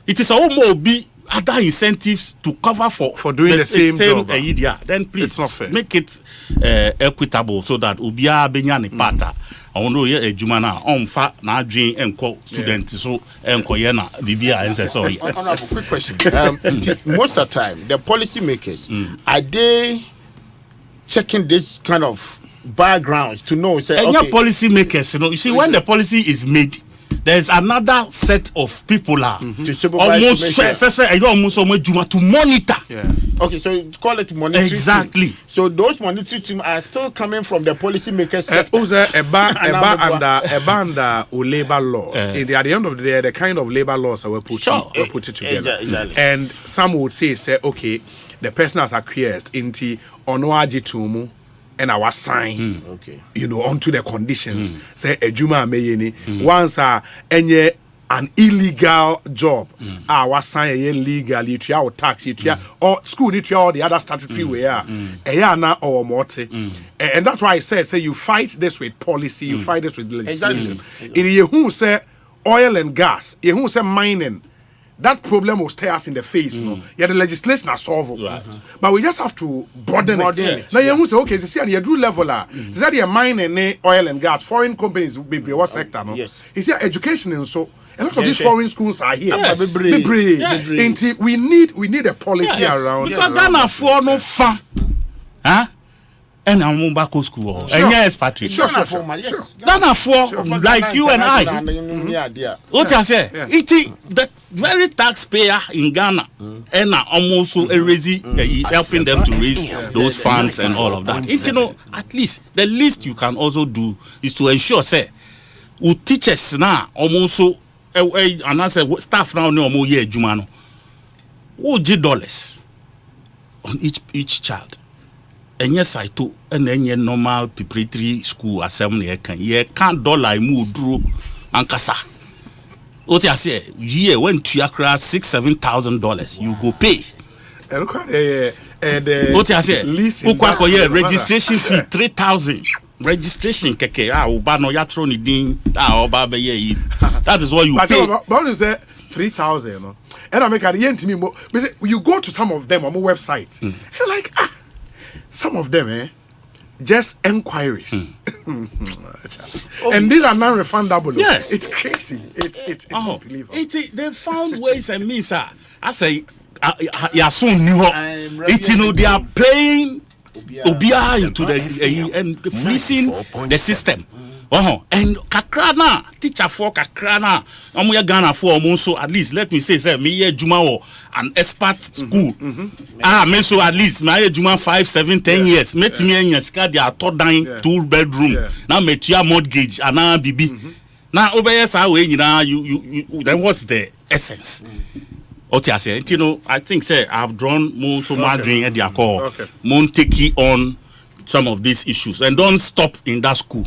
It is almost be other incentives to cover for doing the same job. Then please it's not fair. Make it equitable so that ubia benya ne pata. I know ye ejuma na onfa na adwen enko student so enko ye na bibia ense so ye. Honorable, quick question. Most of the time, the policy makers are they checking this kind of backgrounds to know? Say, and your policy makers, you see, when the policy is made, there's another set of people to supervise almost to monitor. Yeah. Okay, so call it monitoring. Exactly. Team. So those monitoring teams are still coming from the policy makers sector. Under labor laws. At the end of the day, the kind of labor laws that were put together. Exactly. And some would say, okay, the person has acquiesced into onoaji tumu. And our sign, onto the conditions. Say a juma mayeni. Once any an illegal job, our sign illegal, you try or tax, you try or school, you try all the other statutory way. Ayana or morte. And that's why I say you fight this with policy, you fight this with legislation. In ye who say oil and gas, ye who say mining. That problem will stare us in the face, Yeah, the legislation are solved, but we just have to broaden it. Now you say, okay, see, you do level is that you mine and oil and gas, foreign companies will be what sector, no? Yes. You see, education and so a lot of these foreign schools are here. Yes. We need a policy around. Because Ghana for no fun, huh? And I'm back to school. And yes, Patrick. Sure. Ghana for like you and I. What I say? It the very taxpayer in Ghana and almost helping them to raise those funds and all of that. At least the least you can also do is to ensure say who teachers now almost and I say staff now no more year jumano. Who $G on each child. And yes, I too, and then your normal preparatory school assembly can't dollar move drew and kasa. What I say, when to accra $6,000-7,000, you go pay. What I say, registration fee $3,000. Registration keke ubano yatro ni din oba ye. That is what you pay. But you say 3,000, no? And I make a yen to me. You go to some of them on my website. You're like some of them, just enquiries. And these are non-refundable. Yes. It's crazy. It's unbelievable. They found ways and means, I say, yeah, soon new. They are playing Obia into the and fleecing the system. And kakrana teacher for kakrana amuya Ghana for so at least let me say me ye juma or an expert school me so at least me juma 5 7 10 years met me enya sika they are third down 2-bedroom now me tia mortgage ana bibi now obeye sa we nyina you then what's the essence I think say I've drawn more so much during their call mon take on some of these issues and don't stop in that school.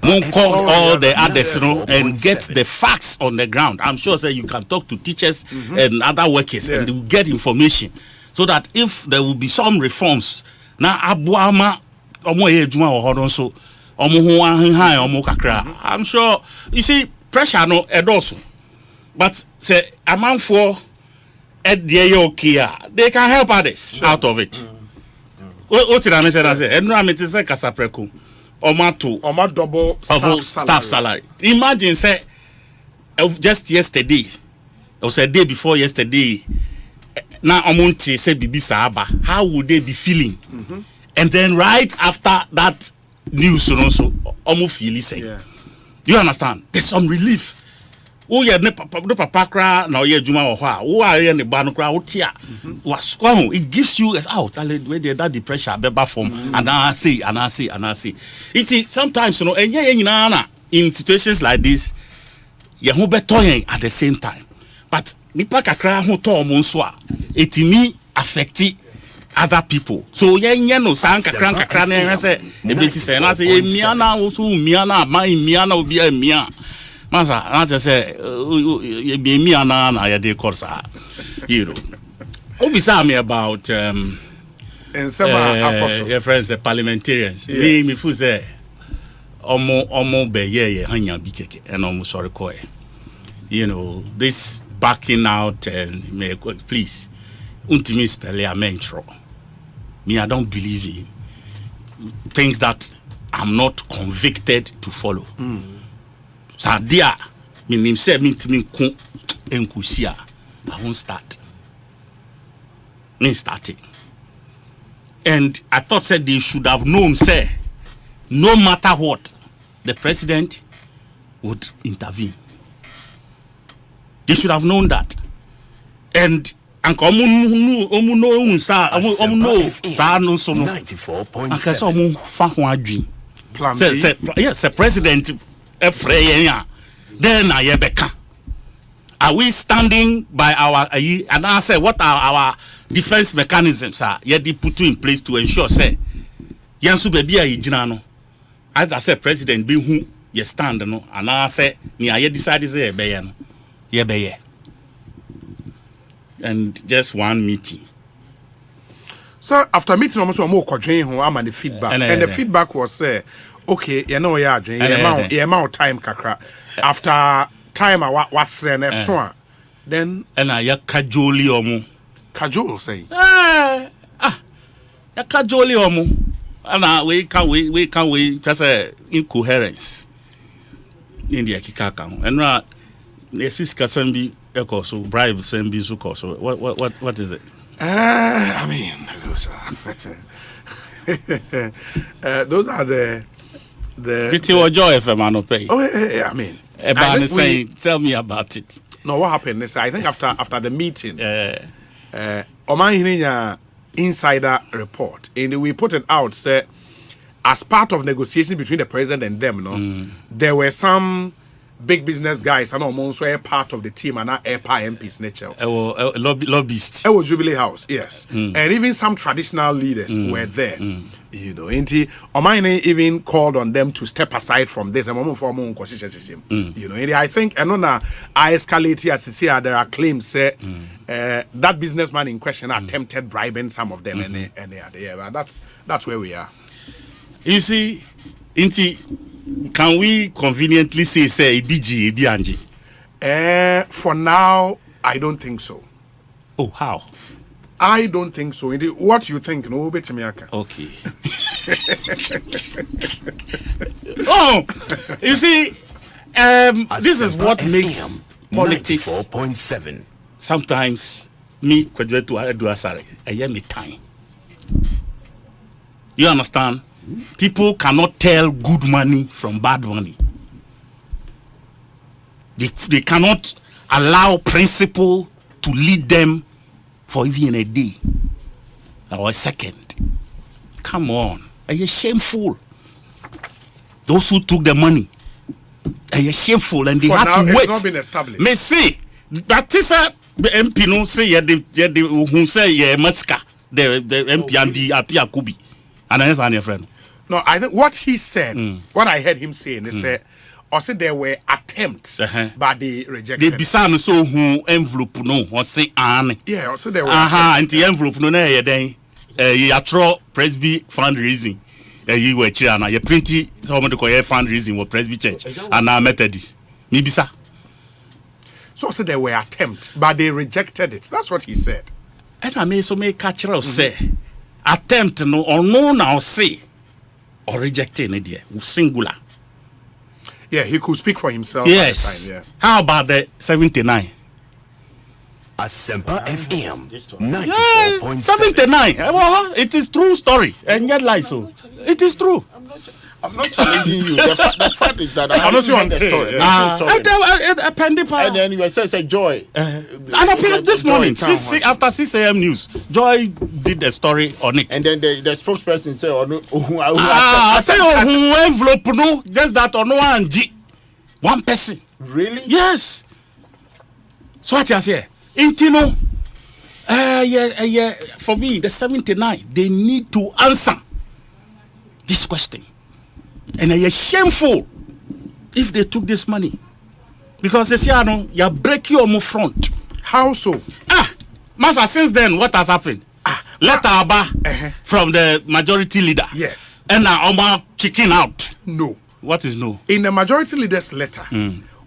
Don't call all the others, and get the facts on the ground. I'm sure you can talk to teachers and other workers and you get information so that if there will be some reforms, now abuama so I'm sure you see pressure no also, but say amount for they can help others out of it. What did I mention? I said, and I'm say Casapreco, Oma double staff salary. Imagine, say, just yesterday, or a day before yesterday, now Omonti said Bibi Sahaba, how would they be feeling? And then right after that news, also, almost feel say, you understand? There's some relief. Oh yeah, no papa cry now yeah juma or who are in the banu cry was it gives you as out where that the pressure beba form and I say it sometimes and in situations like this you who be toying at the same time but nipa kakra ho to monso it me affect other people so no san kakra na say e be say na say mia na wo so mia na mia na obi a mia Masa, I just say, you be me and I de corsa. Who beside me about your friends, the parliamentarians. Me fu say, omo be ye hanya bikeke and almost sorry koi. This backing out and please, untimi spell a mentro. Me, I don't believe in things that I'm not convicted to follow. So there, me say me kun enkusia. I won't start. Me starting. And I thought said they should have known, say, no matter what, the president would intervene. They should have known that. And Uncle Omuno sa no so no 94.7 plan say yes, the president then are we standing by our and I say what are our defense mechanisms are yet put in place to ensure say yansu baby a yigina no as I say president be who you stand no and I say ni aye decide say be ye no ye be ye. And just one meeting. So after meeting almost more quadrin who am the feedback. And the feedback was okay, you know the amount time kakra. After time I was then and I kajoli omo. Kajol say. Ya kajoli omo. And we can just incoherence in the akikaka. And the sister Sembi Ekoso Bribe Sembi so what is it? I mean those are the Pretty or Joy FM no pay. Oh I mean Eban is saying tell me about it. No, what happened is I think after the meeting Oman insider report and we put it out say as part of negotiations between the president and them there were some big business guys and almost were part of the team and not MPs nature. Lobbyists. Jubilee House, yes. And even some traditional leaders were there. You know, Omaine even called on them to step aside from this. You know, and I think I escalate as you see there are claims that businessman in question attempted bribing some of them and they are there. But that's where we are. You see, can we conveniently say EBG, EBNG? For now, I don't think so. Oh, how? I don't think so. What you think? No, better me. Okay. Oh, you see, this is what makes politics 94.7. Sometimes me graduate to Asare. I hear me time. You understand? People cannot tell good money from bad money. They cannot allow principle to lead them for even a day or a second. Come on. Are you shameful? Those who took the money, are you shameful? And they for had now, to wait. It's not been established. Me say that is the MP no say who say Maska the MP and the Apia Kubi. And I your friend. No, I think what he said, what I heard him saying, he said, also there were attempts, but they rejected. They bisan so who envelope no, or say an. Yeah, also there were. And the envelope no na then you throw Presby fundraising. You were China, you printy someone to call fundraising with Presby Church and now Methodist. Me bisa. So also there were attempts, but they rejected it. That's what he said. And I may so make catch say attempt no or no now say. Or rejecting it, singular. Yeah, he could speak for himself. Yes. At the time, yeah. How about the 79? Asempa FM 94.7. 79. Well, it is true story. And yet lie so. It is true. I'm not challenging you. The fact is that I not on the story. And then you say Joy. And I played this morning, after 6 a.m. news. Joy did a story on it. And then the spokesperson said, I say, who envelope no, just that or no one G. One person. Really? Yes. So what you say? Intino. For me, the 79, they need to answer this question. And it is shameful if they took this money. Because they say, you break your move front. How so? Master, since then, what has happened? Letter from the majority leader. Yes. And now Omar chicken out. No. What is no? In the majority leader's letter,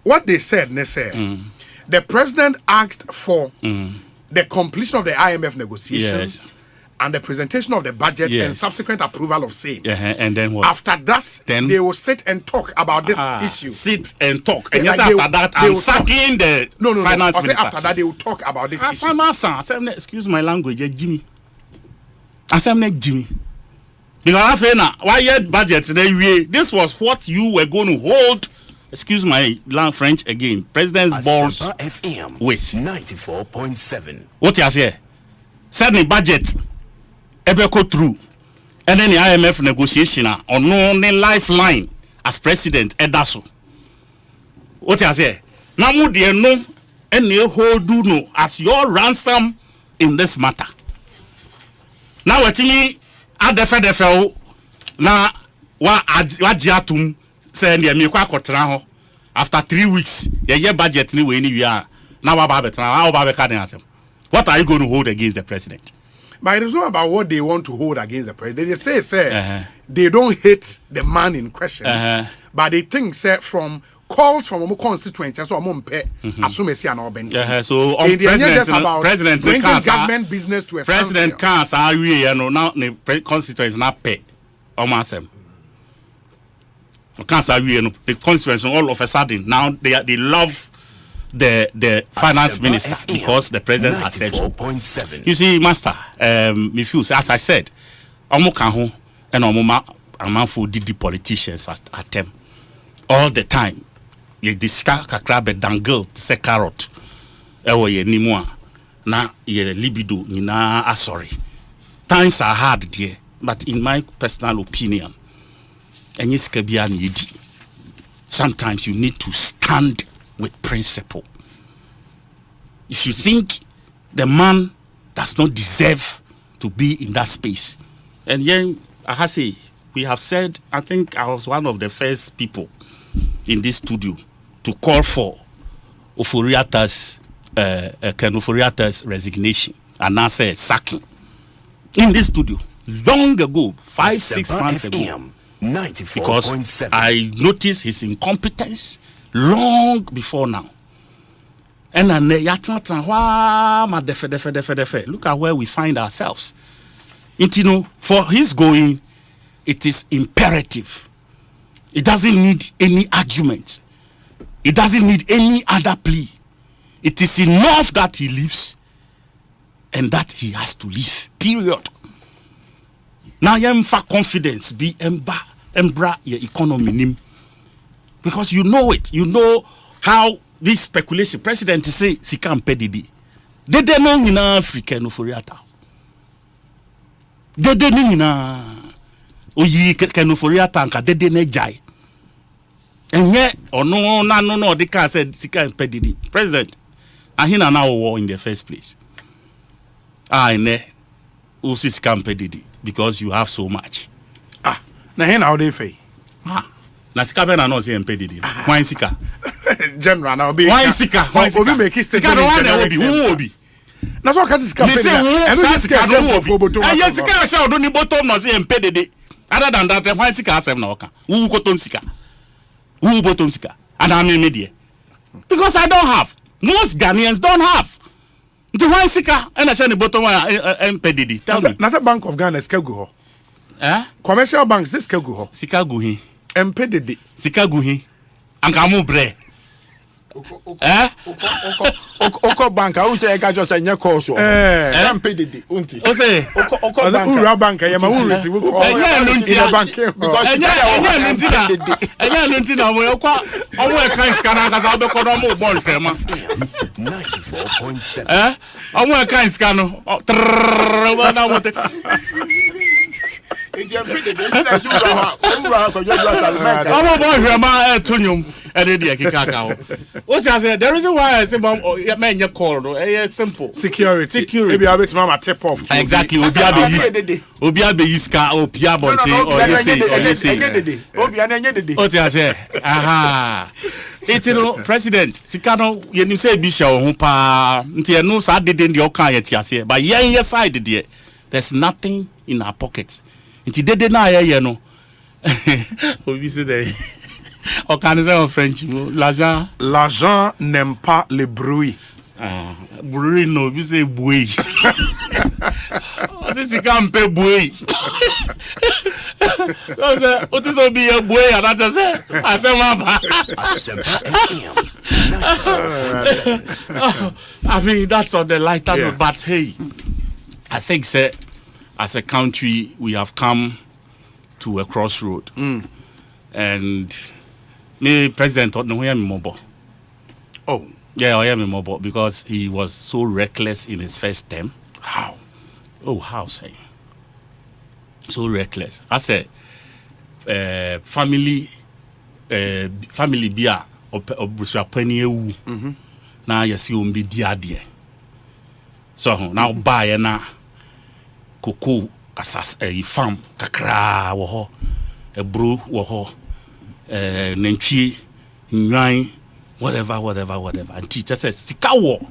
what they said, The president asked for the completion of the IMF negotiations and the presentation of the budget and subsequent approval of same. And then what? After that, they will sit and talk about this issue. Sit and talk. And yes, after that, I'm sacking the finance minister. After that, they will talk about this issue. Excuse my language, Jimmy. Jimmy. Because why budget? This was what you were going to hold. Excuse my French again. President's balls FM with 94.7. What you say? Send the budget. Ever go through, and then the IMF negotiation on only lifeline as president. Edaso. What you say? Now, dear no, and you hold do no as your ransom in this matter. Now, what me at the FEDFL na wa jiatum say near me kwa kotra ho after 3 weeks ye budget ni we ni wi a na wa ba betra wa ba be ka den asem. What are you going to hold against the president? But it is not about what they want to hold against the president. They say, they don't hate the man in question, but they think, from calls from a constituency, so so president bringing government business to a president can't say, now the constituency not pay. Can't say, the constituency all of a sudden now they love the finance minister because the president has said so. You see, master, me feel as I said, Omokaho and Omama did the politicians at them all the time. You discuss kakra dangle se carrot. Ewo ye ni mo na ye libido ni na sorry. Times are hard there, but in my personal opinion, sometimes you need to stand with principle. If you think the man does not deserve to be in that space, and then I say we have said, I think I was one of the first people in this studio to call for Oforiata's resignation and I said sacking in this studio long ago, 5-6 months ago. 94. Because I noticed his incompetence long before now. And then look at where we find ourselves. For his going, it is imperative. It doesn't need any argument. It doesn't need any other plea. It is enough that he leaves and that he has to leave. Period. Now you have confidence be embra your economy, because you know it. You know how this speculation. President say sika mpedidi. They know in Africa no foriata. They know in oyi kenu foriata anka they ne jai. And yet no they can say sika mpedidi. President ahina na war in the first place. Ne usi sika mpedidi because you have so much. Na hen how they fay. Na sika be na no say mpedidi. Why sika? General now be. Why sika? Obi make it sika no one obi. Who obi? Na so ka sika mpedidi. And sika no obi. And yes sika sha do ni bottom no say mpedidi. Other than that, why sika asem na oka? Who koton sika? Who bottom sika? And I mean media. Because I don't have. Most Ghanaians don't have. The why sika and I say the bottom mpedidi. Tell me. Na say Bank of Ghana sika go ho. Commercial banks this sika go ho. Sika go hin. Mpedidi. Sika go hin. Anka mu bre. Oko bank I will say I just say call so. Mpedidi unti. Osei. Oko bank. Ura bank ya ma wu receive call. Enya bank. Because enya nunti na mo kwa omo e kan scanner ka sa be ko no mo ball fema. 94.7. Omo e kan scanner. Na mo te. Omo boy fema tonyum e dey kika o. What you say? The reason why I say man you call no simple. Security. Maybe I bet mama tip off. Exactly. Obi abe iska o pia bonte or you say. Obi anenye dede. What you say? Aha. It's president sikano yenim say bi sha ho pa nti eno sa dede ndi o kan ye ti ase but yen side there there's nothing in our pockets. Nti dede na ye no. Obi say there Or can you say in French? L'argent. L'argent n'aime pas le bruit. Bruit no, you say bruit. Since you can't pay bruit. What is be a boy? And that is I mean, that's on the lighter note. But hey, I think, sir, as a country, we have come to a crossroad. And me, President, no, I am mobile. Oh. Yeah, I am mobile because he was so reckless in his first term. How? Oh, how, say? So reckless. I said, family beer or penny. Now you see, be dear. So now buy na cocoa as a farm, kakra, woho, a brew, woho, nenchi, nine, whatever. And teacher says, Sikawo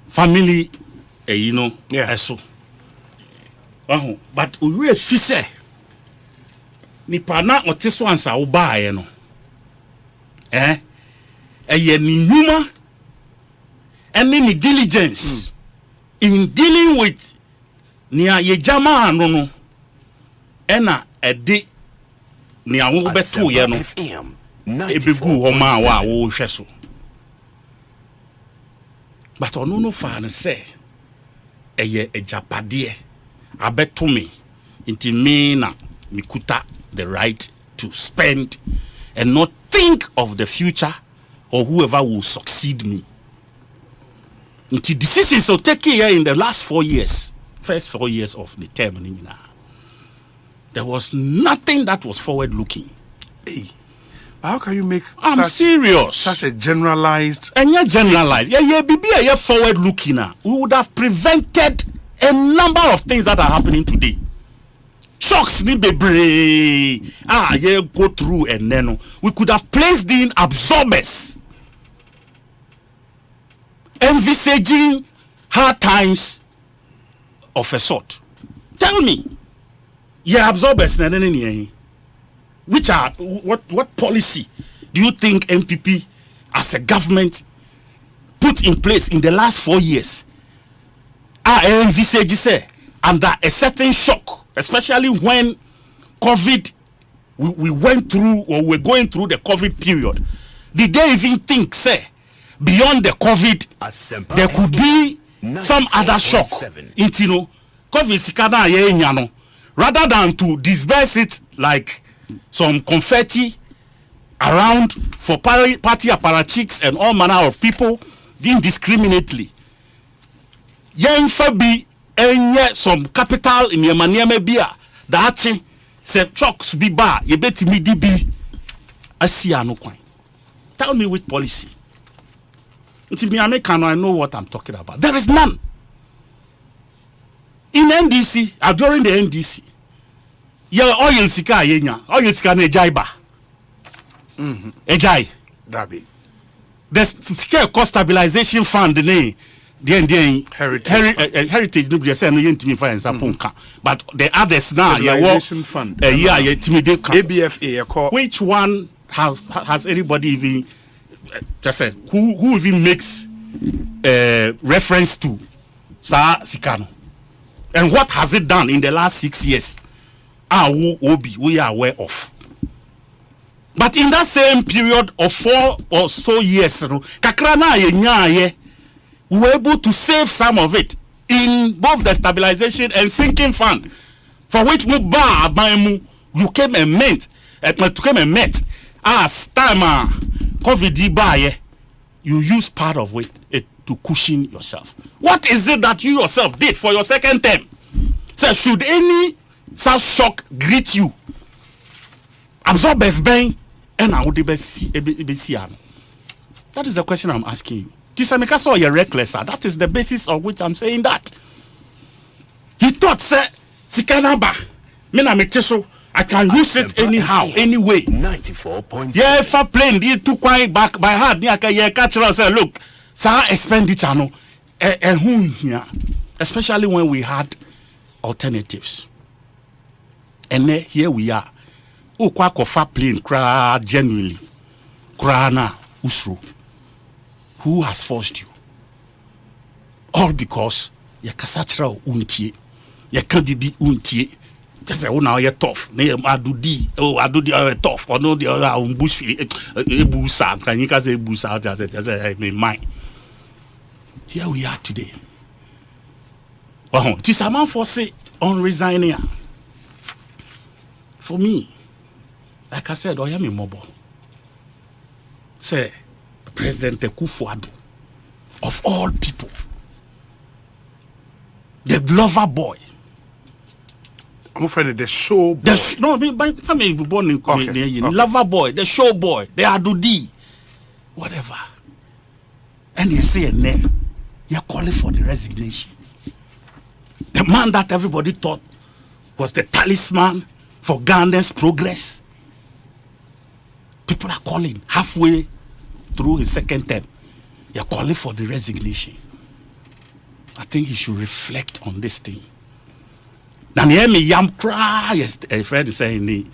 family, you know, so. But we fise nipa na oteso ansa wo baaye no eye ni nhuma ni diligence in dealing with nia ye jama no ena ede nia wo beto ye no ebegu ho ma wa wo hwe so but ono no fa ne say eye ejapade abeto me inti me na mikuta the right to spend and not think of the future or whoever will succeed me. Inti decisions so take here in the last 4 years, first 4 years of the term, there was nothing that was forward looking. Hey, how can you make? I'm serious. Such a generalized. And you're generalized. Yeah, forward looking. We would have prevented a number of things that are happening today. Shocks need be go through and then we could have placed in absorbers, envisaging hard times of a sort. Tell me, absorbers which are what policy do you think MPP as a government put in place in the last 4 years? Envisage say under a certain shock, especially when COVID, we went through or we're going through the COVID period. Did they even think, say, beyond the COVID, there could be some other shock? Into COVID, rather than to disperse it like some confetti around for party apparatchiks and all manner of people indiscriminately. Fabi some capital in your maniame beer. That say chocks be bar, you bet me DB. No coin. Tell me which policy. Until me American, I know what I'm talking about. There is none. In NDC, during the NDC, oil sika yenya, oil sika ne jaiba. Ejai. Dabi. The scale cost stabilization fund heritage nobody say no yentimi fa ensa ponka but the others now fund ABFA which one has anybody even just say who even makes reference to sa sikano and what has it done in the last 6 years we are aware of. But in that same period of 4 or so years kakra na ye we were able to save some of it in both the stabilization and sinking fund, for which you came and met as time COVID buy, you use part of it to cushion yourself. What is it that you yourself did for your second term? So should any such shock greet you, absorb best bang and I would be that is the question I'm asking you. Tisamika saw you're reckless. That is the basis on which I'm saying that. He thought, sir, Sikanaba, I can use it anyhow, anyway. 94.7. Yeah, if I plane, you took quiet back by heart. Yeah, catch us. Look, sir, expenditure no, here, especially when we had alternatives. And here we are. o kwa kofa plane kra genuinely kra na usro. Who has forced you? All because ye kasachra untie. Ye can be untie. Just say, oh, now you're tough. Adudi tough. Or no, the other bush, busa. Can you say busa? Just say, I mine. Here we are today. Well, this amount for say on resigning. For me, like I said, I am a mobile. Say, President Kufuor, of all people, the lover boy. I'm afraid the show boy. No, by the time you were born in lover boy, the show boy, the Adudi, whatever. And you say, you're calling for the resignation. The man that everybody thought was the talisman for Ghana's progress. People are calling halfway through his second term. You're calling for the resignation. I think he should reflect on this thing. Now, hear me yam cry. Yes, a friend is saying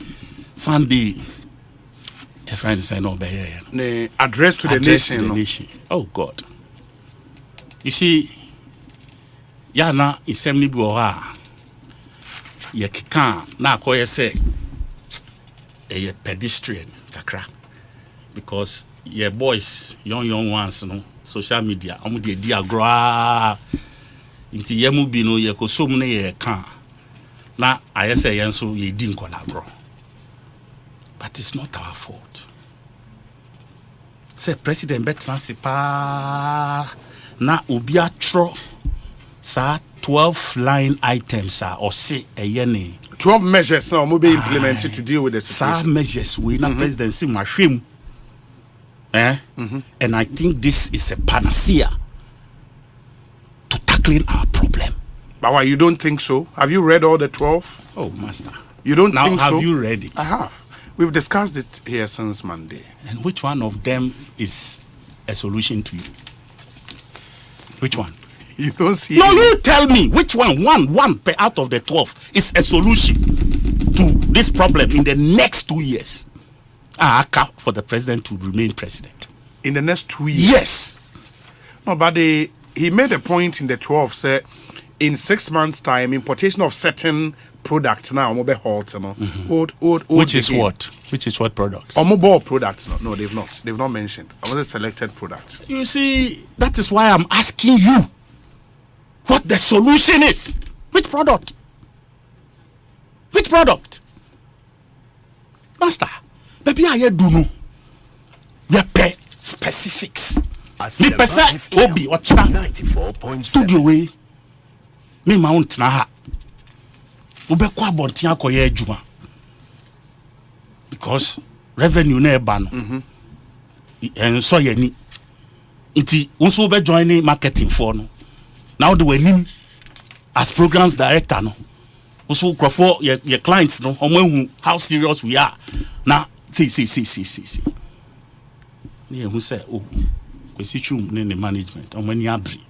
Sunday. A friend is saying no, the address to the nation. Oh God. You see, yana isemni buoha. Ye kika na koye se a pedestrian kakra because your boys young ones no social media amu de di agra inti yemu bi no ye kosum ne ye kan na ayese yen so ye di nkola agro. But it's not our fault. Say President Betransipa na obi atro sa 12 line items are or say a yene 12 measures now will be implemented to deal with the situation. Some measures we na presidency machine. And I think this is a panacea to tackling our problem. But why you don't think so? Have you read all the 12? Oh, master. You don't now, think so? Have you read it? I have. We've discussed it here since Monday. And which one of them is a solution to you? Which one? You don't see. No, you tell me which one out of the 12 is a solution to this problem in the next 2 years. For the president to remain president. In the next 2 years? Yes. No, but he made a point in the 12, say, in 6 months' time, importation of certain products now, mobile halt, Which is what? Which is what products? Or mobile products? No, they've not. They've not mentioned. I was selected products. You see, that is why I'm asking you what the solution is. Which product? Which product? Master, baby, I do know. We pay specifics. Me pesa obi ochina 94.7 studio we me mount na ha. Ubekwa abontia akoye adwuma. Because revenue na eba no. En so ye ni. Nti unso be join marketing for no. Now the way as programs director no. Also crofo your clients no omo how serious we are. Now see. Ne who say oh kwesichum ne management omo ni abri.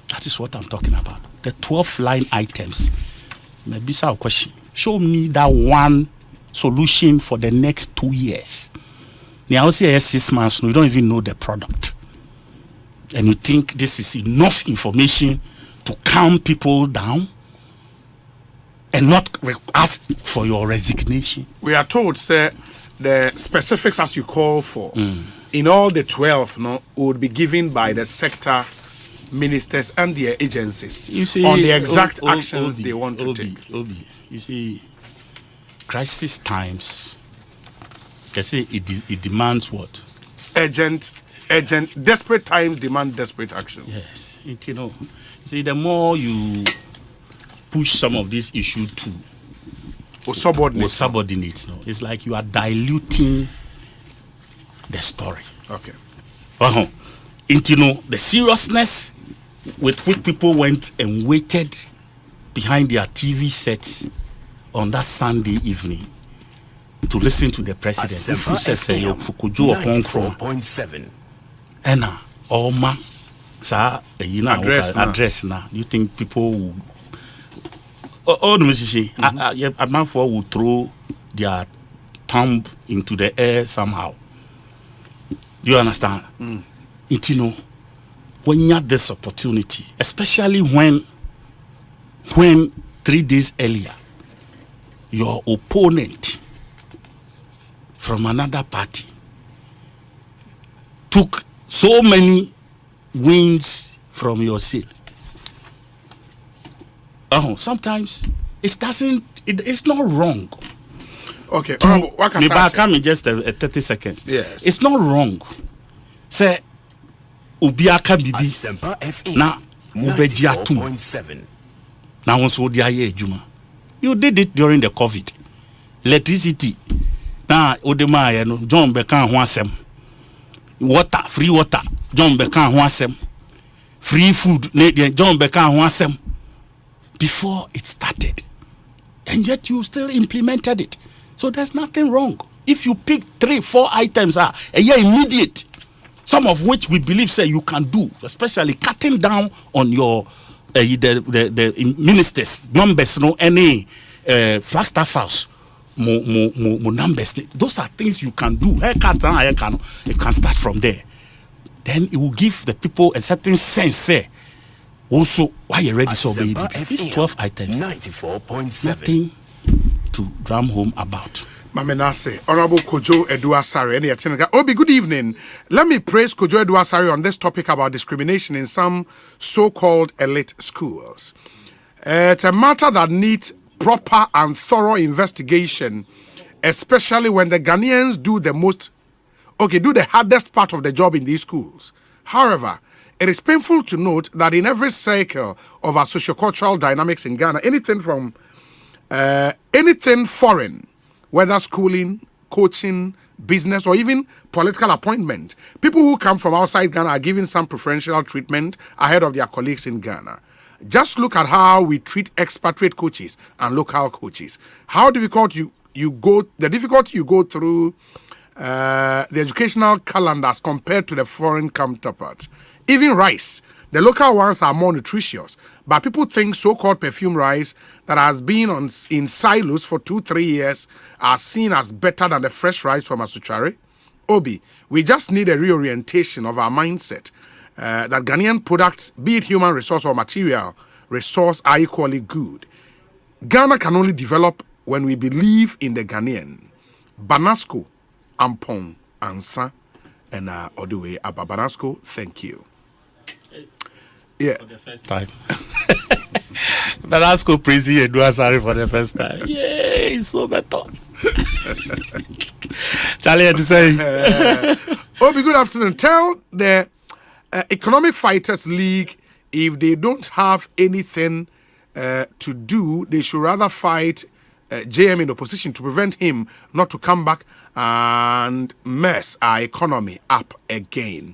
That is what I'm talking about. The 12 line items. Maybe some question. Show me that one solution for the next 2 years. Now I say 6 months, you don't even know the product. And you think this is enough information to calm people down and not ask for your resignation? We are told, sir, the specifics as you call for in all the 12 would be given by the sector ministers and their agencies, you see, on the exact actions they want to take. You see, crisis times, they say it demands what? Urgent, desperate times demand desperate action. Yes, see, the more you push some of these issues to subordinates, it's like you are diluting the story. Okay. The seriousness with which people went and waited behind their TV sets on that Sunday evening to listen to the president. If you say Fukujo upon 94.7 Ena Oma sa address now. You think people will Oh, no, Mrs. A man for will throw their thumb into the air somehow. Do you understand? It, you know, when you have this opportunity, especially when 3 days earlier, your opponent from another party took so many wins from your sale. Sometimes it's not wrong. Okay, maybe I come in just 30 seconds. Yes. It's not wrong. Say Ubiaka Bibi na Mubeji Atum. Now also the Juma. You did it during the COVID. Electricity. Now Odema no John Bekan Wasem. Water, free water, John Bekan Wasem. Free food, John Bekan Wasem. Before it started. And yet you still implemented it. So there's nothing wrong. If you pick 3-4 items a year immediate, some of which we believe say you can do, especially cutting down on your the ministers numbers, no any Flagstaff House, more numbers. Those are things you can do. It can start from there. Then it will give the people a certain sense. Also, why you ready so baby? These 12 items, 94.7. Nothing to drum home about. Mamenase, Honorable Kojo Eduasare, any attendant. Obi, good evening. Let me praise Kojo Eduasare on this topic about discrimination in some so-called elite schools. It's a matter that needs proper and thorough investigation, especially when the Ghanaians do the hardest part of the job in these schools. However, it is painful to note that in every cycle of our sociocultural dynamics in Ghana, anything foreign, whether schooling, coaching, business, or even political appointment, people who come from outside Ghana are given some preferential treatment ahead of their colleagues in Ghana. Just look at how we treat expatriate coaches and local coaches. How difficult you go through the educational calendars compared to the foreign counterparts. Even rice, the local ones are more nutritious, but people think so-called perfume rice that has been in silos for 2-3 years are seen as better than the fresh rice from Asuchare. Obi, we just need a reorientation of our mindset that Ghanaian products, be it human resource or material resource, are equally good. Ghana can only develop when we believe in the Ghanaian. Banasco, Ampong, Ansa, and Oduwe Ababanasco, thank you. Yeah. For the first time. Banasco praising Eduasare for the first time. Yay, it's so better. Charlie had to say. Obi, good afternoon. Tell the Economic Fighters League if they don't have anything to do, they should rather fight JM in opposition to prevent him not to come back and mess our economy up again.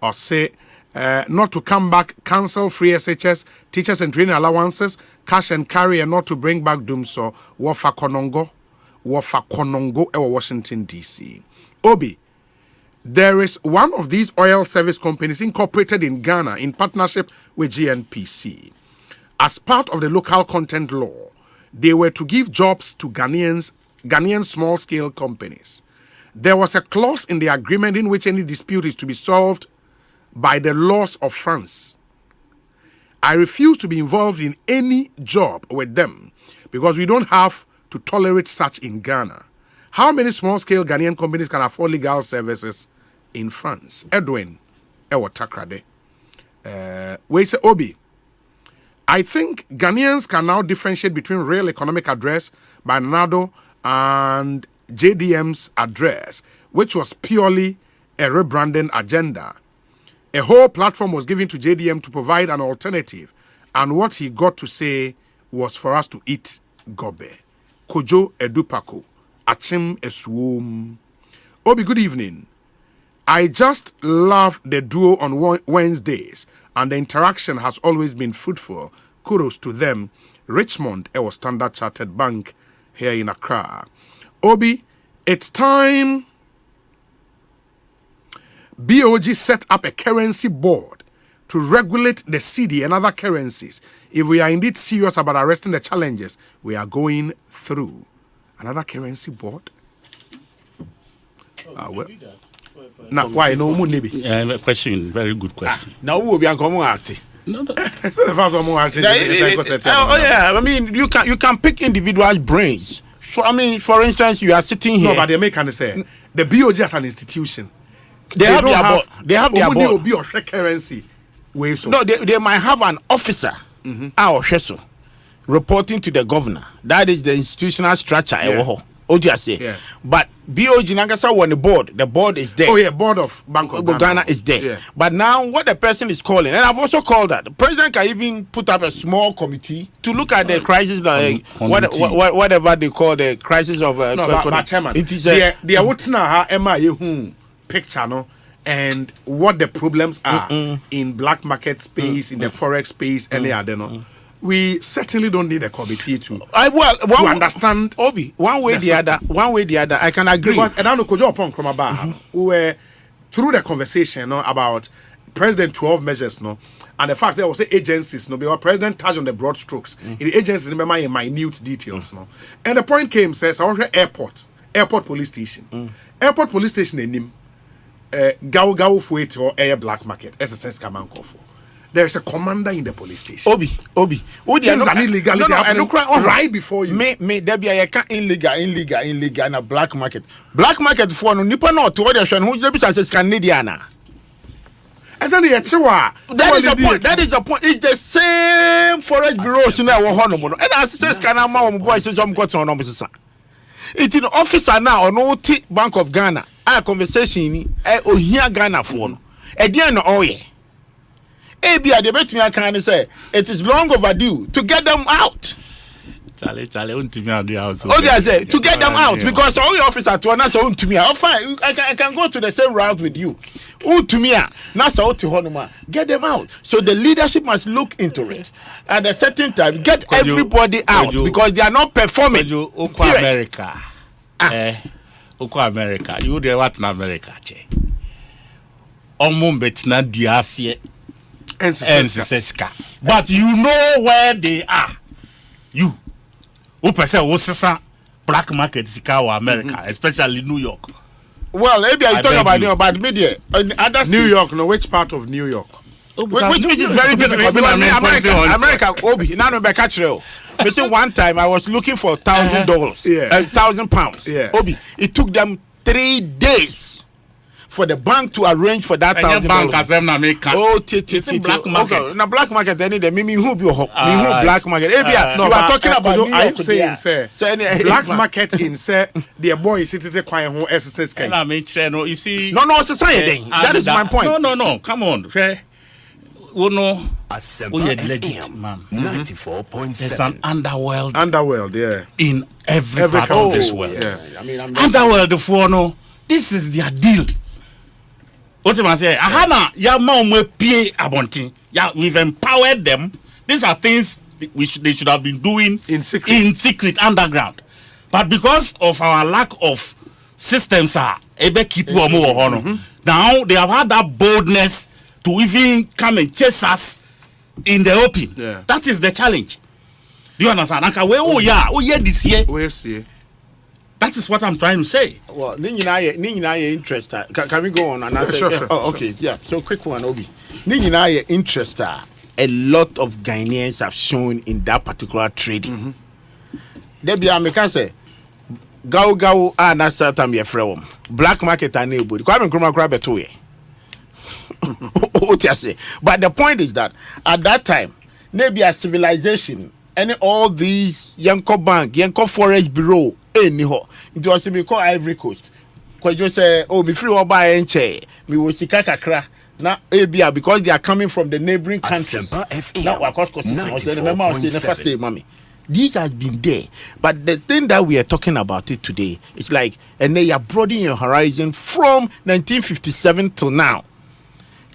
Or say, not to come back, cancel free SHS, teachers and training allowances, cash and carry, and not to bring back Dumso, Wafa Konongo, Washington, D.C. Obi, there is one of these oil service companies incorporated in Ghana in partnership with GNPC. As part of the local content law, they were to give jobs to Ghanaian small-scale companies. There was a clause in the agreement in which any dispute is to be solved by the laws of France. I refuse to be involved in any job with them because we don't have to tolerate such in Ghana. How many small-scale Ghanaian companies can afford legal services in France? Edwin, Ewo Takrade. We say, Obi, I think Ghanaians can now differentiate between real economic address by Nado and JDM's address, which was purely a rebranding agenda. A whole platform was given to JDM to provide an alternative, and what he got to say was for us to eat gobe. Kojo Edupako, Achim Eswom. Obi, good evening. I just love the duo on Wednesdays, and the interaction has always been fruitful. Kudos to them. Richmond, our Standard Chartered Bank here in Accra. Obi, it's time BOG set up a currency board to regulate the cedi and other currencies if we are indeed serious about arresting the challenges we are going through. Another currency board? Well. Now, why no maybe? Question, very good question. Now, who will be a common active? No. I mean, you can pick individuals' brains. So, I mean, for instance, you are sitting here. No, but they make kind of say the BOG as an institution. They have their board. Be a currency. No, they might have an officer, our reporting to the governor. That is the institutional structure. Yeah. But BOG Nagasa on the board is there. Oh yeah, board of Bank of Ghana is there. Yeah. But now what the person is calling, and I've also called that, the president can even put up a small committee to look at the crisis, whatever they call the crisis of but chairman, they are what now picture no and what the problems are in black market space, in the forex space, any other no. We certainly don't need a committee to understand. Obi, one way the other. I can agree. Because I don't know, we were through the conversation about President 12 measures, and the fact that there was agencies, because President touched on the broad strokes. In the agencies, remember in minute details, And the point came, says, I want airport police station. Airport police station in Nim, Gao Fuet or Air Black Market, SSS Kamanko. There is a commander in the police station. Obi. This is an illegality right before you. There be a illegal in a black market. Black market for no nipa no to order who's the business Canadiana. That is the point. That is the point. It's the same forest bureaus in our honour. And as says Canama boys some got on officer. It's in officer now on OT Bank of Ghana. Our conversation here Ghana for no. Edian oh yeah. ABI, the bet me I can say it is long overdue to get them out. Charlie, to get them out because all your officers to us own to me. Oh, fine, I can go to the same route with you. To me, get them out. So the leadership must look into it. At a certain time, get everybody out because they are not performing. America. America. You do what in America, che? Betina diasie. But you know where they are. You who percent black market Chicago, America, especially New York. Well, maybe I talk about media. New York, no, which part of New York? Which is very difficult. America, Obi, now no catch real. One time I was looking for $1,000, £1,000. Yeah. Obi, it took them 3 days for the bank to arrange for that $1,000. Black market. Okay, now black market. Any the me who be black market. You are talking about New York. I'm saying, black market in say their boy is sitting quiet home SSS. You see, no, society. That is my point. No. Come on, Asempa legit, man. 94.7. There's an underworld. Yeah. In every part of this world. Yeah. I mean, underworld for no. This is their deal. What am I saying? Ahana, ya mwe pay abonti. Ya, we've empowered them. These are things they should have been doing in secret, underground. But because of our lack of systems, now they have had that boldness to even come and chase us in the open. Yeah. That is the challenge. Do you understand? This year. That is what I'm trying to say. Well, Nina interest. Can we go on? And Sure. Oh, okay. Yeah. So quick one, Obi. Nina interest. A lot of Ghanaians have shown in that particular trading. Debbie, I can say, Gao na certain me from black market and neighborhood. Kwame Nkrumah grab it away. But the point is that at that time, maybe a civilization and all these Yanko Bank, Yanko Forest Bureau, it was me call Ivory Coast. Because you say, oh, me free oba enche, me wo sika kakra. Now, ABA because they are coming from the neighboring countries. Now, of course, this has been there. But the thing that we are talking about it today is like, and they are broadening your horizon from 1957 till now.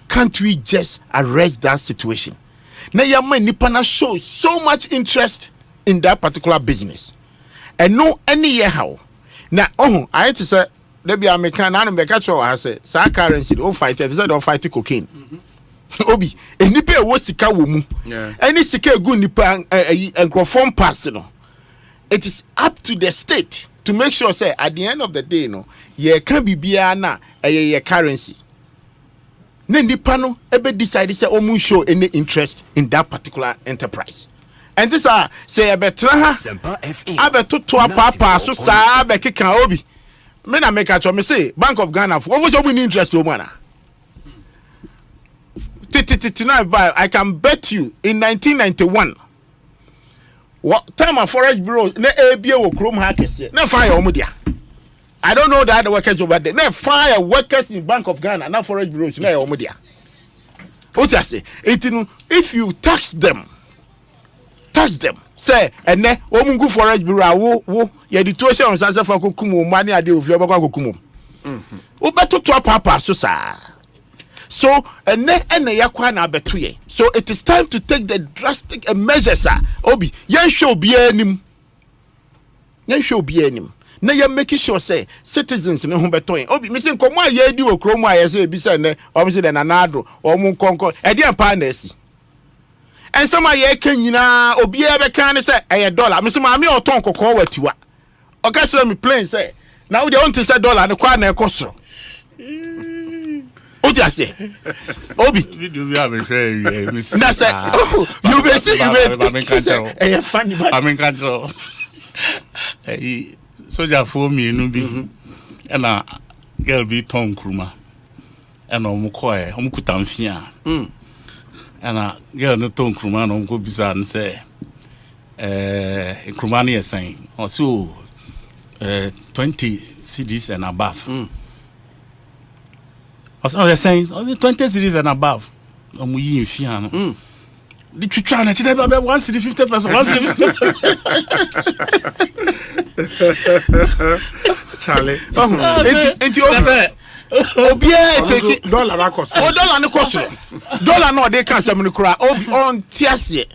Can't we just arrest that situation? Now, Nipana shows so much interest in that particular business. And no any year how. Now, I had to say, there be American and catch I say, currency, don't fight it, don't fight cocaine. Obi, enipa wo sika wo mu. Any sika egu nipa enkrofon pass no. It is up to the state to make sure say at the end of the day no, ye can be bia na ye currency. Ne nipa no ebe decide say omu show any interest in that particular enterprise. And this are say abetra ha abeto to papa so sa be keka obi. Me na make a me say Bank of Ghana for over so many interest o mana. I can bet you in 1991 what time of Forex bureau na ABA wo krom ha kese na fire omudia. I don't know that the workers over there. Na fire workers in Bank of Ghana na Forex bureaus na omudia. What I say if you touch them say ene omungu Forex bureau wo ye the tuition on sanse for kokum money ade ofi obakwa kokum. Obeto to papa so sa. So ene yakwa na abeto ye. So it is time to take the drastic measures obi yen show bia anim. Na ye make sure say citizens ne ho beto yen. Obi me say komo aye di wo kromo aye say bi say ne o me say na nanado o mu konko e dey pa na asi. And some aye kan nyina obi e be kan say $1. Me say ma me oton kokko watiwa. O ka say me plain say na we dey want to say dollar ne kwa na ekosoro. What you say? Obi. Video we have share you. That's it. You be see you be. Funny but. I mean control. Soldier for me no be. And a girl be Tom Kruma. And omukoe, omukutamfia. And a girl no Tom Kruma no go bizarre and say Kruma is saying also 20 CDs and above. They're saying only 20 cities and above. We in Fiano. The Trichana, 1 city 50%, 1 city 50%. Charlie. It's dollar cost. Oh, dollar no cost. Dollar no, they can't say cry. On Tiasie.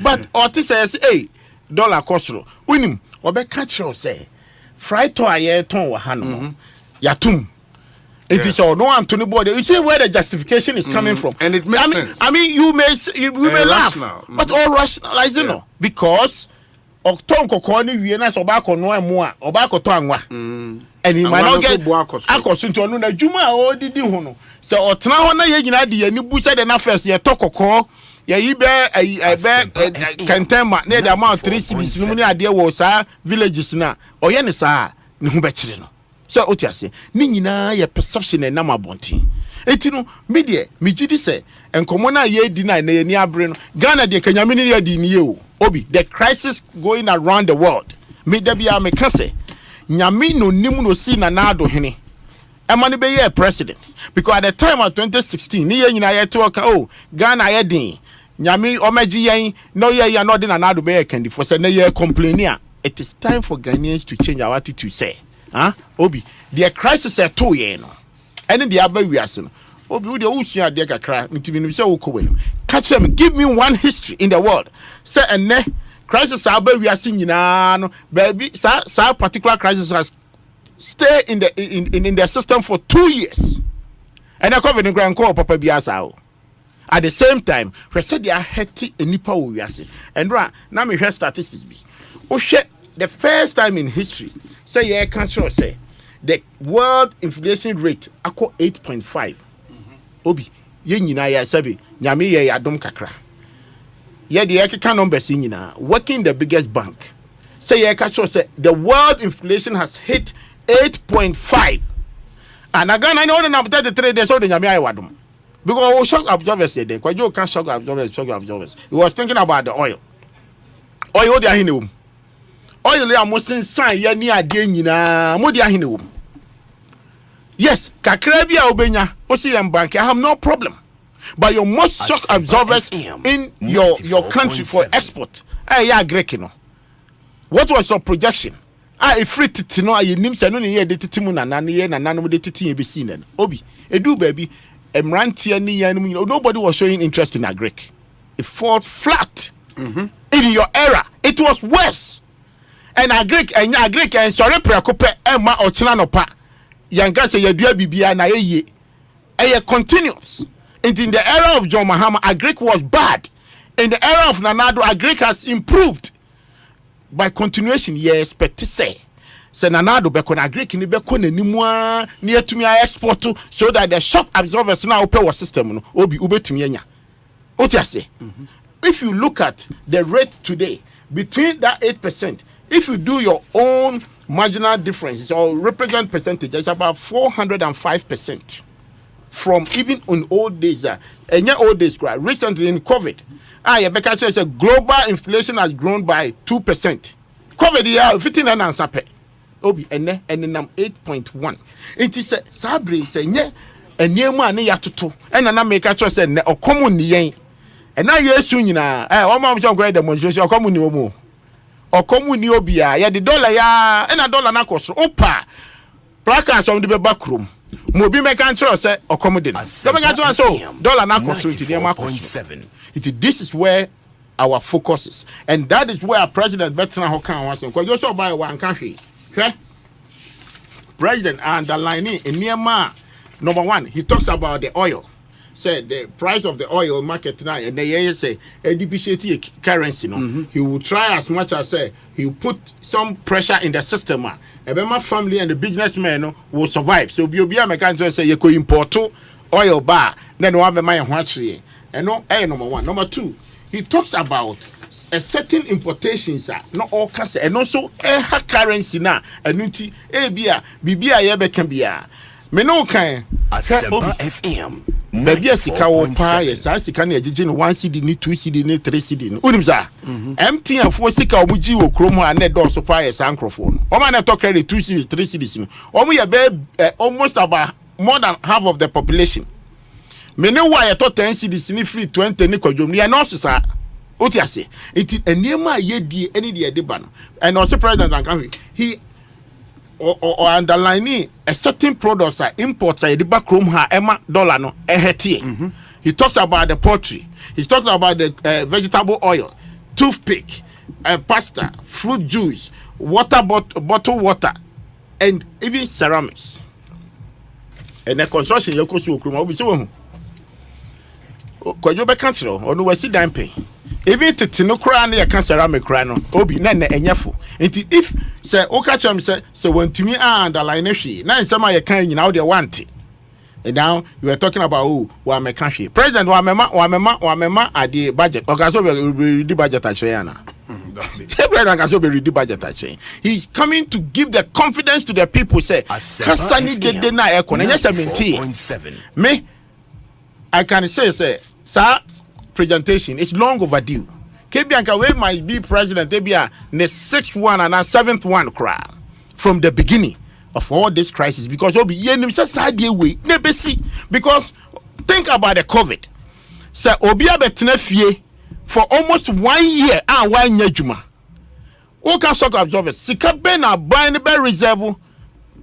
But Otis says, hey, dollar cost. Winim, or be catch say, fry to a year ton wahano. Yatum. It is all no Anthony body. You see where the justification is coming from, and it makes sense. I mean, you may laugh, but all rationalizing no because Octon Kokoni Vienna Obako no more Obako Tangwa, and he might not get Akos into another Juma or did you know? So Otana Yagina, the Busa and affairs, ye toko, ye bear a bear Cantema near the amount 3 cities, Lumina, dear was villages now, or Yenisa, no better. So what you say? Nina your perception and nama bonti. Etino media me gidi say and commona ye deny na near brain Ghana de Kenyamini ya di niyo. Obi the crisis going around the world. Me de bia me kase. Nyami no nimu no si na nado hene. Emani be ye president because at the time of 2016 ni ye nyina ye talk Ghana ye din. Nyami omeji yen no ye no din na nado be ye kendi for say na ye complaining. It is time for Ghanaians to change our attitude say. Obi, the crisis at 2 years, and the other we are saying, Obi, the ocean, the cry, catch them, give me one history in the world. Say, and ne crisis, we are seeing, baby, some particular crisis has stayed in the system for 2 years. And I come in the grand call, Papa Biasao. At the same time, we said they are healthy and nipa we are saying. And now we hear statistics be. Oh, shit, the first time in history. Say yeah, control say the world inflation rate ako 8.5. Obi ye nyina ya sabi nyame ye adom kakra. Ye the ekeka numbers nyina working the biggest bank. Say yeah, control say the world inflation has hit 8.5. And again I know na 33 days so the nyame ya wadom. Because shock observers say there kwajo can shock observers. He was thinking about the oil. Oil dey ahine oil ya mosin san ya ni ade nyina modi ahine wo. Yes, kakra bia obenya o see em bank I have no problem. But you must shock absorbers in your country for export. Ya Greek no. What was your projection? A free titi no aye nim se no ne ye de titi mu na ye na no de titi e be seen no. Obi, edu baby, emrantie ni ya no nobody was showing interest in a Greek. It falls flat. In your era, it was worse. And a Greek and sorry preocupe Emma or Chinanopa. Yanga say you do bibia na ye continuous. And in the era of John Mahama, agric was bad. In the era of Nanado, agric has improved. By continuation, yes, but to say Nanado Becon agric in the Becon anymore near to me I export to so that the shock absorbers now power system will be ube to me. What you say? If you look at the rate today between that 8%, if you do your own marginal difference or represent percentage, it's about 405%. From even on old days, and your old days, recently in COVID, Rebecca says global inflation has grown by 2%. COVID, yeah, 15 and answer pay. Obi, and then 8.1. It is a Sabri say, yeah, and near money yatuto, and an American choice and or common yen. And now, yes, soon, you know, I'm going to demonstration or common no or common Yobia, yeah, the dollar, yeah, and a dollar nakos, opa, placas on the back room. Mobi mekan chro say accommodate. So mekan chro so dollar na cost to the market. This is where our focus is, and that is where President Betina Hokan wants to. Because you so buy one country. Okay? President underlining in Myanmar, number one, he talks about the oil. Say the price of the oil market now, and they say a depreciating currency. No, he will try as much as say he will put some pressure in the system. My family and the businessmen will survive. So be a mechanic say you could import oil bar, then one be my watchery. And no, number one. Number two, he talks about a certain importations not all cash and also a currency now. And nuti bia yebe can be a me no can Asempa FM. Maybe a sika wo pa yes I sika na ejije 1 cedi ni 2 cedi ni 3 cedi ni unimza empty and for sika omuji wo krom ha na do so pa yes ankrofo no o ma na talk credit 2 cedi 3 cedi ni o mu ye be almost about more than half of the population me ne wa ye to 10 cedi ni free 20 ni kwadwom ni no sisa oti ase enti eniema ye die eni de de ba no and also president and he or underlining a certain products are imports are the back room ha emma dollar no he talks about the poultry, he talks about the vegetable oil, toothpick, pasta, fruit juice, water bottled water, and even ceramics. And the construction you could be so you be cancel or no see damn pay. Even to no crown ya can ceramic crano obi na enyefo enti if say okacham say when to me underline she na nsema ye kan nyina wo de want and now you are talking about wa me kan hwe president wa mema at the budget okaso be the budget achena president okaso be the budget achena he's coming to give the confidence to the people say kasani de na e kono nya 17 me I can say sir presentation is long overdue. Kebianka we might be president Ebia the 6th one and 7th one cry from the beginning of all this crisis because obi yenim say side way nebesi because think about the COVID. Say obi abetena fie for almost 1 year and 1 year juma. Oka shock absorbers sika ben na buy be reserve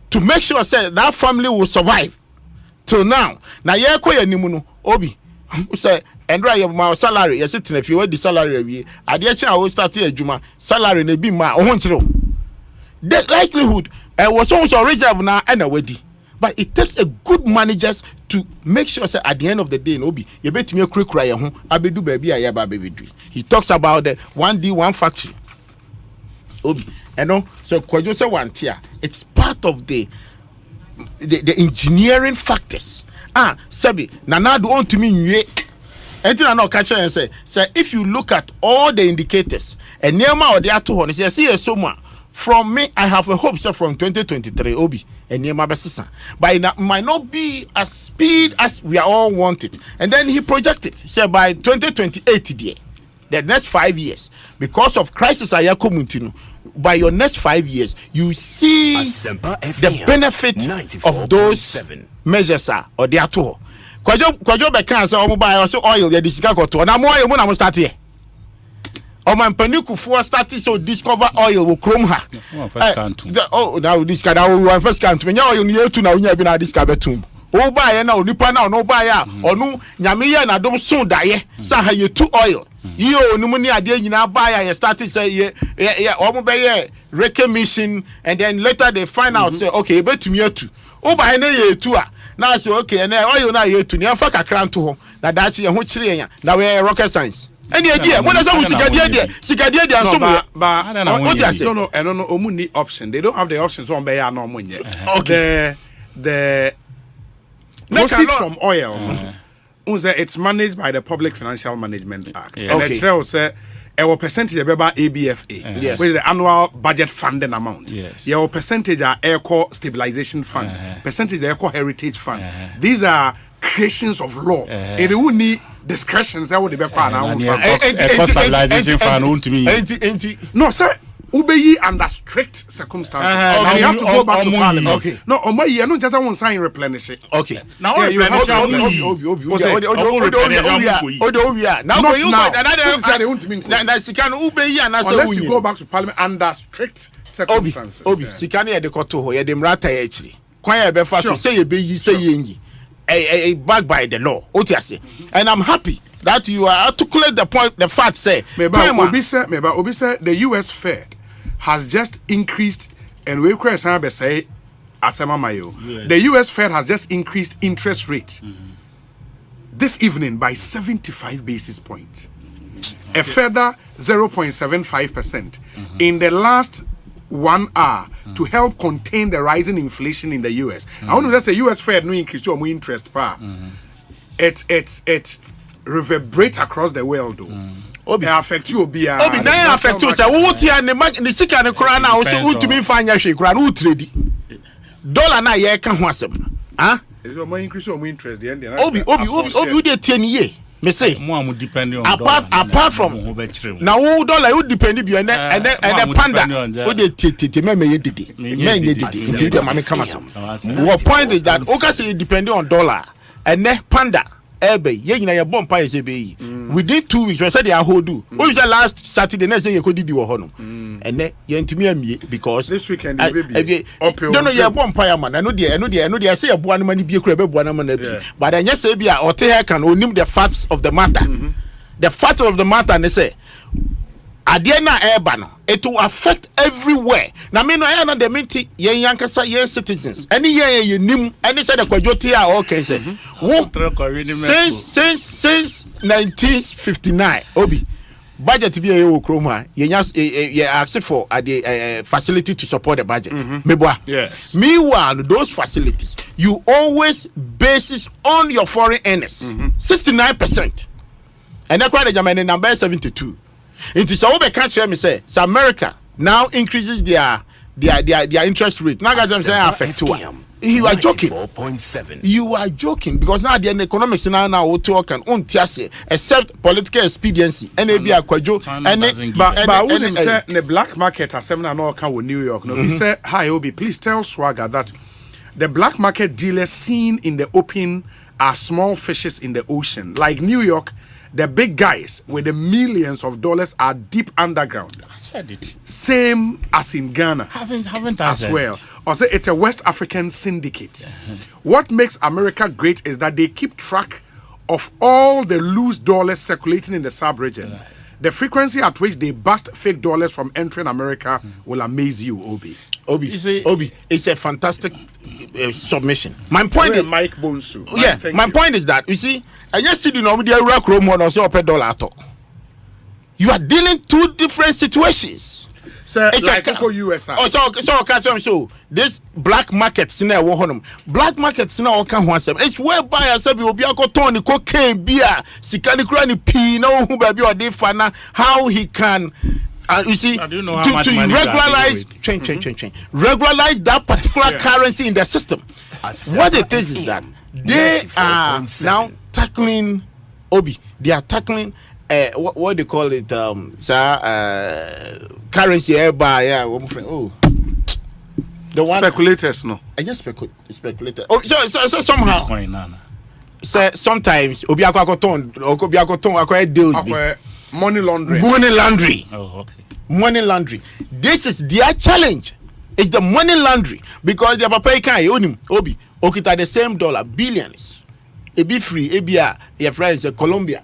to make sure say that family will survive till now. Na ye koya nimu no obi say and right my salary you sitting if you the salary we ade chi I will start adwuma salary na bi ma ohonchiro the likelihood was also reserve na and awedi but it takes a good managers to make sure say at the end of the day no be you betimi akura ye ho abedu ba bi aye ba bedu. He talks about the 1D1 factory obi and no so kwajo say one tier it's part of the engineering factors sabi nana do on to me nwe enti na catch and say if you look at all the indicators and nearma or the ato ho say see so much from me I have a hope say from 2023 obi and nearma besisa but it might not be as speed as we all want it and then he projected say by 2028 the next 5 years because of crisis ayakomuntinu by your next 5 years you see the benefit of those measures or the ato kwajo be kan say omo buy so oil ya disika koto na mo oil mo na mo start here o man paniku for start so discover oil wo krom ha now this can now first count me oil ni etu na onya bi na disika betum o buy na onipa na no buy a onu nyame ye na dom so daye sa ha ye tu oil ye onum ni ade nyina buy ya start say ye omo be ye recognition and then later they find out say okay betumi etu o buy na ye etu a na say okay na oil na ye tu ni afa kakra nto ho na dachi e ho kire yan na we rocket science any idea mo na say sikadie dia so mo what you say no omu need option they don't have the option so on be ya no mo nye the proceeds from oil it's managed by the Public Financial Management Act and it tells our percentage of ABFA, which is the annual budget funding amount. Yes. Your percentage are Eco Stabilization Fund, percentage the Eco Heritage Fund. These are creations of law. It will need discretions. That would be Eco Stabilization Fund. No, sir. Obey under strict circumstances. And you have to go back to Parliament. Okay. No, you don't just want to sign replenish it. Okay. Now you have to unless you go back to Parliament under strict circumstances. Sikani e de koto ho ye de mrata ye chiri. Kwan ye be fa so say ye be yi say ye nyi. Backed by the law. And I'm happy that you are articulate the point, the fact say. Obi said the US Fed has just increased, and we say Asema Mayo. The US Fed has just increased interest rate this evening by 75 basis points. A further 0.75% in the last 1 hour to help contain the rising inflation in the US. I want to just say US Fed no increase your interest pa. It reverberates across the world though. Obi affect you obi na affect you say wo tia ne sika ne kura na wo so utumi fanya hwe kura na utredi dollar na ye ka ho asem ah is more increase your interest the end obi dey tie ni ye me say mo depending on apart from now wo dollar you depend bi and panda wo dey tie me ye didi until the money come asem what point is that okay say depending on dollar and panda ebe ye nyina ye bomb pa ye be yi within 2 weeks we say they are hold do we say last Saturday na say ye ko didi wo ho no ene ye ntimi amie because this weekend dey be no ye bomb pa ya man no dey say ye boa no mani bie kura be boa na man na bi but enya say bia ote he kan onim the facts of the matter the fact of the matter ne say ade na eba no it will affect everywhere na me no I na the minti yen yankasa yen citizens any yen nim any say the kwadwoti a okay say since 1959 obi budget bi e wo kroma yen ask for the facility to support the budget meboa yes meanwhile those facilities you always basis on your foreign earners 69% and that quite the Germany number 72. It is all the country me say America now increases their interest rate. Now guys I'm saying affect to you are joking. 94.7. You are joking because now the economics now what talk and on tiase except political expediency and be akwajo and but when say the black market assembly no can with New York no we say hi Obi please tell Swagger that the black market dealers seen in the open are small fishes in the ocean like New York. The big guys with the millions of dollars are deep underground. I said it. Same as in Ghana. Haven't I as well. Or say it's a West African syndicate. What makes America great is that they keep track of all the loose dollars circulating in the sub-region. Right. The frequency at which they bust fake dollars from entering America will amaze you, Obi. Obi, it's a fantastic submission. My point is Mike Bonsu. Yeah, my point is that you see, I just see the normal or so $1 at all. You are dealing two different situations. Sir, it's like USA. So this black market sina wo honum. Black market sina o kan ho asem. It's whereby asabi obi akoton ni cocaine bia sikani kura ni pii na hu ba bi o dey fa na how he can you see to regularize regularize that particular currency in the system. What it is that they are now tackling Obi. They are tackling what they call it currency the one speculators no I just speculator so somehow so sometimes obi akoton akoton deals money laundering money laundering this is their challenge. It's the money laundering because the papa can onim obi okita the same dollar billions e be free e be your friends Colombia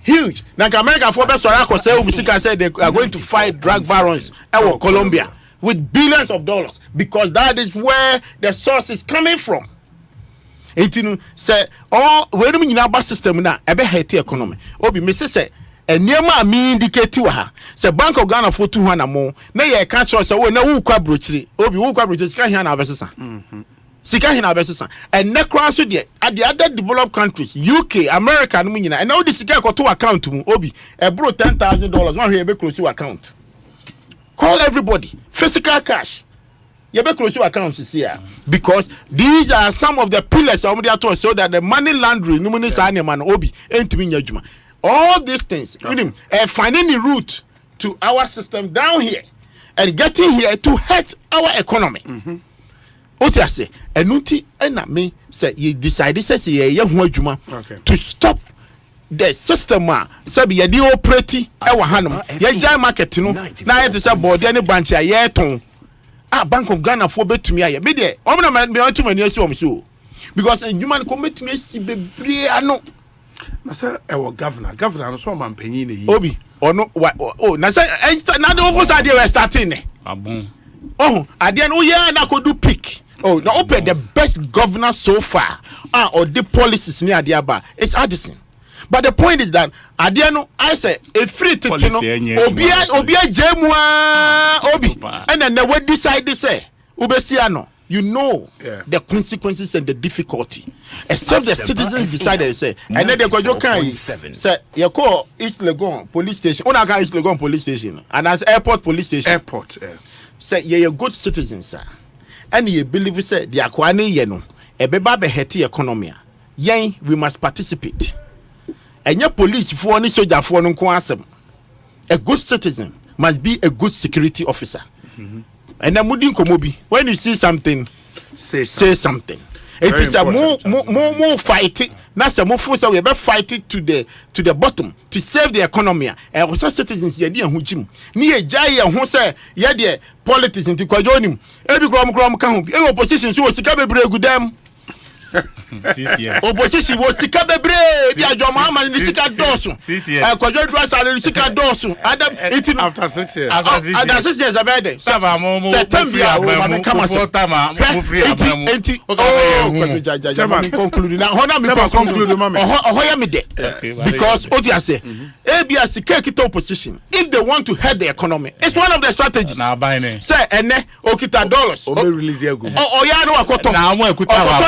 huge. Now, America for best say they are going to fight drug barons in Colombia with billions of dollars because that is where the source is coming from. Entinu say all we no nyina ba system na ebe hate economy. Obi me say eniema mi indicate wa ha. Say Bank of Ghana for 200 mo. Na ye ka cho say we na wo kwa brochiri. Obi wo kwa brochiri sika hia na abesesa. Sika hia na abesesa. And na kra so de at the other developed countries, UK, America no nyina. And now the sika ko to account mu. Obi e bro $10,000. One here be close your account. Call everybody. Physical cash. You better close your accounts here because these are some of the pillars of the told so that the money laundering, all these things, finding the route to our system down here and getting here to hurt our economy. What I say, and me say you decided to stop the system so be a deal pretty our hanum ye market no na it is a board any branch a year ton Bank of Ghana for bet to me me there me to many so because a human commit me si bebre ano na say e governor no so man panyin yi obi ono na say na the office ade we starting abon ade no ye na ko do pick na open the best governor so far or the policies near ade aba it's Addison. But the point is that Adiano, I say a free to Obia Jemua Obi, and then they will decide to say Ubesiano. You know the consequences and the difficulty. Except the citizens decided to say, and then they go say you call East Legon police station. Onaka East Legon police station, and as airport police station. Airport. Say you're a good citizen, sir, and you believe say the Aquani Yeno, a beba beheti economy. Yen, we must participate. And your police for any soldier for no asem. A good citizen must be a good security officer. And then mudin komobi. When you see something, say something. It is a more fighting. That's a more force. We better fight it to the bottom to save the economy. And also citizens ye who jim. Ni a jaya who say ye the politics into kwajonim. Every krom kan. Every opposition so sikabe bregu them. Opposition was sika bebre dia joma ni sika dosu kwajo dwa salary sika dosu adam it after 6 years after 6 years abede saba mo free abamu for time mo free abamu conclude na hona me conclude ohoya me de because what you say ABS sika kita opposition if they want to head the economy it's one of the strategies na buy ne say ene okita dollars o be release ego oya no akoto na mo akuta wa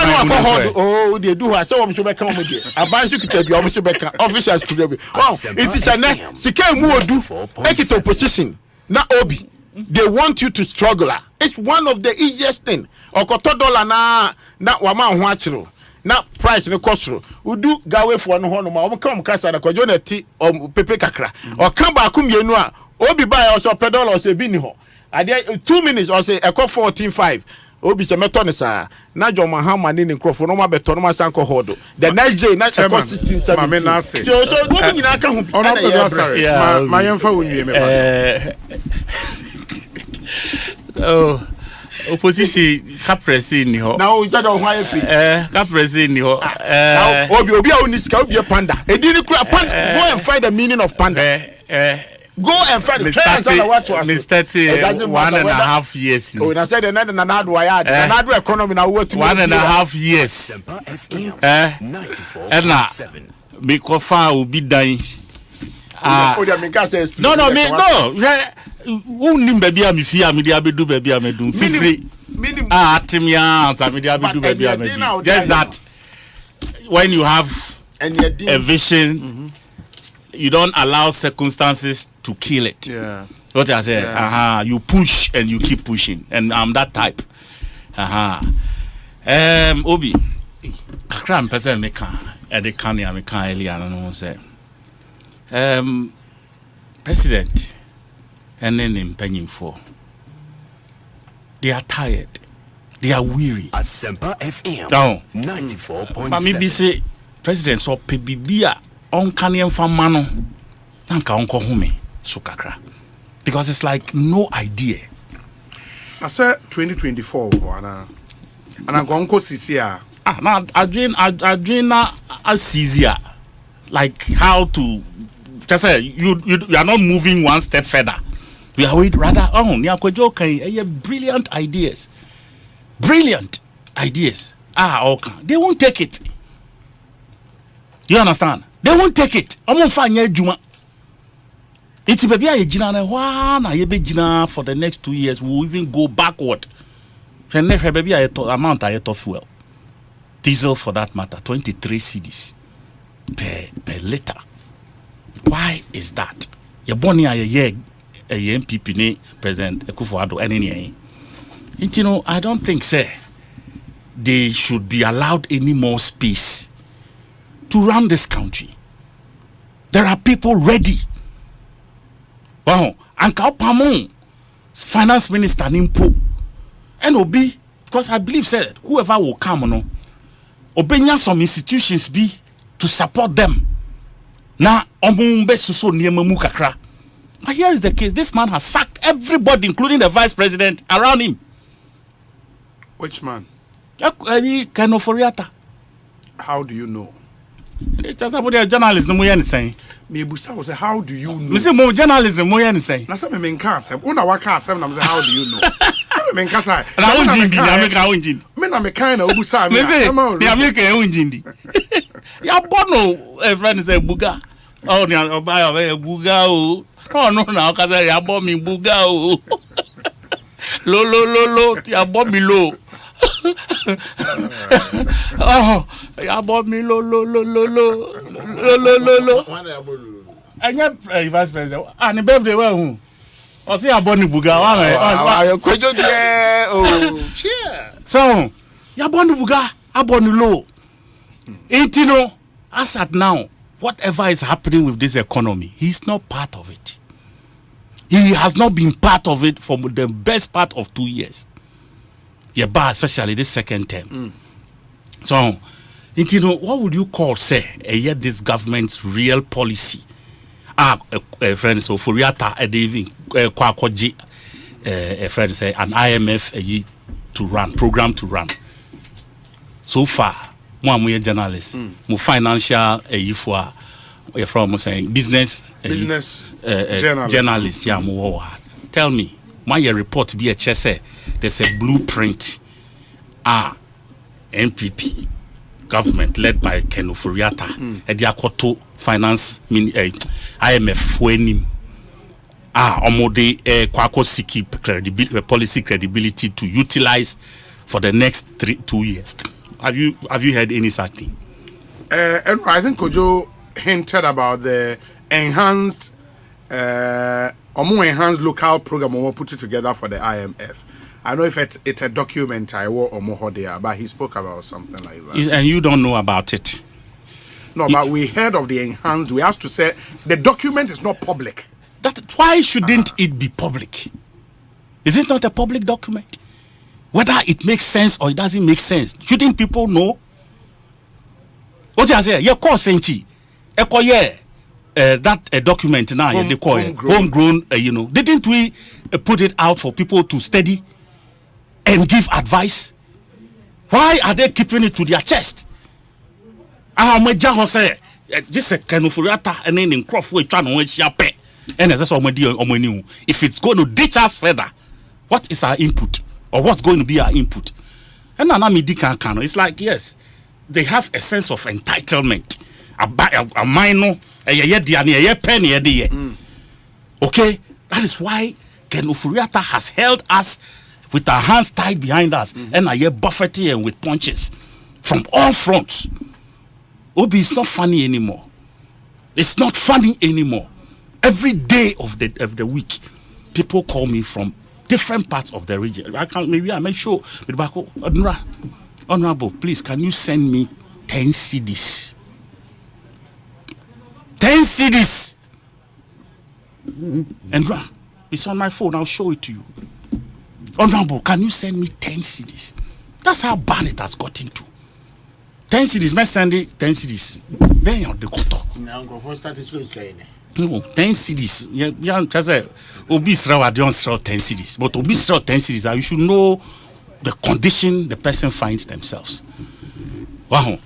they do her so so be come with there abansu kita bi omo so be ka officials to be wow it is an sika mu odu ekita opposition na obi they want you to struggle it's one of the easiest thing okoto dollar na wama ho akiro na price ne kosoro udu gawe for no ho no ma omo kam kasa na kwajo na ti pepe kakra o kan ba akum yenu a obi buy also $1 or say bi ni ho ade 2 minutes or say eko 14.5 obi se meto ne sa na joma hama ni nkrofo no ma beto no ma sanko hodo the next day na eko 16.7 ma me na say so do nyina ka hu ma yemfa wonwie me ba opposition caprese ni ho na o isa do hwan afi caprese ni ho obi a oniska obi panda edini kura panda go and find the meaning of panda go and find the Mr. 1.5 years. Oh, I said another another economy now. What 1.5 years? And now, because far will be dying. No, me go. Who baby am fear me dia be do baby am do free. Timia media be do baby am do. Just that when you have a vision. You don't allow circumstances to kill it. Yeah. What I say, you push and you keep pushing, and I'm that type. Obi, kakram person me can, the can me can earlier. I don't know say. President, and then in penning for. They are tired. They are weary. Asempa FM. No. 94.7. But maybe say President so pebibia. On Canyon Famano, Nanka Uncle Home, Sukakra. Because it's like no idea. I said 2024, and I'm going to Sisia. Now, I dream a like how to just say you are not moving one step further. We are rather near Kojo brilliant ideas. okay. They won't take it. You understand? They won't take it. I'm on fire, Juma. It's baby a jina na ye be jina for the next 2 years. We'll even go backward. Baby amount of fuel. Diesel for that matter, 23 cedis per liter. Why is that? You're born here a MPP ne President Akufo-Addo any. You know, I don't think they should be allowed any more space to run this country. There are people ready. Wow, Anka Opamon, Finance Minister Nimpo, and Obi, because I believe whoever will come, no, Obenya some institutions be to support them. Now, Omumbe Suso Niemamu Kakra. But here is the case: this man has sacked everybody, including the vice president, around him. Which man? Kanoforiata. How do you know? It's just about the journalism. Me saying. Me busa was how do you know? Me say more journalism. Me saying. Na say me menka asem. Una waka asem na me say how do you know? Me menka say. Na unjindi na me ka unjindi. Me na me kan na obusa me. Me say. Na me ka unjindi. Ya bono friend say buga. Oh ni oba buga o. No na ka say ya bo mi buga o. Lo ti abo mi lo. Oh, ya bought me lo. Anya vice president. Ani birthday we hu. O si aboni buga wa me. Ayo kwejo de oh. Cheer. So, ya boni buga, aboni lo. Intino, as at now, whatever is happening with this economy, he's not part of it. He has not been part of it for the best part of 2 years. Yeah, but especially this second term. So, you know, what would you call, yet this government's real policy? Friends, so Furiata, even Kwakoji, friend say an IMF to run, program to run. So far, one more journalist, more financial, for from saying business journalist, yeah, more. Tell me, my report be a chess. There's a blueprint. NPP government led by Ken Oforiatta, Ediakoto finance IMF fuenim. Omode kwako siki policy credibility to utilize for the next 2 years. Have you heard any such thing? And I think Kojo hinted about the enhanced more enhanced local program we put it together for the IMF. I know if it's a document I wrote or more there, but he spoke about something like that. And you don't know about it? No, but we heard of the enhanced. We have to say the document is not public. Why shouldn't it be public? Is it not a public document? Whether it makes sense or it doesn't make sense, shouldn't people know? What do I say? You call Senchi, that document now they call it homegrown. You know, didn't we put it out for people to study and give advice? Why are they keeping it to their chest? This is kind of and then in Crawford trying to and that's all if it's going to ditch us further, what is our input or what's going to be our input? And it's like, yes, they have a sense of entitlement. A minor, a penny. Okay, that is why Ken Oforiatta has held us with our hands tied behind us and a buffeting and with punches from all fronts. Obi, it's not funny anymore. It's not funny anymore. Every day of the week, people call me from different parts of the region. I make sure, Honorable, please, can you send me 10 CDs? 10 CDs. And it's on my phone. I'll show it to you. Honorable, can you send me 10 CDs? That's how bad it has gotten to. 10 CDs, let's send it 10 CDs. Then you're the koto. No, 10 CDs. Yeah, just Obi Srawa don't sell 10 CDs. But Obi sell 10 CDs. You should know the condition the person finds themselves. Wow.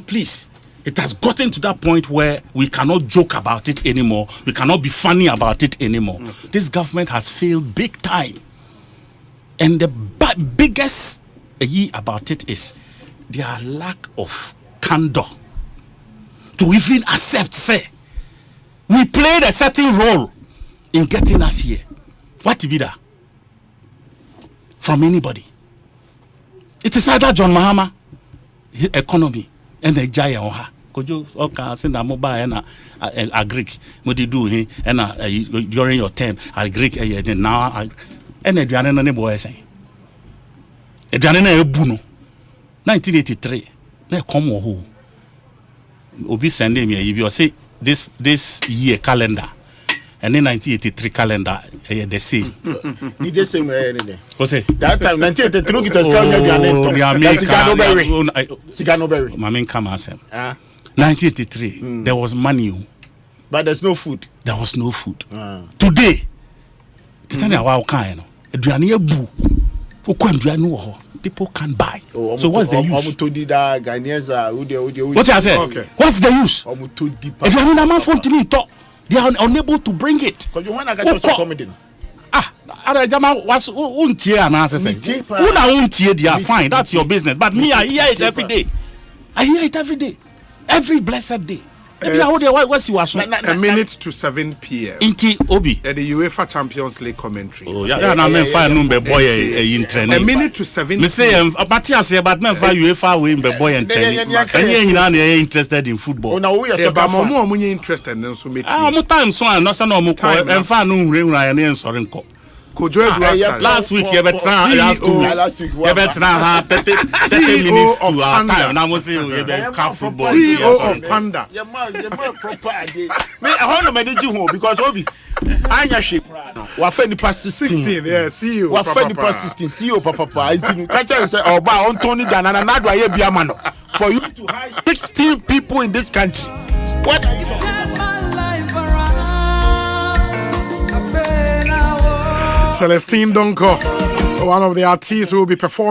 Please. It has gotten to that point where we cannot joke about it anymore. We cannot be funny about it anymore. This government has failed big time. And the biggest about it is their lack of candor to even accept, say, we played a certain role in getting us here. What to be that? From anybody. It is either John Mahama, economy, and the giant on her. Could you send a mobile and a Greek? What do you do here? And during your term, I Greek, and now and a Diana boy saying. A Diana Buno, 1983. They come who Obi sending me. If you say this year calendar, and then 1983 calendar, the same. Ni the same anything. Osei. That time 1983 it was Siganoberry. Mamin come asem. 1983 there was money, but there's no food. There was no food. Today, titani awa kan no. Aduane abu. Okwanduane people can't buy. So what's the use? What I said? Okay. What's the use? If you're in a man phone to me talk, they are unable to bring it. Jama was untie and answer say. Una untie they are fine. That's your business. But me, I hear it every day. I hear it every day. Every blessed day. A minute to 7 p.m. Inti Obi. The UEFA Champions League commentary. Oh yeah, na men fa no be boy in training. A minute to 7. Me say Matthias but men fa UEFA we be boy in training. Any nyina na interested in football. But mo munye interested no so meti. Mo time so an no say no mo ko en fa no hurehura na en sori nko. Last week you better ask you better have 30 minutes to our time. Now we say you better football. CEO of Panda. Your man proper idea. Me I want to manage you because Obi anya she wa fa ni past 16. Yeah, CEO. Wa fa ni past 16 CEO papa. Ntimi say oba on Tony Danana na do aye bia ma no. For you to hire 16 people in this country. What are you talking about? Celestine Donko, one of the artists who will be performing